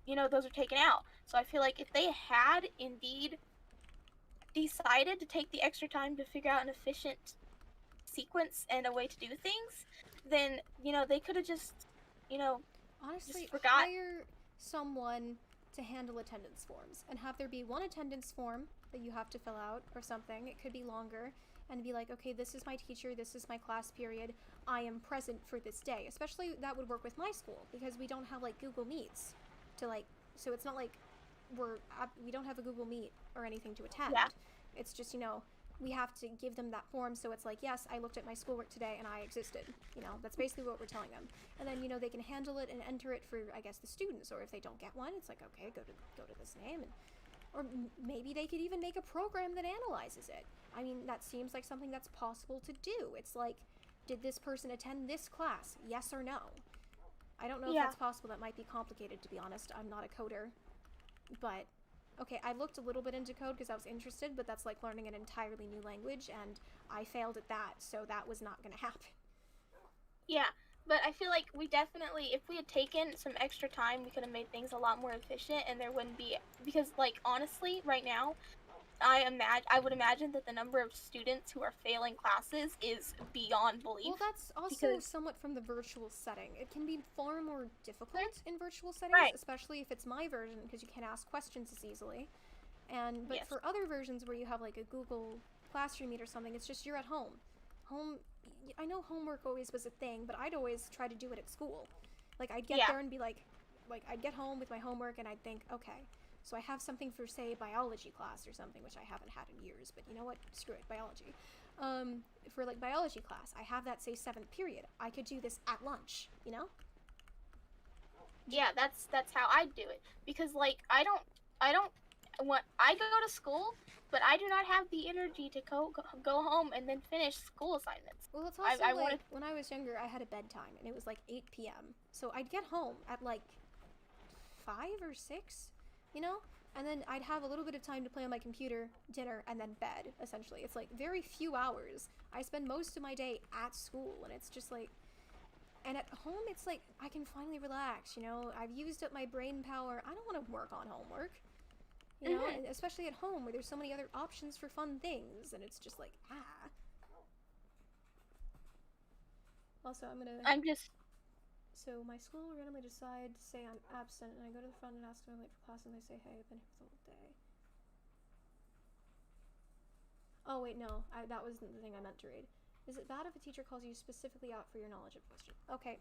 you know, those are taken out. So I feel like if they had indeed decided to take the extra time to figure out an efficient sequence and a way to do things, then, you know, they could have just, you know, Honestly, just forgot. hire someone to handle attendance forms and have there be one attendance form that you have to fill out or something. It could be longer, and be like, okay, this is my teacher, this is my class period, I am present for this day. Especially that would work with my school because we don't have like Google Meets to like, so it's not like we don't have a Google Meet or anything to attend. Yeah. It's just, you know, we have to give them that form, so it's like, yes, I looked at my schoolwork today and I existed. You know, that's basically what we're telling them. And then, you know, they can handle it and enter it for, I guess, the students. Or if they don't get one, it's like, okay, go to this name, and or maybe they could even make a program that analyzes it. I mean, that seems like something that's possible to do. It's like, did this person attend this class? Yes or no? I don't know if that's possible. That might be complicated, to be honest. I'm not a coder, but. Okay, I looked a little bit into code because I was interested, but that's like learning an entirely new language, and I failed at that, so that was not going to happen. Yeah, but I feel like we definitely, if we had taken some extra time, we could have made things a lot more efficient, and there wouldn't be, because like honestly, right now, I would imagine that the number of students who are failing classes is beyond belief. Well, that's also somewhat from the virtual setting. It can be far more difficult in virtual settings, especially if it's my version, because you can't ask questions as easily. But for other versions where you have like a Google Classroom Meet or something, it's just you're at home. I know homework always was a thing, but I'd always try to do it at school. Like I'd get there and be like I'd get home with my homework and I'd think, okay, so I have something for, say, biology class or something, which I haven't had in years, but you know what? Screw it, biology. For, like, biology class, I have that, say, 7th period. I could do this at lunch, you know? Yeah, that's how I do it. Because, like, I go to school, but I do not have the energy to go home and then finish school assignments. Well, it's also, when I was younger, I had a bedtime, and it was, like, 8 p.m. So I'd get home at, like, 5 or 6, you know? And then I'd have a little bit of time to play on my computer, dinner, and then bed, essentially. It's like very few hours. I spend most of my day at school, and it's just like, and at home, it's like, I can finally relax, you know? I've used up my brain power. I don't want to work on homework, you know? And especially at home, where there's so many other options for fun things, and it's just like, Also, So my school will randomly decide to say I'm absent, and I go to the front and ask them I'm late for class, and they say, hey, I've been here for the whole day. Oh wait, no, that wasn't the thing I meant to read. Is it bad if a teacher calls you specifically out for your knowledge of a question? Okay,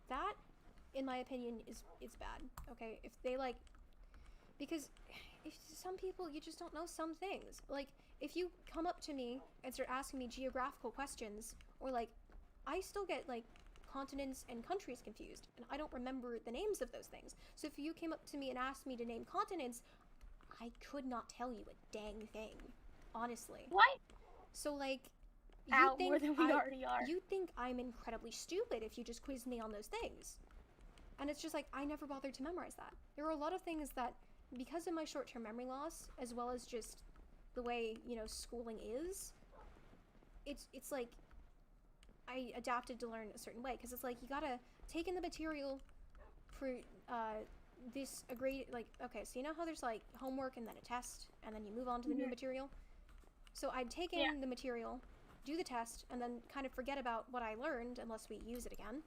that, in my opinion, is bad. Okay, if they because if some people, you just don't know some things. Like, if you come up to me and start asking me geographical questions, or like, I still get like continents and countries confused, and I don't remember the names of those things. So if you came up to me and asked me to name continents, I could not tell you a dang thing, honestly. What? So like, more than we already are. You think I'm incredibly stupid if you just quiz me on those things. And it's just like, I never bothered to memorize that. There are a lot of things that, because of my short-term memory loss, as well as just the way, you know, schooling is, it's like, I adapted to learn a certain way, because it's like, you gotta take in the material for this okay, so you know how there's like homework and then a test, and then you move on to the new material? So I'd take in the material, do the test, and then kind of forget about what I learned, unless we use it again,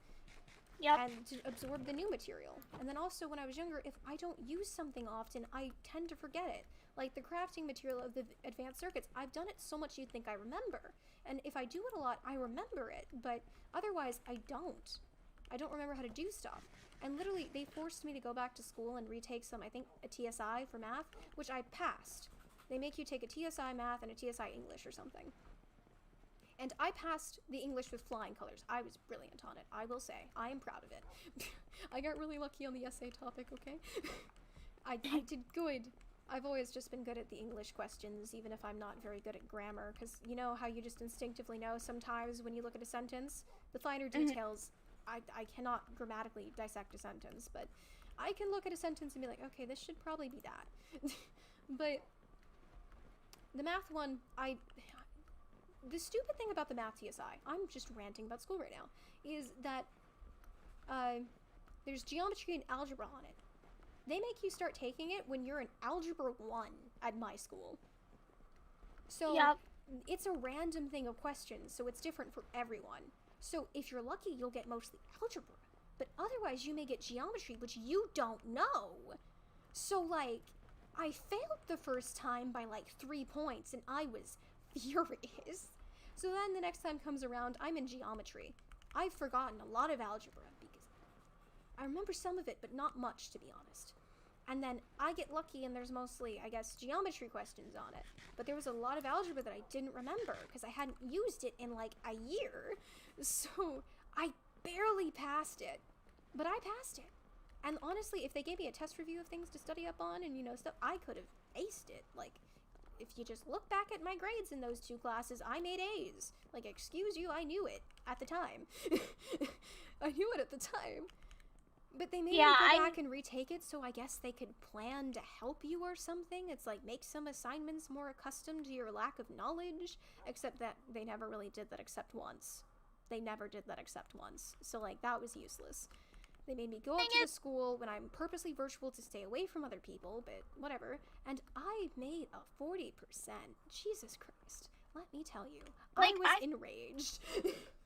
and to absorb the new material. And then also, when I was younger, if I don't use something often, I tend to forget it. Like the crafting material of the advanced circuits, I've done it so much you'd think I remember. And if I do it a lot, I remember it, but otherwise I don't. I don't remember how to do stuff. And literally, they forced me to go back to school and retake some, I think, a TSI for math, which I passed. They make you take a TSI math and a TSI English or something. And I passed the English with flying colors. I was brilliant on it, I will say. I am proud of it. I got really lucky on the essay topic, okay? I did good. I've always just been good at the English questions, even if I'm not very good at grammar, because you know how you just instinctively know sometimes when you look at a sentence? The finer details, I cannot grammatically dissect a sentence, but I can look at a sentence and be like, okay, this should probably be that. But the math one, the stupid thing about the math TSI, I'm just ranting about school right now, is that there's geometry and algebra on it. They make you start taking it when you're in Algebra 1 at my school. So it's a random thing of questions, so it's different for everyone. So if you're lucky, you'll get mostly algebra. But otherwise, you may get geometry, which you don't know. So, like, I failed the first time by, like, 3 points, and I was furious. So then the next time comes around, I'm in geometry. I've forgotten a lot of algebra, because I remember some of it, but not much, to be honest. And then I get lucky, and there's mostly, I guess, geometry questions on it. But there was a lot of algebra that I didn't remember, because I hadn't used it in, like, a year. So I barely passed it. But I passed it. And honestly, if they gave me a test review of things to study up on and, you know, stuff, I could have aced it. Like, if you just look back at my grades in those 2 classes, I made A's. Like, excuse you, I knew it at the time. I knew it at the time. But they made me go back and retake it, so I guess they could plan to help you or something. It's like, make some assignments more accustomed to your lack of knowledge, except that they never really did that except once. They never did that except once. So, like, that was useless. They made me go up to the school when I'm purposely virtual to stay away from other people, but whatever. And I made a 40%. Jesus Christ. Let me tell you. Like, I was enraged.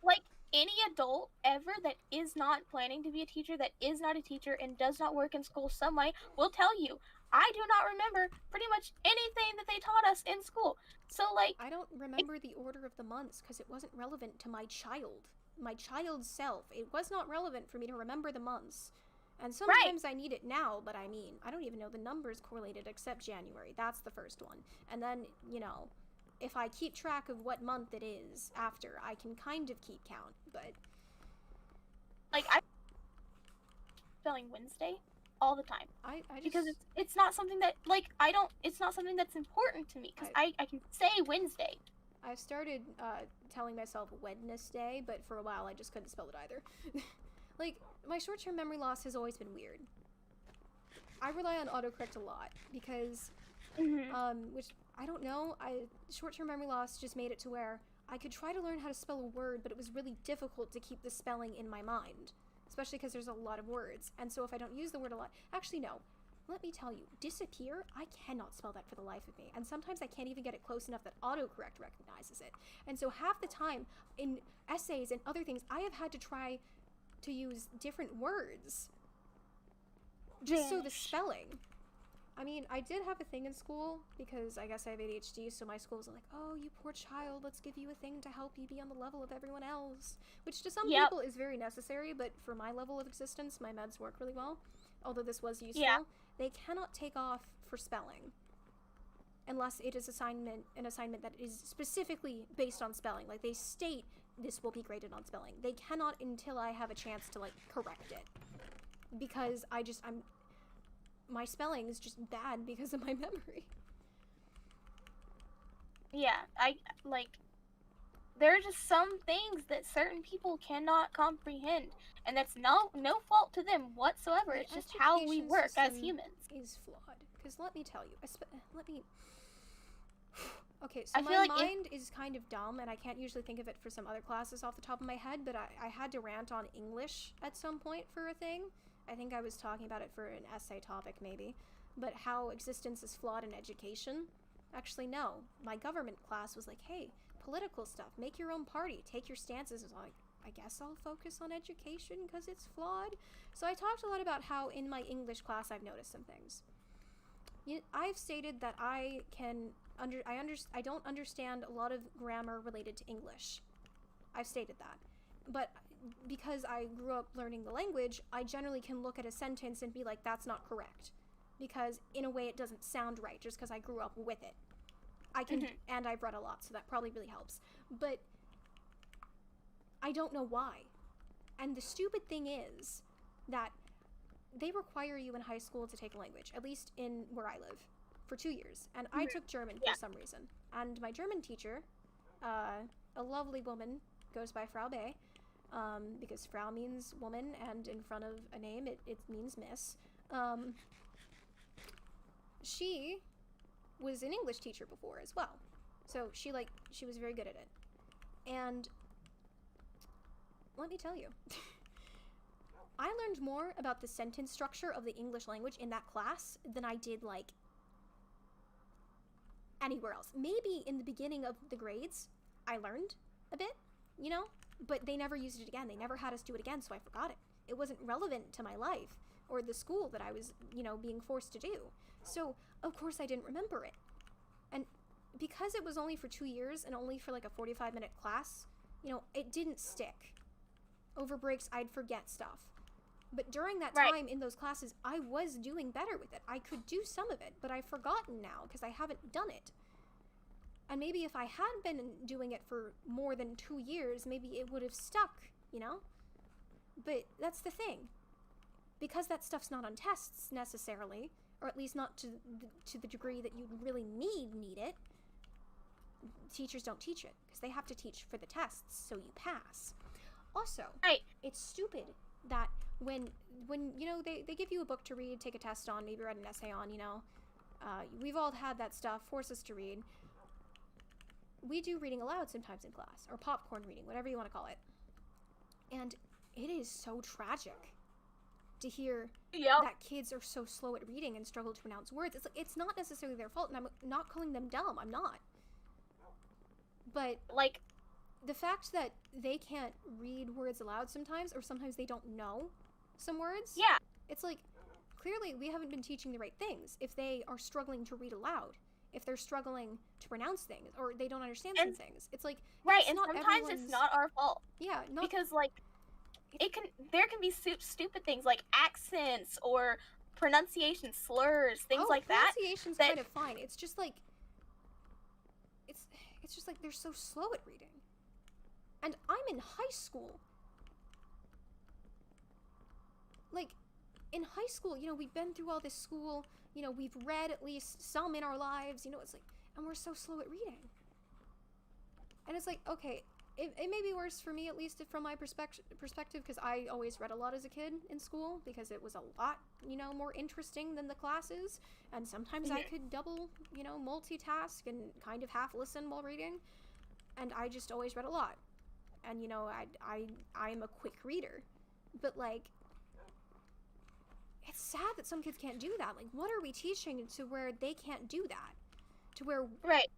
Like, any adult ever that is not planning to be a teacher, that is not a teacher, and does not work in school some way, will tell you, I do not remember pretty much anything that they taught us in school. So, like... I don't remember the order of the months, because it wasn't relevant to my child. My child's self. It was not relevant for me to remember the months. And sometimes I need it now, but I mean, I don't even know the numbers correlated except January. That's the first one. And then, you know, if I keep track of what month it is after, I can kind of keep count, but... Like, I'm spelling Wednesday all the time. I just... Because it's not something that, like, it's not something that's important to me, because I can say Wednesday. I started telling myself Wednesday, but for a while I just couldn't spell it either. Like, my short-term memory loss has always been weird. I rely on autocorrect a lot, because, which, I don't know, short-term memory loss just made it to where I could try to learn how to spell a word, but it was really difficult to keep the spelling in my mind, especially because there's a lot of words, and so if I don't use the word a lot... Actually, no. Let me tell you, disappear, I cannot spell that for the life of me. And sometimes I can't even get it close enough that autocorrect recognizes it. And so half the time, in essays and other things, I have had to try to use different words. Just so the spelling. I mean, I did have a thing in school, because I guess I have ADHD, so my school was like, oh, you poor child, let's give you a thing to help you be on the level of everyone else. Which to some people is very necessary, but for my level of existence, my meds work really well. Although this was useful. Yeah. They cannot take off for spelling unless it is an assignment that is specifically based on spelling. Like, they state this will be graded on spelling. They cannot until I have a chance to, like, correct it. Because my spelling is just bad because of my memory. Yeah, there are just some things that certain people cannot comprehend, and that's no fault to them whatsoever. It's just how we work as humans. Is flawed, because let me tell you, okay, so my mind is kind of dumb, and I can't usually think of it for some other classes off the top of my head, but I had to rant on English at some point for a thing. I think I was talking about it for an essay topic, maybe, but how existence is flawed in education. Actually, no. My government class was like, hey, political stuff, make your own party, take your stances. I was like, I guess I'll focus on education because it's flawed. So I talked a lot about how in my English class I've noticed some things. I've stated that I don't understand a lot of grammar related to English. I've stated that. But because I grew up learning the language, I generally can look at a sentence and be like, that's not correct. Because in a way it doesn't sound right just because I grew up with it. I can, and I've read a lot, so that probably really helps. But I don't know why. And the stupid thing is that they require you in high school to take a language, at least in where I live, for 2 years. And I took German for some reason. And my German teacher, a lovely woman, goes by Frau Bay, because Frau means woman, and in front of a name it means miss. She was an English teacher before as well. So she was very good at it. And let me tell you, I learned more about the sentence structure of the English language in that class than I did like anywhere else. Maybe in the beginning of the grades, I learned a bit, you know, but they never used it again. They never had us do it again, so I forgot it. It wasn't relevant to my life or the school that I was, you know, being forced to do. So, of course, I didn't remember it. And because it was only for 2 years and only for like a 45-minute class, you know, it didn't stick. Over breaks, I'd forget stuff. But during that time in those classes, I was doing better with it. I could do some of it, but I've forgotten now because I haven't done it. And maybe if I had been doing it for more than 2 years, maybe it would have stuck, you know? But that's the thing. Because that stuff's not on tests necessarily, or at least not to the degree that you really need it, teachers don't teach it because they have to teach for the tests so you pass. Also, it's stupid that when you know, they give you a book to read, take a test on, maybe write an essay on, you know, we've all had that stuff, force us to read. We do reading aloud sometimes in class, or popcorn reading, whatever you want to call it. And it is so tragic to hear that kids are so slow at reading and struggle to pronounce words. It's like, it's not necessarily their fault, and I'm not calling them dumb, I'm not. But, like, the fact that they can't read words aloud sometimes, or sometimes they don't know some words, it's like, clearly we haven't been teaching the right things if they are struggling to read aloud, if they're struggling to pronounce things, or they don't understand some things. It's like, and sometimes it's not our fault. Yeah, because, like, there can be stupid things like accents or pronunciation slurs, things like that. Pronunciation's kind of fine. It's just like, it's just like they're so slow at reading. And I'm in high school. Like, in high school, you know, we've been through all this school, you know, we've read at least some in our lives, you know, it's like, and we're so slow at reading. And it's like, okay, it may be worse for me, at least from my perspective, because I always read a lot as a kid in school, because it was a lot, you know, more interesting than the classes, and sometimes I could double, you know, multitask and kind of half listen while reading, and I just always read a lot. And, you know, I'm a quick reader, but, like, it's sad that some kids can't do that. Like, what are we teaching to where they can't do that? To where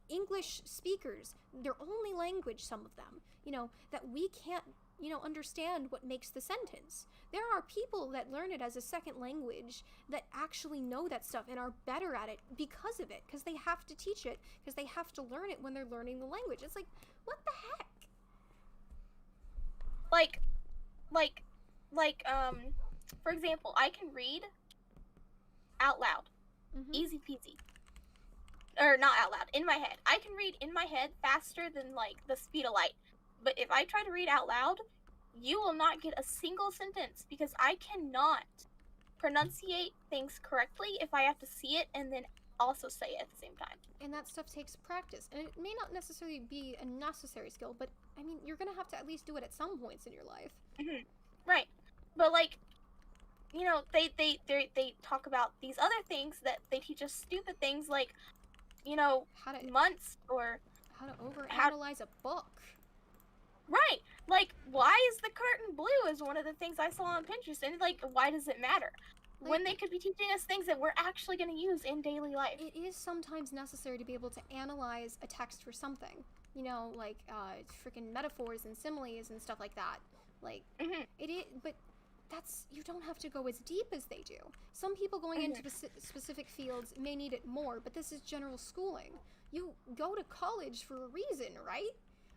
English speakers, their only language, some of them, you know, that we can't, you know, understand what makes the sentence. There are people that learn it as a second language that actually know that stuff and are better at it because of it, because they have to teach it, because they have to learn it when they're learning the language. It's like, what the heck? For example, I can read out loud. Easy peasy. Or not out loud, in my head. I can read in my head faster than, like, the speed of light. But if I try to read out loud, you will not get a single sentence because I cannot pronunciate things correctly if I have to see it and then also say it at the same time. And that stuff takes practice. And it may not necessarily be a necessary skill, but, I mean, you're gonna have to at least do it at some points in your life. Right. But, like, you know, they talk about these other things that they teach us stupid things like, you know, months or how to overanalyze a book. Right. Like, why is the curtain blue is one of the things I saw on Pinterest, and, like, why does it matter? Like, when they could be teaching us things that we're actually going to use in daily life. It is sometimes necessary to be able to analyze a text for something. You know, like, freaking metaphors and similes and stuff like that. Like, it is, but that's, you don't have to go as deep as they do. Some people going into specific fields may need it more, but this is general schooling. You go to college for a reason, right?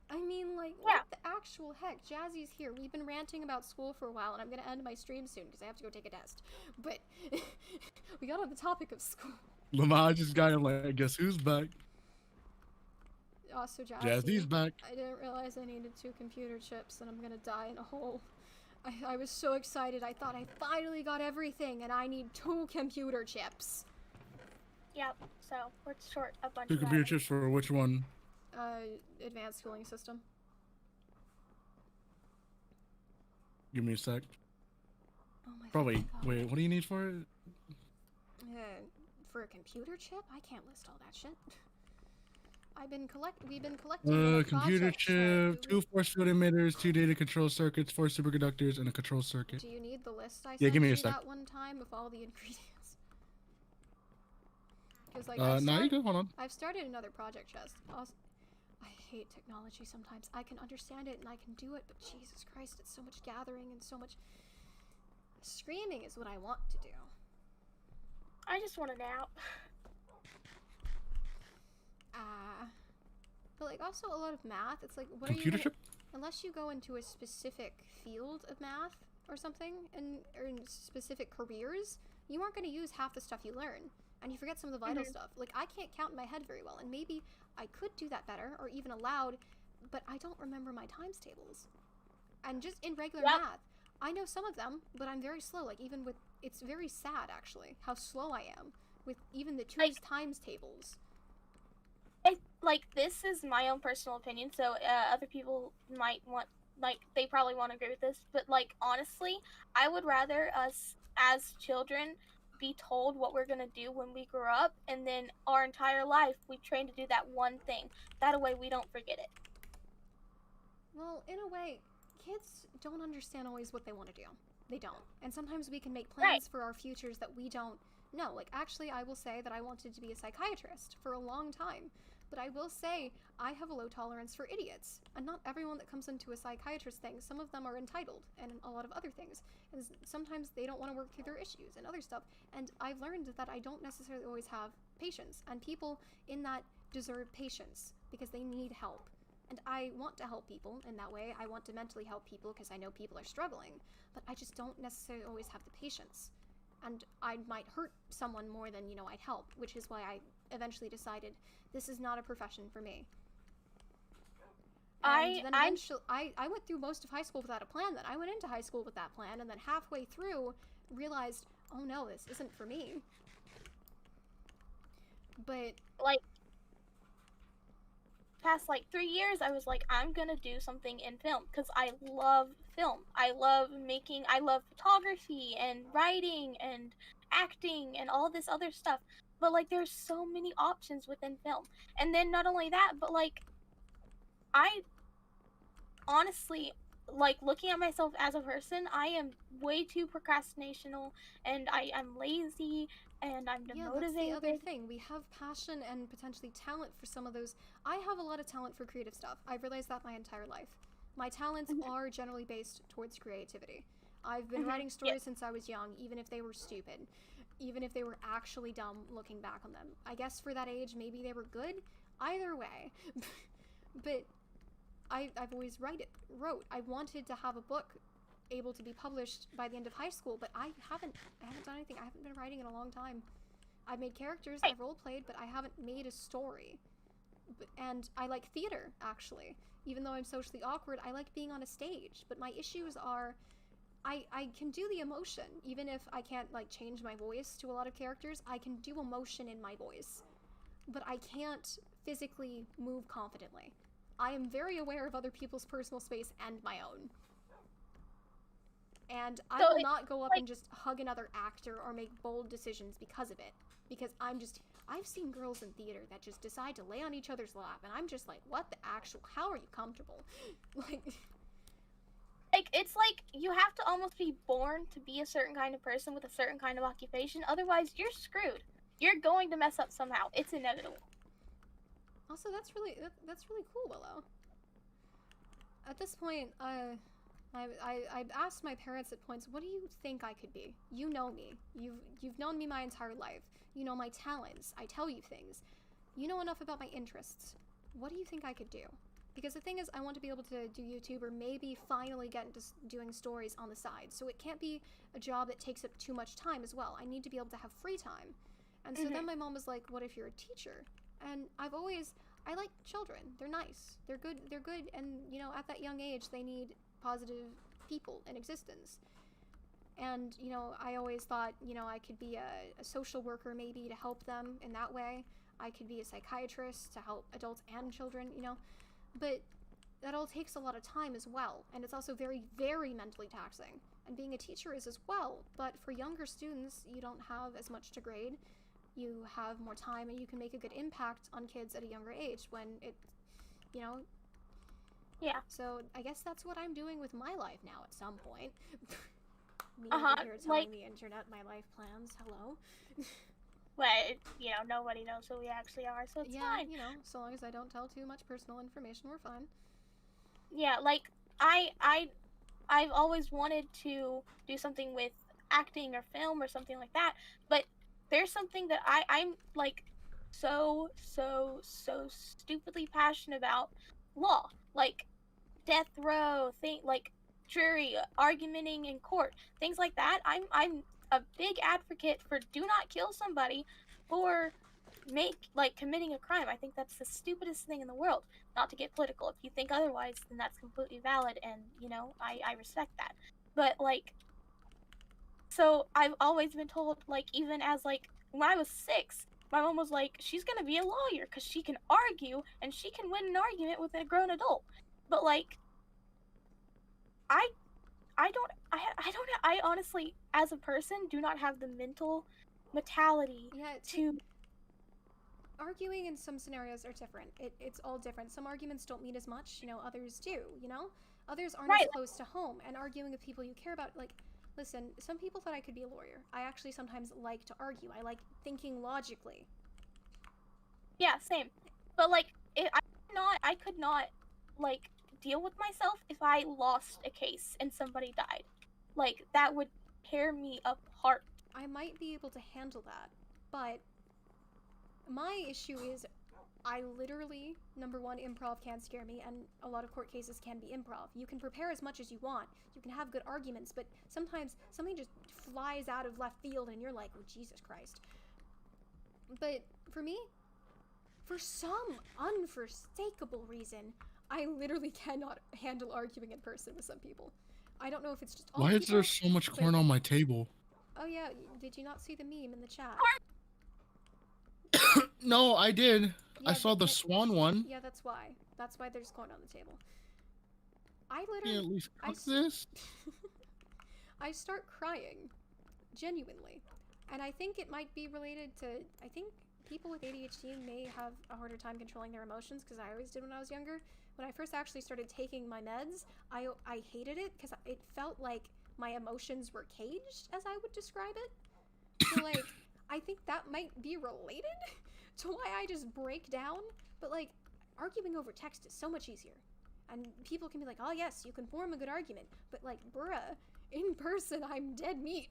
I mean, like, what the actual heck? Jazzy's here. We've been ranting about school for a while, and I'm going to end my stream soon because I have to go take a test. But we got on the topic of school. Lamar just got him like, guess who's back? Also, Jazzy's back. I didn't realize I needed 2 computer chips, and I'm going to die in a hole. I was so excited. I thought I finally got everything, and I need 2 computer chips. Yep, so we're short a bunch 2 of computer chips for which one? Advanced schooling system. Give me a sec. Oh my Probably. God. Wait, what do you need for it? for a computer chip? I can't list all that shit. We've been collecting little computer projects chip, that 2 force field emitters, 2 data control circuits, 4 superconductors, and a control circuit. Do you need the list I Yeah, sent give me you a sec. that one time of all the ingredients? Because like No, you good. Hold on. I've started another project chest. Also, I hate technology sometimes. I can understand it and I can do it, but Jesus Christ, it's so much gathering and so much screaming is what I want to do. I just want a nap. But like also a lot of math. It's like what Computer are you chip? unless you go into a specific field of math or something or in specific careers, you aren't going to use half the stuff you learn. And you forget some of the vital stuff. Like, I can't count in my head very well, and maybe I could do that better, or even aloud, but I don't remember my times tables. And just in regular math, I know some of them, but I'm very slow. Like, even with, it's very sad, actually, how slow I am with even the 2's times tables. Like, this is my own personal opinion, so other people might want, like, they probably won't agree with this, but, like, honestly, I would rather us, as children, be told what we're gonna do when we grow up, and then our entire life we train to do that one thing. That way we don't forget it. Well, in a way, kids don't understand always what they want to do. They don't. And sometimes we can make plans for our futures that we don't know. Like, actually, I will say that I wanted to be a psychiatrist for a long time. But I will say, I have a low tolerance for idiots. And not everyone that comes into a psychiatrist thing, some of them are entitled, and a lot of other things. And sometimes they don't want to work through their issues and other stuff. And I've learned that I don't necessarily always have patience. And people in that deserve patience, because they need help. And I want to help people in that way. I want to mentally help people because I know people are struggling. But I just don't necessarily always have the patience. And I might hurt someone more than, I'd help, which is why I eventually decided this is not a profession for me. And then eventually, I went through most of high school without a plan. Then I went into high school with that plan, and then halfway through realized, oh no, this isn't for me. But like, past like 3 years, I was like, I'm gonna do something in film because I love film. I love photography and writing and acting and all this other stuff. But like, there's so many options within film. And then not only that, but like, I honestly, like, looking at myself as a person, I am way too procrastinational, and I'm lazy, and I'm demotivated. Yeah, that's the other thing. We have passion and potentially talent for some of those. I have a lot of talent for creative stuff. I've realized that my entire life. My talents are generally based towards creativity. I've been writing stories since I was young, even if they were stupid. Even if they were actually dumb looking back on them. I guess for that age, maybe they were good. Either way. But I've always wrote. I wanted to have a book able to be published by the end of high school, but I haven't done anything. I haven't been writing in a long time. I've made characters, I've role-played, but I haven't made a story. And I like theater, actually. Even though I'm socially awkward, I like being on a stage. But my issues are, I can do the emotion. Even if I can't, like, change my voice to a lot of characters, I can do emotion in my voice. But I can't physically move confidently. I am very aware of other people's personal space and my own. And I will not go up and just hug another actor or make bold decisions because of it. Because I've seen girls in theater that just decide to lay on each other's lap, and I'm just like, what the actual, how are you comfortable? Like, it's like, you have to almost be born to be a certain kind of person with a certain kind of occupation, otherwise you're screwed. You're going to mess up somehow. It's inevitable. Also, that's really cool, Willow. At this point, I've asked my parents at points, what do you think I could be? You know me. You've known me my entire life. You know my talents. I tell you things. You know enough about my interests. What do you think I could do? Because the thing is, I want to be able to do YouTube or maybe finally get into doing stories on the side. So it can't be a job that takes up too much time as well. I need to be able to have free time. And so then my mom was like, what if you're a teacher? And I like children. They're nice. They're good, and, at that young age, they need positive people in existence. And, I always thought, I could be a social worker maybe to help them in that way. I could be a psychiatrist to help adults and children, But that all takes a lot of time as well, and it's also very, very mentally taxing. And being a teacher is as well, but for younger students, you don't have as much to grade. you have more time and you can make a good impact on kids at a younger age when it, you know. Yeah. So I guess that's what I'm doing with my life now at some point. Me Uh-huh, over here telling like- the internet my life plans. Hello. But, you know, nobody knows who we actually are, so it's Yeah, fine. you know, so long as I don't tell too much personal information, we're fine. Yeah, like, I've always wanted to do something with acting or film or something like that, but there's something that I'm, like, so stupidly passionate about. Law. Like, death row, like, jury, argumenting in court, things like that. I'm a big advocate for do not kill somebody or committing a crime. I think that's the stupidest thing in the world. Not to get political. If you think otherwise, then that's completely valid, and, you know, I respect that. But, like, so I've always been told, like, even as, like, when I was 6, my mom was like, she's gonna be a lawyer because she can argue and she can win an argument with a grown adult. But, like, I honestly, as a person, do not have the mental mentality Yeah, to. Arguing in some scenarios are different. It's all different. Some arguments don't mean as much, you know, others do, you know? Others aren't Right. as close to home, and arguing with people you care about, like, listen, some people thought I could be a lawyer. I actually sometimes like to argue. I like thinking logically. Yeah, same. But, like, I could not, like, deal with myself if I lost a case and somebody died. Like, that would tear me apart. I might be able to handle that, but my issue is I literally, number one, improv can scare me, and a lot of court cases can be improv. You can prepare as much as you want, you can have good arguments, but sometimes something just flies out of left field and you're like, oh, Jesus Christ. But for me, for some unforsakable reason, I literally cannot handle arguing in person with some people. I don't know if it's just all Why is people, there so much but- corn on my table? Oh yeah, did you not see the meme in the chat? No, I did. I Yeah, saw the well, swan one. Yeah, that's why. That's why there's corn on the table. I Can you literally... at least I cook s- this? I start crying. Genuinely. And I think it might be related to... I think people with ADHD may have a harder time controlling their emotions, because I always did when I was younger. When I first actually started taking my meds, I hated it, because it felt like my emotions were caged, as I would describe it. So, like, I think that might be related to why I just break down. But, like, arguing over text is so much easier. And people can be like, oh yes, you can form a good argument. But, like, bruh, in person, I'm dead meat.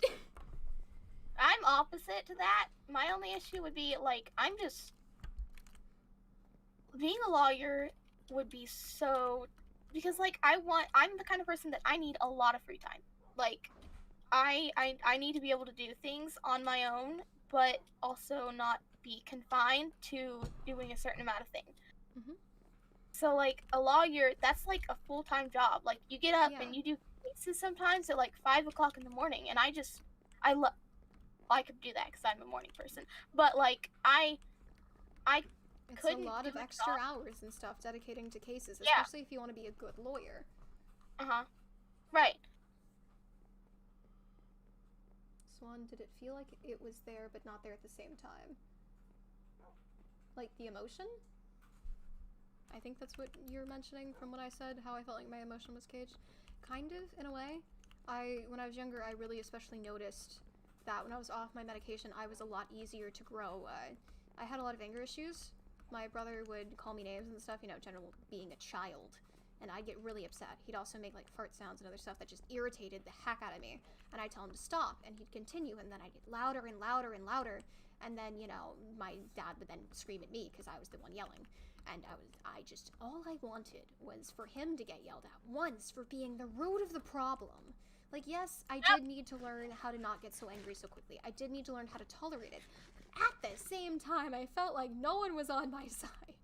I'm opposite to that. My only issue would be, like, I'm just... Being a lawyer would be so... Because, like, I'm the kind of person that I need a lot of free time. Like, I need to be able to do things on my own, but also not be confined to doing a certain amount of things. Mhm. So, like, a lawyer, that's like a full-time job. Like, you get up Yeah. and you do cases sometimes at like 5 o'clock in the morning, and I could do that because I'm a morning person. But, like, I It's couldn't a lot do of a extra job. hours and stuff dedicating to cases, Yeah. especially if you want to be a good lawyer. Uh-huh. Right. Swan, did it feel like it was there but not there at the same time? Like the emotion? I think that's what you're mentioning from what I said, how I felt like my emotion was caged. Kind of, in a way. When I was younger, I really especially noticed that when I was off my medication, I was a lot easier to grow. I had a lot of anger issues. My brother would call me names and stuff, you know, general being a child. And I'd get really upset. He'd also make, like, fart sounds and other stuff that just irritated the heck out of me. And I'd tell him to stop, and he'd continue, and then I'd get louder and louder and louder. And then, you know, my dad would then scream at me because I was the one yelling. And all I wanted was for him to get yelled at once for being the root of the problem. Like, yes, I did need to learn how to not get so angry so quickly. I did need to learn how to tolerate it. But at the same time, I felt like no one was on my side.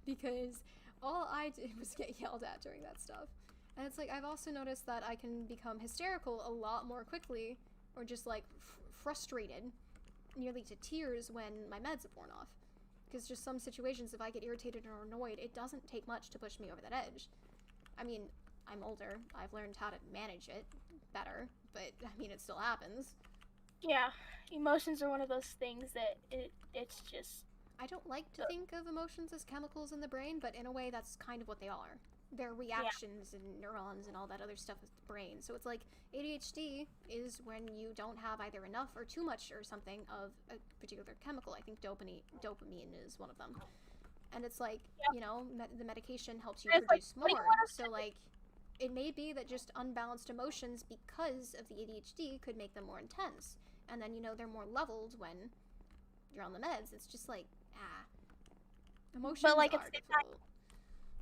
Because all I did was get yelled at during that stuff. And it's like, I've also noticed that I can become hysterical a lot more quickly, or just, like, frustrated, nearly to tears when my meds have worn off. Because just some situations, if I get irritated or annoyed, it doesn't take much to push me over that edge. I mean, I'm older. I've learned how to manage it better, but, I mean, it still happens. Yeah, emotions are one of those things that it's just. I don't like to think of emotions as chemicals in the brain, but in a way that's kind of what they are. They're reactions and neurons and all that other stuff with the brain. So it's like ADHD is when you don't have either enough or too much or something of a particular chemical. I think dopamine is one of them. And it's like, you know, the medication helps you It's like, produce what do you more. want us So like, it may be that just unbalanced emotions because of the ADHD could make them more intense. And then, you know, they're more leveled when you're on the meds. It's just like, emotions But like are difficult.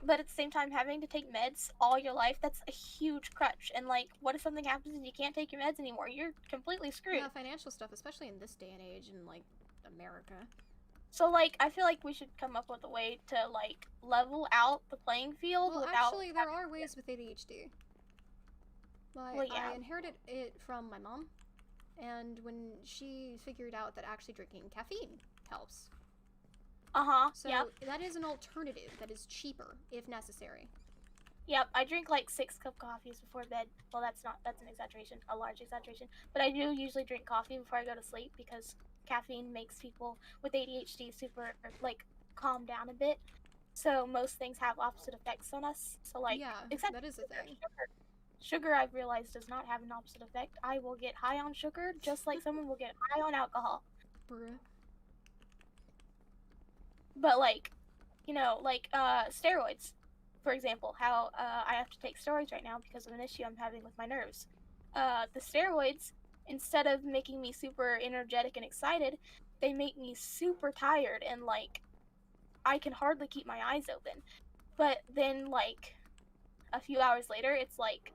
but at the same time, having to take meds all your life, that's a huge crutch. And like, what if something happens and you can't take your meds anymore? You're completely screwed. Yeah, financial stuff, especially in this day and age in like America. So like, I feel like we should come up with a way to like level out the playing field Well, without. actually, there are ways with ADHD. Well, yeah. I inherited it from my mom, and when she figured out that actually drinking caffeine helps. So that is an alternative that is cheaper if necessary. Yep, I drink like 6 cup coffees before bed. Well, that's an exaggeration, a large exaggeration. But I do usually drink coffee before I go to sleep because caffeine makes people with ADHD super like calm down a bit. So most things have opposite effects on us. So like, yeah, except that is a thing. Sugar, I've realized, does not have an opposite effect. I will get high on sugar just like someone will get high on alcohol. Bruh. But like, you know, like steroids, for example, how I have to take steroids right now because of an issue I'm having with my nerves. The steroids, instead of making me super energetic and excited, they make me super tired and like I can hardly keep my eyes open. But then like a few hours later, it's like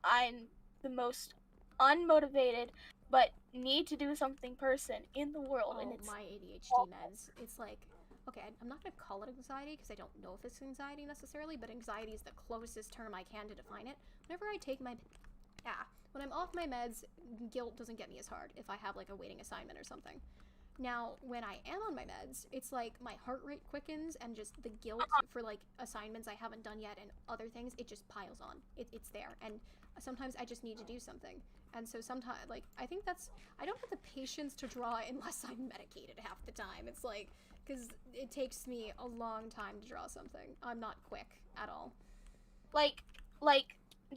I'm the most unmotivated but need to do something person in the world. And it's my ADHD meds. It's like, okay, I'm not gonna call it anxiety because I don't know if it's anxiety necessarily, but anxiety is the closest term I can to define it. Whenever I take my, when I'm off my meds, guilt doesn't get me as hard if I have like a waiting assignment or something. Now, when I am on my meds, it's like my heart rate quickens and just the guilt for like assignments I haven't done yet and other things, it just piles on. It's there. And sometimes I just need to do something. And so sometimes, like, I think that's, I don't have the patience to draw unless I'm medicated half the time. It's like, because it takes me a long time to draw something. I'm not quick at all. Like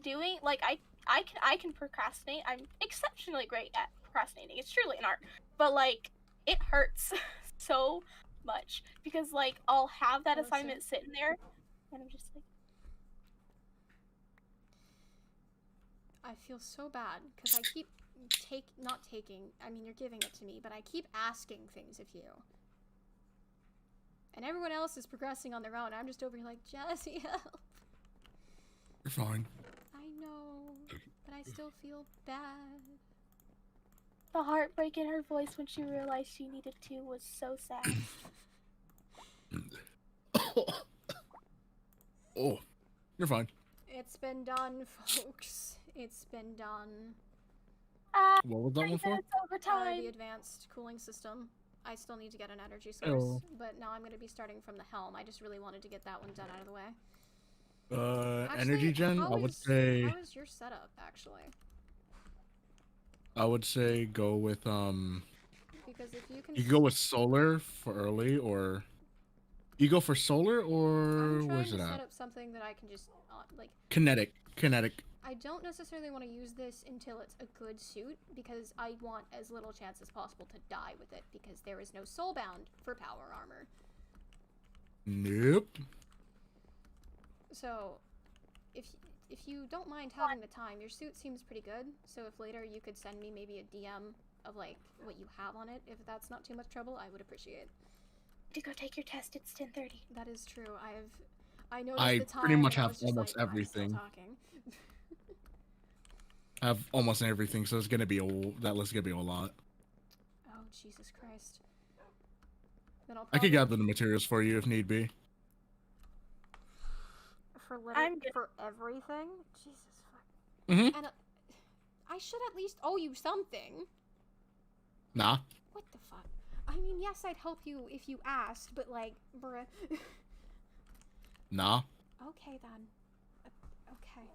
doing, like, I can procrastinate. I'm exceptionally great at procrastinating. It's truly an art. But, like, it hurts so much because, like, I'll have that assignment sitting there and I'm just like, I feel so bad because I keep not taking, I mean, you're giving it to me, but I keep asking things of you. And everyone else is progressing on their own. I'm just over here like, Jesse, help. You're fine. I know, but I still feel bad. the heartbreak in her voice when she realized she needed to was so sad. Oh, you're fine. It's been done, folks. It's been done. What was that one for? The advanced cooling system. I still need to get an energy source, but now I'm going to be starting from the helm. I just really wanted to get that one done out of the way. Actually, Energy gen, I would say. How is your setup, actually? I would say go with Because if you can. You go with solar for early, or you go for solar, or I'm where's trying it to set at? up something that I can just like. Kinetic. I don't necessarily want to use this until it's a good suit, because I want as little chance as possible to die with it, because there is no soulbound for power armor. Nope. So, if you don't mind having the time, your suit seems pretty good, so if later you could send me maybe a DM of, like, what you have on it, if that's not too much trouble, I would appreciate. To go take your test, it's 10:30. That is true. I noticed the time, pretty much and I have was just almost like, everything. I'm still talking. I have almost everything, so it's gonna be that list is gonna be a lot. Oh, Jesus Christ. Then I could gather the materials for you if need be. For everything? Jesus fuck. Mm-hmm. And I should at least owe you something. Nah. What the fuck? I mean, yes, I'd help you if you asked, but like, bruh. Nah. Okay then. Okay.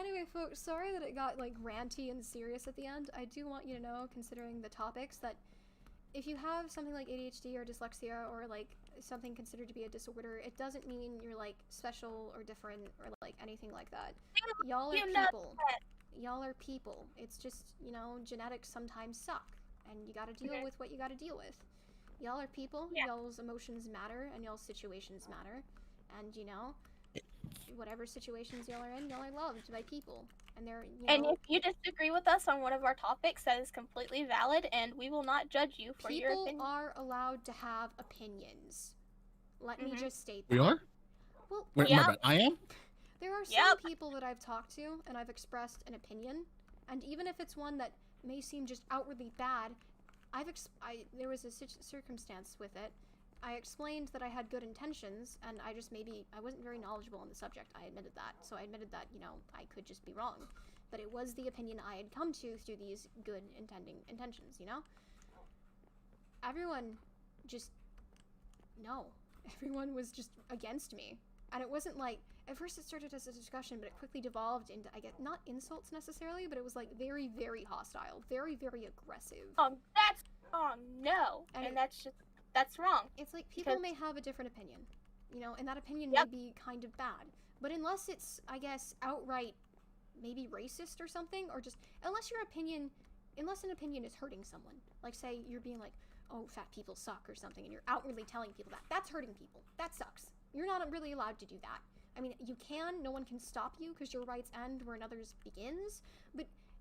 Anyway, folks, sorry that it got like ranty and serious at the end. I do want you to know, considering the topics, that if you have something like ADHD or dyslexia or like something considered to be a disorder, it doesn't mean you're like special or different or like anything like that. Y'all are people. Y'all are people. It's just, you know, genetics sometimes suck, and you gotta deal with what you gotta deal with. Y'all are people, y'all's emotions matter, and y'all's situations matter, and, you know, whatever situations y'all are in, y'all are loved by people, and they're, you know... And if you disagree with us on one of our topics, that is completely valid, and we will not judge you for your opinion. People are allowed to have opinions. Let me just state that. We are? Well, Wait, my bad. I am? there are some people that I've talked to, and I've expressed an opinion, and even if it's one that may seem just outwardly bad, there was a circumstance with it. I explained that I had good intentions, and I wasn't very knowledgeable on the subject. I admitted that. So I admitted that, you know, I could just be wrong. But it was the opinion I had come to through these good intentions, you know? Everyone was just against me. And it wasn't like, at first it started as a discussion, but it quickly devolved into, I guess, not insults necessarily, but it was like very, very hostile, very, very aggressive. No. And that's wrong. It's like people may have a different opinion, you know, and that opinion may be kind of bad. But unless it's, I guess, outright maybe racist or something, or just, unless an opinion is hurting someone, like say you're being like, oh, fat people suck or something, and you're outwardly telling people that's hurting people. That sucks. You're not really allowed to do that. I mean, you can, no one can stop you because your rights end where another's begins,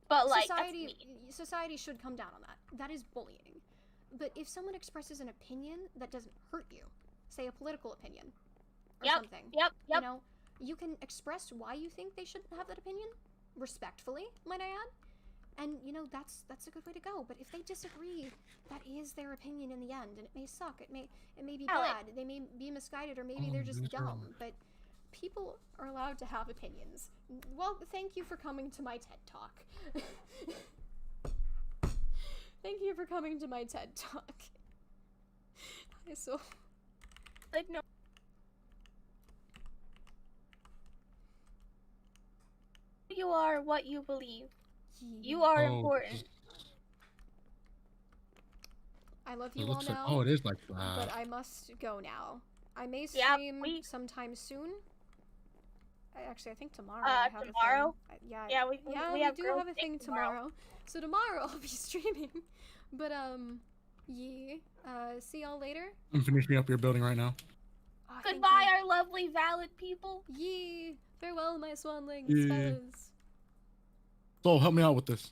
but like, society should come down on that. That is bullying. But if someone expresses an opinion that doesn't hurt you, say a political opinion or something, you know, you can express why you think they shouldn't have that opinion, respectfully, might I add, and, you know, that's a good way to go. But if they disagree, that is their opinion in the end, and it may suck, it may be bad, they may be misguided, or maybe they're just dumb, but people are allowed to have opinions. Well, thank you for coming to my TED Talk. Thank you for coming to my TED Talk. Like, no. You are what you believe. You are important. I love you all now. Oh, it is like that. But I must go now. I may stream sometime soon. Actually, I think tomorrow. I have tomorrow? A thing. We do have a thing tomorrow. So tomorrow I'll be streaming. But see y'all later. I'm finishing up your building right now. Goodbye, our lovely valid people. Farewell, my swanlings, fellas. So help me out with this.